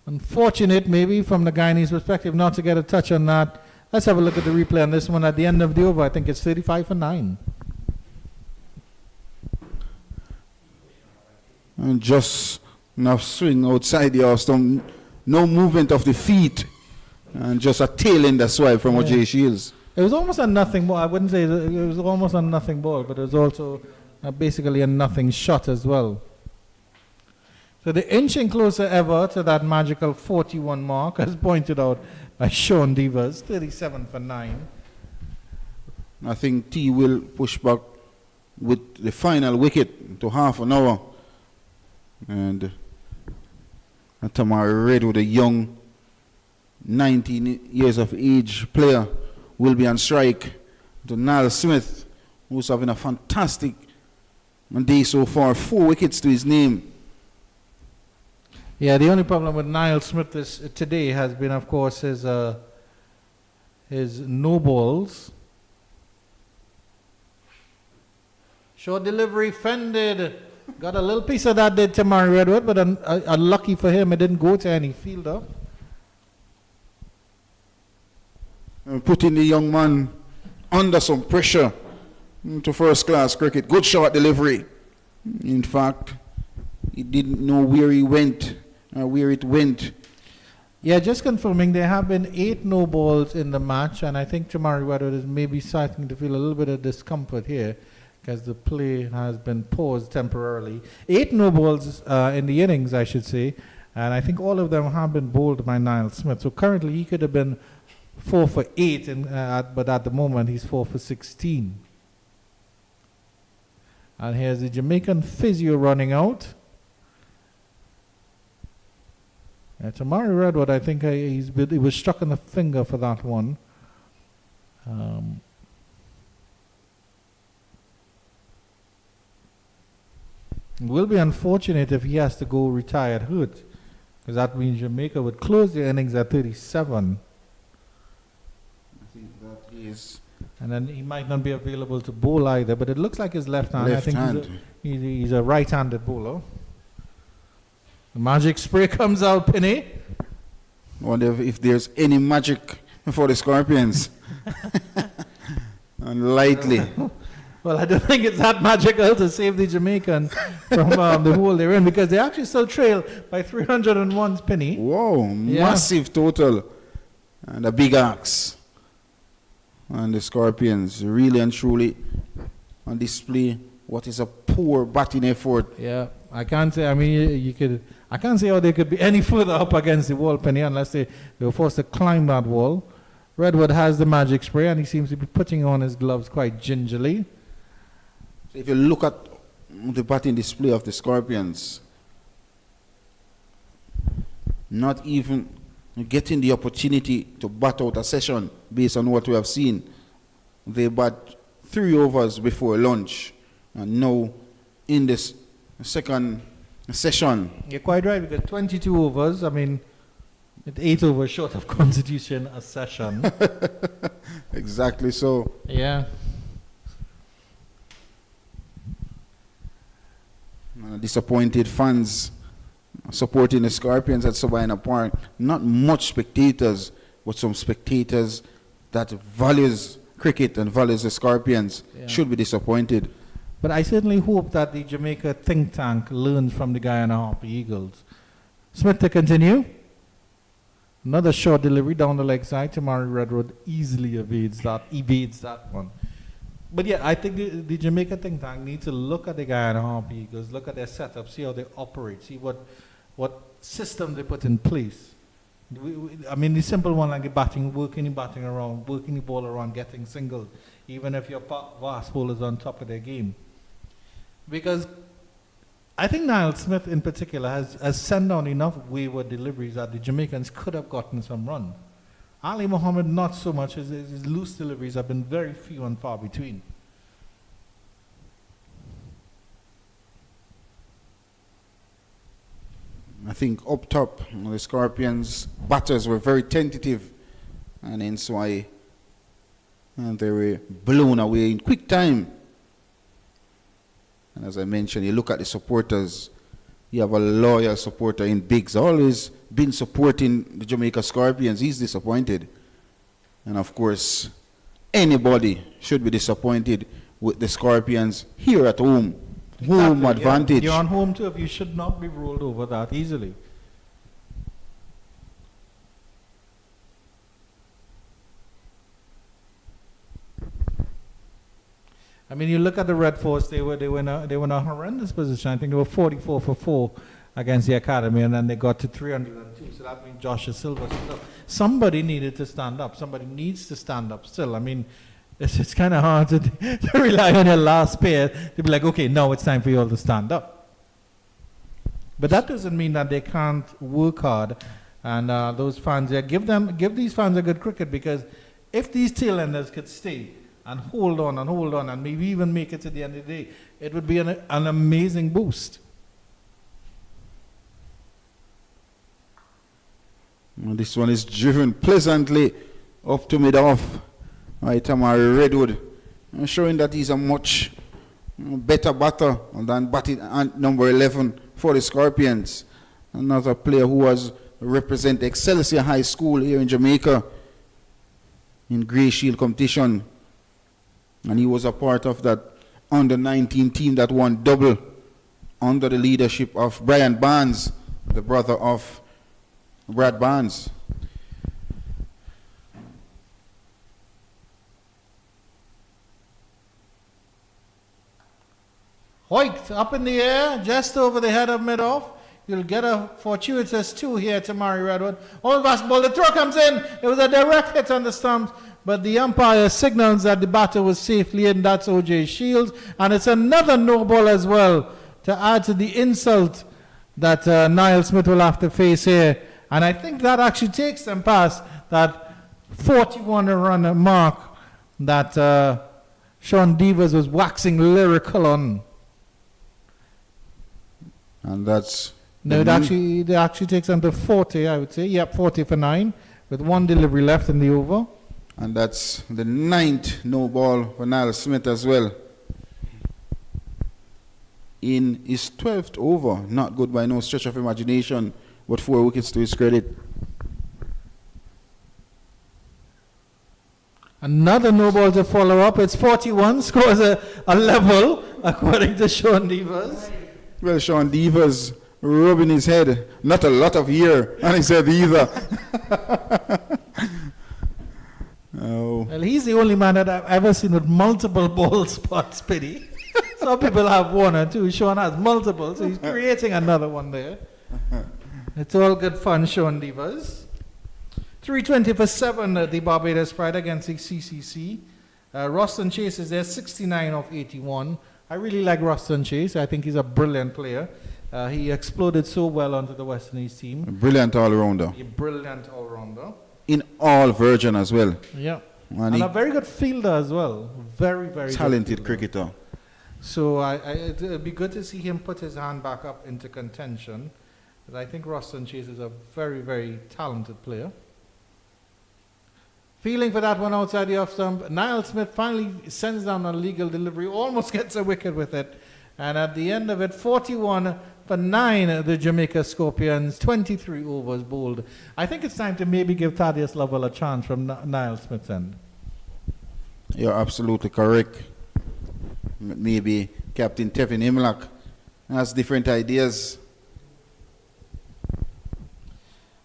Unfortunate, maybe, from the Guyanese perspective, not to get a touch on that. Let's have a look at the replay on this one. At the end of the over, I think it's 35 for 9. And just enough swing outside the off stump. No movement of the feet. And just a tail end swipe from O.J. Shields. It was almost a nothing ball. I wouldn't say it was almost a nothing ball, but it was also basically a nothing shot as well. So they're inching closer ever to that magical 41 mark, as pointed out by Sean Devers, 37 for 9. I think T will push back with the final wicket to half an hour. And Tamar Redwood, a young 19 years of age player, will be on strike. To Niall Smith, who's having a fantastic day so far, 4 wickets to his name. Yeah, the only problem with Niall Smith today has been, of course, his no balls. Short delivery fended. Got a little piece of that did Tamari Redwood, but unlucky for him, it didn't go to any fielder. And putting the young man under some pressure to first class cricket. Good short delivery. In fact, he didn't know where he went, where it went. Yeah, just confirming, there have been 8 no balls in the match, and I think Tamari Redwood is maybe starting to feel a little bit of discomfort here because the play has been paused temporarily. 8 no balls in the innings, I should say, and I think all of them have been bowled by Niall Smith. So currently he could have been 4 for 8, but at the moment he's 4 for 16. And here's the Jamaican physio running out. Tamari Redwood, I think he was struck in the finger for that one. It will be unfortunate if he has to go retired hurt, because that means Jamaica would close the innings at 37. I think that is And then he might not be available to bowl either, but it looks like his left hand. I left think hand. he's a right-handed bowler. The magic spray comes out, Penny. Wonder if there's any magic for the Scorpions. Unlikely. Well, I don't think it's that magical to save the Jamaican from the hole they're in, because they actually still trail by 301 Penny. Whoa, Yeah. massive total. And a big axe. And the Scorpions really and truly on display what is a poor batting effort. Yeah, I can't say. I mean, I can't see how they could be any further up against the wall, Penny, unless they were forced to climb that wall. Redwood has the magic spray, and he seems to be putting on his gloves quite gingerly. So if you look at the batting display of the Scorpions, not even getting the opportunity to bat out a session based on what we have seen. They bat 3 overs before lunch, and now in this second session. You're quite right, because 22 overs, I mean, it's 8 overs short of constitution a session. Exactly so. Yeah. disappointed fans supporting the Scorpions at Sabina Park. Not much spectators, but some spectators that values cricket and values the Scorpions should be disappointed. But I certainly hope that the Jamaica think tank learns from the Guyana Harpy Eagles. Smith to continue. Another short delivery down the leg side. Tamari Redwood easily evades that one. But yeah, I think the Jamaica think tank needs to look at the Guyana Harpy Eagles, look at their setup, see how they operate, see what system they put in place. I mean, the simple one like the batting, working the batting around, working the ball around, getting singles, even if your fast bowlers on top of their game. Because I think Niall Smith in particular has sent down enough wayward deliveries that the Jamaicans could have gotten some run. Ali Mohammed not so much. His loose deliveries have been very few and far between. I think up top, the Scorpions batters were very tentative, and hence why they were blown away in quick time. And as I mentioned, you look at the supporters, you have a loyal supporter in Biggs, always been supporting the Jamaica Scorpions. He's disappointed. And of course, anybody should be disappointed with the Scorpions here at home. Home advantage. You're on home turf. You should not be rolled over that easily. I mean, you look at the Red Force. They were in a horrendous position. I think they were 44 for 4 against the Academy, and then they got to 302. So that means Joshua Silva. Somebody needed to stand up. Somebody needs to stand up still. I mean, it's kind of hard to rely on your last pair to be like, okay, now it's time for you all to stand up. But that doesn't mean that they can't work hard. And those fans, give these fans a good cricket, because if these tailenders could stay and hold on and maybe even make it to the end of the day, it would be an amazing boost. And this one is driven pleasantly up to mid-off. Right, Tamari Redwood, showing that he's a much better batter than batting at number 11 for the Scorpions. Another player who has represented Excelsior High School here in Jamaica in Grey Shield competition. And he was a part of that under-19 team that won double under the leadership of Brian Barnes, the brother of Brad Barnes. Hoiked up in the air, just over the head of mid-off. You'll get a fortuitous 2 here to Murray Redwood. All basketball, the throw comes in. It was a direct hit on the stumps, but the umpire signals that the batter was safely in. That's O.J. Shields. And it's another no ball as well to add to the insult that Niall Smith will have to face here. And I think that actually takes them past that 41-run mark that Sean Devers was waxing lyrical on. And that's... No, it actually takes them to 40, I would say. Yep, 40 for 9, with 1 delivery left in the over. And that's the 9th no ball for Niall Smith as well. In his 12th over, not good by no stretch of imagination, but 4 wickets to his credit. Another no ball to follow up. It's 41, scores a level, according to Sean Devers. Well, Sean Devers rubbing his head, not a lot of hair on his head either. Oh. Well, he's the only man that I've ever seen with multiple ball spots, Pity. Some people have 1 or 2. Sean has multiple, so he's creating another one there. It's all good fun, Sean Devers. 320 for 7, the Barbados Pride against the CCC. Roston Chase is there, 69 of 81. I really like Roston Chase. I think he's a brilliant player. He exploded so well onto the West Indies team. A brilliant all-rounder. A brilliant all-rounder. In all version as well. Yeah. And a very good fielder as well. Very, very talented good cricketer. So it'd be good to see him put his hand back up into contention. But I think Roston Chase is a very, very talented player. Feeling for that one outside the off stump. Niall Smith finally sends down a legal delivery, almost gets a wicket with it. And at the end of it, 41 for 9, the Jamaica Scorpions, 23 overs bowled. I think it's time to maybe give Thaddeus Lovell a chance from Niall Smith's end. You're absolutely correct. Maybe Captain Tevin Imlach has different ideas.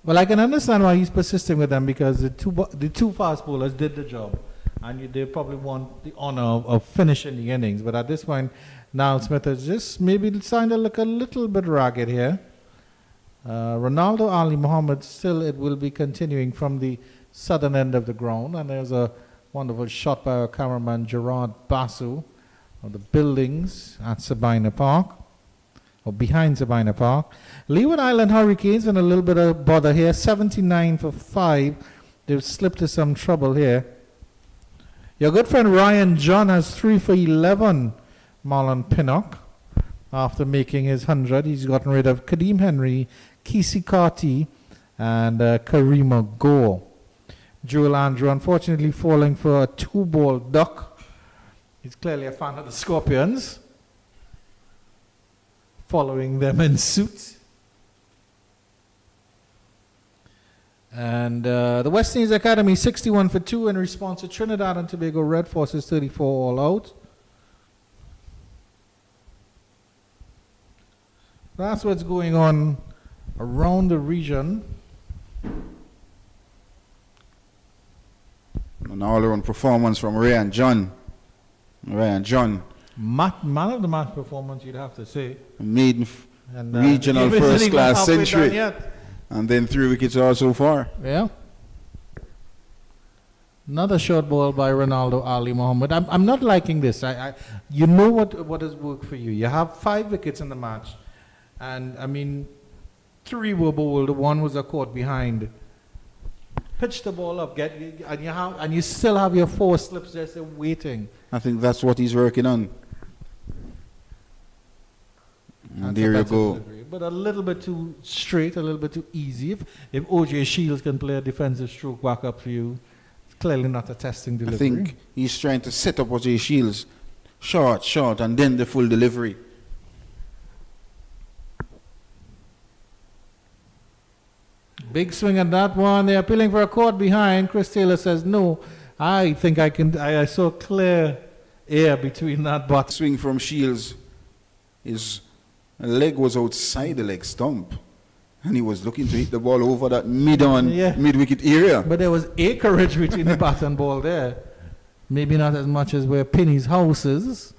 Well, I can understand why he's persisting with them, because the two fast bowlers did the job, and they probably want the honor of finishing the innings. But at this point, Niall Smith has just maybe starting to look a little bit ragged here. Ronaldo Ali Muhammad, still it will be continuing from the southern end of the ground, and there's a wonderful shot by our cameraman Gerard Basu of the buildings at Sabina Park, or behind Sabina Park. Leeward Island Hurricanes in a little bit of bother here, 79 for 5. They've slipped to some trouble here. Your good friend Ryan John has 3 for 11, Marlon Pinnock, after making his 100. He's gotten rid of Kadeem Henry, Kisi Karti, and Karima Gore. Joel Andrew, unfortunately, falling for a 2-ball duck. He's clearly a fan of the Scorpions, following them in suit. And the West Indies Academy, 61 for 2 in response to Trinidad and Tobago Red Forces, 34 all out. That's what's going on around the region. An all-around performance from Ryan John. Ryan John. Man of the match performance, you'd have to say. Made And, regional he wasn't even first-class halfway done century. yet. And then 3 wickets all so far. Yeah. Another short ball by Ronaldo Ali Muhammad. I'm not liking this. You know what has worked for you. You have 5 wickets in the match. And, I mean, 3 were bowled. 1 was a caught behind. Pitch the ball up. And you still have your 4 slips just waiting. I think that's what he's working on. And there you go. Delivery. But a little bit too straight, a little bit too easy. If OJ Shields can play a defensive stroke back up for you, it's clearly not a testing delivery. I think he's trying to set up OJ Shields. Short, and then the full delivery. Big swing at that one. They're appealing for a caught behind. Chris Taylor says, no, I think I saw clear air between that butt. Swing from Shields. His leg was outside the leg stump. And he was looking to hit the ball over that mid-wicket area. But there was acreage between the bat and ball there. Maybe not as much as where Penny's house is.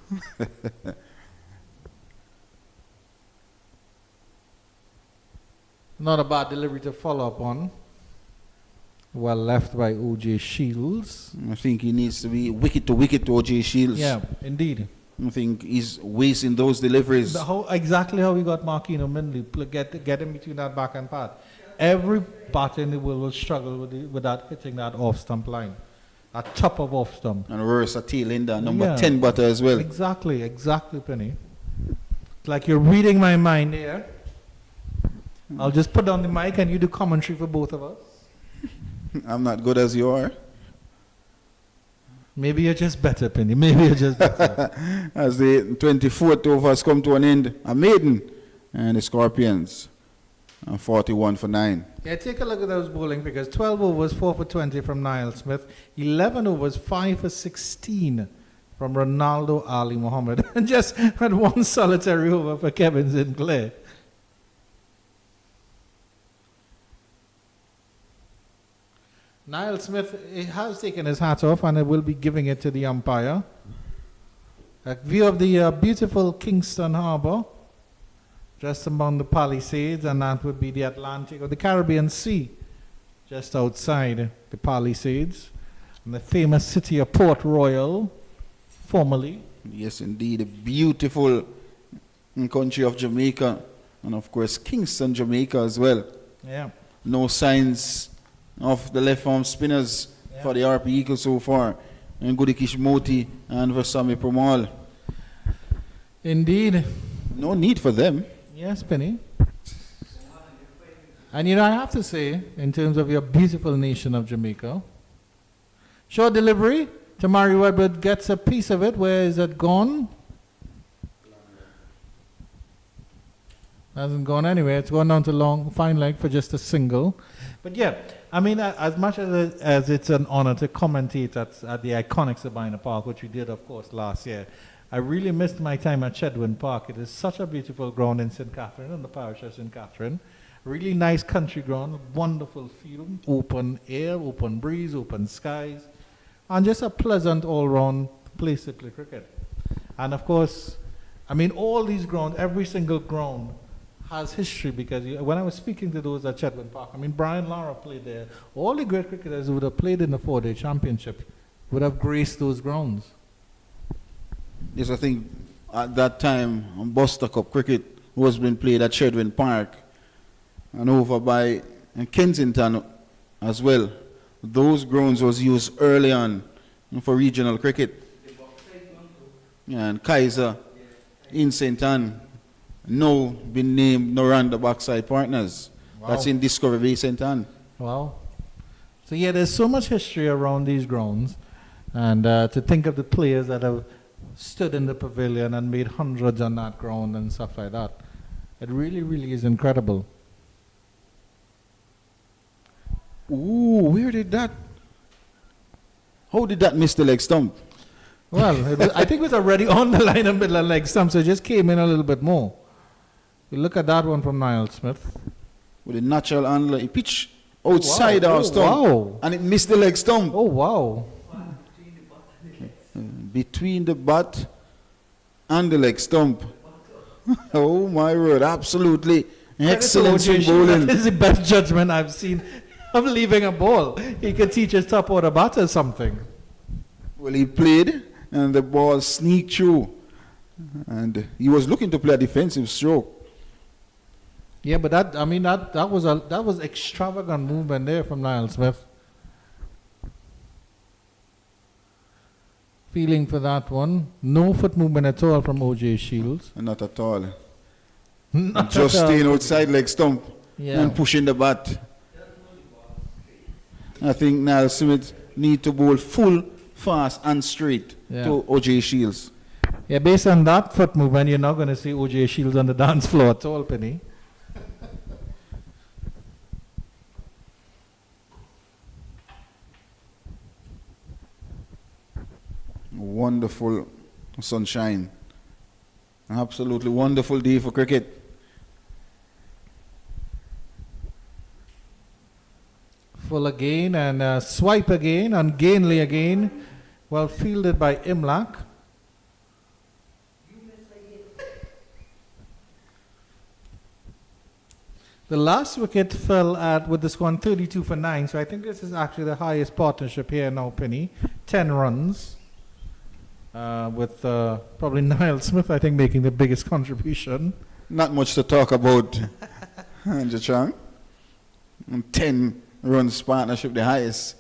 Not a bad delivery to follow up on. Well left by O.J. Shields. I think he needs to be wicket to O.J. Shields. Yeah, indeed. I think he's wasting those deliveries. Exactly how we got Marquino Mindley. Get him between that back and pad. Every batter in the world will struggle with that hitting that off stump line. At top of off stump. And reverse a tail ender, number 10 batter as well. Exactly, Penny. It's like you're reading my mind here. I'll just put down the mic and you do commentary for both of us. I'm not good as you are. Maybe you're just better, Penny. Maybe you're just better. As the 24th over has come to an end, a maiden, and the Scorpions 41 for 9. Yeah, take a look at those bowling figures. 12 overs, 4 for 20 from Niall Smith. 11 overs, 5 for 16 from Ronaldo Ali Muhammad. And just had 1 solitary over for Kevin Sinclair. Niall Smith has taken his hat off and will be giving it to the umpire. A view of the beautiful Kingston Harbour, just among the Palisades, and that would be the Atlantic or the Caribbean Sea, just outside the Palisades, and the famous city of Port Royal, formerly. Yes, indeed, the beautiful country of Jamaica, and of course Kingston, Jamaica as well. Yeah. No signs of the left arm spinners for the Harpy Eagles so far. And Gudikish Moti and Versami Promal. Indeed. No need for them. Yes, Penny. And you know, I have to say, in terms of your beautiful nation of Jamaica, short delivery, Tamari Redwood gets a piece of it. Where is it gone? Hasn't gone anywhere. It's gone down to long, fine leg for just a single. But yeah, I mean, as much as it's an honor to commentate at the iconic Sabina Park, which we did, of course, last year, I really missed my time at Chedwin Park. It is such a beautiful ground in St. Catherine, in the parish of St. Catherine. Really nice country ground, wonderful field, open air, open breeze, open skies, and just a pleasant all-round place to play cricket. And of course, I mean, all these grounds, every single ground has history, because when I was speaking to those at Chetwynd Park, I mean, Brian Lara played there. All the great cricketers who would have played in the 4-day championship would have graced those grounds. Yes, I think at that time, Buster Cup cricket was being played at Chedwin Park and over by Kensington as well. Those grounds was used early on for regional cricket. Yeah, and Kaiser in St. Anne, now been named Noranda Backside Partners. Wow. That's in Discovery Bay, St. Anne. Wow. So yeah, there's so much history around these grounds, and to think of the players that have stood in the pavilion and made hundreds on that ground and stuff like that, it really, really is incredible. Ooh, where did that? How did that miss the leg stump? Well, I think it was already on the line of middle and leg stump, so it just came in a little bit more. You look at that one from Niall Smith. With a natural angle, he pitched outside Wow. our Oh, stump, wow. and it missed the leg stump. Oh, wow. Between the bat and the leg stump. Oh my word, absolutely excellent swing bowling. That is the best judgment I've seen of leaving a ball. He could teach his top order batter something. Well, he played, and the ball sneaked through, and he was looking to play a defensive stroke. Yeah, but that was extravagant movement there from Niall Smith. Feeling for that one. No foot movement at all from O.J. Shields. Not at all. Not Just at all. staying outside leg stump Yeah. and pushing the bat. I think Niall Smith need to bowl full, fast and straight Yeah. to O.J. Shields. Yeah, based on that foot movement, you're not going to see O.J. Shields on the dance floor at all, Penny. Wonderful sunshine. Absolutely wonderful day for cricket. Full again and swipe again, ungainly again. Well fielded by Imlach. The last wicket fell at, with the score 32 for 9, so I think this is actually the highest partnership here now, Penny. 10 runs. With probably Niall Smith, I think, making the biggest contribution. Not much to talk about, Jachang. 10 runs partnership, the highest.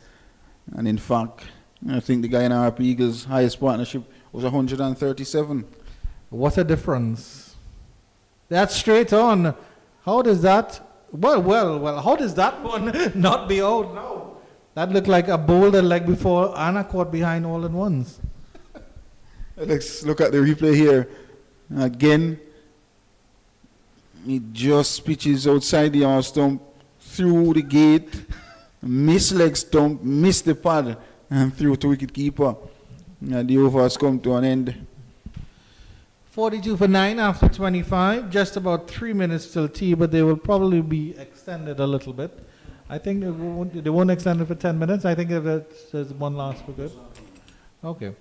And in fact, I think the Guyana Harpy Eagles' highest partnership was 137. What a difference. That's straight on. How does that, well, how does that one not be out now? That looked like a boulder leg before and a caught behind all at once. Let's look at the replay here. Again, he just pitches outside the arm stump, through the gate, miss leg stump, miss the pad, and through to wicket keeper. And the over has come to an end. 42 for 9 after 25. Just about 3 minutes till tea, but they will probably be extended a little bit. I think they won't extend it for 10 minutes. I think if there's one last for good. Okay.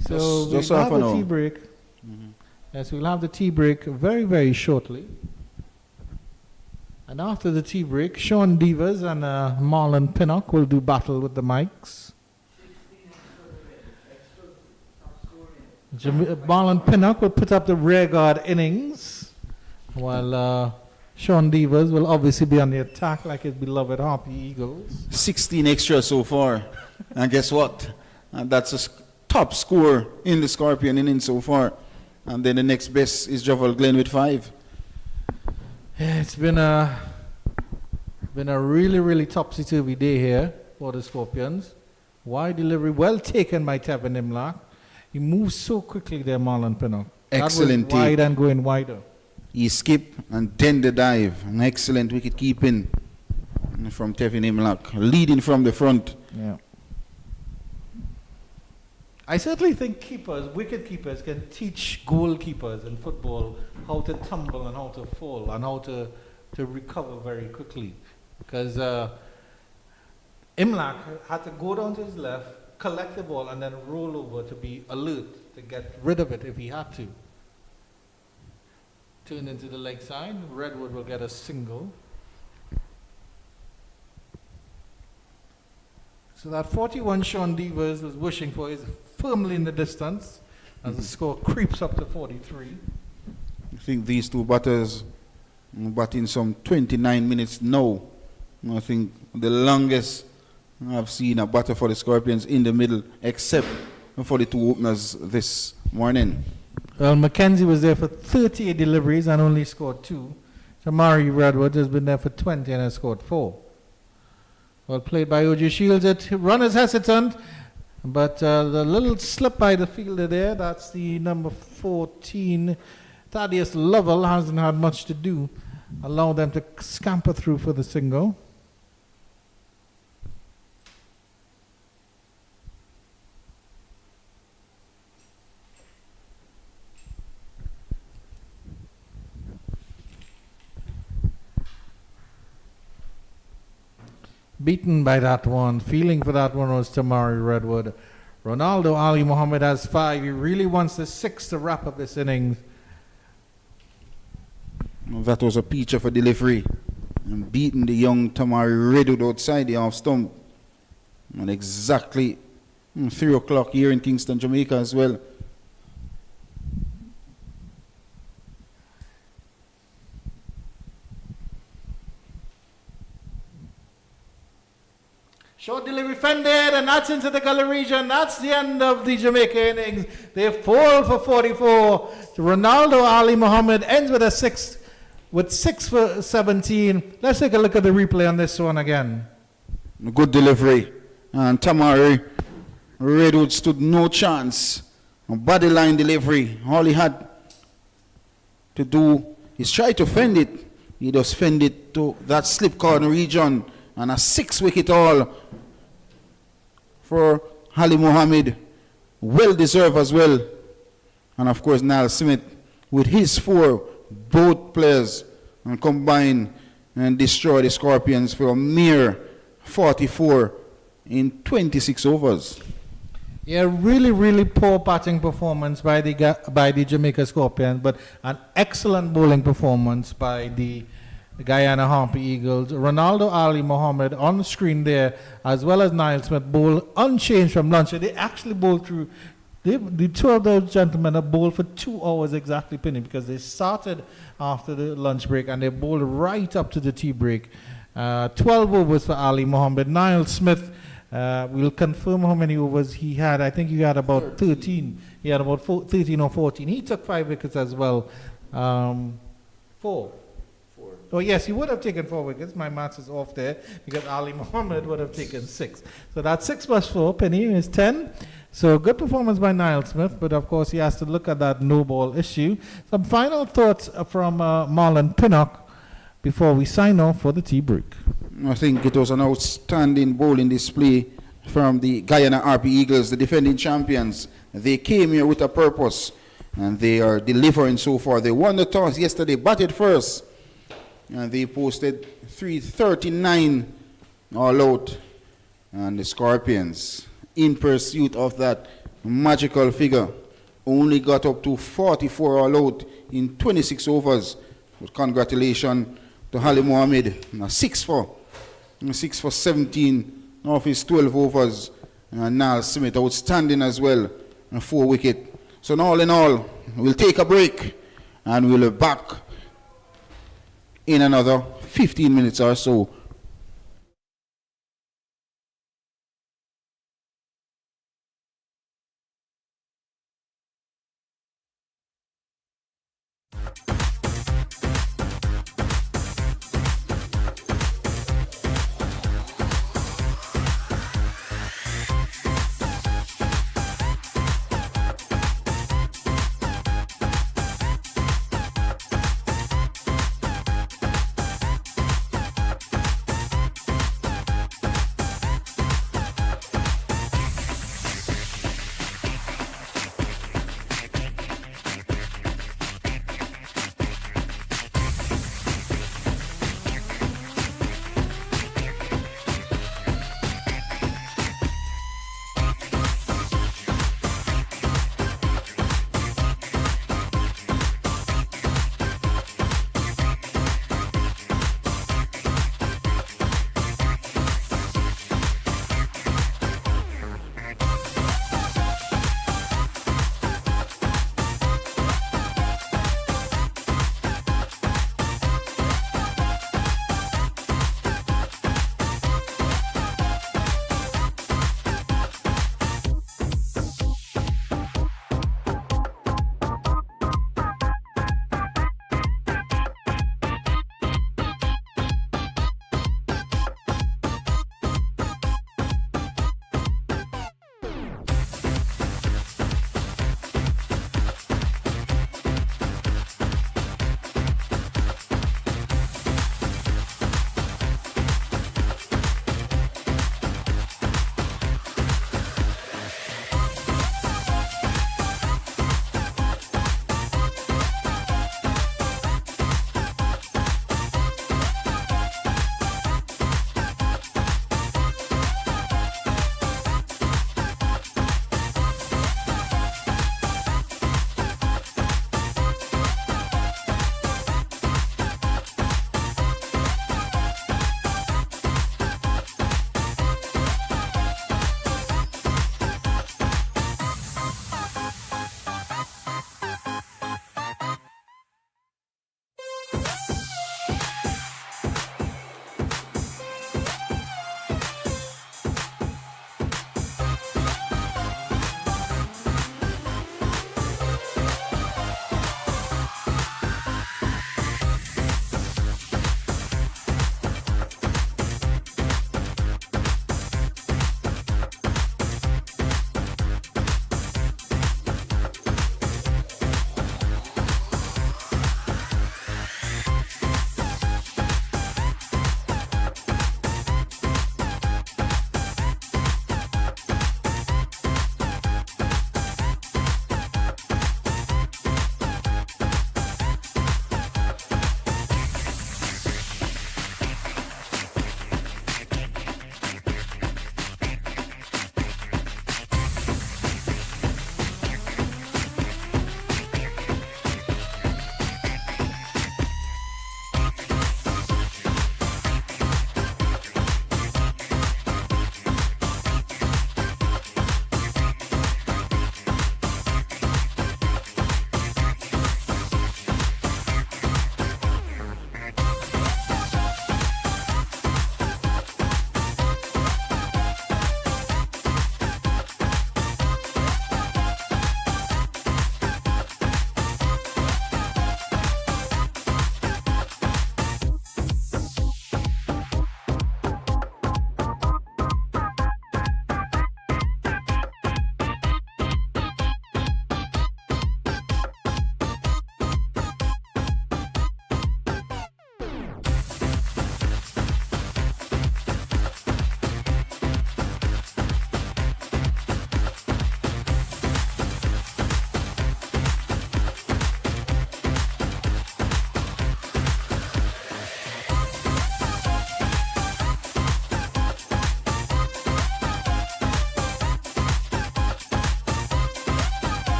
So Just we'll half have an the tea hour. break. Yes, we'll have the tea break very, very shortly. And after the tea break, Sean Devers and Marlon Pinnock will do battle with the mics. Marlon Pinnock will put up the rear guard innings, while Sean Devers will obviously be on the attack like his beloved Harpy Eagles. 16 extra so far. And guess what? That's a top score in the Scorpion inning so far. And then the next best is Jovel Glen with 5. Yeah, it's been a really, really topsy-turvy day here for the Scorpions. Wide delivery, well taken by Tevin Imlach. He moves so quickly there, Marlon Pinnock. Excellent That was wide take. and going wider. He skip and then the dive. An excellent wicket keeping from Tevin Imlach, leading from the front. Yeah. I certainly think keepers, wicket keepers, can teach goalkeepers in football how to tumble and how to fall and how to recover very quickly. Because Imlach had to go down to his left, collect the ball, and then roll over to be alert, to get rid of it if he had to. Turn into the leg side. Redwood will get a single. So that 41 Sean Devers was wishing for is firmly in the distance as the score creeps up to 43. I think these two batters batting some 29 minutes now. I think the longest I've seen a batter for the Scorpions in the middle, except for the two openers this morning. Well, Mackenzie was there for 38 deliveries and only scored 2. Tamari Redwood has been there for 20 and has scored 4. Well played by O.J. Shields. It runners hesitant, but the little slip by the fielder there, that's the number 14. Thaddeus Lovell hasn't had much to do. Allow them to scamper through for the single. Beaten by that one, feeling for that one was Tamari Redwood. Ronaldo Ali Muhammad has 5. He really wants the 6 to wrap up this innings. That was a peach of a delivery. And beating the young Tamari Redwood outside the off stump. And exactly 3 o'clock here in Kingston, Jamaica as well. Short delivery fended, and that's into the gully region. That's the end of the Jamaica innings. They fall for 44. Ronaldo Ali Muhammad ends with a 6, with 6 for 17. Let's take a look at the replay on this one again. Good delivery. And Tamari Redwood stood no chance. A body line delivery. All he had to do is try to fend it. He just fend it to that slip corner region. And a 6-wicket haul for Ali Muhammad. Well deserved as well. And of course Niall Smith with his 4, both players, and combine and destroy the Scorpions for a mere 44 in 26 overs. Yeah, really poor batting performance by the Jamaica Scorpions, but an excellent bowling performance by the Guyana Harpy Eagles. Ronaldo Ali Muhammad on the screen there, as well as Niall Smith, bowl unchanged from lunch. They actually bowled through. The 2 of those gentlemen have bowled for 2 hours exactly, Penny, because they started after the lunch break and they bowled right up to the tea break. 12 overs for Ali Muhammad. Niall Smith, we'll confirm how many overs he had. I think he had about 13. He had about 13 or 14. He took 5 wickets as well. 4. Oh yes, he would have taken 4 wickets. My maths is off there because Ali Muhammad would have taken 6. So that's 6 plus 4. Penny is 10. So good performance by Niall Smith, but of course he has to look at that no ball issue. Some final thoughts from Marlon Pinnock before we sign off for the tea break. I think it was an outstanding bowling display from the Guyana RP Eagles, the defending champions. They came here with a purpose and they are delivering so far. They won the toss yesterday, batted first. And they posted 339 all out. And the Scorpions, in pursuit of that magical figure, only got up to 44 all out in 26 overs. But congratulations to Ali Muhammad, 6 for 17 of his 12 overs. And Niall Smith outstanding as well, 4 wicket. So all in all, we'll take a break and we'll be back in another 15 minutes or so.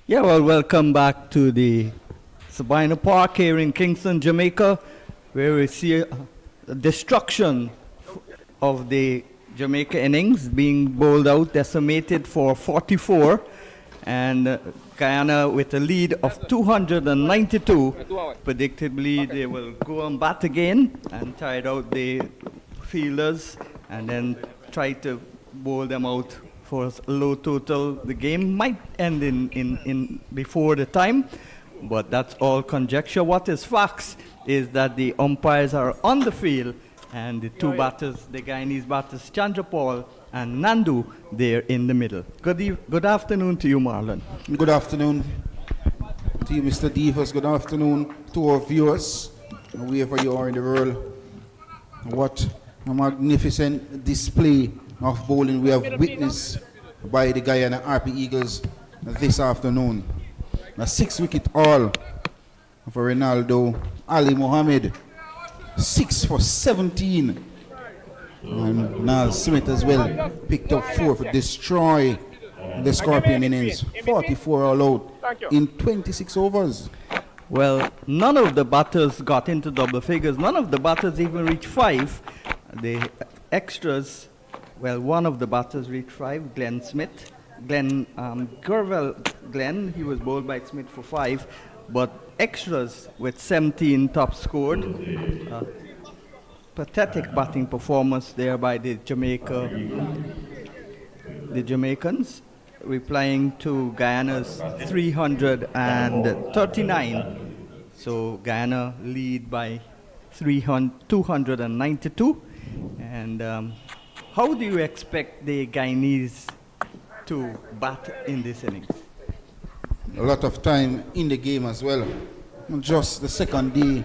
Yeah, well, welcome back to the Sabina Park here in Kingston, Jamaica, where we see a destruction of the Jamaica innings being bowled out, decimated for 44, and Guyana with a lead of 292. Predictably, they will go on bat again and tire out the fielders and then try to bowl them out for a low total. The game might end in before the time, but that's all conjecture. What is facts is that the umpires are on the field, and the two batters, the Guyanese batters, Chandrapal and Nandu, they're in the middle. Good afternoon to you, Marlon. Good afternoon to you, Mr. Divas. Good afternoon to our viewers, wherever you are in the world. What a magnificent display of bowling we have witnessed by the Guyana Harpy Eagles this afternoon. A 6-wicket haul for Ronaldo Ali Mohammed. 6 for 17. And Niall Smith as well picked up 4 for destroy the Scorpion innings. 44 all out in 26 overs. Well, none of the batters got into double figures. None of the batters even reached 5. The extras, well, one of the batters reached 5, Glenn Smith. Glenn, he was bowled by Smith for 5, but extras with 17 top scored. Pathetic batting performance there by the Jamaicans, replying to Guyana's 339. So Guyana lead by 292. And how do you expect the Guyanese to bat in this innings? A lot of time in the game as well. Just the second day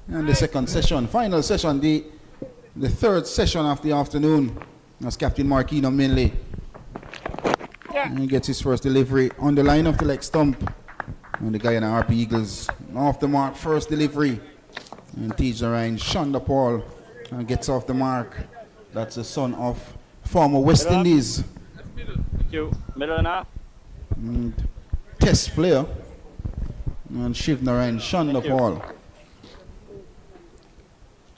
and the second session. Final session day, the third session of the afternoon, as Captain Marquino Minley. And he gets his first delivery on the line of the leg stump. And the Guyana Harpy Eagles off the mark, first delivery. And Teja Ryan Shonda Paul gets off the mark. That's the son of former West Indies. Thank you. Middle and half. Test player. And Shiv Narayan Shonda Paul.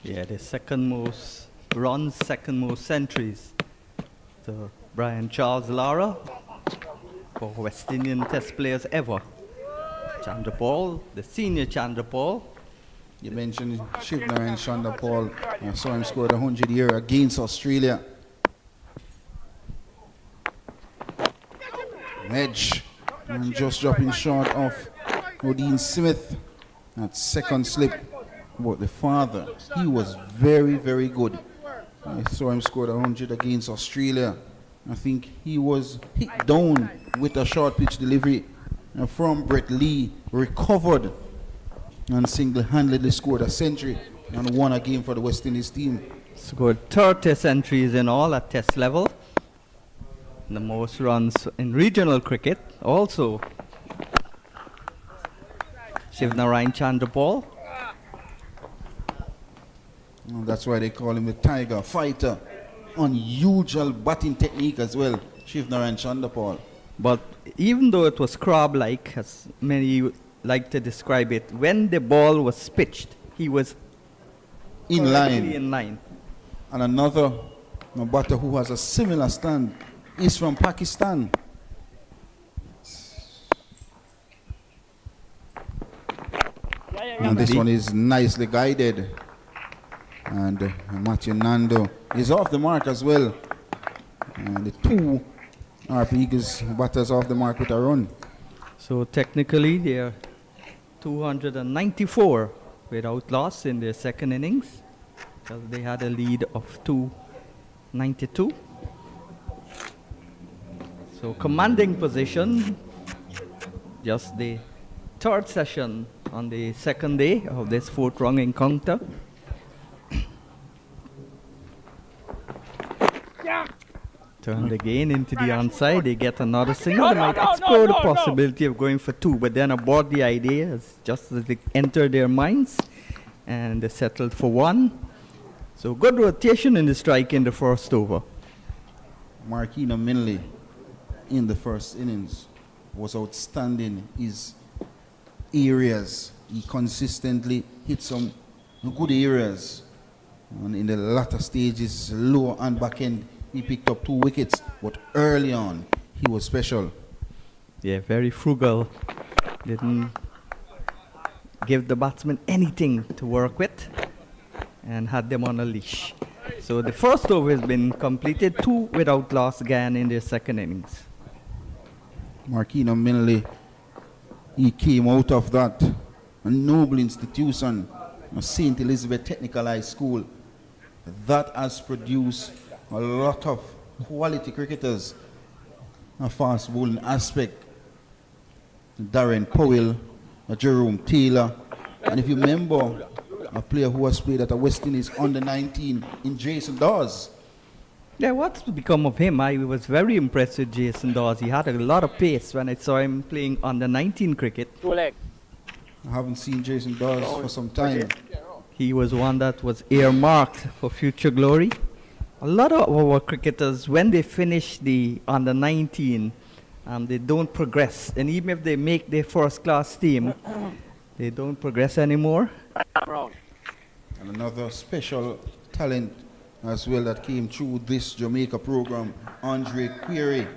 Yeah, the second most runs, second most centuries to Brian Charles Lara for West Indian Test players ever. Chandrapal, the senior Chandrapal. You mentioned Shiv Narayan Shonda Paul. I saw him score 100 here against Australia. Edge. And just dropping short of Odin Smith. That second slip. But the father, he was very, very good. I saw him score 100 against Australia. I think he was hit down with a short pitch delivery from Brett Lee, recovered and single-handedly scored a century and won a game for the West Indies team. Scored 30 centuries in all at test level. The most runs in regional cricket also. Shiv Narayan Chandrapal. That's why they call him the Tiger Fighter. Unusual batting technique as well, Shiv Narayan Chandrapal. But even though it was crab-like, as many like to describe it, when the ball was pitched, he was in correctly line. in line. And another batter who has a similar stand is from Pakistan. And this one is nicely guided. And Matthew Nando is off the mark as well. And the two Harpy Eagles batters off the mark with a run. So technically they are 294 without loss in their second innings, because they had a lead of 292. So commanding position, just the third session on the second day of this fourth round encounter. Turned again into the onside. They get another single. They might explore the possibility of going for 2, but then abort the idea just as they enter their minds, and they settled for 1. So good rotation in the strike in the first over. Marquino Minley in the first innings. was outstanding. His areas, he consistently hit some good areas. And in the latter stages, lower and back end, he picked up 2 wickets. But early on, he was special. Yeah, very frugal. Didn't give the batsmen anything to work with and had them on a leash. So the first over has been completed, 2 without loss Guyana in their second innings. Marquino Minley, he came out of that noble institution, St. Elizabeth Technical High School, that has produced a lot of quality cricketers, a fast bowling aspect. Darren Powell, Jerome Taylor, and if you remember, a player who has played at the West Indies under 19 in Jason Dawes. Yeah, what's become of him? I was very impressed with Jason Dawes. He had a lot of pace when I saw him playing under 19 cricket. I haven't seen Jason Dawes for some time. He was one that was earmarked for future glory. A lot of our cricketers, when they finish the under 19, they don't progress. And even if they make their first class team, they don't progress anymore. And another special talent as well that came through this Jamaica program, Andre Query.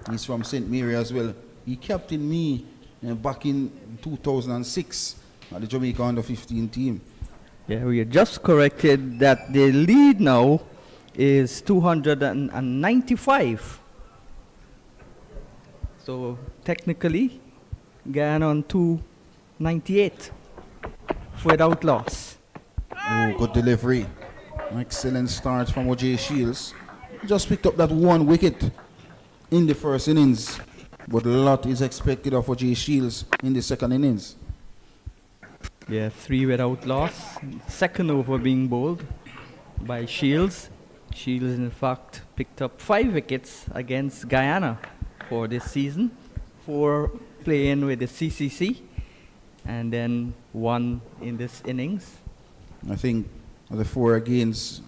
He's from St. Mary as well. He captained me back in 2006 at the Jamaica under 15 team. Yeah, we just corrected that the lead now is 295. So technically, Guyana on 298 without loss. Oh, good delivery. Excellent start from O.J. Shields. Just picked up that 1 wicket in the first innings, but a lot is expected of O.J. Shields in the second innings. Yeah, 3 without loss. Second over being bowled by Shields. Shields, in fact, picked up 5 wickets against Guyana for this season. 4 playing with the CCC, and then 1 in this innings. I think the 4 against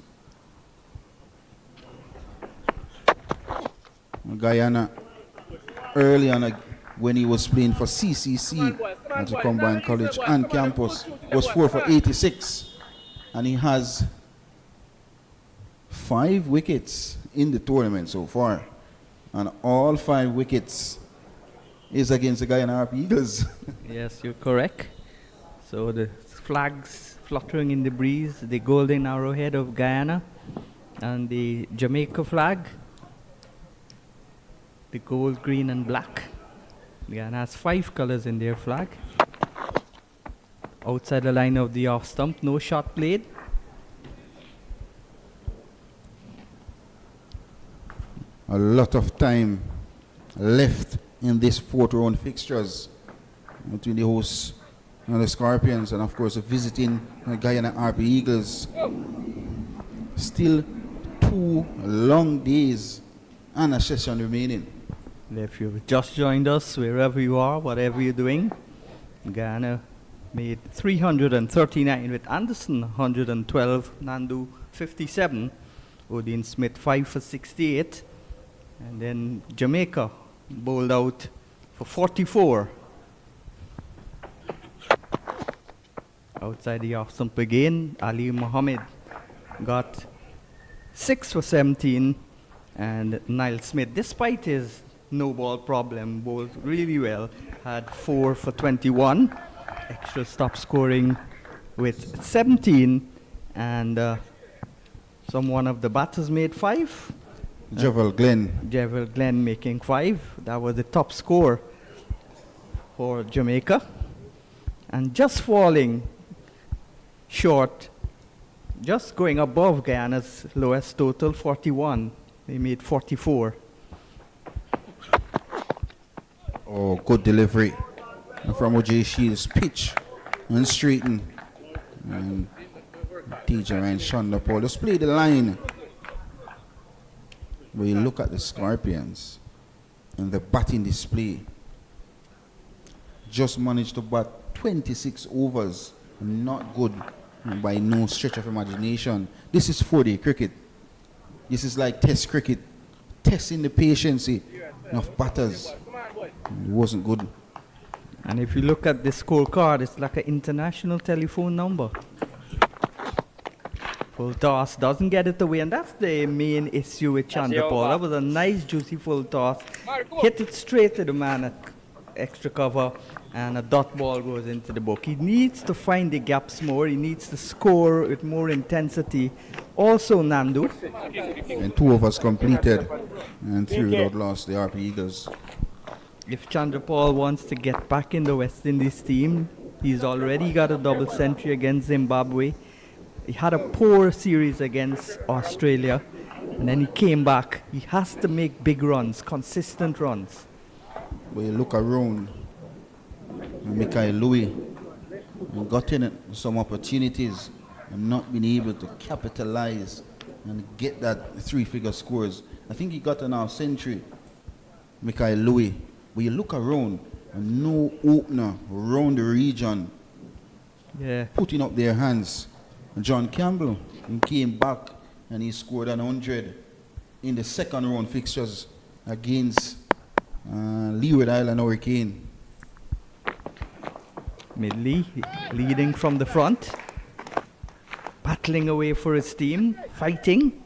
Guyana early on when he was playing for CCC at the Combined College and Campus was 4 for 86, and he has 5 wickets in the tournament so far, and all 5 wickets is against the Guyana Harpy Eagles. Yes, you're correct. So the flags fluttering in the breeze, the golden arrowhead of Guyana, and the Jamaica flag, the gold, green, and black. Guyana has 5 colors in their flag. Outside the line of the off stump, no shot played. A lot of time left in this 4th round fixtures between the hosts and the Scorpions, and of course visiting Guyana Harpy Eagles. Still 2 long days and a session remaining. If you've just joined us, wherever you are, whatever you're doing, Guyana made 339 with Anderson 112, Nandu 57, Odin Smith 5 for 68, and then Jamaica bowled out for 44. Outside the off stump again, Ali Mohammed got 6 for 17, and Niall Smith, despite his no ball problem, bowled really well, had 4 for 21. Extra stop scoring with 17, and one of the batters made 5. Javel Glenn. Javel Glenn making 5. That was the top score for Jamaica. And just falling short, just going above Guyana's lowest total, 41. They made 44. Oh, good delivery from O.J. Shields. Pitch and straighten. And TJ Ryan Shonda Paul. Just play the line. When you look at the Scorpions and the batting display, just managed to bat 26 overs. Not good by no stretch of imagination. This is 4-day cricket. This is like test cricket, testing the patience of batters. It wasn't good. And if you look at the scorecard, it's like an international telephone number. Full toss doesn't get it away, and that's the main issue with Chandra Paul. That was a nice, juicy full toss. Hit it straight to the man at extra cover, and a dot ball goes into the book. He needs to find the gaps more. He needs to score with more intensity. Also, Nandu. And 2 of us completed, and 3 without loss, the Harpy Eagles. If Chandra Paul wants to get back in the West Indies team, he's already got a double century against Zimbabwe. He had a poor series against Australia, and then he came back. He has to make big runs, consistent runs. We look around, Michael Louis got in some opportunities and not been able to capitalize and get that 3-figure scores. I think he got an half century, Michael Louis. But you look around and no opener around the region putting up their hands. John Campbell came back and he scored 100 in the second round fixtures against Leeward Island Hurricane. Midley leading from the front, battling away for his team, fighting.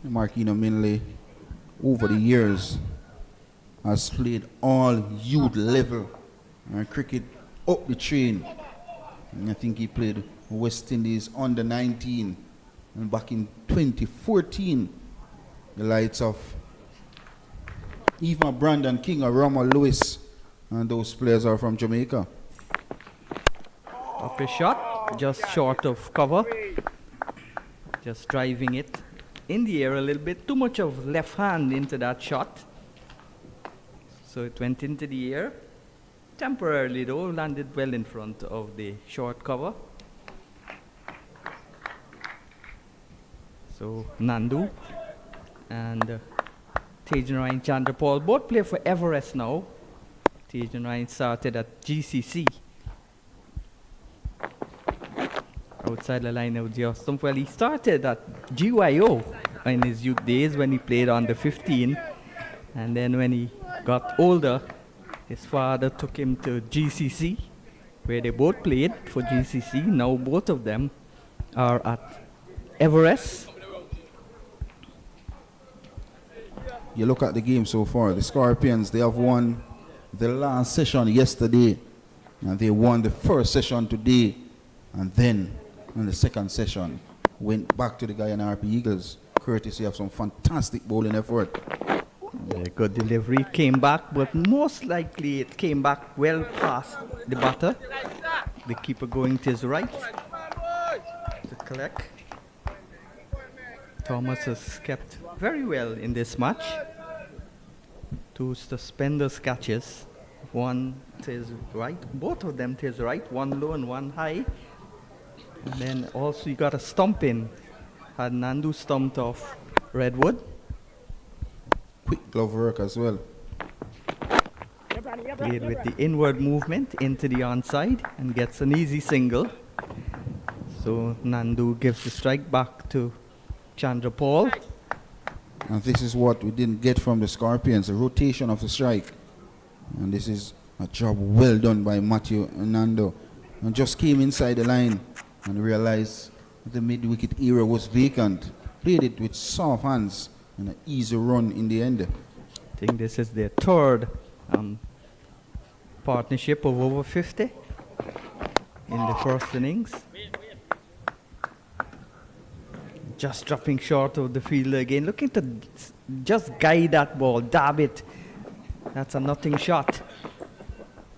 Marquino Minley, over the years, has played all youth level cricket up the train. And I think he played West Indies under 19. And back in 2014, the likes of Eva Brandon King or Rama Lewis, and those players are from Jamaica. Up a shot, just short of cover. Just driving it in the air a little bit. Too much of left hand into that shot. So it went into the air. Temporarily though, landed well in front of the short cover. So Nandu and Tejan Ryan Chandra Paul both play for Everest now. Tejan Ryan started at GCC. Outside the line of the Stumps. Well, he started at GYO in his youth days when he played under 15. And then when he got older, his father took him to GCC, where they both played for GCC. Now both of them are at Everest. You look at the game so far, the Scorpions, they have won the last session yesterday, and they won the first session today, and then in the second session went back to the Guyana Harpy Eagles, courtesy of some fantastic bowling effort. A good delivery, came back, but most likely it came back well past the batter. The keeper going to his right to collect. Thomas has kept very well in this match. 2 suspenders catches, one to his right, both of them to his right, one low and one high. And then also you got a stump in. Had Nandu stumped off Redwood. Quick glove work as well. Played with the inward movement into the onside and gets an easy single. So Nandu gives the strike back to Chandra Paul. And this is what we didn't get from the Scorpions, the rotation of the strike. And this is a job well done by Matthew Nando. And just came inside the line and realized the mid-wicket area was vacant. Played it with soft hands and an easy run in the end. I think this is their third partnership of over 50 in the first innings. Just dropping short of the fielder again, looking to just guide that ball, dab it. That's a nothing shot.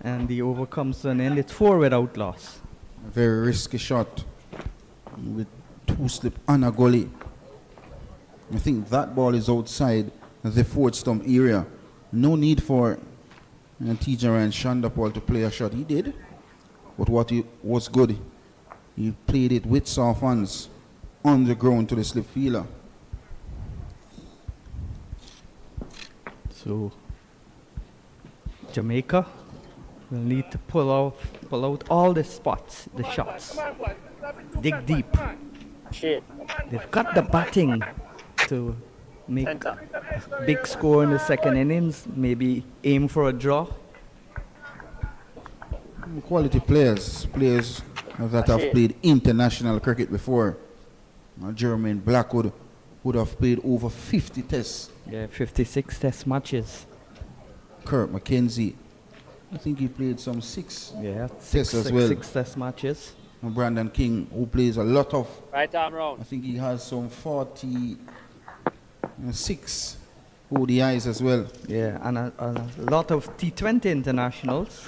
And the over comes to an end. It's 4 without loss. A very risky shot with 2 slip and a gully. I think that ball is outside the 4th stump area. No need for Tejan and Chandra Paul to play a shot. He did. But what he was good, he played it with soft hands on the ground to the slip fielder. So Jamaica will need to pull out all the spots, the shots. Dig deep. They've got the batting to make a big score in the second innings, maybe aim for a draw. Quality players that have played international cricket before. Jermaine Blackwood would have played over 50 tests. Yeah, 56 test matches. Kurt McKenzie, I think he played some 6 Yeah, tests as well. 6 test matches. And Brandon King, who plays a lot of, Right arm round. I think he has some 46 ODIs as well. Yeah, and a lot of T20 internationals.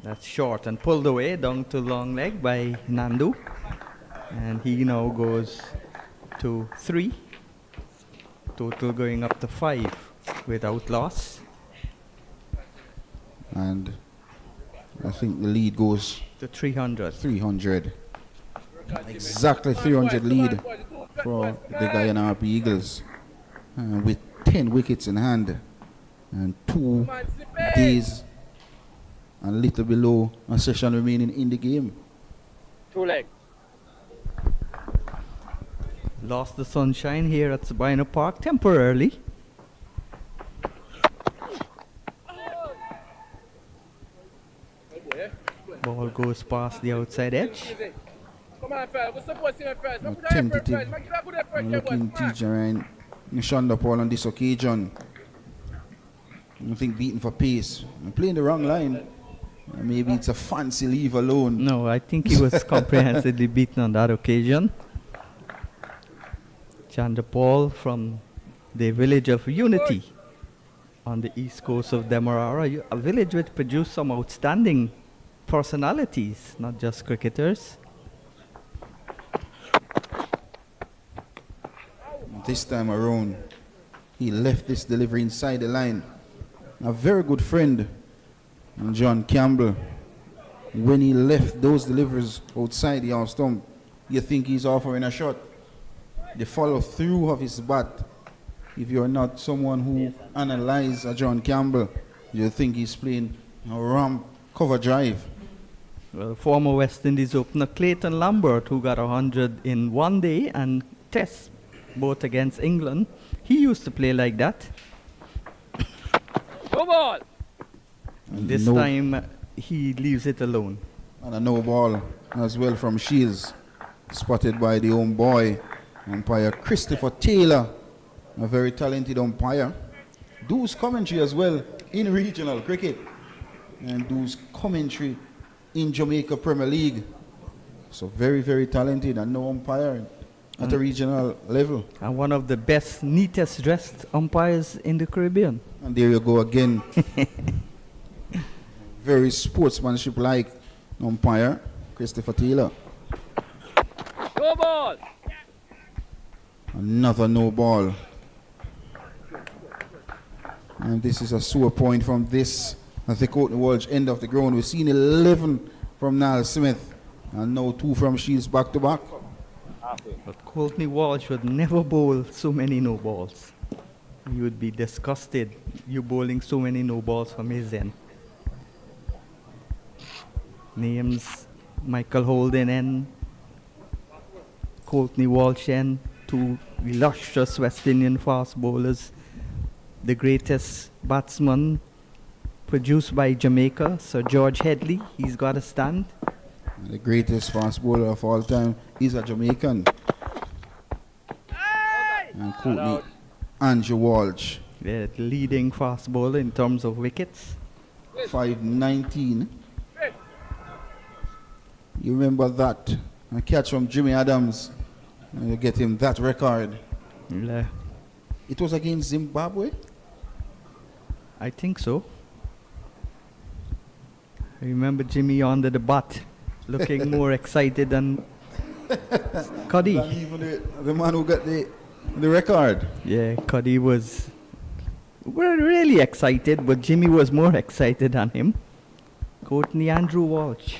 That's short and pulled away down to long leg by Nandu. And he now goes to 3. Total going up to 5 without loss. And I think the lead goes To 300. 300. Exactly 300 lead for the Guyana Harpy Eagles. With 10 wickets in hand. And 2 days and a little below a session remaining in the game. 2 leg. Lost the sunshine here at Sabina Park temporarily. Ball goes past the outside edge. Come on, fella. What's the boy saying first? A tentative looking teacher and Shonda Paul on this occasion. I think beaten for pace. Playing the wrong line. Maybe it's a fancy leave alone. No, I think he was comprehensively beaten on that occasion. Chandra Paul from the village of Unity on the east coast of Demerara, a village which produced some outstanding personalities, not just cricketers. This time around, he left this delivery inside the line. A very good friend, John Campbell. When he left those deliveries outside the off stump, you think he's offering a shot. The follow through of his bat, if you're not someone who analyzes a John Campbell, you think he's playing a ramp cover drive. Well, former West Indies opener Clayton Lambert, who got 100 in one day and tests both against England, he used to play like that. No ball. And This time he leaves it alone. And a no ball as well from Shields, spotted by the home boy, umpire Christopher Taylor, a very talented umpire. Does commentary as well in regional cricket, and does commentary in Jamaica Premier League. So very, very talented, and no umpire at a regional level. And one of the best, neatest dressed umpires in the Caribbean. And there you go again. Very sportsmanship-like umpire, Christopher Taylor. No ball. Another no ball. And this is a sore point from this at the Courtney Walsh end of the ground. We've seen 11 from Niall Smith and now 2 from Shields back to back. But Courtney Walsh would never bowl so many no balls. He would be disgusted, you bowling so many no balls from his end. Names Michael Holden and Courtney Walsh and 2 illustrious West Indian fast bowlers. The greatest batsman produced by Jamaica, Sir George Headley, he's got a stand. The greatest fast bowler of all time is a Jamaican. And Courtney Andrew Walsh, The leading fast bowler in terms of wickets. 519. You remember that? A catch from Jimmy Adams. And you get him that record. Yeah, It was against Zimbabwe. I think so. I remember Jimmy under the bat, looking more excited than Cuddy. Than even the man who got the record. Yeah, Cuddy was really excited, but Jimmy was more excited than him. Courtney Andrew Walsh.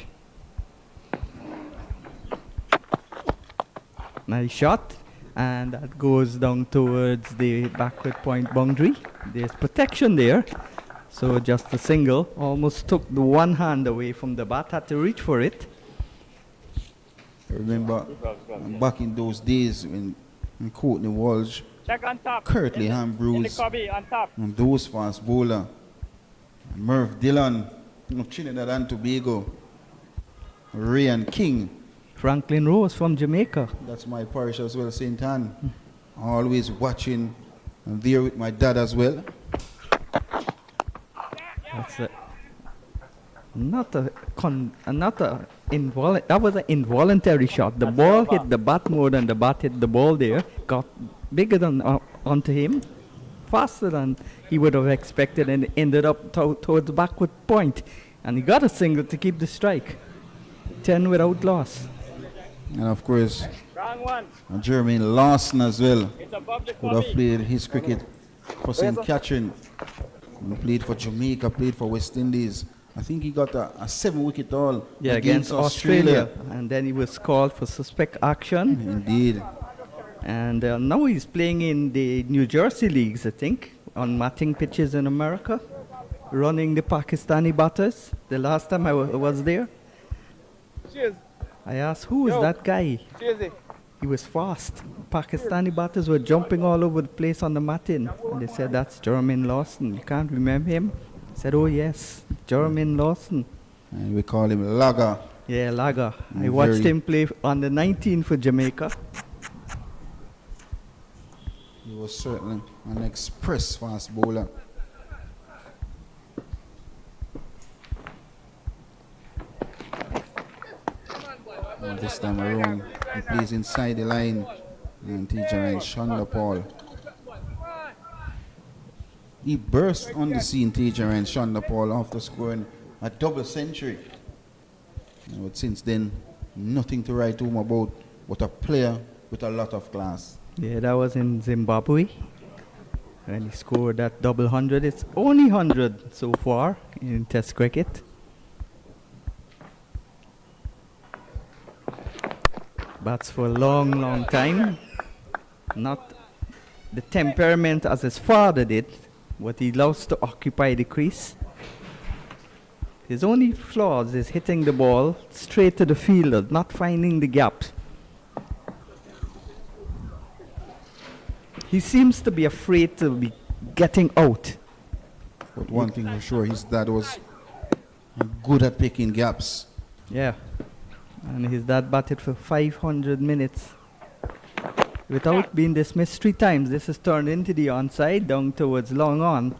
Nice shot, and that goes down towards the backward point boundary. There's protection there, so just a single. Almost took the one hand away from the bat, had to reach for it. I remember back in those days when Courtney Walsh Check on top. Curtly In the Ambrose, cubby on top. and those fast bowler. Merv Dillon of Trinidad and Tobago. Ryan King, Franklin Rose from Jamaica. that's my parish as well, St. Anne. Always watching and there with my dad as well. That's a, not a that was an involuntary shot. The ball hit the bat more than the bat hit the ball there. Got bigger than onto him, faster than he would have expected, and ended up towards the backward point. And he got a single to keep the strike. 10 without loss. And of course, Wrong one. Jermaine Lawson as well. It's above the Would have cubby. played his cricket for St. Catherine. And played for Jamaica, played for West Indies. I think he got a 7-wicket haul Against Australia. And then he was called for suspect action. Indeed. And now he's playing in the New Jersey leagues, I think, on matting pitches in America, running the Pakistani batters. The last time I was there, Cheers. I asked, who is Yo. that guy? Cheers. He was fast. Pakistani batters were jumping all over the place on the matting. And they said, that's Jermaine Lawson. You can't remember him? I said, oh yes, Jermaine Lawson. And we call him Laga. Yeah, Laga. I watched Very- him play on the 19 for Jamaica. He was certainly an express fast bowler. And this time around, he plays inside the line. And teacher and Shonda Paul. He burst on the scene, teacher and Shonda Paul, after scoring a double century. But since then, nothing to write home about, but a player with a lot of class. Yeah, that was in Zimbabwe. And he scored that double 100. It's only 100 so far in Test cricket. Bats for a long, long time. Not the temperament as his father did, but he loves to occupy the crease. His only flaws is hitting the ball straight to the fielder, not finding the gaps. He seems to be afraid to be getting out. But one thing for sure, his dad was good at picking gaps. Yeah. And his dad batted for 500 minutes without being dismissed 3 times. This is turned into the onside, down towards the long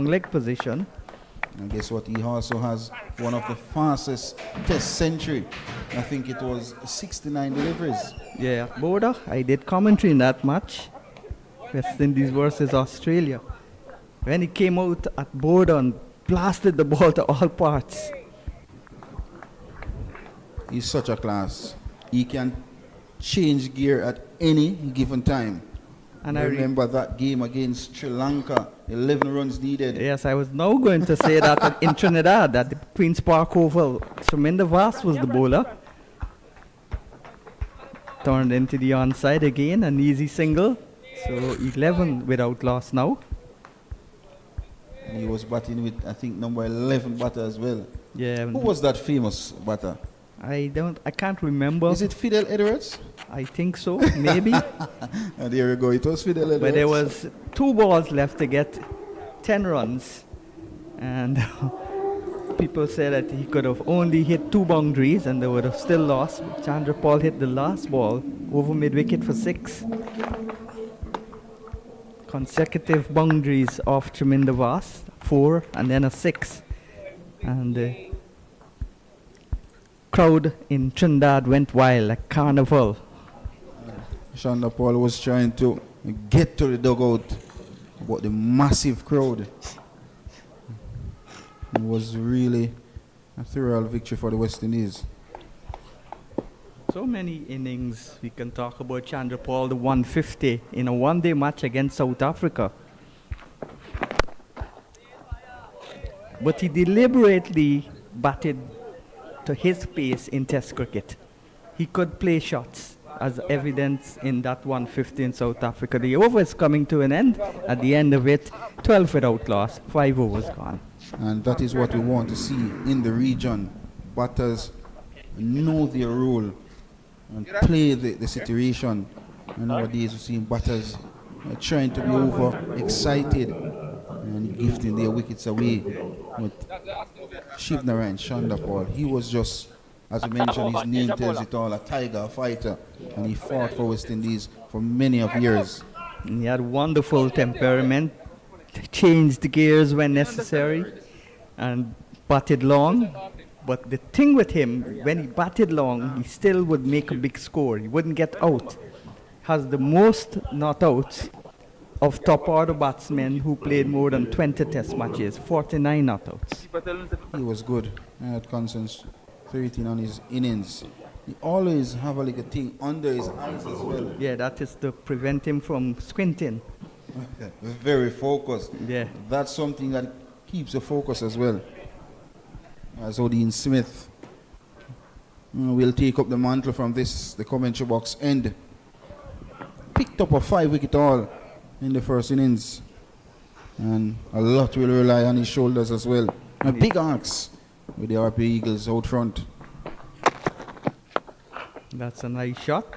leg position. And guess what? He also has one of the fastest test century. I think it was 69 deliveries. Yeah, Boda, I did commentary in that match. West Indies versus Australia. When he came out at Boda and blasted the ball to all parts. He's such a class. He can change gear at any given time. And I I remember that game against Sri Lanka, 11 runs needed. Yes, I was now going to say that in Trinidad, at the Queen's Park Oval, Treminder Vass was the bowler. Turned into the onside again, an easy single. So 11 without loss now. He was batting with, I think, number 11 batter as well. Yeah, Who was that famous batter? I can't remember. Is it Fidel Edwards? I think so, maybe. And there we go, it was Fidel Edwards. But there was 2 balls left to get 10 runs. And people said that he could have only hit 2 boundaries and they would have still lost. Chandra Paul hit the last ball over mid-wicket for 6. Consecutive boundaries off Treminder Vass, 4 and then a 6. And the crowd in Trinidad went wild, like carnival. Shonda Paul was trying to get to the dugout, but the massive crowd. It was really a thorough victory for the West Indies. So many innings we can talk about. Chandra Paul, the 150 in a one-day match against South Africa. But he deliberately batted to his pace in Test cricket. He could play shots, as evidence in that 150 in South Africa. The over is coming to an end. At the end of it, 12 without loss, 5 overs gone. And that is what we want to see in the region. Batters know their role and play the situation And nowadays we see batters trying to be over excited and gifting their wickets away. But Shivnarine Shandapal, he was just, as we mentioned, his name tells it all, a tiger, a fighter, and he fought for West Indies for many of years. And he had wonderful temperament, changed gears when necessary, and batted long. But the thing with him, when he batted long, he still would make a big score. He wouldn't get out. Has the most not outs of top order batsmen who played more than 20 test matches, 49 not outs. He was good at concentrating on his innings. He always have a little thing under his eyes as well. Yeah, that is to prevent him from squinting. Very focused. Yeah. That's something that keeps the focus as well. As Odin Smith will take up the mantle from the commentary box end. Picked up a 5-wicket haul in the first innings, and a lot will rely on his shoulders as well. A big axe with the Harpy Eagles out front. That's a nice shot,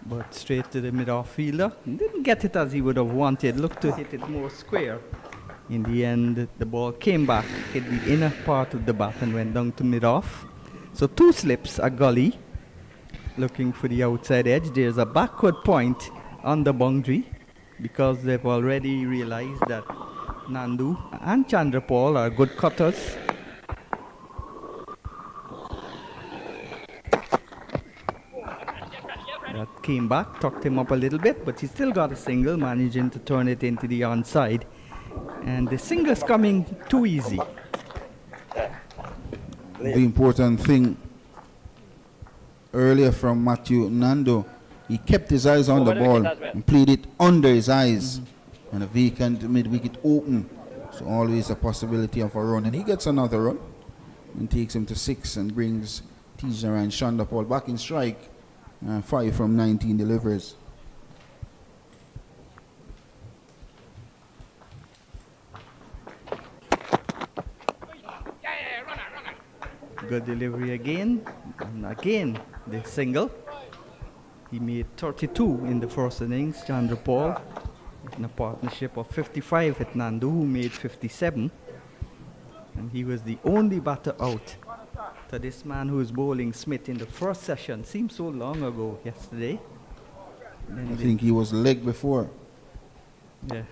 but straight to the mid-off fielder. Didn't get it as he would have wanted. Looked to hit it more square. In the end, the ball came back, hit the inner part of the bat and went down to mid-off. So 2 slips, a gully, looking for the outside edge. There's a backward point on the boundary because they've already realized that Nandu and Chandrapal are good cutters. That came back, tucked him up a little bit, but he still got a single, managing to turn it into the onside. And the single's coming too easy. The important thing earlier from Matthew Nando, he kept his eyes on the ball and played it under his eyes. And a vacant mid-wicket open. So always a possibility of a run. And he gets another run and takes him to 6 and brings Tijaran Shandapal back in strike. 5 from 19 delivers. Good delivery again, and again the single. He made 32 in the first innings. Chandrapal in a partnership of 55 with Nandu, who made 57. And he was the only batter out to this man who was bowling Smith in the first session. Seems so long ago yesterday. I think he was leg before. Yeah.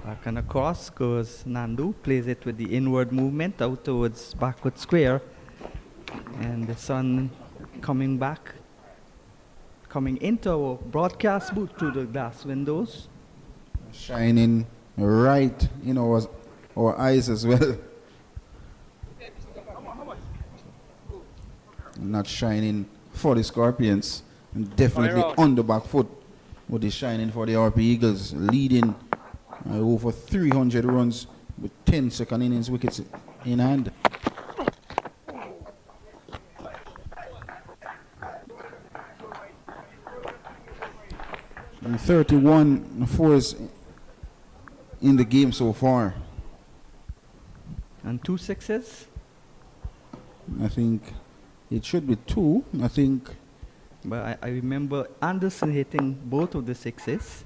Back and across goes Nandu, plays it with the inward movement out towards backward square. And the sun coming back, coming into our broadcast booth through the glass windows. Shining right in our eyes as well. Not shining for the Scorpions, and definitely on the back foot, but is shining for the RP Eagles, leading over 300 runs with 10 second innings wickets in hand. And 31 fours in the game so far. And 2 sixes. I think it should be 2. I think. But I remember Anderson hitting both of the sixes.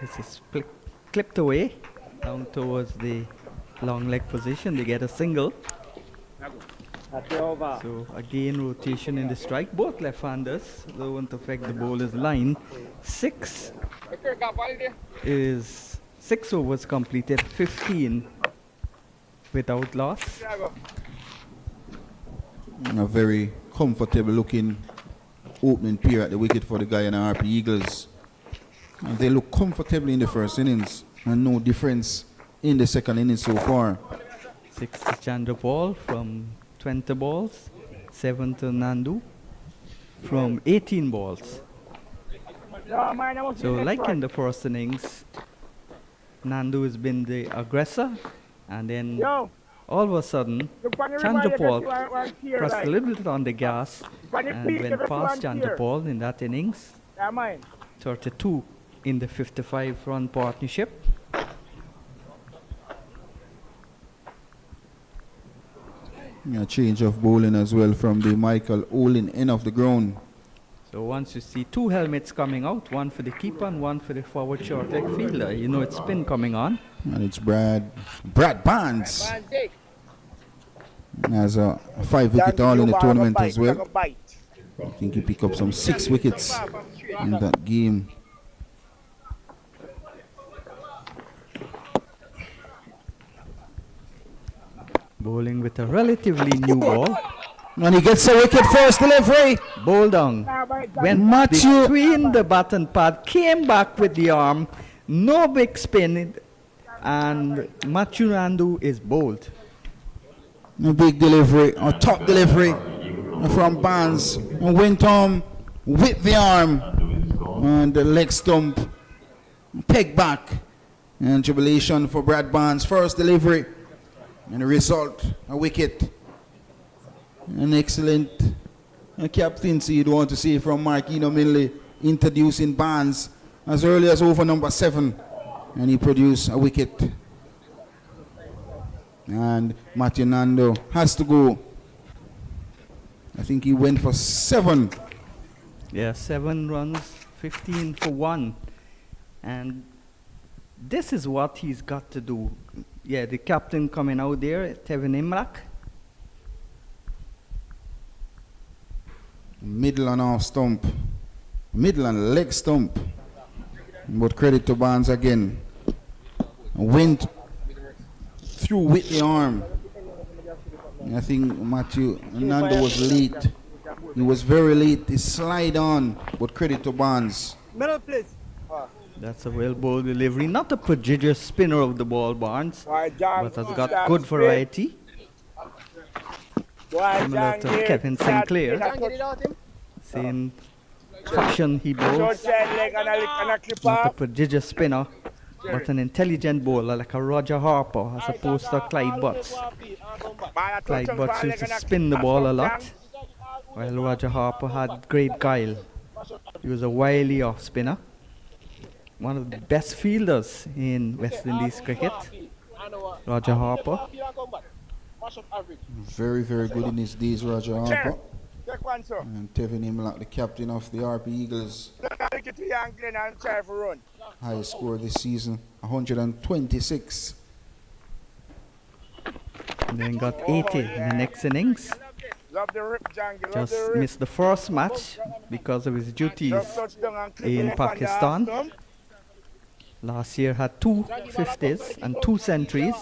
This is clipped away down towards the long leg position. They get a single. So again, rotation in the strike. Both left-handers. They won't affect the bowler's line. 6 overs completed, 15 without loss. A very comfortable looking opening pair at the wicket for the Guyana RP Eagles. And they look comfortably in the first innings and no difference in the second innings so far. 6 to Chandrapal from 20 balls, 7 to Nandu from 18 balls. So like in the first innings, Nandu has been the aggressor, and then all of a sudden Chandrapal pressed a little bit on the gas and went past Chandrapal in that innings. 32 in the 55-run partnership. A change of bowling as well from the Michael Olin end of the ground. So once you see two helmets coming out, one for the keeper and one for the forward short leg fielder, you know it's spin coming on. And it's Brad Barnes. Has a 5-wicket haul in the tournament as well. I think he picked up some 6 wickets in that game. Bowling with a relatively new ball. And he gets a wicket first delivery. Bowl down. Went Matthew. between the bat and pad, came back with the arm, no big spin, and Matthew Nandu is bowled. A big delivery, a top delivery from Barnes. And went on with the arm and the leg stump. Peg back. And jubilation for Brad Barnes. First delivery. And the result, a wicket. An excellent captaincy you'd want to see from Marquino Minley, introducing Barnes as early as over number 7. And he produced a wicket. And Matthew Nando has to go. I think he went for 7. Yeah, 7 runs, 15 for 1. And this is what he's got to do. Yeah, the captain coming out there, Tevin Imlak. Middle and off stump. Middle and leg stump. But credit to Barnes again. Went through with the arm. I think Matthew Nando was late. He was very late. He slide on. But credit to Barnes. Middle, please. That's a well bowled delivery. Not a prodigious spinner of the ball, Barnes, but has got good variety. Similar to Kevin Sinclair. Same fashion he bowls. Not a prodigious spinner, but an intelligent bowler like a Roger Harper as opposed to Clyde Butts. Clyde Butts used to spin the ball a lot, while Roger Harper had great guile. He was a wily off spinner. One of the best fielders in West Indies cricket, Roger Harper. Very, very good in his days, Roger Harper. And Tevin Imlak, the captain of the Harpy Eagles. Highest score this season, 126. And then got 80 in the next innings. Just missed the first match because of his duties in Pakistan. Last year had 2 50s and 2 centuries.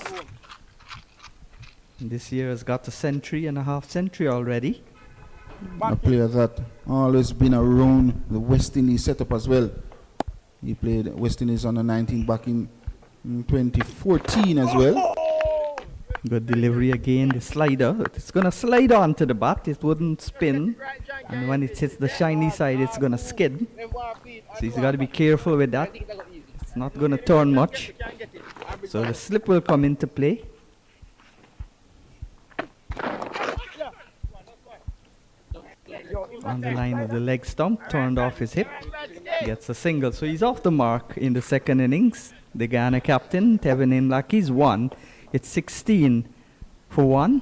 And this year has got a century and a half century already. A player that always been around the West Indies setup as well. He played West Indies under 19 back in 2014 as well. Good delivery again, the slider. It's going to slide onto the bat, it wouldn't spin. And when it hits the shiny side, it's going to skid. So he's got to be careful with that. It's not going to turn much. So the slip will come into play. On the line of the leg stump, turned off his hip. Gets a single. So he's off the mark in the second innings. The Guyana captain, Tevin Imlak, is 1. It's 16 for 1.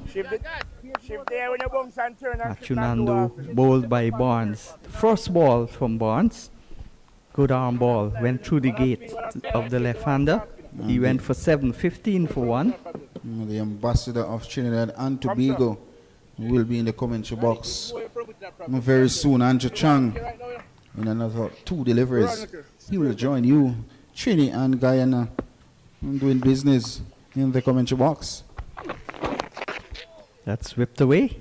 Achunandu bowled by Barnes. The first ball from Barnes. Good arm ball. Went through the gate of the left-hander. He went for 7, 15 for 1. The ambassador of Trinidad and Tobago will be in the commentary box very soon. Andrew Chang in another 2 deliveries. He will join you, Trini and Guyana, doing business in the commentary box. That's whipped away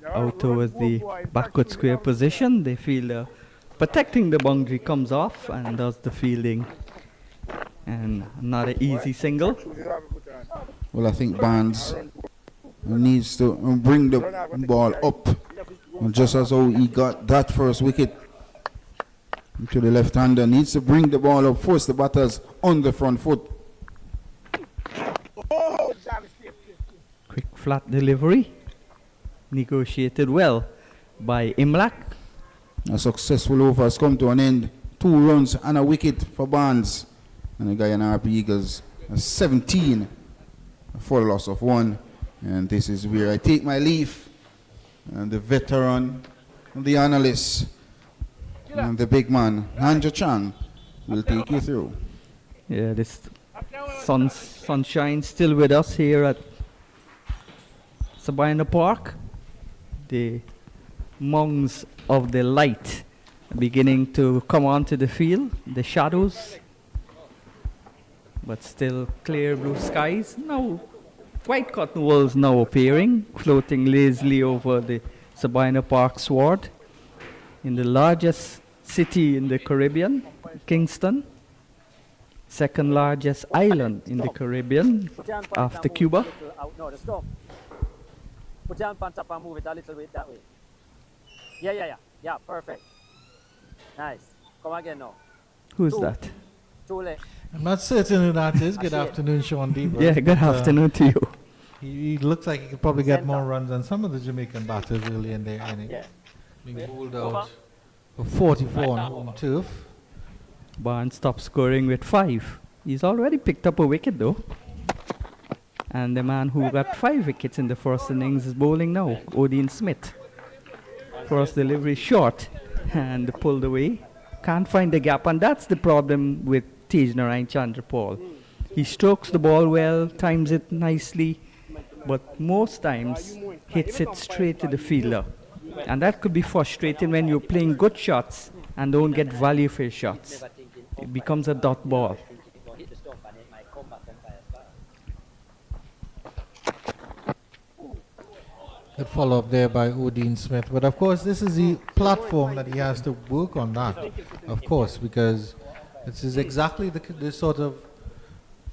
out towards the backward square position. The fielder protecting the boundary comes off and does the fielding. And not an easy single. Well, I think Barnes needs to bring the ball up, just as how he got that first wicket to the left-hander. Needs to bring the ball up, force the batters on the front foot. Quick flat delivery. Negotiated well by Imlak. A successful over has come to an end. 2 runs and a wicket for Barnes. And the Guyana Harpy Eagles 17 for a loss of 1. And this is where I take my leave. And the veteran, the analyst, and the big man, Hanja Chang, will take you through. Yeah, this sunshine still with us here at Sabina Park. The monks of the light beginning to come onto the field, the shadows, but still clear blue skies. Now, white cotton walls now appearing, floating lazily over the Sabina Park sward in the largest city in the Caribbean, Kingston, second largest island in the Caribbean after Cuba. No, the stop. Put your hands up and move it a little bit that way. Yeah, perfect. Nice. Come again now. Who's that? 2 legs. I'm not certain who that is. Good afternoon, Sean Deaver. Yeah, good afternoon to you. He looks like he could probably get more runs than some of the Jamaican batters early in their inning. Yeah. Being bowled out for 44 on home turf. Barnes stopped scoring with 5. He's already picked up a wicket though. And the man who got 5 wickets in the first innings is bowling now, Odin Smith. First delivery short and pulled away. Can't find the gap, and that's the problem with Tej Narayan Chandrapal. He strokes the ball well, times it nicely, but most times hits it straight to the fielder. And that could be frustrating when you're playing good shots and don't get value for your shots. It becomes a dot ball. Good follow up there by Odin Smith. But of course, this is the platform that he has to work on that, of course, because this is exactly the sort of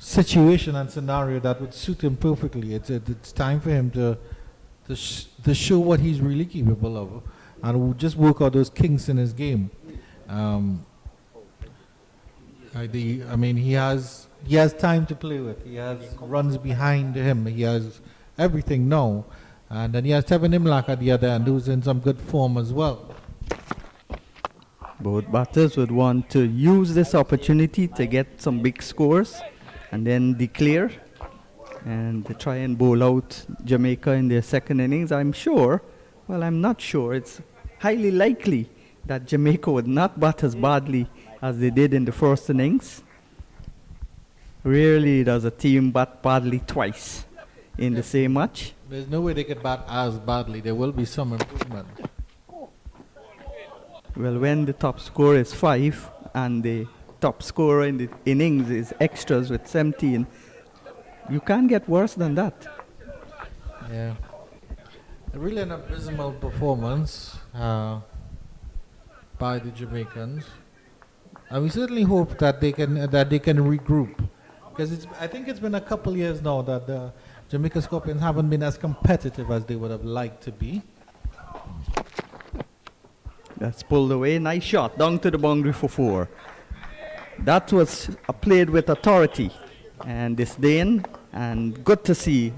situation and scenario that would suit him perfectly. It's time for him to show what he's really capable of and we'll just work out those kinks in his game. I mean, he has time to play with. He has runs behind him. He has everything now. And then he has Tevin Imlak at the other end, who's in some good form as well. Both batters would want to use this opportunity to get some big scores and then declare and to try and bowl out Jamaica in their second innings. I'm not sure. It's highly likely that Jamaica would not bat as badly as they did in the first innings. Rarely does a team bat badly twice in the same match. There's no way they could bat as badly. There will be some improvement. Well, when the top score is 5 and the top scorer in the innings is extras with 17, you can't get worse than that. Yeah. Really an abysmal performance by the Jamaicans. And we certainly hope that they can regroup. Because I think it's been a couple years now that the Jamaica Scorpions haven't been as competitive as they would have liked to be. That's pulled away. Nice shot. Down to the boundary for 4. That was played with authority and disdain. And good to see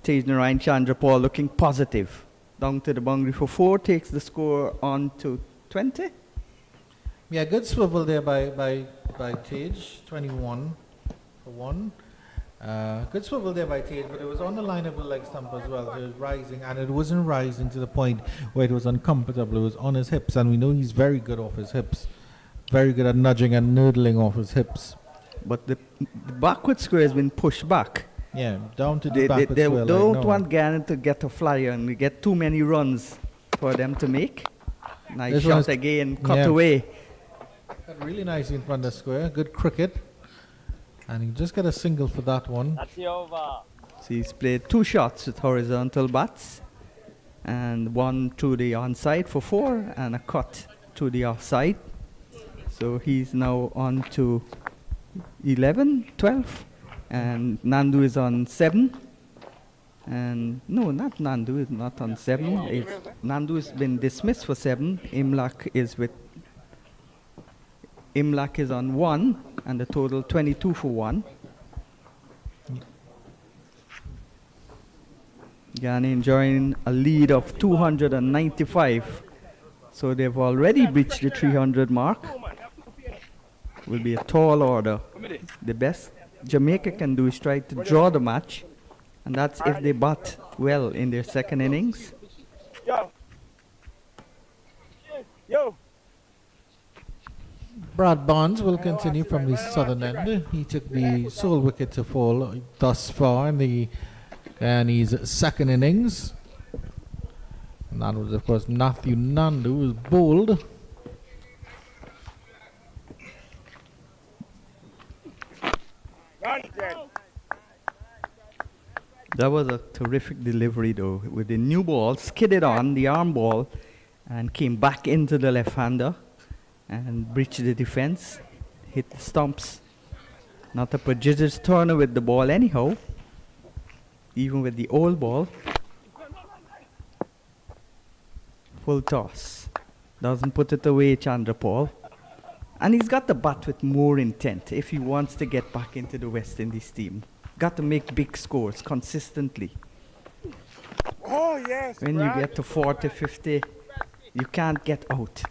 Tej Narayan Chandrapal looking positive. Down to the boundary for 4. Takes the score on to 20. Yeah, good swivel there by Tej. 21 for 1. Good swivel there by Tate, but it was on the line of the leg stump as well. It was rising, and it wasn't rising to the point where it was uncomfortable. It was on his hips, and we know he's very good off his hips. Very good at nudging and noodling off his hips. But the backward square has been pushed back. Yeah, down to the backward They square. don't want Guyana to get a flyer and we get too many runs for them to make. Nice This shot again, cut away. Got really nice in front of the square. Good cricket. And he just got a single for that one. That's the over. So he's played 2 shots with horizontal bats and 1 through the onside for 4 and a cut to the offside. So he's now on to 11, 12 and Nandu is on 7. And no, not Nandu is not on 7. Nandu has been dismissed for 7. Imlak is on 1 and the total 22 for 1. Guyana enjoying a lead of 295. So they've already reached the 300 mark. will be a tall order. The best Jamaica can do is try to draw the match, and that's if they bat well in their second innings. Brad Barnes will continue from the southern end. He took the sole wicket to fall thus far in the Guyanese second innings. And that was, of course, Matthew Nandu, who was bowled. That was a terrific delivery, though, with the new ball, skidded on the arm ball, and came back into the left-hander and breached the defense, hit the stumps. Not a prodigious turner with the ball anyhow, even with the old ball. Full toss. Doesn't put it away, Chandrapal. And he's got the bat with more intent if he wants to get back into the West Indies team. Got to make big scores consistently. Oh, yes. When you get to 40, 50, you can't get out.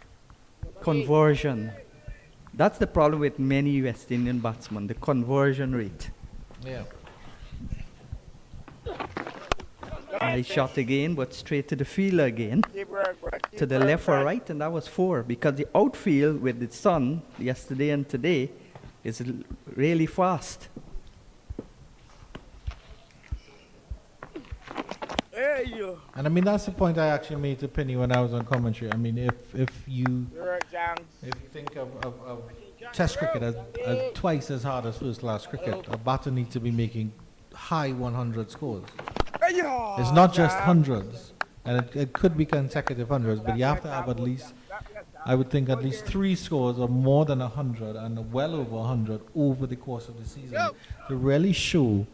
Conversion. That's the problem with many West Indian batsmen, the conversion rate. Yeah. Nice shot again, but straight to the fielder again. To the left or right, and that was 4. Because the outfield with the sun yesterday and today is really fast. And I mean, that's the point I actually made to Penny when I was on commentary. I mean, if you think of Test cricket as twice as hard as first class cricket, a batter needs to be making high 100 scores. It's not just hundreds, and it could be consecutive hundreds, but you have to have at least, I would think, at least 3 scores of more than 100 and well over 100 over the course of the season to really show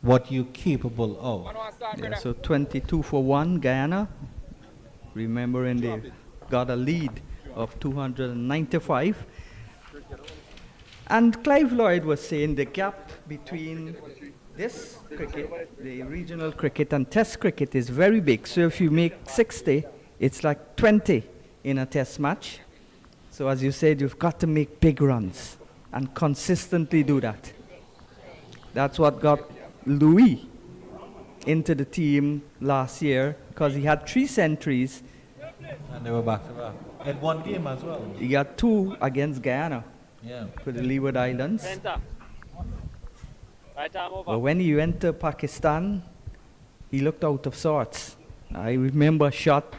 what you're capable of. Yeah, so 22 for 1, Guyana. Remembering they got a lead of 295. And Clive Lloyd was saying the gap between this cricket, the regional cricket, and Test cricket is very big. So if you make 60, it's like 20 in a Test match. So as you said, you've got to make big runs and consistently do that. That's what got Louis into the team last year, because he had 3 centuries. And they were back to back. In one game as well. He got 2 against Guyana Yeah. for the Leeward Islands. Center. Right arm over. But when he went to Pakistan, he looked out of sorts. I remember a shot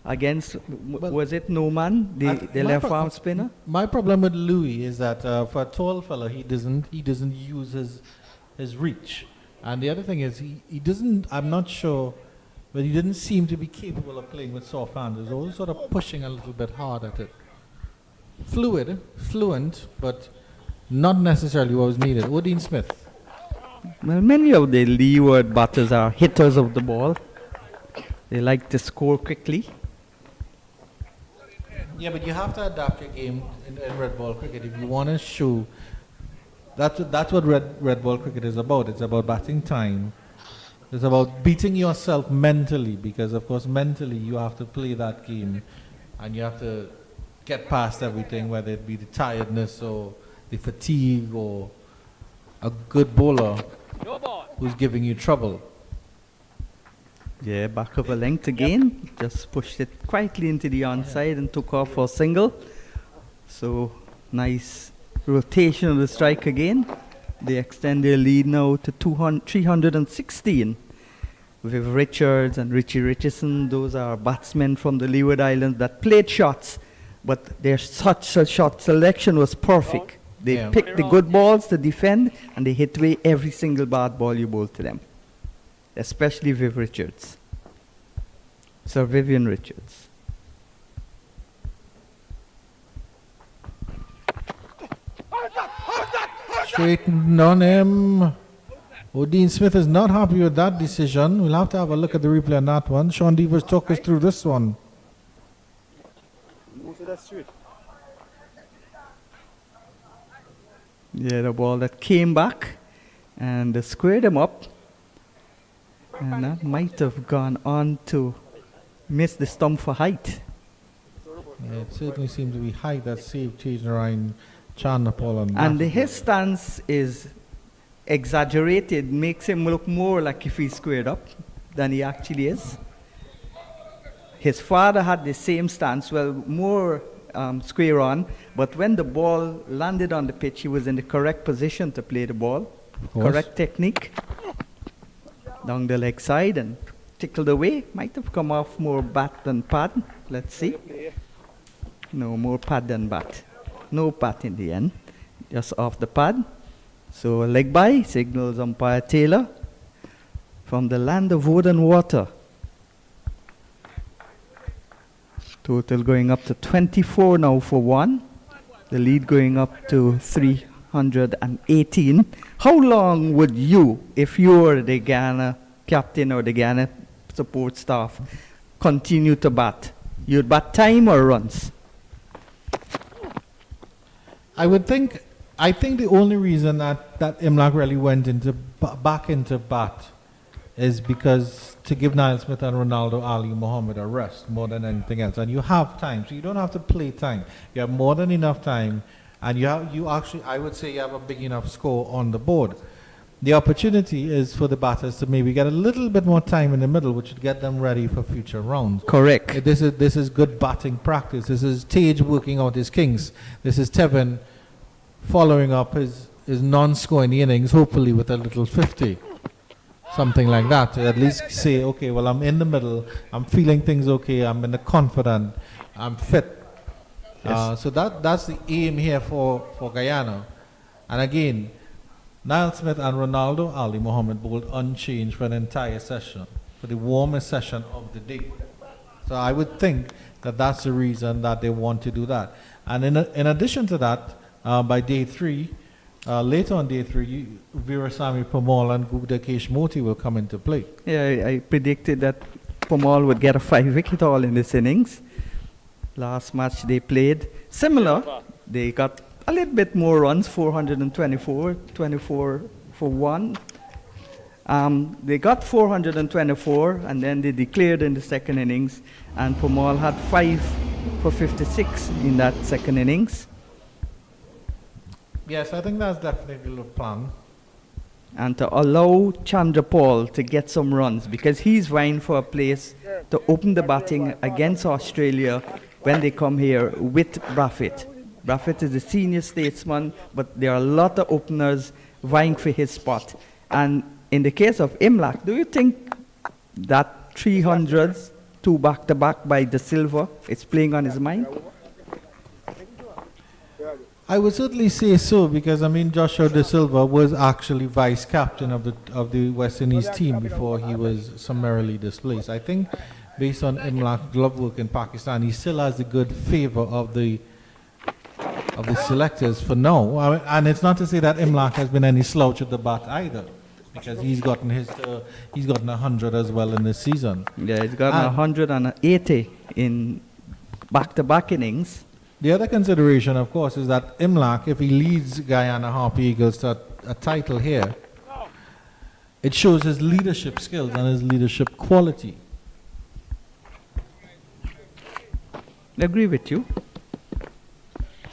against, was it Noman, the left arm spinner? My problem with Louis is that for a tall fella, he doesn't use his reach. And the other thing is, he doesn't, I'm not sure, but he didn't seem to be capable of playing with soft hands. He was always sort of pushing a little bit hard at it. Fluent, but not necessarily what was needed. Odin Smith. Well, many of the leeward batters are hitters of the ball. They like to score quickly. Yeah, but you have to adapt your game in red ball cricket if you want to show. That's what red ball cricket is about. It's about batting time. It's about beating yourself mentally, because of course mentally you have to play that game, and you have to get past everything, whether it be the tiredness or the fatigue or a good bowler No ball. who's giving you trouble. Yeah, back up a length again. Just pushed it quietly into the onside and took off for a single. So nice rotation of the strike again. They extend their lead now to 316. With Richards and Richie Richardson, those are batsmen from the Leeward Islands that played shots, but their such a shot selection was perfect. They Yeah. picked the good balls to defend, and they hit away every single bad ball you bowl to them. Especially Viv Richards. Sir Vivian Richards. Straightened on him. Odin Smith is not happy with that decision. We'll have to have a look at the replay on that one. Sean Devers took us through this one. Yeah, the ball that came back and squared him up. And that might have gone on to miss the stump for height. Yeah, it certainly seems to be high, that save changing around Chandler Paul and And Matthew. his stance is exaggerated, makes him look more like if he's squared up than he actually is. His father had the same stance, well, more square on, but when the ball landed on the pitch, he was in the correct position to play the ball, course. correct technique, down the leg side and tickled away. Might have come off more bat than pad. Let's see. No, more pad than bat. No bat in the end, just off the pad. So a leg by, signals umpire Taylor from the land of wood and water. Total going up to 24 now for one. The lead going up to 318. How long would you, if you were the Guyana captain or the Guyana support staff, continue to bat? You'd bat time or runs? I think the only reason that Imlach really went back into bat is because to give Niall Smith and Ronaldo Ali Muhammad a rest more than anything else. And you have time, so you don't have to play time. You have more than enough time, and you actually, I would say you have a big enough score on the board. The opportunity is for the batters to maybe get a little bit more time in the middle, which would get them ready for future rounds. Correct. This is good batting practice. This is Tage working out his kings. This is Tevin following up his non-scoring innings, hopefully with a little 50. Something like that, to at least say, okay, well, I'm in the middle, I'm feeling things okay, I'm in the confident, I'm fit. Yes. So that's the aim here for Guyana. And again, Niall Smith and Ronaldo Ali Muhammad bowled unchanged for an entire session, for the warmest session of the day. So I would think that that's the reason that they want to do that. And in addition to that, by day 3, later on day 3, Virasamy Pamal and Guptakesh Moti will come into play. Yeah, I predicted that Pamal would get a 5-wicket haul in this innings. Last match they played, similar. They got a little bit more runs, 424, 24 for 1. They got 424 and then they declared in the second innings, and Pamal had 5 for 56 in that second innings. Yes, I think that's definitely the plan. And to allow Chandra Paul to get some runs, because he's vying for a place to open the batting against Australia when they come here with Brafitt. Brafitt is a senior statesman, but there are a lot of openers vying for his spot. And in the case of Imlach, do you think that 300s, 2 back-to-back by De Silva, is playing on his mind? I would certainly say so, because I mean Joshua De Silva was actually vice captain of the West Indies team before he was summarily displaced. I think based on Imlak's glove work in Pakistan, he still has the good favor of the selectors for now. And it's not to say that Imlak has been any slouch at the bat either, because he's gotten 100 as well in this season. Yeah, he's got 180 in back-to-back innings. The other consideration, of course, is that Imlak, if he leads Guyana Harpy Eagles to a title here, it shows his leadership skills and his leadership quality. I agree with you.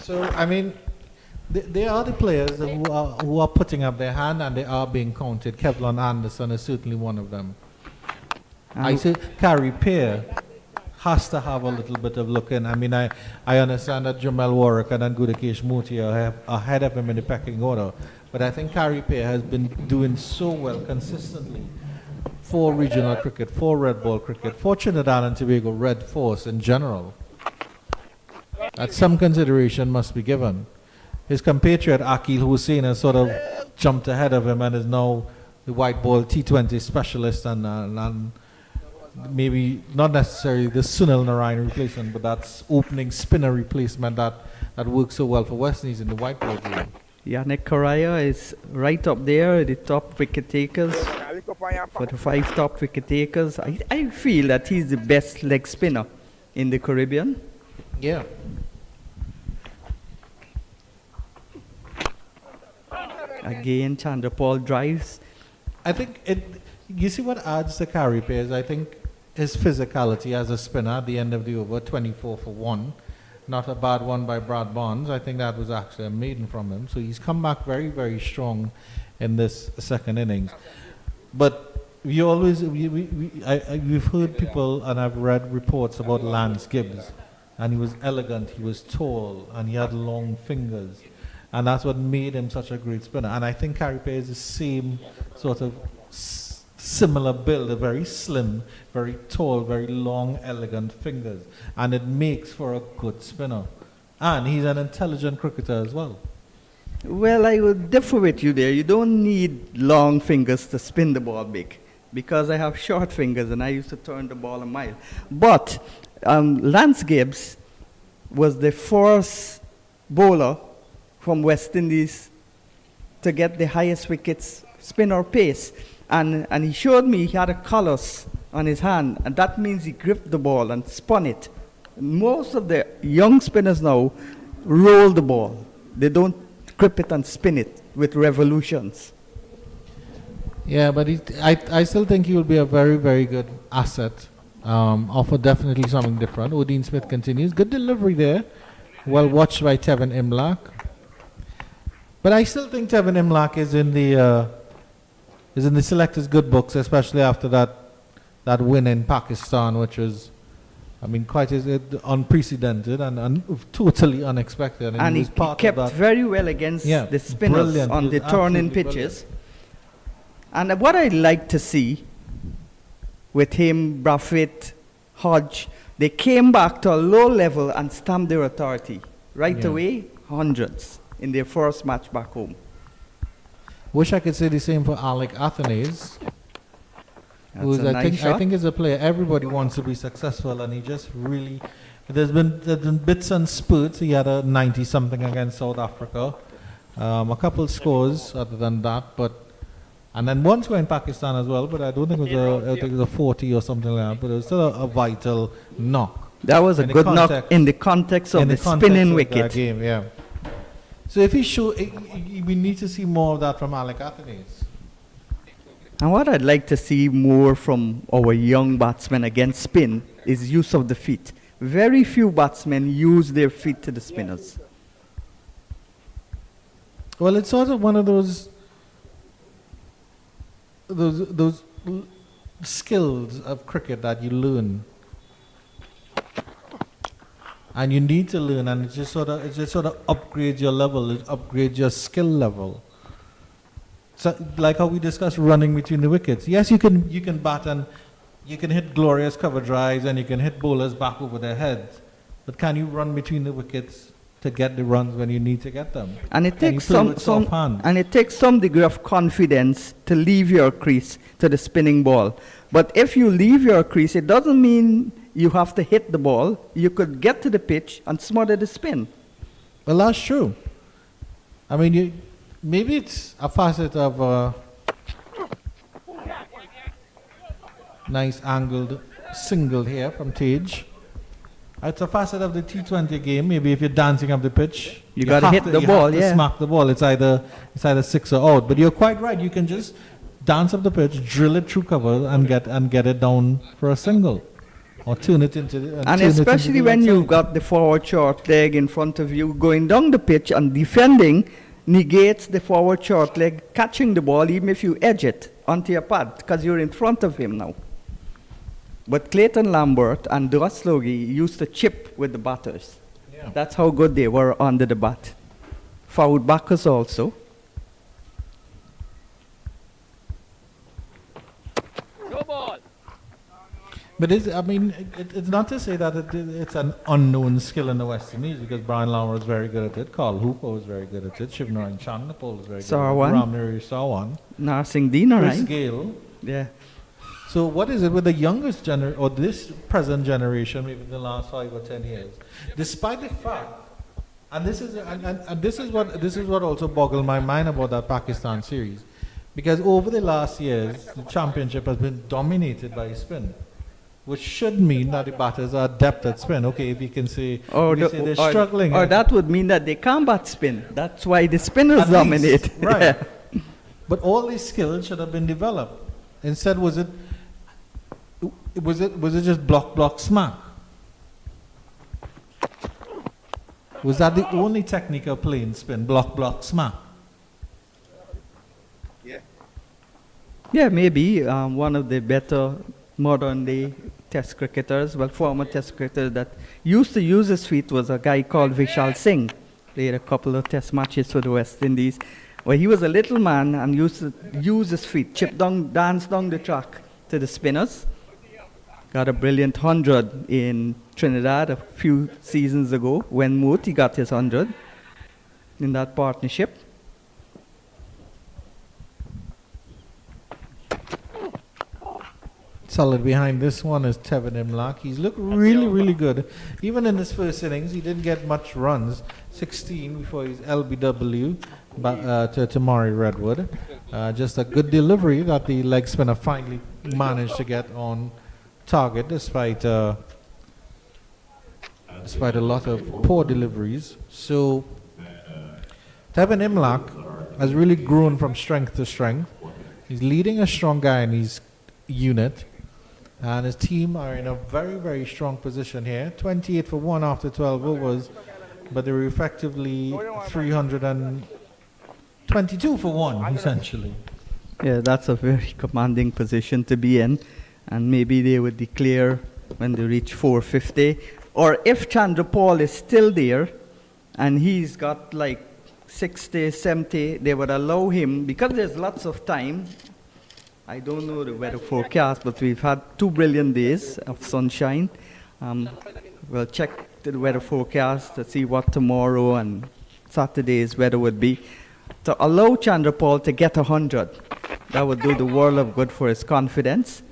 So, I mean, they are the players who are putting up their hand and they are being counted. Kevlon Anderson is certainly one of them. I say Carrie Pear has to have a little bit of look in. I mean, I understand that Jamel Warwick and Guptakesh Moti are ahead of him in the pecking order, but I think Carrie Pear has been doing so well consistently for regional cricket, for red ball cricket, for Trinidad and Tobago Red Force in general, that some consideration must be given. His compatriot Akil Hussain has sort of jumped ahead of him and is now the white ball T20 specialist and maybe not necessarily the Sunil Narayan replacement, but that's opening spinner replacement that works so well for West Indies in the white ball game. Yannick Correa is right up there, the top wicket takers. For the 5 top wicket takers, I feel that he's the best leg spinner in the Caribbean. Yeah. Again, Chandra Paul drives. I think you see what adds to Carrie Pears, I think his physicality as a spinner at the end of the over, 24 for 1. not a bad one by Brad Bonds. I think that was actually a maiden from him. So he's come back very, very strong in this second innings. But we've heard people, and I've read reports about Lance Gibbs, and he was elegant, he was tall, and he had long fingers. And that's what made him such a great spinner. And I think Harpy is the same sort of similar build, a very slim, very tall, very long, elegant fingers. And it makes for a good spinner. And he's an intelligent cricketer as well. Well, I would differ with you there. You don't need long fingers to spin the ball big, because I have short fingers and I used to turn the ball a mile. But Lance Gibbs was the first bowler from West Indies to get the highest wickets spin or pace. And he showed me he had a callus on his hand, and that means he gripped the ball and spun it. Most of the young spinners now roll the ball. They don't grip it and spin it with revolutions. Yeah, but I still think he will be a very, very good asset. Offer definitely something different. Odin Smith continues. Good delivery there. Well watched by Tevin Imlach. But I still think Tevin Imlach is in the selectors' good books, especially after that win in Pakistan, which was, I mean, quite unprecedented and totally unexpected. And he kept very well against the spinners on the turning pitches. And what I'd like to see with him, Brathwaite, Hodge, they came back to a low level and stamped their authority. Right away, hundreds in their first match back home. Wish I could say the same for Alec Athenaeus, who I think is a player everybody wants to be successful, and he just really, there's been bits and spurts. He had a 90-something against South Africa, a couple scores other than that, and then one score in Pakistan as well, but I don't think it was a 40 or something like that, but it was still a vital knock. That was a good knock in the context of the spinning wicket. Game, yeah. So if we need to see more of that from Alec Athenaeus. And what I'd like to see more from our young batsmen against spin is use of the feet. Very few batsmen use their feet to the spinners. Well, it's sort of one of those skills of cricket that you learn. And you need to learn, and it just sort of upgrades your level, it upgrades your skill level. So, like how we discussed running between the wickets. Yes, you can bat and you can hit glorious cover drives and you can hit bowlers back over their heads, but can you run between the wickets to get the runs when you need to get them? And it takes some degree of confidence to leave your crease to the spinning ball. But if you leave your crease, it doesn't mean you have to hit the ball. You could get to the pitch and smother the spin. Well, that's true. I mean, maybe it's a facet of a nice angled single here from Tage. It's a facet of the T20 game. Maybe if you're dancing up the pitch, you got to hit the ball. You smack the ball. It's either six or out. But you're quite right. You can just dance up the pitch, drill it through cover, and get it down for a single. Or tune it into and especially when you've got the forward short leg in front of you, going down the pitch and defending negates the forward short leg catching the ball, even if you edge it onto your pad, because you're in front of him now. But Clayton Lambert and Duras Logie used to chip with the batters. Yeah. That's how good they were under the bat. Forward backers also. Go ball. But it's not to say that it's an unknown skill in the West Indies, because Brian Lara is very good at it, Carl Hooper was very good at it, Shivnarine Chandapol is very good at it, Ramniri Sawan, Narsingh Dean, Chris Gale. Yeah. So what is it with the youngest or this present generation, maybe in the last 5 or 10 years, despite the fact, and this is what also boggled my mind about that Pakistan series, because over the last years the championship has been dominated by spin, which should mean that the batters are adept at spin. Okay, if you can say, they're struggling. Or that would mean that they can't bat spin. That's why the spinners dominate. Right. But all these skills should have been developed. Instead, was it just block, smack? Was that the only technical plane spin? Block, block, smack? Yeah, maybe one of the better modern day test cricketers, well, former test cricketers that used to use his feet was a guy called Vishal Singh. Played a couple of test matches for the West Indies, where he was a little man and used to use his feet, dance down the track to the spinners. Got a brilliant 100 in Trinidad a few seasons ago when Moti got his 100 in that partnership. Solid behind this one is Tevin Imlach. He's looked really, really good. Even in his first innings, he didn't get much runs. 16 before his LBW to Maury Redwood. Just a good delivery that the leg spinner finally managed to get on target despite a lot of poor deliveries. So Tevin Imlach has really grown from strength to strength. He's leading a strong Guyanese unit. And his team are in a very, very strong position here. 28 for 1 after 12 overs, but they were effectively 322 for 1, essentially. Yeah, that's a very commanding position to be in. And maybe they would declare when they reach 450. Or if Chandra Paul is still there, and he's got like 60, 70, they would allow him, because there's lots of time. I don't know the weather forecast, but we've had 2 brilliant days of sunshine. We'll check the weather forecast to see what tomorrow and Saturday's weather would be. To allow Chandra Paul to get 100, that would do the world of good for his confidence.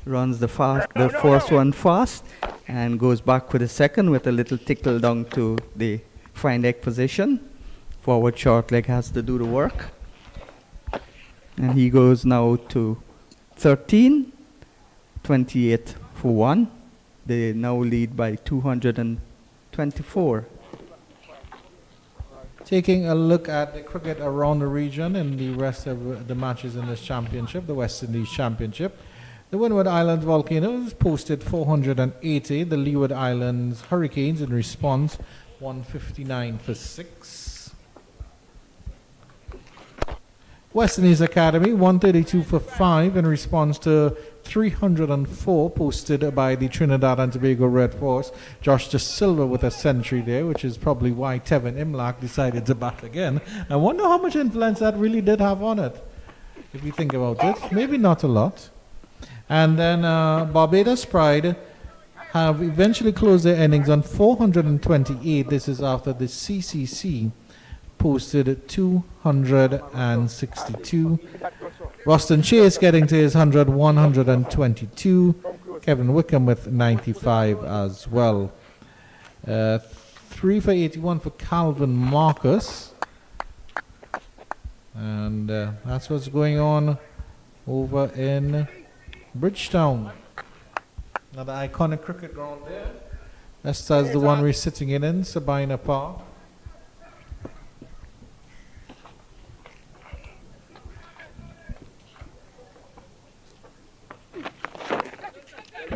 Runs the first one fast and goes back for the second with a little tickle down to the fine leg position. Forward short leg has to do the work. And he goes now to 13, 28 for 1. They now lead by 224. Taking a look at the cricket around the region and the rest of the matches in this championship, the West Indies Championship. The Windward Islands Volcanoes posted 480. The Leeward Islands Hurricanes in response 159 for 6. West Indies Academy 132 for 5 in response to 304 posted by the Trinidad and Tobago Red Force. Josh De Silva with a century there, which is probably why Tevin Imlach decided to bat again. I wonder how much influence that really did have on it, if you think about it. Maybe not a lot. And then Barbados Pride have eventually closed their innings on 428. This is after the CCC posted 262. Roston Chase getting to his 100, 122. Kevin Wickham with 95 as well. 3 for 81 for Calvin Marcus. And that's what's going on over in Bridgetown. Another iconic cricket ground there. That's the one we're sitting in Sabina Park.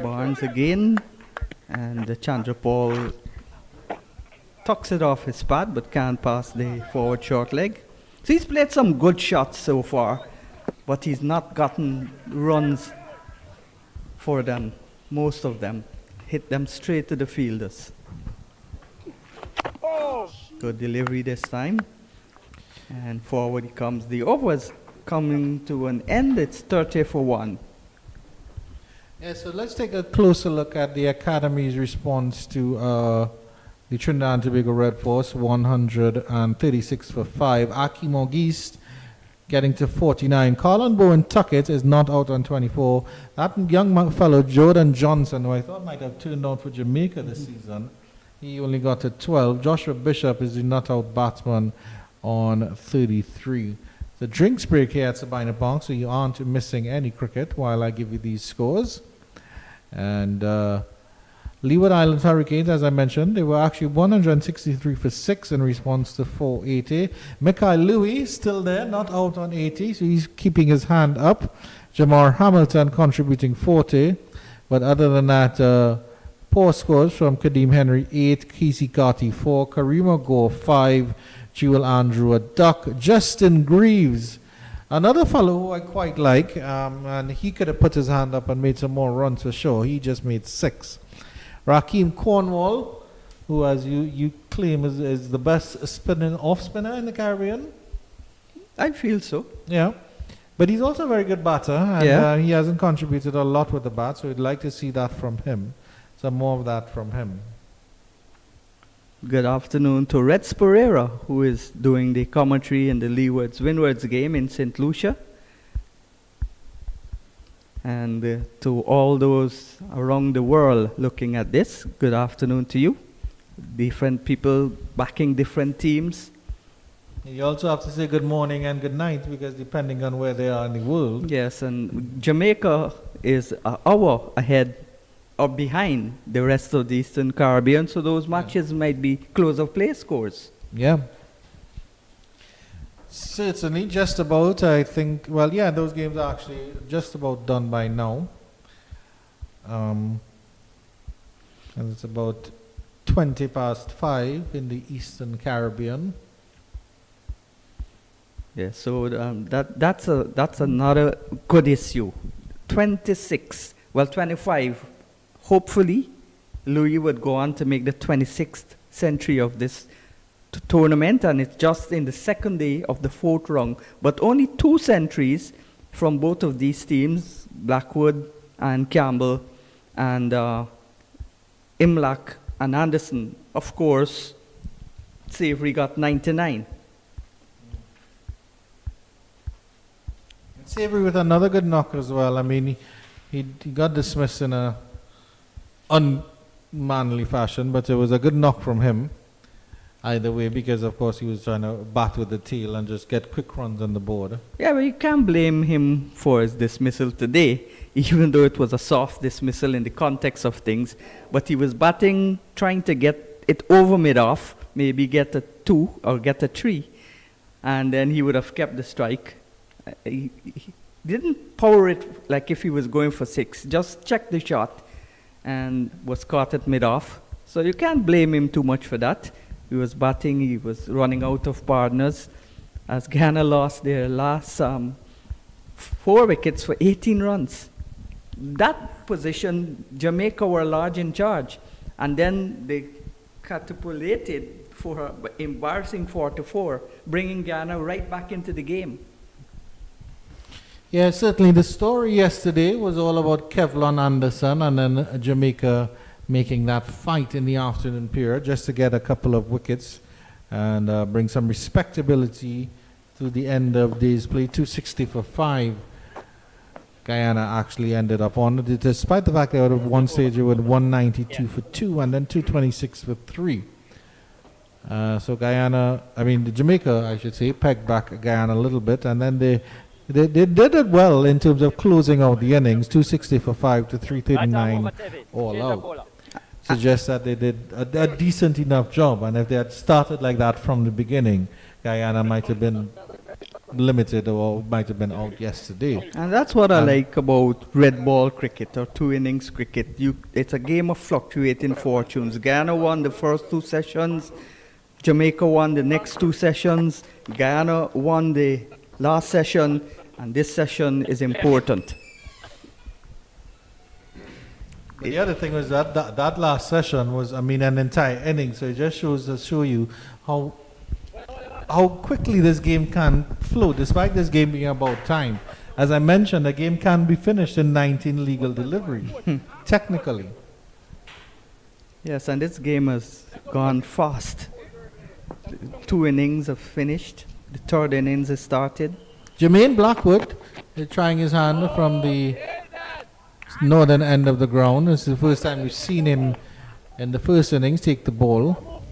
Barnes again, and the Chandra Paul tucks it off his pad but can't pass the forward short leg. So he's played some good shots so far, but he's not gotten runs for them. Most of them hit them straight to the fielders. Good delivery this time, and forward he comes. The overs coming to an end. It's 30 for 1. Yeah, so let's take a closer look at the Academy's response to the Trinidad and Tobago Red Force, 136 for 5. Aki Mogist getting to 49. Colin Bowen Tuckett is not out on 24. That young fellow, Jordan Johnson, who I thought might have turned out for Jamaica this season, he only got to 12. Joshua Bishop is the not out batsman on 33. The drinks break here at Sabina Park, so you aren't missing any cricket while I give you these scores. And Leeward Islands Hurricanes, as I mentioned, they were actually 163 for 6 in response to 480. Mikhail Louis still there, not out on 80, so he's keeping his hand up. Jamar Hamilton contributing 40. But other than that, Poor scores from Kadeem Henry 8, Kesey Carty 4, Karima Gore 5, Jewel Andrew a duck, Justin Greaves, another fellow who I quite like, and he could have put his hand up and made some more runs for sure. He just made 6. Raheem Cornwall, who as you claim is the best off spinner in the Caribbean. I feel so. Yeah. But he's also a very good batter, and Yeah. he hasn't contributed a lot with the bat, so we'd like to see that from him. Some more of that from him. Good afternoon to Red Pereira, who is doing the commentary in the Leewards-Windwards game in St. Lucia. And to all those around the world looking at this, good afternoon to you. Different people backing different teams. You also have to say good morning and good night, because depending on where they are in the world. Yes, and Jamaica is an hour ahead or behind the rest of the Eastern Caribbean, so those matches might be close of play scores. Yeah. Certainly, just about, I think, well, yeah, those games are actually just about done by now. And it's about 20 past 5 in the Eastern Caribbean. Yeah, so that's another good issue. 25. Hopefully, Louis would go on to make the 26th century of this tournament, and it's just in the second day of the 4th round. But only 2 centuries from both of these teams, Blackwood and Campbell, and Imlach and Anderson. Of course, Savory got 99. Savory with another good knock as well. I mean, he got dismissed in a unmanly fashion, but it was a good knock from him either way, because of course he was trying to bat with the tail and just get quick runs on the board. Yeah, but you can't blame him for his dismissal today, even though it was a soft dismissal in the context of things. But he was batting, trying to get it over mid-off, maybe get a 2 or get a 3, and then he would have kept the strike. He didn't power it like if he was going for 6, just checked the shot and was caught at mid-off. So you can't blame him too much for that. He was batting, he was running out of partners, as Guyana lost their last 4 wickets for 18 runs. That position, Jamaica were large in charge, and then they catapulted for an embarrassing 4-4, bringing Guyana right back into the game. Yeah, certainly the story yesterday was all about Kevlon Anderson and then Jamaica making that fight in the afternoon period just to get a couple of wickets and bring some respectability to the end of day's play. 260 for 5. Guyana actually ended up on it, despite the fact they would have one stage with 192 for 2 and then 226 for 3. So Guyana, Jamaica, I should say, pegged back Guyana a little bit, and then they did it well in terms of closing out the innings, 260 for 5 to 339 all out. Suggests that they did a decent enough job, and if they had started like that from the beginning, Guyana might have been limited or might have been out yesterday. And that's what I like about red ball cricket or 2 innings cricket. It's a game of fluctuating fortunes. Guyana won the first 2 sessions, Jamaica won the next 2 sessions, Guyana won the last session, and this session is important. But the other thing was that last session was, an entire inning, so it just show you how quickly this game can flow, despite this game being about time. As I mentioned, the game can be finished in 19 legal delivery, technically. Yes, and this game has gone fast. 2 innings have finished. The 3rd innings has started. Jermaine Blackwood is trying his hand from the northern end of the ground. This is the first time we've seen him in the first innings take the ball.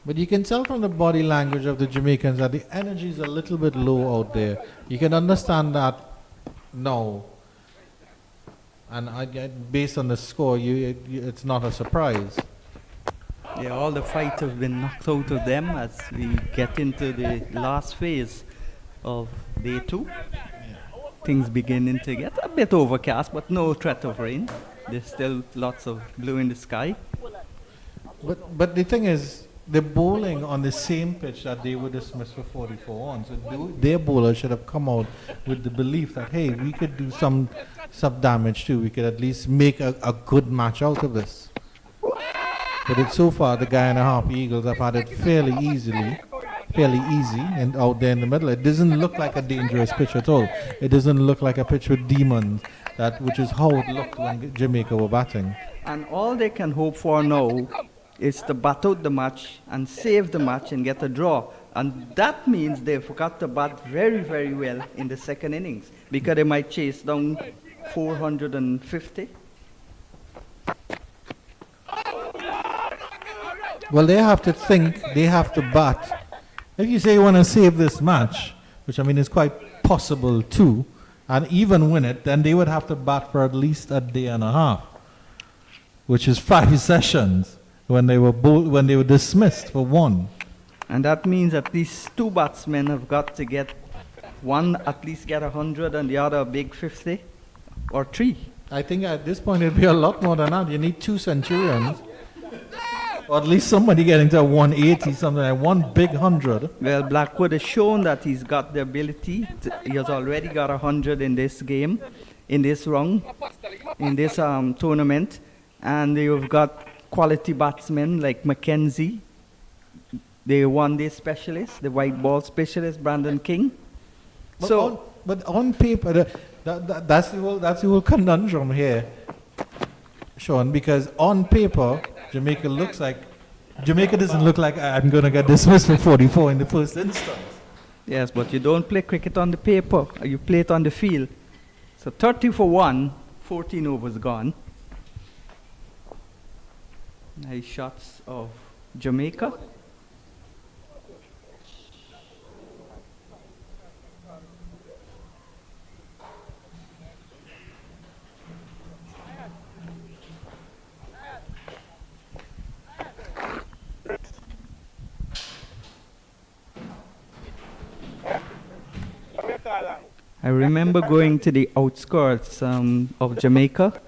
But you can tell from the body language of the Jamaicans that the energy is a little bit low out there. You can understand that now. And based on the score, it's not a surprise. Yeah, all the fight have been knocked out of them as we get into the last phase of day 2. Things beginning to get a bit overcast, but no threat of rain. There's still lots of blue in the sky. But the thing is, they're bowling on the same pitch that they were dismissed for 44 on. So their bowlers should have come out with the belief that, hey, we could do some damage too. We could at least make a good match out of this. But so far, the Guyana Harpy Eagles have had it fairly easy and out there in the middle. It doesn't look like a dangerous pitch at all. It doesn't look like a pitch with demons, which is how it looked when Jamaica were batting. And all they can hope for now is to bat out the match and save the match and get a draw. And that means they've got to bat very, very well in the second innings because they might chase down 450. Well, they have to think, they have to bat. If you say you want to save this match, which I mean is quite possible too, and even win it, then they would have to bat for at least a day and a half, which is 5 sessions when they were dismissed for 1. And that means at least 2 batsmen have got to get one at least get 100 and the other a big 50 or 3. I think at this point it'd be a lot more than that. You need 2 centurions. Or at least somebody getting to 180, something like 1 big 100. Well, Blackwood has shown that he's got the ability. He has already got 100 in this game, in this round, in this tournament. And they've got quality batsmen like Mackenzie, the one-day specialist, the white ball specialist, Brandon King. But on paper, that's the whole conundrum here, Sean, because on paper, Jamaica doesn't look like I'm going to get dismissed for 44 in the first instance. Yes, but you don't play cricket on the paper, you play it on the field. So 30 for 1, 14 overs gone. Nice shots of Jamaica. I remember going to the outskirts of Jamaica,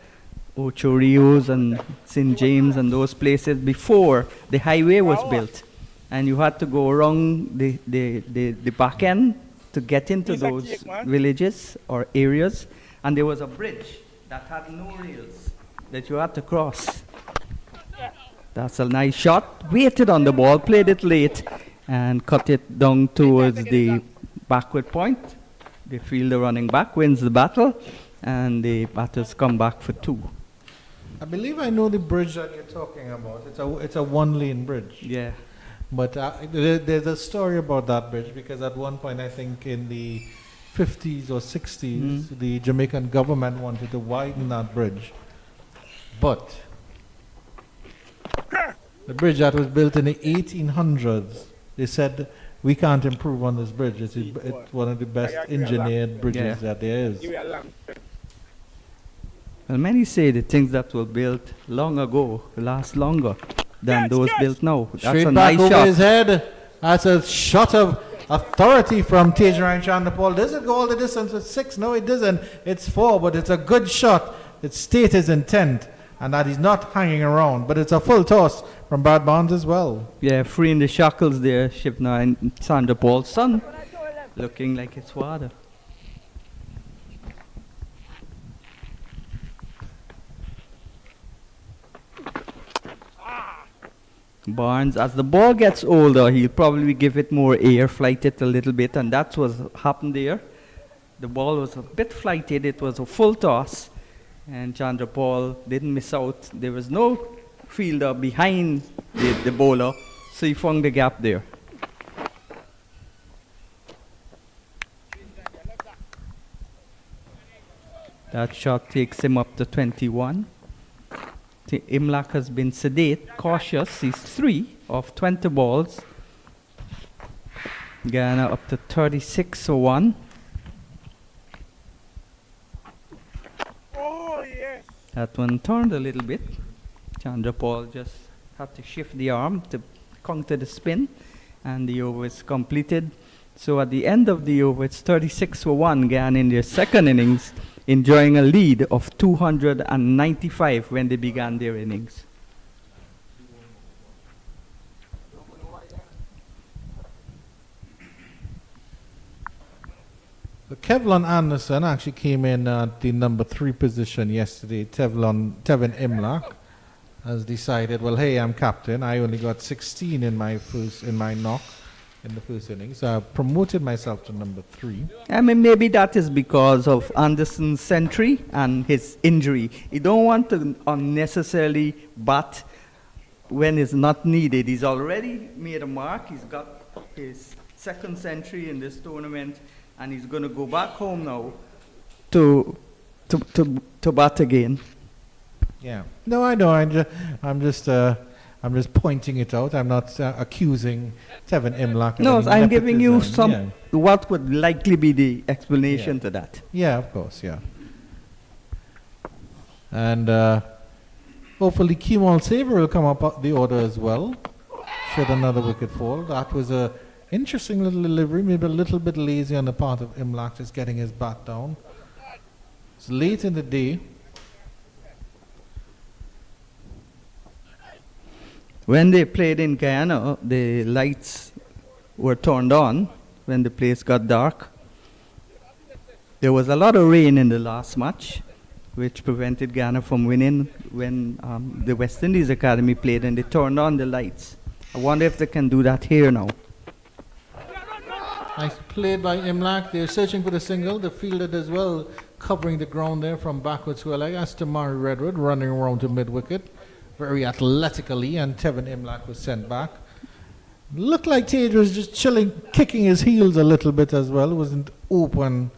Ocho Rios and St. James and those places before the highway was built. And you had to go around the back end to get into those villages or areas. And there was a bridge that had no rails that you had to cross. That's a nice shot. Waited on the ball, played it late, and cut it down towards the backward point. The fielder running back wins the battle, and the batters come back for 2. I believe I know the bridge that you're talking about. It's a 1-lane bridge. Yeah. But there's a story about that bridge because at one point, I think in the 50s or 60s, the Jamaican government wanted to widen that bridge. But the bridge that was built in the 1800s, they said, we can't improve on this bridge. It's one of the best engineered bridges that there is. Well, many say the things that were built long ago last longer than those built now. That's Straight a back nice over shot. his head. That's a shot of authority from Tejaran Chandapal. Does it go all the distance with 6? No, it doesn't. It's 4, but it's a good shot. It states his intent and that he's not hanging around. But it's a full toss from Brad Barnes as well. Yeah, freeing the shackles there, Shipna and Sandra Paul's son, looking like his father. Barnes, as the ball gets older, he'll probably give it more air, flight it a little bit, and that's what happened there. The ball was a bit flighted, it was a full toss, and Chandra Paul didn't miss out. There was no fielder behind the bowler, so he found the gap there. That shot takes him up to 21. Imlak has been sedate, cautious. He's 3 of 20 balls. Guyana up to 36 for 1. Oh, yes. That one turned a little bit. Chandra Paul just had to shift the arm to counter the spin, and the over is completed. So at the end of the over, it's 36 for 1, Guyana in their second innings, enjoying a lead of 295 when they began their innings. The Kevlon Anderson actually came in at the number 3 position yesterday. Tevin Imlach has decided, well, hey, I'm captain. I only got 16 in my knock in the first inning, so I promoted myself to number 3. I mean, maybe that is because of Anderson's century and his injury. You don't want to unnecessarily bat when it's not needed. He's already made a mark. He's got his second century in this tournament, and he's going to go back home now to bat again. Yeah. No, I know. I'm just pointing it out. I'm not accusing Tevin Imlach. of No, any I'm giving you nepotism. some what would likely be the explanation to that. Yeah, of course, yeah. And hopefully Kemal Savory will come up the order as well, should another wicket fall. That was a interesting little delivery, maybe a little bit lazy on the part of Imlach, just getting his bat down. It's late in the day. When they played in Guyana, the lights were turned on when the place got dark. There was a lot of rain in the last match, which prevented Guyana from winning when the West Indies Academy played, and they turned on the lights. I wonder if they can do that here now. Nice play by Imlach. They're searching for the single. The fielder as well, covering the ground there from backwards to a leg. That's Tamari Redwood running around to mid-wicket very athletically, and Tevin Imlach was sent back. Looked like Tage was just chilling, kicking his heels a little bit as well. Wasn't open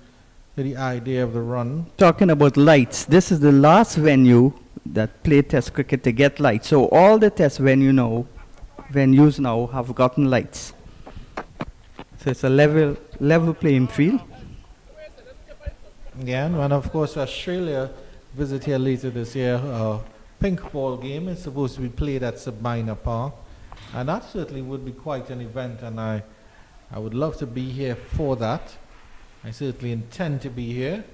to the idea of the run. Talking about lights, this is the last venue that played Test cricket to get lights. So all the Test venues now have gotten lights. So it's a level playing field. Yeah, and of course Australia visit here later this year. Pink ball game is supposed to be played at Sabina Park, and that certainly would be quite an event, and I would love to be here for that. I certainly intend to be here,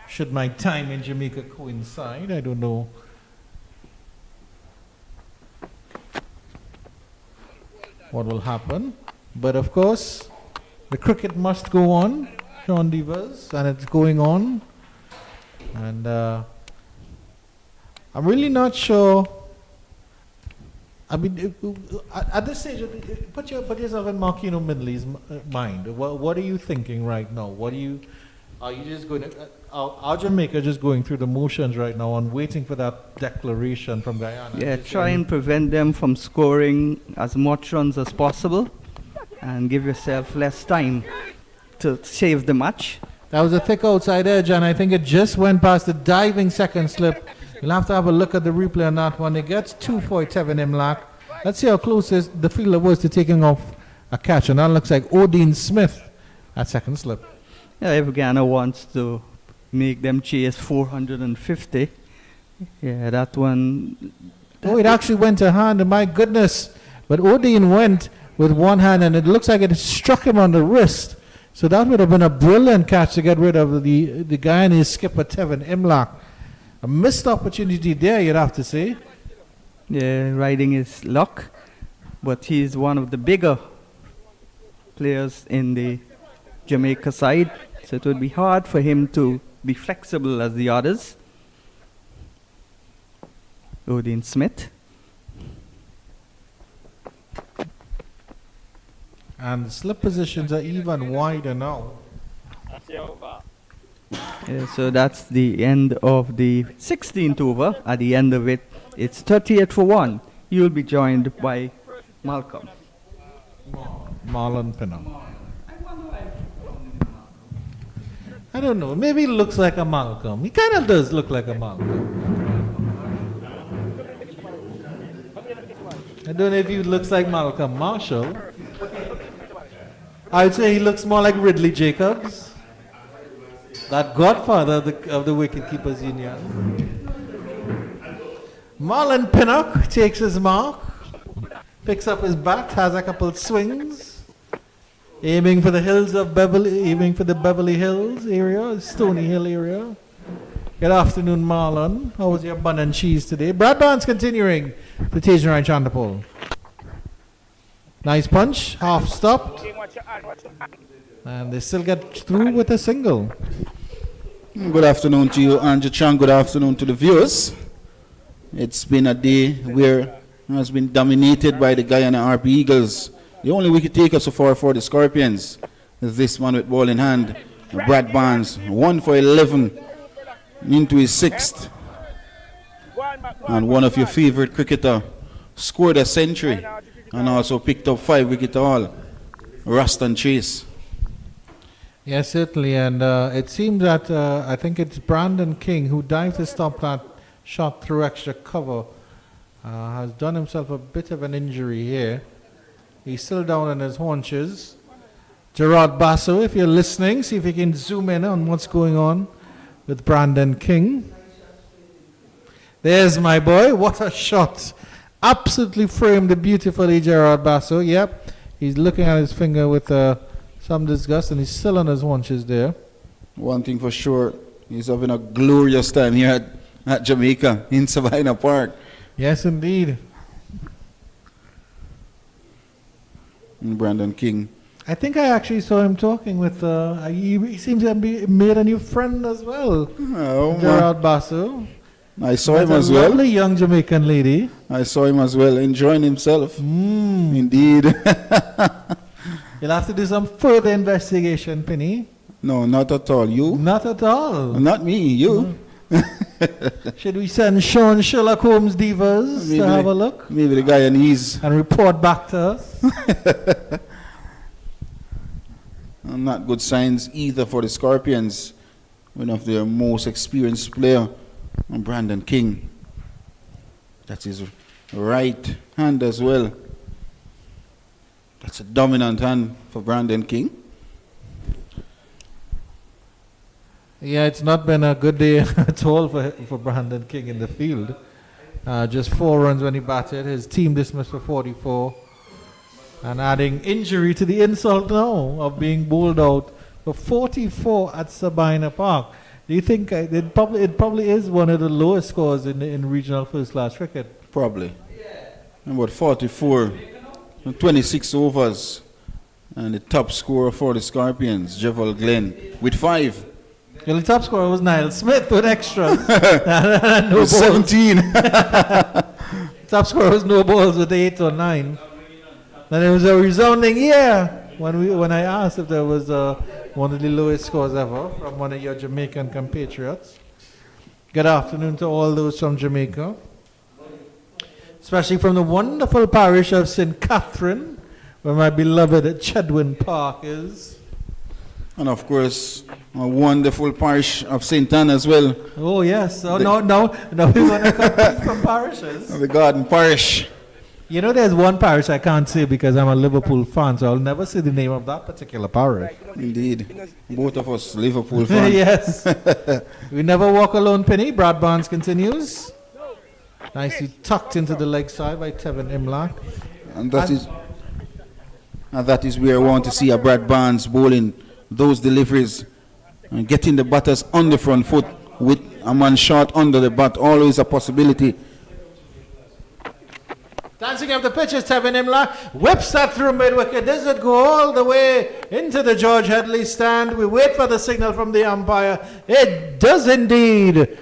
should my time in Jamaica coincide. I don't know. What will happen, but of course the cricket must go on, Sean Devers, and it's going on. And I'm really not sure. I mean, at this stage, put yourself in Marquino Midley's mind. What are you thinking right now? Are you just going to, are Jamaica just going through the motions right now and waiting for that declaration from Guyana? Yeah, try and prevent them from scoring as much runs as possible and give yourself less time to save the match. That was a thick outside edge, and I think it just went past the diving second slip. You'll have to have a look at the replay on that one. It gets 2 for Tevin Imlach. Let's see how close the fielder was to taking off a catch, and that looks like Odin Smith at second slip. Yeah, if Guyana wants to make them chase 450, yeah, that one. Oh, it actually went to hand, and my goodness. But Odin went with one hand, and it looks like it struck him on the wrist. So that would have been a brilliant catch to get rid of the Guyanese skipper Tevin Imlach. A missed opportunity there, you'd have to say. Yeah, riding his luck, but he's one of the bigger players in the Jamaica side, so it would be hard for him to be flexible as the others. Odin Smith. And the slip positions are even wider now. Yeah, so that's the end of the 16th over. At the end of it, it's 38 for 1. You'll be joined by Malcolm. Marlon Pinner. I don't know. Maybe he looks like a Malcolm. He kind of does look like a Malcolm. I don't know if he looks like Malcolm Marshall. I would say he looks more like Ridley Jacobs, that godfather of the Wicketkeepers Union. Marlon Pinnock takes his mark, picks up his bat, has a couple swings, aiming for the hills of Beverly, aiming for the Beverly Hills area, Stony Hill area. Good afternoon, Marlon. How was your bun and cheese today? Brad Barnes continuing the Tajan Ranch on the pole. Nice punch, half stopped, and they still get through with a single. Good afternoon to you, Andrew Chan. Good afternoon to the viewers. It's been a day where it has been dominated by the Guyana Harpy Eagles. The only wicket taker so far for the Scorpions is this man with ball in hand, Brad Barnes, 1 for 11 into his 6th. And one of your favorite cricketer scored a century and also picked up 5 wickets all, Ruston Chase. Yes, certainly, and it seems that I think it's Brandon King who dived to stop that shot through extra cover. Has done himself a bit of an injury here. He's still down on his haunches. Gerard Basso, if you're listening, see if you can zoom in on what's going on with Brandon King. There's my boy. What a shot. Absolutely framed beautifully, Gerard Basso. Yep. He's looking at his finger with some disgust, and he's still on his haunches there. One thing for sure, he's having a glorious time here at Jamaica in Savannah Park. Yes, indeed. And Brandon King. I think I actually saw him talking with, he seems to have made a new friend as well. Oh, Gerard Basso. I saw him as well. A lovely young Jamaican lady. I saw him as well, enjoying himself. Indeed. You'll have to do some further investigation, Penny. No, not at all. You? Not at all. Not me, you. Should we send Sean Sherlock Holmes Divas to have a look? Maybe the Guyanese. And report back to us? Not good signs either for the Scorpions. One of their most experienced player, Brandon King. That's his right hand as well. That's a dominant hand for Brandon King. Yeah, it's not been a good day at all for Brandon King in the field. Just 4 runs when he batted. His team dismissed for 44. And adding injury to the insult now of being bowled out for 44 at Sabina Park. Do you think it probably is one of the lowest scores in regional first-class cricket? Probably. About 44, 26 overs. And the top scorer for the Scorpions, Jeval Glenn, with 5. Well, the top scorer was Niall Smith with extras. No with 17. Top scorer was no balls with 8 or 9. And it was a resounding yeah when I asked if there was one of the lowest scores ever from one of your Jamaican compatriots. Good afternoon to all those from Jamaica, especially from the wonderful parish of St. Catherine, where my beloved Chedwin Park is. And of course, a wonderful parish of St. Anne as well. Oh yes, no, we want to compete from parishes. The Garden Parish. You know, there's one parish I can't say because I'm a Liverpool fan, so I'll never say the name of that particular parish. Indeed. Both of us Liverpool fans. Yes. We never walk alone, Penny. Brad Barnes continues. Nicely tucked into the leg side by Tevin Imlach. And that is where I want to see a Brad Barnes bowling those deliveries and getting the batters on the front foot with a man short under the bat. Always a possibility. Dancing up the pitch is Tevin Imlach. Whips that through mid-wicket. Does it go all the way into the George Headley stand? We wait for the signal from the umpire. It does indeed.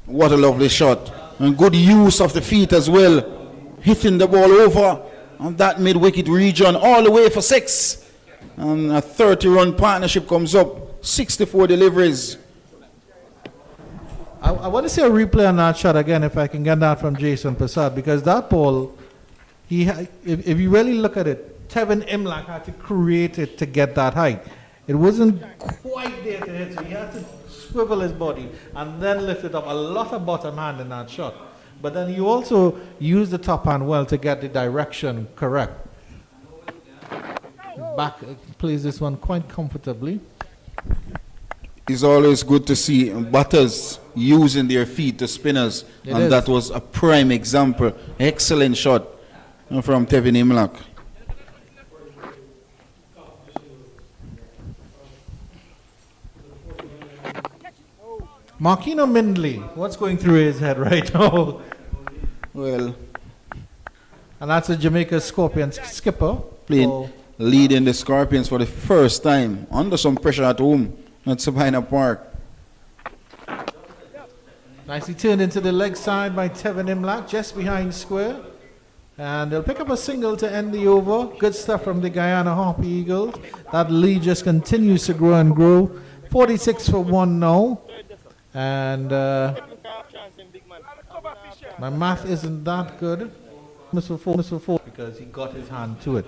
What a lovely shot. And good use of the feet as well. Hitting the ball over on that mid-wicket region all the way for 6. And a 30-run partnership comes up. 64 deliveries. I want to see a replay on that shot again, if I can get that from Jason Prasad, because that ball, if you really look at it, Tevin Imlach had to create it to get that height. It wasn't quite there to hit, so he had to swivel his body and then lift it up. A lot of bottom hand in that shot. But then you also use the top hand well to get the direction correct. Back plays this one quite comfortably. It's always good to see batters using their feet to spinners. It And is. that was a prime example. Excellent shot from Tevin Imlach. Marquino Mindley, what's going through his head right now? Well, And that's a Jamaica Scorpions skipper. playing, Oh, leading the Scorpions for the first time under some pressure at home at Sabina Park. nicely turned into the leg side by Tevin Imlach, just behind square. And they'll pick up a single to end the over. Good stuff from the Guyana Harpy Eagles. That lead just continues to grow and grow. 46 for 1 now. And my math isn't that good. Mr. 4, because he got his hand to it.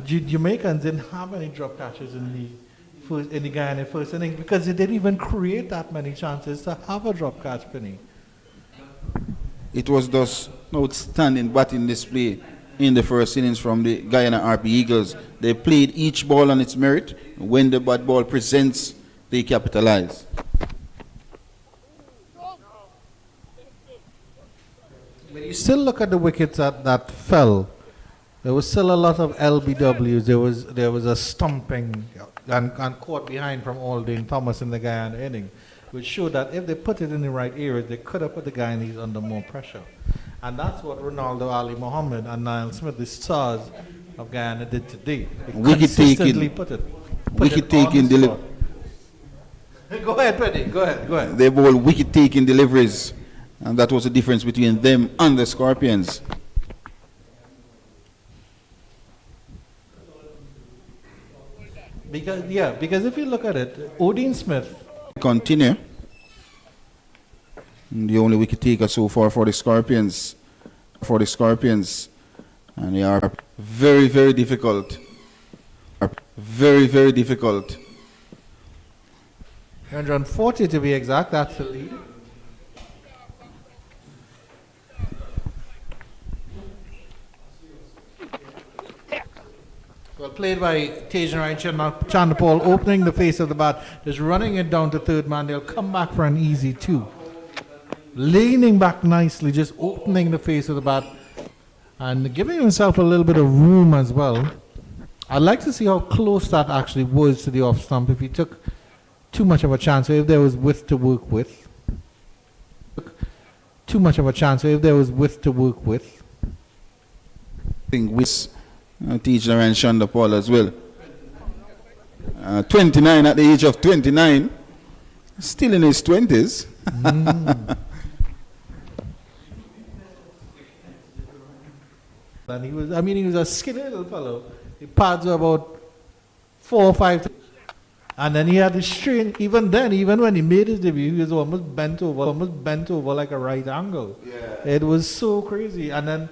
Jamaicans didn't have any drop catches in the Guyana first inning because they didn't even create that many chances to have a drop catch, Penny. It was thus outstanding batting display in the first innings from the Guyana Harpy Eagles. They played each ball on its merit. When the bad ball presents, they capitalize. When you still look at the wickets that fell, there was still a lot of LBWs. There was a stumping and caught behind from Aldane Thomas in the Guyana inning, which showed that if they put it in the right areas, they could have put the Guyanese under more pressure. And that's what Ronaldo Ali Mohammed and Niall Smith, the stars of Guyana, did today. They Wicket consistently taking- put it. wicket taking delivery. Go ahead, Penny. Go ahead. They bowled wicket-taking deliveries, and that was the difference between them and the Scorpions. Because if you look at it, Odin Smith, Continue. The only wicket taker so far for the Scorpions. And they are very, very difficult. Very, very difficult. 140 to be exact, that's the lead. Well played by Tajan Chandapal, opening the face of the bat, just running it down to third man. They'll come back for an easy 2. Leaning back nicely, just opening the face of the bat and giving himself a little bit of room as well. I'd like to see how close that actually was to the off stump if he took too much of a chance, or if there was width to work with. Too much of a chance, or if there was width to work with. I think with teacher and Shonda Paul as well. 29 at the age of 29. Still in his 20s. And he was a skinny little fellow. His pads were about 4 or 5. And then he had the strain. Even then, even when he made his debut, he was almost bent over like a right angle. Yeah. It was so crazy. And then,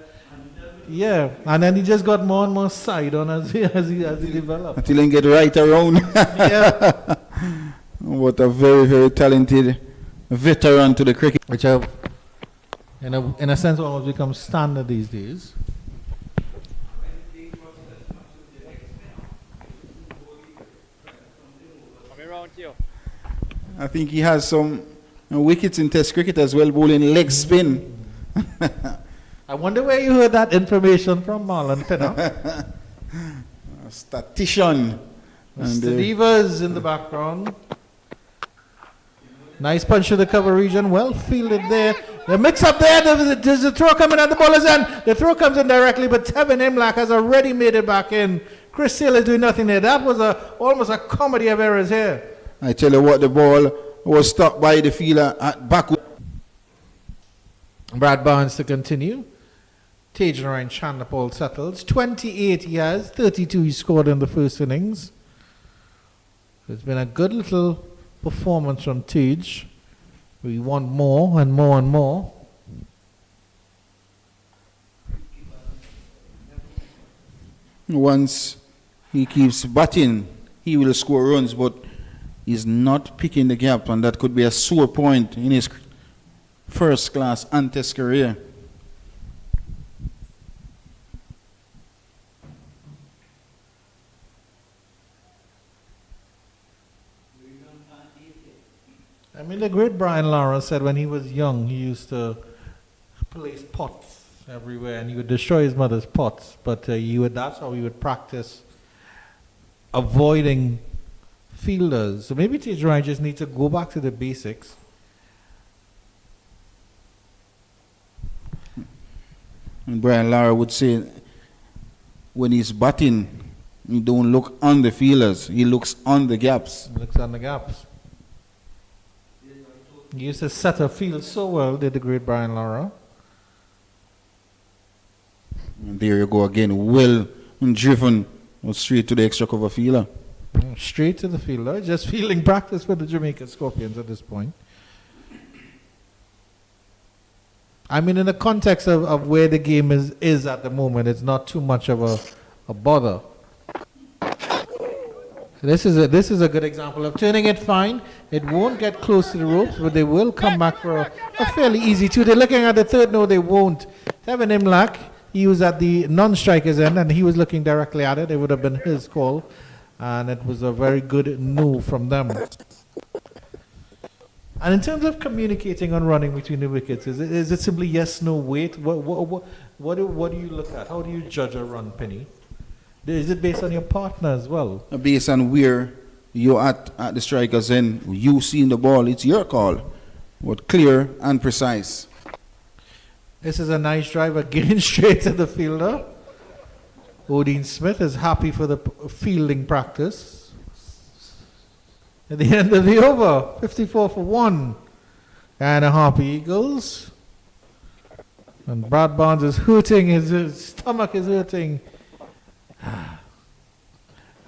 and then he just got more and more side on as he developed. Until he get right around. Yeah. What a very, very talented veteran to the cricket. Which have, in a sense, almost become standard these days. I think he has some wickets in Test cricket as well, bowling leg spin. I wonder where you heard that information from, Marlon Pinner. A statistician. Mr. Divas in the background. Nice punch to the cover region. Well fielded there. The mix up there. There's a throw coming at the bowler's end. The throw comes in directly, but Tevin Imlach has already made it back in. Chris Sale is doing nothing there. That was almost a comedy of errors here. I tell you what, the ball was stopped by the fielder at back. Brad Barnes to continue. Tajan Chandapal settles. 28 he has. 32 he scored in the first innings. It's been a good little performance from Tej. We want more and more and more. Once he keeps batting, he will score runs, but he's not picking the gap, and that could be a sore point in his first-class Antes career. I mean, the great Brian Lara said when he was young, he used to place pots everywhere and he would destroy his mother's pots. But that's how he would practice avoiding fielders. So maybe Teacher Ryan just needs to go back to the basics. And Brian Lara would say when he's batting, he don't look on the fielders, he looks on the gaps. Looks on the gaps. He used to set a field so well, did the great Brian Lara. And there you go again, well driven straight to the extra cover fielder. Straight to the fielder, just fielding practice with the Jamaica Scorpions at this point. I mean, in the context of where the game is at the moment, it's not too much of a bother. This is a good example of turning it fine. It won't get close to the ropes, but they will come back for a fairly easy two. They're looking at the third. No, they won't. Tevin Imlach, he was at the non-striker's end, and he was looking directly at it. It would have been his call, and it was a very good no from them. And in terms of communicating and running between the wickets, is it simply yes, no, wait? What do you look at? How do you judge a run, Penny? Is it based on your partner as well? Based on where you're at the striker's end, you seeing the ball, it's your call. But clear and precise. This is a nice drive again, straight to the fielder. Odin Smith is happy for the fielding practice. At the end of the over, 54 for 1. And a Harpy Eagles. And Brad Barnes is hurting, his stomach is hurting.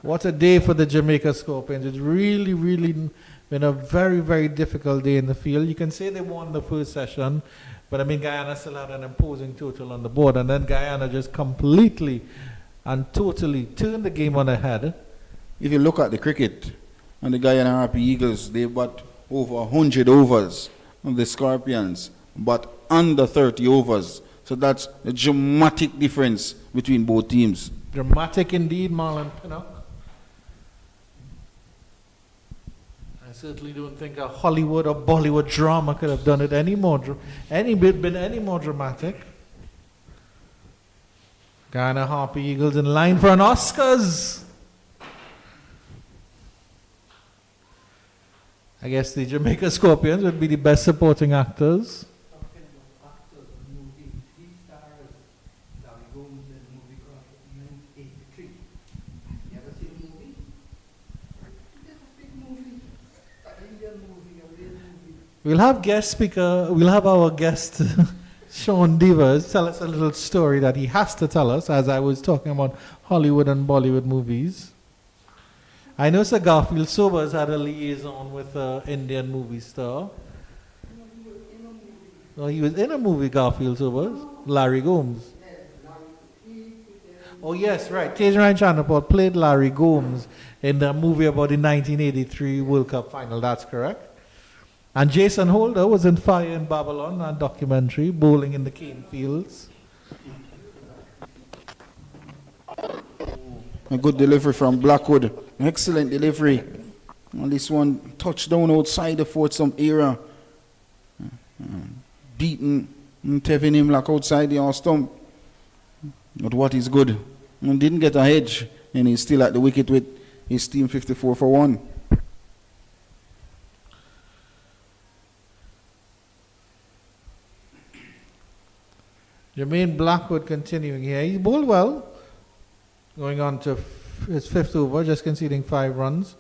What a day for the Jamaica Scorpions. It's really, really been a very, very difficult day in the field. You can say they won the first session, but I mean, Guyana still had an imposing total on the board, and then Guyana just completely and totally turned the game on their head. If you look at the cricket, and the Guyana Harpy Eagles, they bat over 100 overs. And the Scorpions but under 30 overs. So that's a dramatic difference between both teams. Dramatic indeed, Marlon Pinnock. I certainly don't think a Hollywood or Bollywood drama could have done it any more dramatic. Guyana Harpy Eagles in line for an Oscars. I guess the Jamaica Scorpions would be the best supporting actors. We'll have our guest Sean Devers tell us a little story that he has to tell us, as I was talking about Hollywood and Bollywood movies. I know Sir Garfield Sobers had a liaison with an Indian movie star. Oh, he was in a movie, Garfield Sobers? Larry Gomes. Oh, yes, right. Tejan Chanapal played Larry Gomes in the movie about the 1983 World Cup final. That's correct. And Jason Holder was in Fire in Babylon, a documentary, Bowling in the Cane Fields. A good delivery from Blackwood. Excellent delivery. And this one touchdown outside the fourth stump area. Beaten Tevin Imlach outside the stump. But what is good? And didn't get a hedge. And he's still at the wicket with his team 54 for 1. Jermaine Blackwood continuing here. He bowled well. Going on to his fifth over, just conceding 5 runs.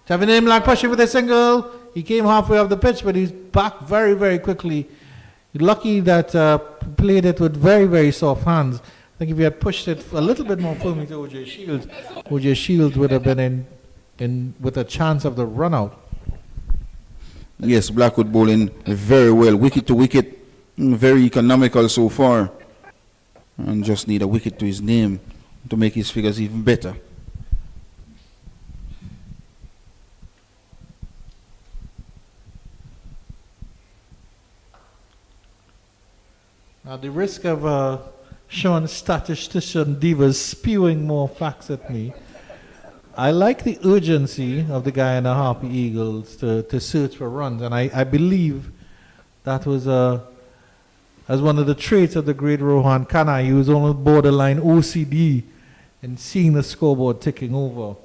Tevin Imlach pushing with a single. He came halfway up the pitch, but he's back very, very quickly. Lucky that played it with very, very soft hands. I think if he had pushed it a little bit more firmly to OJ Shields would have been in with a chance of the run out. Yes, Blackwood bowling very well. Wicket to wicket. Very economical so far. And just need a wicket to his name to make his figures even better. Now, the risk of Sean Statistician Divas spewing more facts at me, I like the urgency of the Guyana Harpy Eagles to search for runs, and I believe that was as one of the traits of the great Rohan Kanai. He was on borderline OCD and seeing the scoreboard ticking over.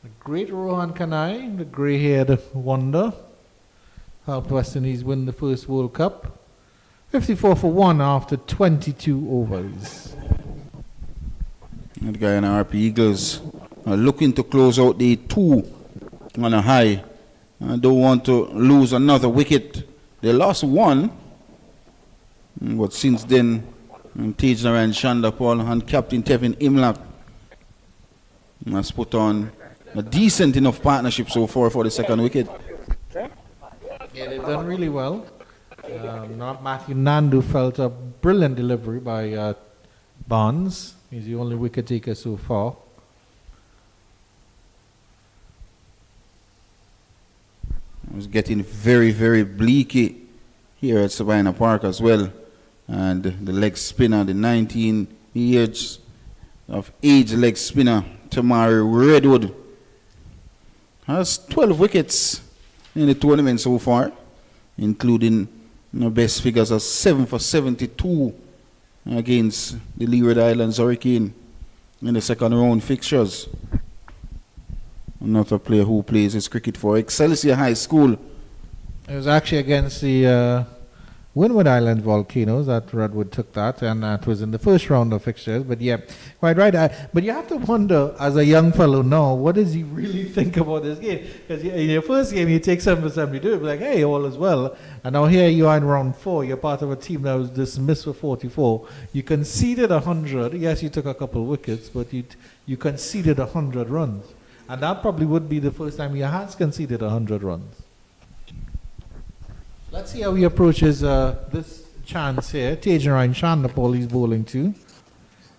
The great Rohan Kanai, the grey-haired wonder, helped West Indies win the first World Cup. 54 for 1 after 22 overs. And the Guyana Harpy Eagles are looking to close out the 2 on a high. Don't want to lose another wicket. They lost 1, but since then, Tej Narayan Shandapal and Captain Tevin Imlak has put on a decent enough partnership so far for the second wicket. Yeah, they've done really well. Matthew Nandu felt a brilliant delivery by Barnes. He's the only wicket taker so far. It was getting very, very bleaky here at Savannah Park as well. And the leg spinner, the 19 years of age leg spinner, Tamari Redwood, has 12 wickets in the tournament so far, including best figures of 7 for 72 against the Leeward Islands Hurricane in the second round fixtures. Another player who plays his cricket for Excelsior High School. It was actually against the Windward Island Volcanoes that Redwood took that, and that was in the first round of fixtures. But yeah, quite right. But you have to wonder, as a young fellow now, what does he really think about this game? Because in your first game, you take 7 for 72, be like, hey, all is well. And now here you are in round 4. You're part of a team that was dismissed for 44. You conceded 100. Yes, you took a couple of wickets, but you conceded 100 runs. And that probably would be the first time you had conceded 100 runs. Let's see how he approaches this chance here. Tej Narayan Shandapal he's bowling to.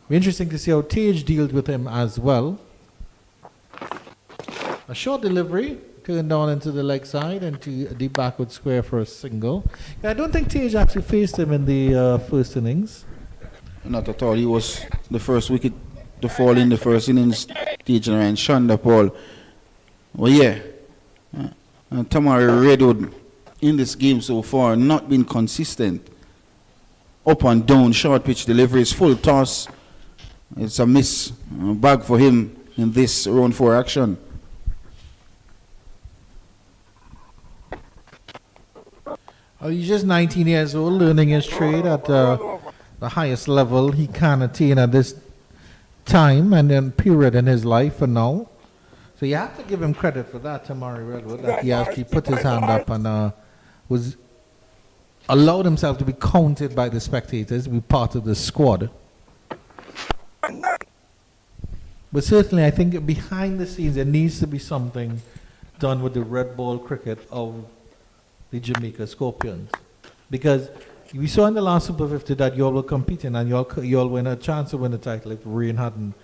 Be interesting to see how Tej deals with him as well. A short delivery, turned down into the leg side and to the backward square for a single. Yeah, I don't think Tej actually faced him in the first innings. Not at all. He was the first wicket to fall in the first innings. Tej Narayan Shandapal. Well, yeah. Tamari Redwood in this game so far not been consistent. Up and down, short pitch deliveries, full toss. It's a miss bag for him in this round 4 action. Oh, he's just 19 years old, learning his trade at the highest level he can attain at this time and then period in his life for now. So you have to give him credit for that, Tamari Redwood, that he actually put his hand up and was allowed himself to be counted by the spectators, to be part of the squad. But certainly I think behind the scenes there needs to be something done with the red ball cricket of the Jamaica Scorpions. Because we saw in the last Super 50 that you all were competing and you all were in a chance to win the title if rain hadn't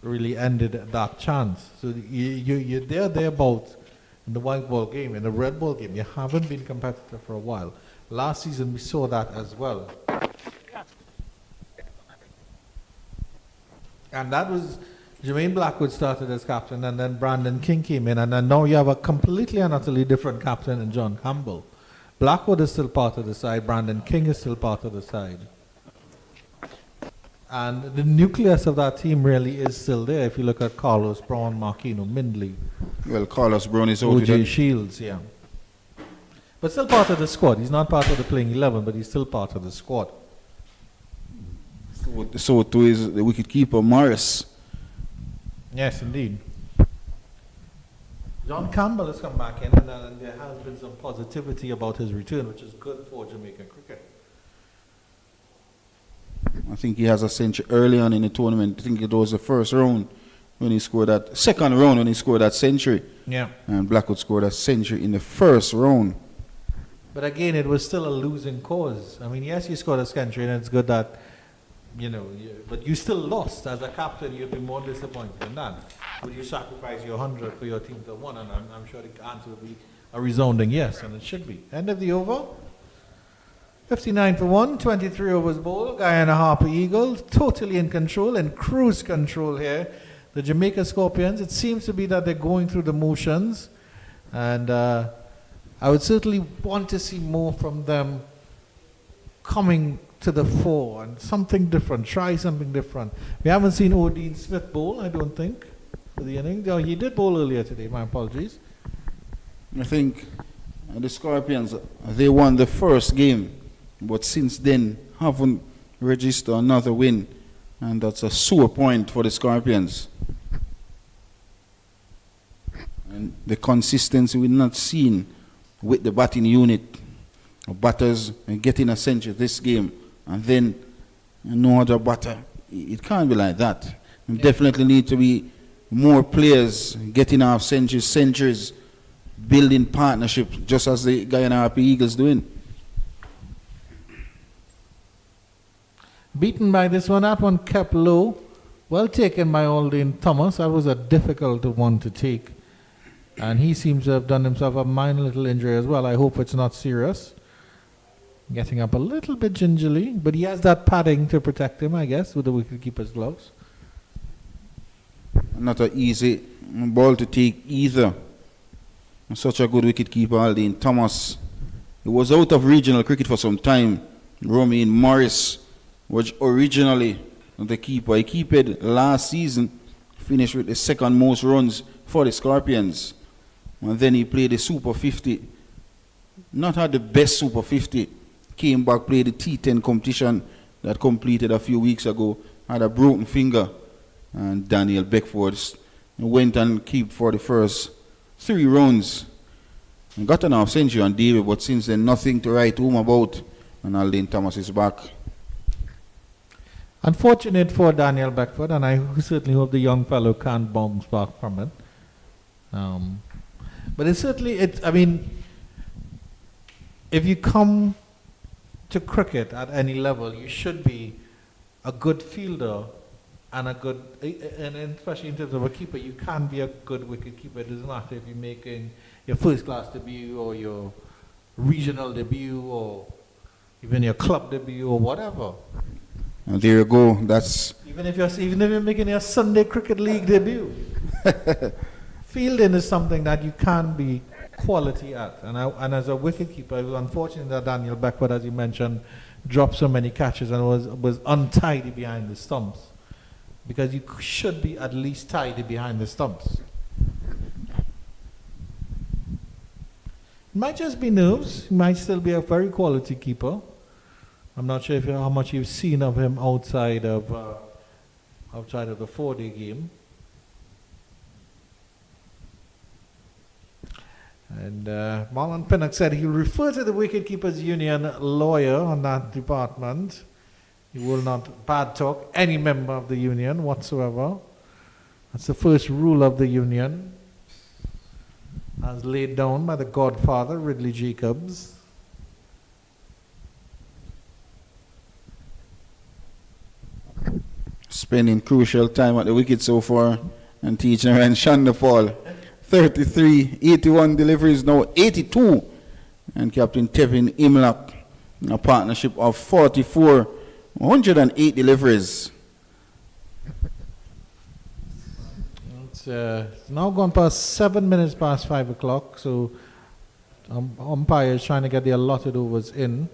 really ended that chance. So you're thereabouts in the white ball game, in the red ball game. You haven't been competitive for a while. Last season we saw that as well. And that was, Jermaine Blackwood started as captain and then Brandon King came in, and then now you have a completely and utterly different captain in John Campbell. Blackwood is still part of the side, Brandon King is still part of the side. And the nucleus of that team really is still there. If you look at Carlos Brown, Marquino Mindley. Well, Carlos Brown is out. O.J. Shields, yeah. But still part of the squad. He's not part of the playing 11, but he's still part of the squad. So too is the wicketkeeper Morris. Yes, indeed. John Campbell has come back in, and there has been some positivity about his return, which is good for Jamaican cricket. I think he has a century early on in the tournament. I think it was the first round when he scored that, second round when he scored that century. Yeah. And Blackwood scored a century in the first round. But again, it was still a losing cause. I mean, yes, you scored a century, and it's good that, but you still lost. As a captain, you'd be more disappointed than that. Would you sacrifice your 100 for your team to win? And I'm sure the answer would be a resounding yes, and it should be. End of the over. 59 for 1, 23 overs bowled. Guyana Harpy Eagles totally in control and cruise control here. The Jamaica Scorpions, it seems to be that they're going through the motions. And I would certainly want to see more from them coming to the fore and something different. Try something different. We haven't seen Odin Smith bowl, I don't think, for the inning. Oh, he did bowl earlier today, my apologies. I think the Scorpions, they won the first game, but since then haven't registered another win, and that's a sore point for the Scorpions. And the consistency we've not seen with the batting unit, batters getting a century this game, and then no other batter. It can't be like that. Yeah. Definitely need to be more players getting off centuries, building partnerships, just as the Guyana Harpy Eagles doing. Beaten by this one, that one kept low. Well taken by Aldine Thomas. That was a difficult one to take. And he seems to have done himself a minor little injury as well. I hope it's not serious. Getting up a little bit gingerly, but he has that padding to protect him, I guess, with the wicketkeeper's gloves. Not an easy ball to take either. Such a good wicketkeeper, Aldine Thomas. He was out of regional cricket for some time. Romain Morris was originally the keeper. He kept it last season, finished with the second most runs for the Scorpions. And then he played the Super 50. Not had the best Super 50. Came back, played the T10 competition that completed a few weeks ago. Had a broken finger. And Daniel Beckford went and kept for the first 3 rounds. And got an half century on David, but since then nothing to write home about. And Aldine Thomas is back. Unfortunate for Daniel Beckford, and I certainly hope the young fellow can't bounce back from it. But it's certainly, I mean, if you come to cricket at any level, you should be a good fielder and a good, and especially in terms of a keeper, you can be a good wicket keeper. It doesn't matter if you're making your first class debut or your regional debut or even your club debut or whatever. And there you go. That's even if you're making your Sunday Cricket League debut. Fielding is something that you can be quality at. And as a wicketkeeper, it was unfortunate that Daniel Beckford, as you mentioned, dropped so many catches and was untidy behind the stumps. Because you should be at least tidy behind the stumps. It might just be nerves. He might still be a very quality keeper. I'm not sure how much you've seen of him outside of the 4-day game. And Marlon Pinnock said he'll refer to the Wicketkeepers Union lawyer on that department. He will not bad talk any member of the union whatsoever. That's the first rule of the union, as laid down by the godfather, Ridley Jacobs. spending crucial time at the wicket so far and teaching Ryan Shandapal. 33, 81 deliveries, now 82. And Captain Tevin Imlak, a partnership of 44, 108 deliveries. It's now gone past 7 minutes past 5 o'clock, so umpire is trying to get the allotted overs in.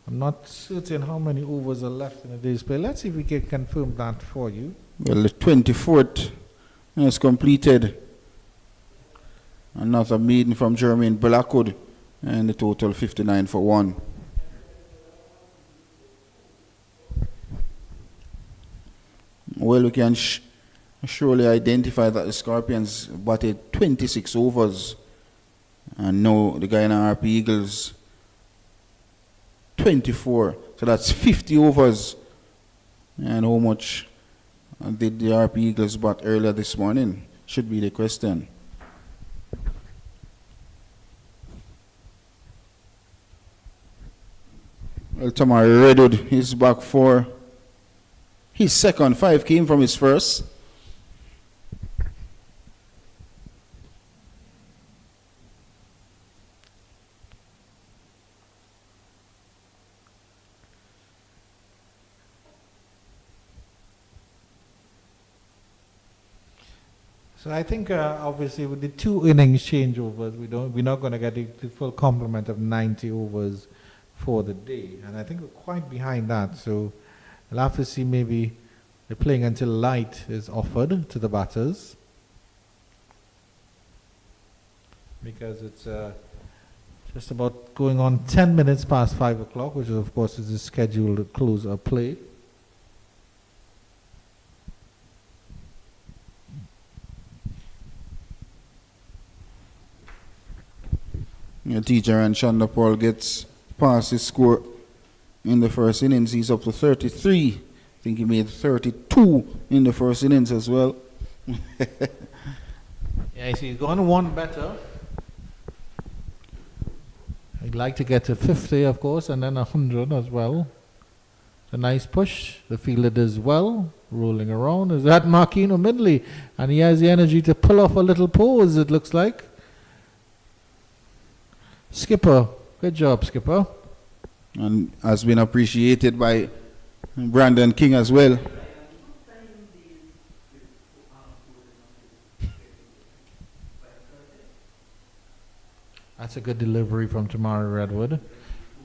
I'm not certain how many overs are left in the day's play. Let's see if we can confirm that for you. Well, the 24th is completed. Another maiden from Jermaine Blackwood, and the total 59 for 1. Well, we can surely identify that the Scorpions batted 26 overs, and now the Guyana Harpy Eagles 24. So that's 50 overs. And how much did the Harpy Eagles bat earlier this morning? Should be the question. Well, Tamari Redwood is back for his second. 5 came from his first. So I think obviously with the 2 innings changeovers, we're not going to get the full complement of 90 overs for the day, and I think we're quite behind that. So we'll have to see, maybe they're playing until light is offered to the batters, because it's just about going on 10 minutes past 5 o'clock, which of course is the scheduled close of play. Teacher and Shonda Paul gets past his score in the first innings. He's up to 33. I think he made 32 in the first innings as well. Yeah, he's going to want better. He'd like to get to 50, of course, and then 100 as well. A nice push. The fielder does well, rolling around. Is that Marquino Midley? And he has the energy to pull off a little pose, it looks like. Skipper, good job, Skipper. And has been appreciated by Brandon King as well. That's a good delivery from Tamari Redwood.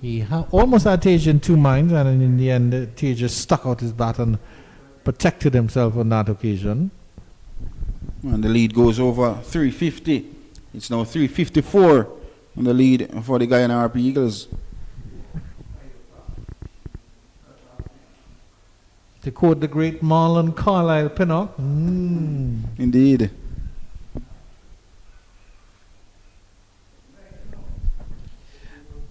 He almost had Tage in 2 minds, and in the end, Tage just stuck out his bat and protected himself on that occasion. And the lead goes over 350. It's now 354 on the lead for the Guyana Harpy Eagles. To quote the great Marlon Carlisle Pinnock. Indeed.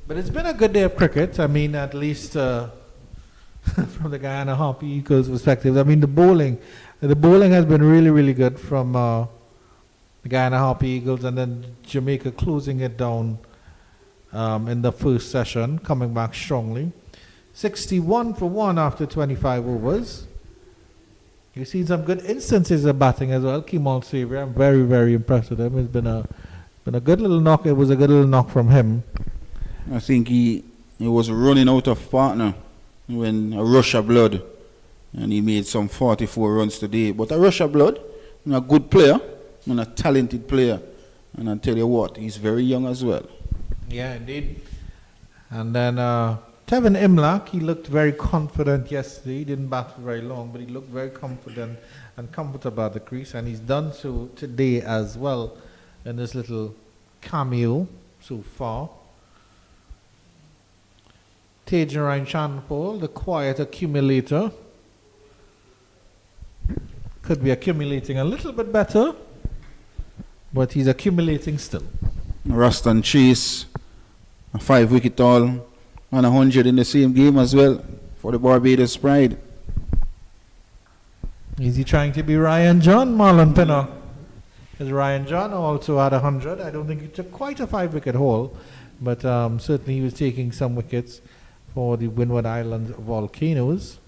But it's been a good day of cricket. I mean, at least from the Guyana Harpy Eagles perspective. I mean, the bowling has been really, really good from the Guyana Harpy Eagles, and then Jamaica closing it down in the first session, coming back strongly. 61 for 1 after 25 overs. You've seen some good instances of batting as well. Kemal Savory, I'm very, very impressed with him. It's been a good little knock. It was a good little knock from him. I think he was running out of partner when a rush of blood, and he made some 44 runs today. But a rush of blood, and a good player, and a talented player. And I tell you what, he's very young as well. Yeah, indeed. And then Tevin Imlach, he looked very confident yesterday. He didn't bat for very long, but he looked very confident and comfortable at the crease, and he's done so today as well in this little cameo so far. Tage and Ryan Chanpol, the quiet accumulator. Could be accumulating a little bit better, but he's accumulating still. Ruston Chase, a 5-wicket haul, and 100 in the same game as well for the Barbados Pride. Is he trying to be Ryan John, Marlon Pinnock? Because Ryan John also had 100. I don't think he took quite a 5-wicket haul, but certainly he was taking some wickets for the Windward Islands Volcanoes.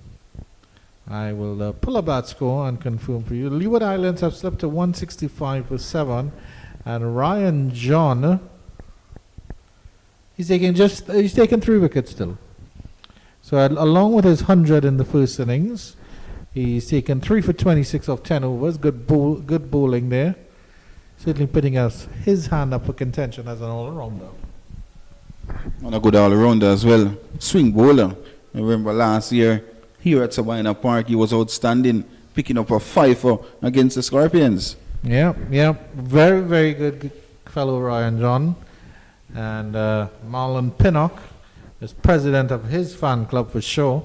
I will pull up that score and confirm for you. Leeward Islands have slipped to 165 for 7, and Ryan John, he's taking 3 wickets still. So along with his 100 in the first innings, he's taken 3 for 26 off 10 overs. Good bowling there. Certainly putting his hand up for contention as an all-rounder. And a good all-rounder as well. Swing bowler. I remember last year here at Sabina Park, he was outstanding, picking up a 5 against the Scorpions. Yeah. Very, very good fellow Ryan John. And Marlon Pinnock is president of his fan club for sure.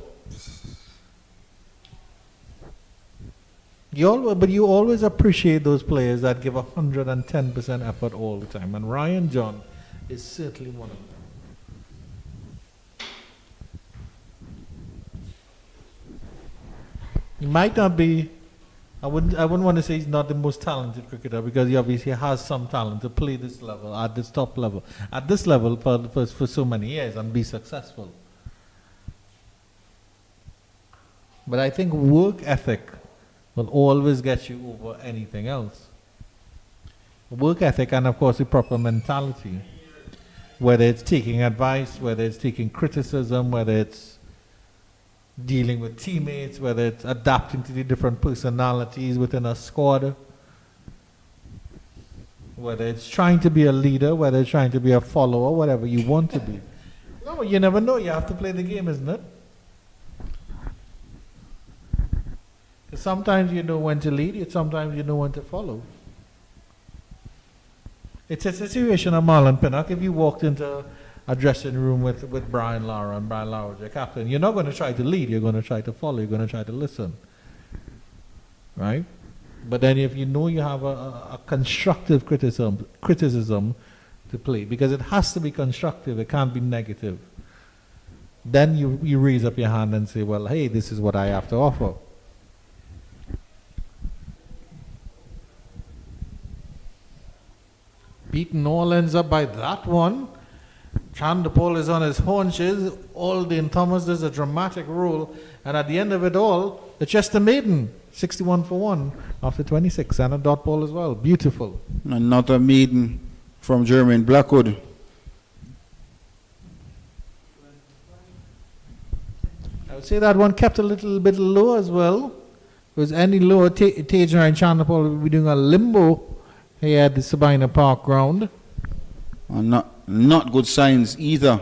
But you always appreciate those players that give 110% effort all the time. And Ryan John is certainly one of them. He might not be, I wouldn't want to say he's not the most talented cricketer, because he obviously has some talent to play this level, at this top level, at this level for so many years and be successful. But I think work ethic will always get you over anything else. Work ethic and of course the proper mentality. Whether it's taking advice, whether it's taking criticism, whether it's dealing with teammates, whether it's adapting to the different personalities within a squad. Whether it's trying to be a leader, whether it's trying to be a follower, whatever you want to be. No, you never know. You have to play the game, isn't it? 'Cause sometimes you know when to lead, sometimes you know when to follow. It's a situation of Marlon Pinnock. If you walked into a dressing room with Brian Lara and Brian Lara was your captain, you're not going to try to lead, you're going to try to follow, you're going to try to listen. Right? But then if you know you have a constructive criticism to play, because it has to be constructive, it can't be negative, then you raise up your hand and say, well, hey, this is what I have to offer. Beating New Orleans up by that one. Chandapol is on his haunches. Aldin Thomas does a dramatic roll. And at the end of it all, the Chester Maiden, 61 for 1 after 26. And a dot ball as well. Beautiful. Another maiden from Jermaine Blackwood. I would say that one kept a little bit low as well. Because any lower, Tajer and Chandapol would be doing a limbo here at the Sabina Park ground. Not good signs either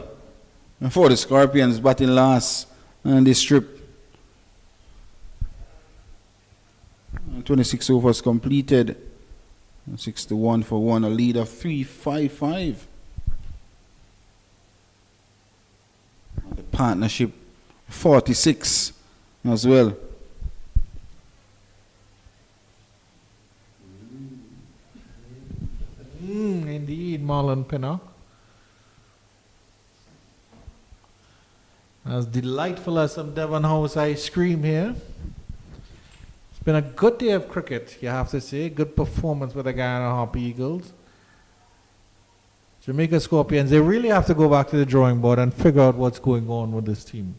for the Scorpions batting last and this trip. 26 overs completed. 61 for 1, a lead of 3-5-5. The partnership 46 as well. Indeed, Marlon Pinnock. As delightful as some Devon House ice cream here. It's been a good day of cricket, you have to say. Good performance with the Guyana Harpy Eagles. Jamaica Scorpions, they really have to go back to the drawing board and figure out what's going on with this team.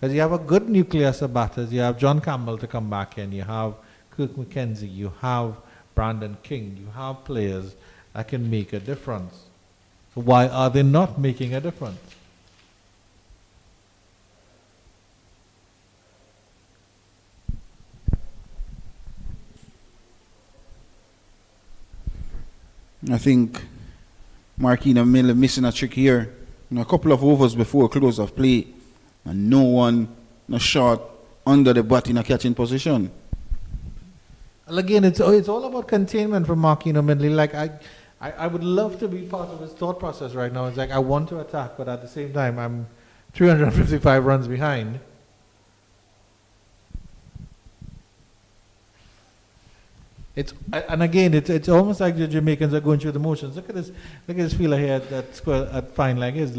Because you have a good nucleus of batters. You have John Campbell to come back in. You have Kirk McKenzie. You have Brandon King. You have players that can make a difference. So why are they not making a difference? I think Marquina Miller missing a trick here. A couple of overs before close of play, and no one, no shot under the bat in a catching position. Well, again, it's all about containment for Marquino Mindley. Like I would love to be part of his thought process right now. It's like I want to attack, but at the same time I'm 355 runs behind. It's almost like the Jamaicans are going through the motions. Look at this feeler here at fine leg. His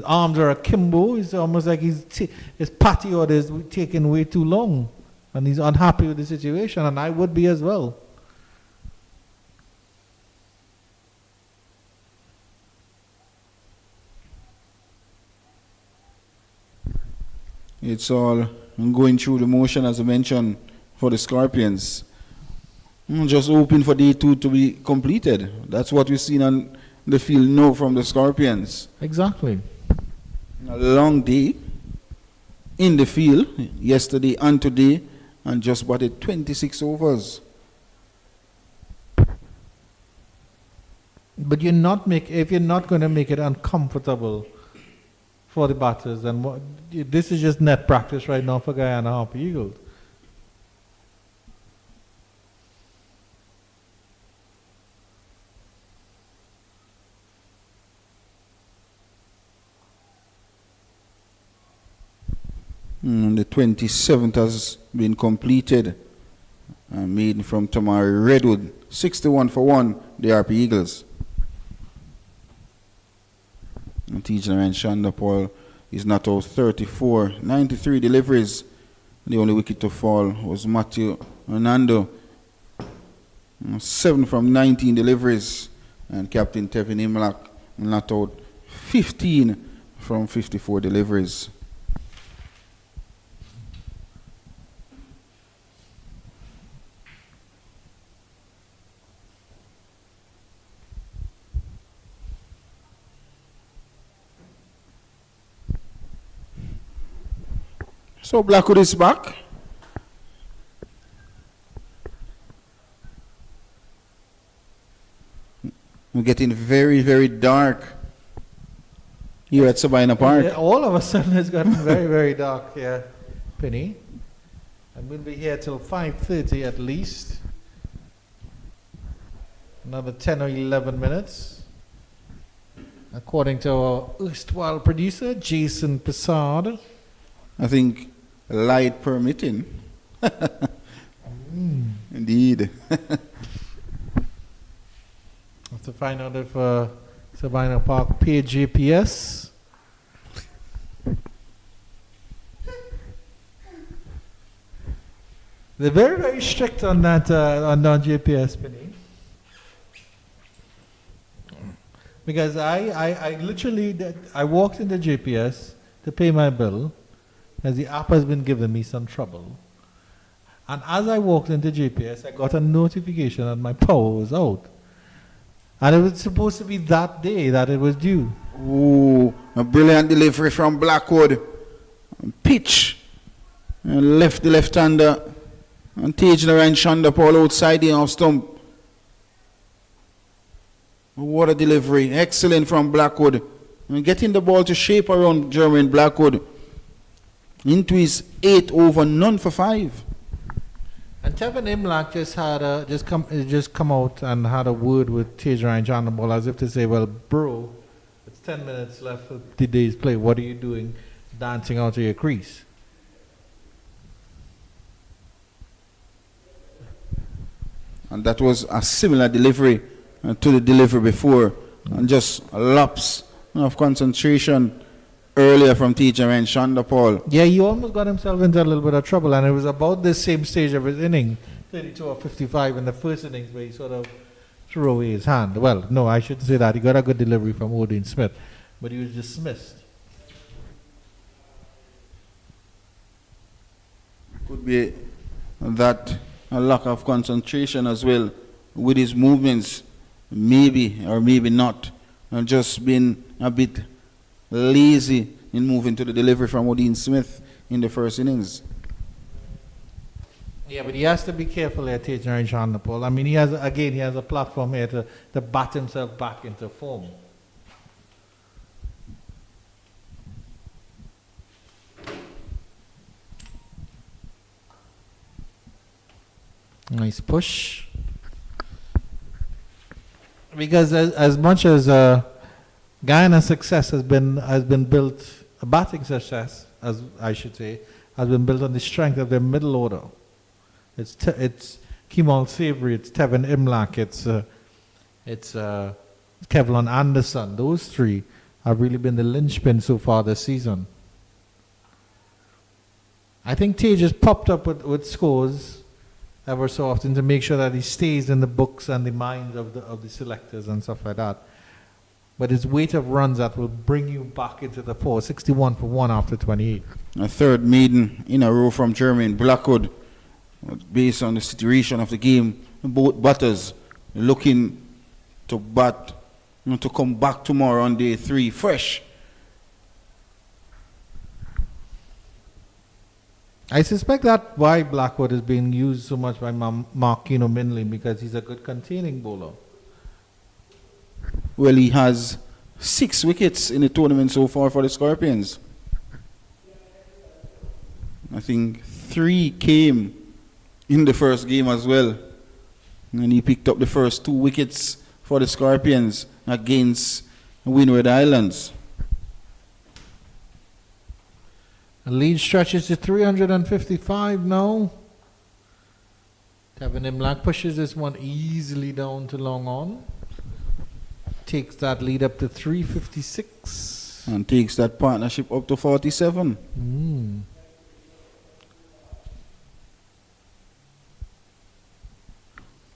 arms are akimbo. It's almost like his patty order is taking way too long, and he's unhappy with the situation. And I would be as well. It's all going through the motion, as I mentioned, for the Scorpions. Just hoping for day 2 to be completed. That's what we've seen on the field now from the Scorpions. Exactly. A long day in the field yesterday and today, and just batted 26 overs. But if you're not going to make it uncomfortable for the batters, then this is just net practice right now for Guyana Harpy Eagles. The 27th has been completed. Maiden from Tamari Redwood, 61 for 1, the Harpy Eagles. And Tijan and Shandapol is not out 34, 93 deliveries. The only wicket to fall was Matthew Hernando, 7 from 19 deliveries. And Captain Tevin Imlak not out 15 from 54 deliveries. So Blackwood is back. getting very, very dark here at Sabina Park. Yeah, all of a sudden it's gotten very, very dark here, Penny. And we'll be here till 5:30 at least. Another 10 or 11 minutes. According to our erstwhile producer, Jason Prasad. I think light permitting. Indeed. Have to find out if Sabina Park paid GPS. They're very, very strict on that on non-GPS, Penny. Because I literally I walked into GPS to pay my bill, as the app has been giving me some trouble. And as I walked into GPS, I got a notification that my power was out. And it was supposed to be that day that it was due. Ooh, a brilliant delivery from Blackwood. Pitch. And left the left-hander. And Tajner and Shonda Paul outside the off stump. What a delivery. Excellent from Blackwood. And getting the ball to shape around Jermaine Blackwood. Into his 8 over, none for 5. And Tevin Imlach just had just come out and had a word with Taser and John the ball, as if to say, well, bro, it's 10 minutes left of the day's play. What are you doing dancing out of your crease? And that was a similar delivery to the delivery before. And just a lapse of concentration earlier from Teacher and Shonda Paul. Yeah, he almost got himself into a little bit of trouble, and it was about the same stage of his inning, 32 or 55 in the first innings, where he sort of threw away his hand. Well, no, I shouldn't say that. He got a good delivery from Odin Smith, but he was dismissed. Could be that a lack of concentration as well with his movements, maybe or maybe not, and just been a bit lazy in moving to the delivery from Odin Smith in the first innings. Yeah, but he has to be careful here, Taser and Sean Paul. I mean, he has a platform here to bat himself back into form. Nice push. Because as much as Guyana's success has been built, a batting success, as I should say, has been built on the strength of their middle order. It's Kemal Savory, it's Tevin Imlach, it's Kevlon Anderson. Those three have really been the linchpin so far this season. I think Tay just popped up with scores ever so often to make sure that he stays in the books and the minds of the selectors and stuff like that. But his weight of runs that will bring you back into the four, 61 for 1 after 28. A third maiden in a row from Jermaine Blackwood. Based on the situation of the game, both batters looking to bat, to come back tomorrow on day 3 fresh. I suspect that's why Blackwood is being used so much by Marquino Minley, because he's a good containing bowler. Well, he has 6 wickets in the tournament so far for the Scorpions. I think 3 came in the first game as well. And he picked up the first 2 wickets for the Scorpions against Windward Islands. The lead stretches to 355 now. Tevin Imlach pushes this one easily down to long on. Takes that lead up to 356. And takes that partnership up to 47.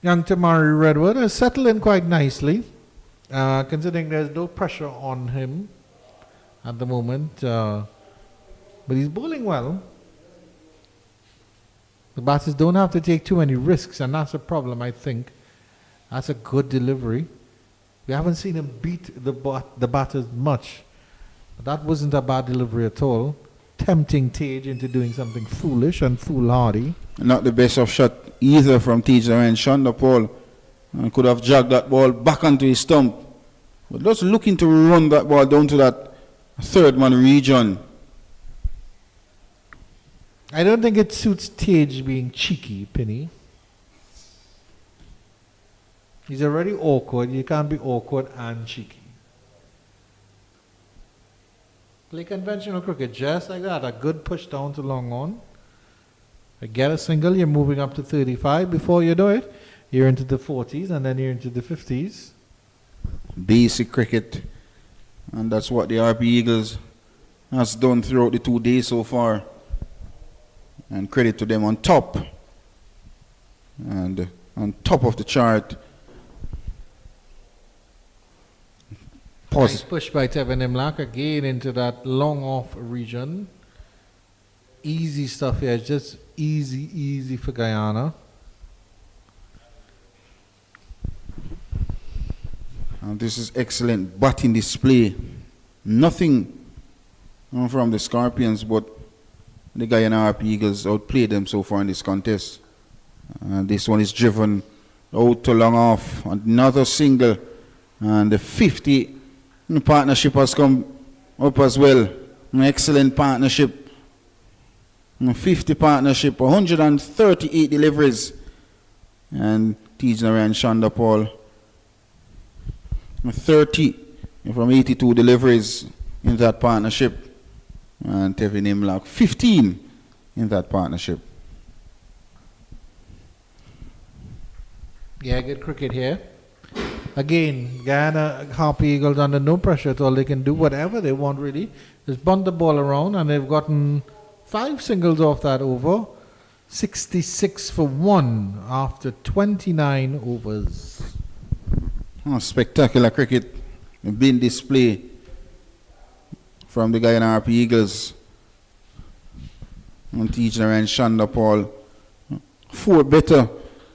Young Tamari Redwood has settled in quite nicely, considering there's no pressure on him at the moment. But he's bowling well. The batters don't have to take too many risks, and that's a problem, I think. That's a good delivery. We haven't seen him beat the batters much. But that wasn't a bad delivery at all. Tempting Tage into doing something foolish and foolhardy. Not the best of shot either from Teaser and Shonda Paul. And could have jogged that ball back onto his stump. But just looking to run that ball down to that third man region. I don't think it suits Tage being cheeky, Penny. He's already awkward. You can't be awkward and cheeky. Play conventional cricket just like that. A good push down to long on. Get a single, you're moving up to 35. Before you do it, you're into the 40s and then you're into the 50s. Basic cricket. And that's what the Harpy Eagles has done throughout the 2 days so far. And credit to them on top. And on top of the chart. Nice push by Tevin Imlak again into that long off region. Easy stuff here, just easy for Guyana. And this is excellent batting display. Nothing from the Scorpions, but the Guyana Harpy Eagles outplayed them so far in this contest. And this one is driven out to long off. Another single. And the 50 partnership has come up as well. An excellent partnership. 50 partnership, 138 deliveries. And Tijnara and Shonda Paul 30 from 82 deliveries in that partnership. And Tevin Imlak 15 in that partnership. Yeah, good cricket here. Again, Guyana Harpy Eagles under no pressure at all. They can do whatever they want really. Just bunt the ball around and they've gotten 5 singles off that over. 66 for 1 after 29 overs. Oh, spectacular cricket being displayed from the Guyana Harpy Eagles. And Tijnara and Shonda Paul 4 better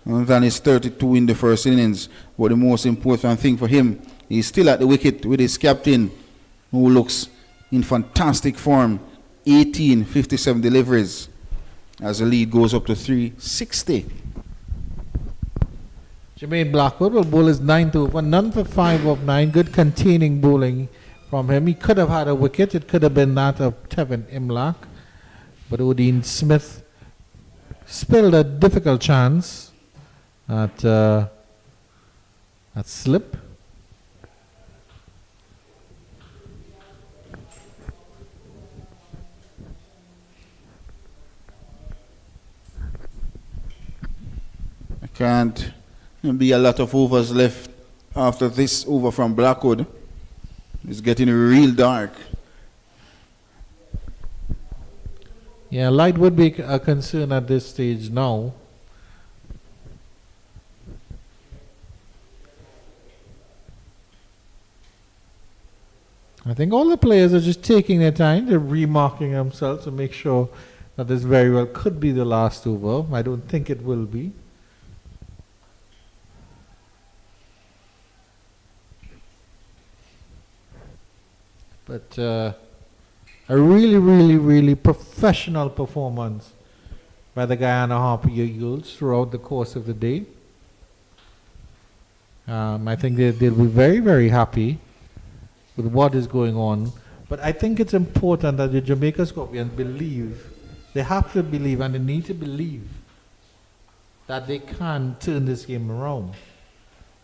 than his 32 in the first innings. But the most important thing for him, he's still at the wicket with his captain, who looks in fantastic form. 57 deliveries as the lead goes up to 360. Jermaine Blackwood will bowl his 9th over, none for 5 of 9. Good containing bowling from him. He could have had a wicket. It could have been that of Tevin Imlak. But Odin Smith spilled a difficult chance at slip. Can't be a lot of overs left after this over from Blackwood. It's getting real dark. Yeah, light would be a concern at this stage now. I think all the players are just taking their time. They're remarking themselves to make sure that this very well could be the last over. I don't think it will be. But a really professional performance by the Guyana Harpy Eagles throughout the course of the day. I think they'll be very happy with what is going on. But I think it's important that the Jamaica Scorpions believe, they have to believe and they need to believe that they can turn this game around.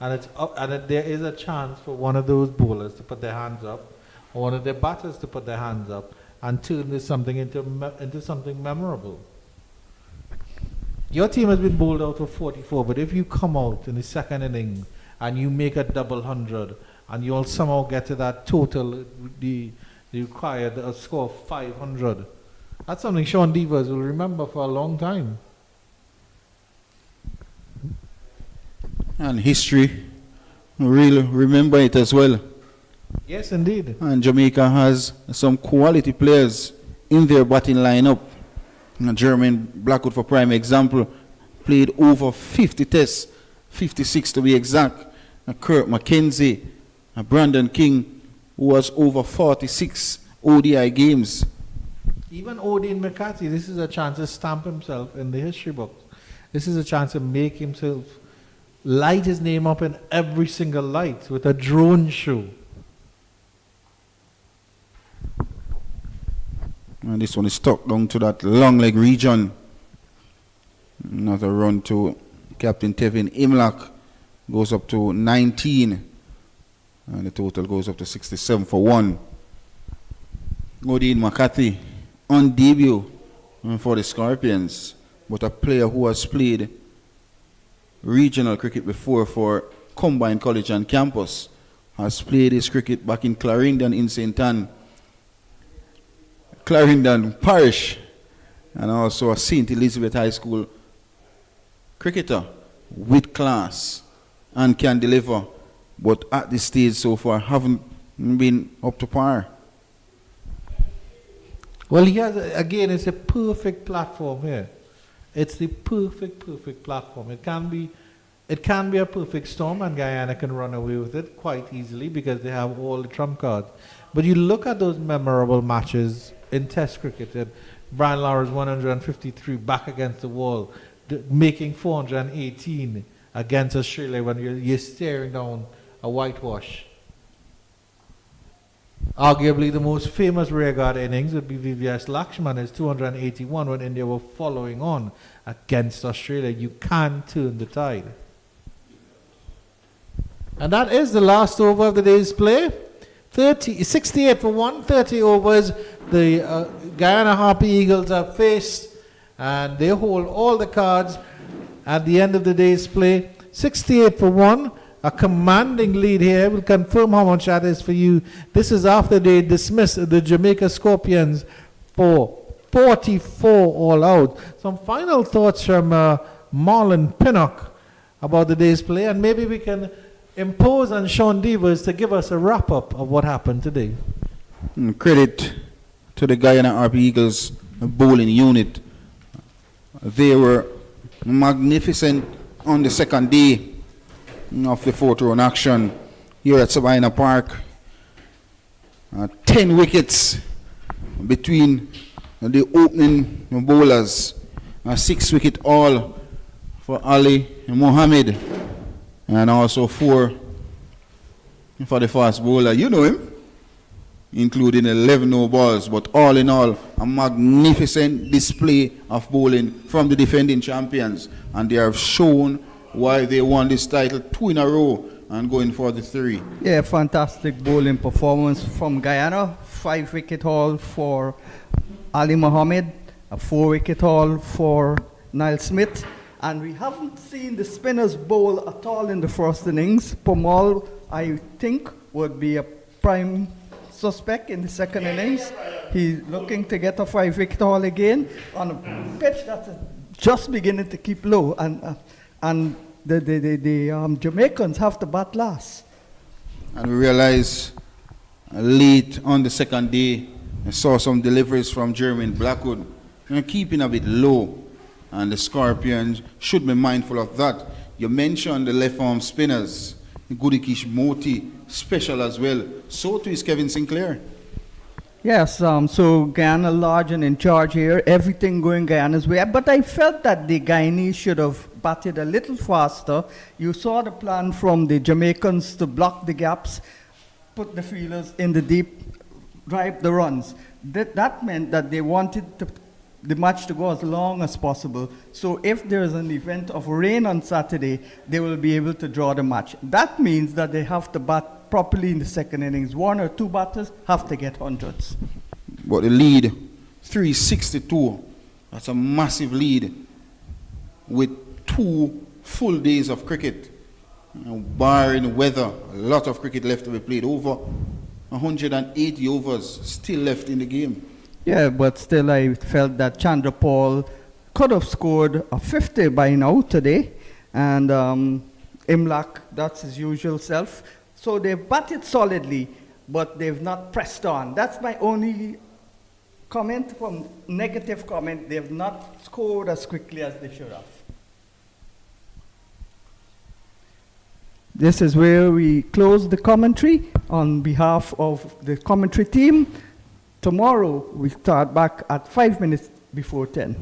And it's up, and that there is a chance for one of those bowlers to put their hands up, or one of their batters to put their hands up and turn this something into something memorable. Your team has been bowled out for 44, but if you come out in the second inning and you make a double 100 and you'll somehow get to that total, the required score of 500, that's something Sean Devers will remember for a long time. And history will remember it as well. Yes, indeed. And Jamaica has some quality players in their batting lineup. Jermaine Blackwood, for prime example, played over 50 tests, 56 to be exact. Kurt McKenzie, Brandon King, who was over 46 ODI games. Even Odin McCarthy, this is a chance to stamp himself in the history books. This is a chance to make himself light his name up in every single light with a drone show. And this one is stuck down to that long leg region. Another run to Captain Tevin Imlach. Goes up to 19. And the total goes up to 67 for 1. Godin McCarthy on debut for the Scorpions. But a player who has played regional cricket before for Combined College and Campus. Has played his cricket back in Clarendon in St. Anne. Clarendon Parish, and also a St. Elizabeth High School cricketer with class and can deliver, but at this stage so far haven't been up to par. Well, he has, again, it's a perfect platform here. It's the perfect platform. It can be a perfect storm, and Guyana can run away with it quite easily because they have all the trump cards. But you look at those memorable matches in Test cricket, and Brian Lara's 153 back against the wall, making 418 against Australia when you're staring down a whitewash. Arguably the most famous rearguard innings would be VVS Lakshman's 281 when India were following on against Australia. You can't turn the tide. And that is the last over of the day's play. 68 for 1, 30 overs. The Guyana Harpy Eagles are faced, and they hold all the cards at the end of the day's play. 68 for 1, a commanding lead here. We'll confirm how much that is for you. This is after they dismissed the Jamaica Scorpions for 44 all out. Some final thoughts from Marlon Pinnock about the day's play, and maybe we can impose on Sean Devers to give us a wrap-up of what happened today. Credit to the Guyana Harpy Eagles bowling unit. They were magnificent on the second day of the fourth round action here at Savannah Park. 10 wickets between the opening bowlers. 6 wicket all for Ali Mohammed, and also 4 for the fast bowler. You know him, including 11 no balls. But all in all, a magnificent display of bowling from the defending champions. And they have shown why they won this title 2 in a row and going for the 3. Yeah, fantastic bowling performance from Guyana. 5 wicket haul for Ali Mohammed, a 4 wicket haul for Niall Smith. And we haven't seen the spinners bowl at all in the first innings. Pomal, I think, would be a prime suspect in the second innings. He's looking to get a 5 wicket haul again on a pitch that's just beginning to keep low. And the Jamaicans have to bat last. And we realize late on the second day, I saw some deliveries from Jermaine Blackwood, keeping a bit low. And the Scorpions should be mindful of that. You mentioned the left arm spinners, Gudikish Moti, special as well. So too is Kevin Sinclair. Yes, so Guyana large and in charge here, everything going Guyana's way. But I felt that the Guyanese should have batted a little faster. You saw the plan from the Jamaicans to block the gaps, put the fielders in the deep, drive the runs. That meant that they wanted the match to go as long as possible. So if there is an event of rain on Saturday, they will be able to draw the match. That means that they have to bat properly in the second innings. 1 or 2 batters have to get hundreds. But the lead, 362, that's a massive lead with 2 full days of cricket. Barring weather, a lot of cricket left to be played. Over 180 overs still left in the game. Yeah, but still I felt that Chandra Paul could have scored a 50 by now today. And Imlach, that's his usual self. So they've batted solidly, but they've not pressed on. That's my only comment, from negative comment. They've not scored as quickly as they should have. This is where we close the commentary on behalf of the commentary team. Tomorrow, we start back at 5 minutes before 10.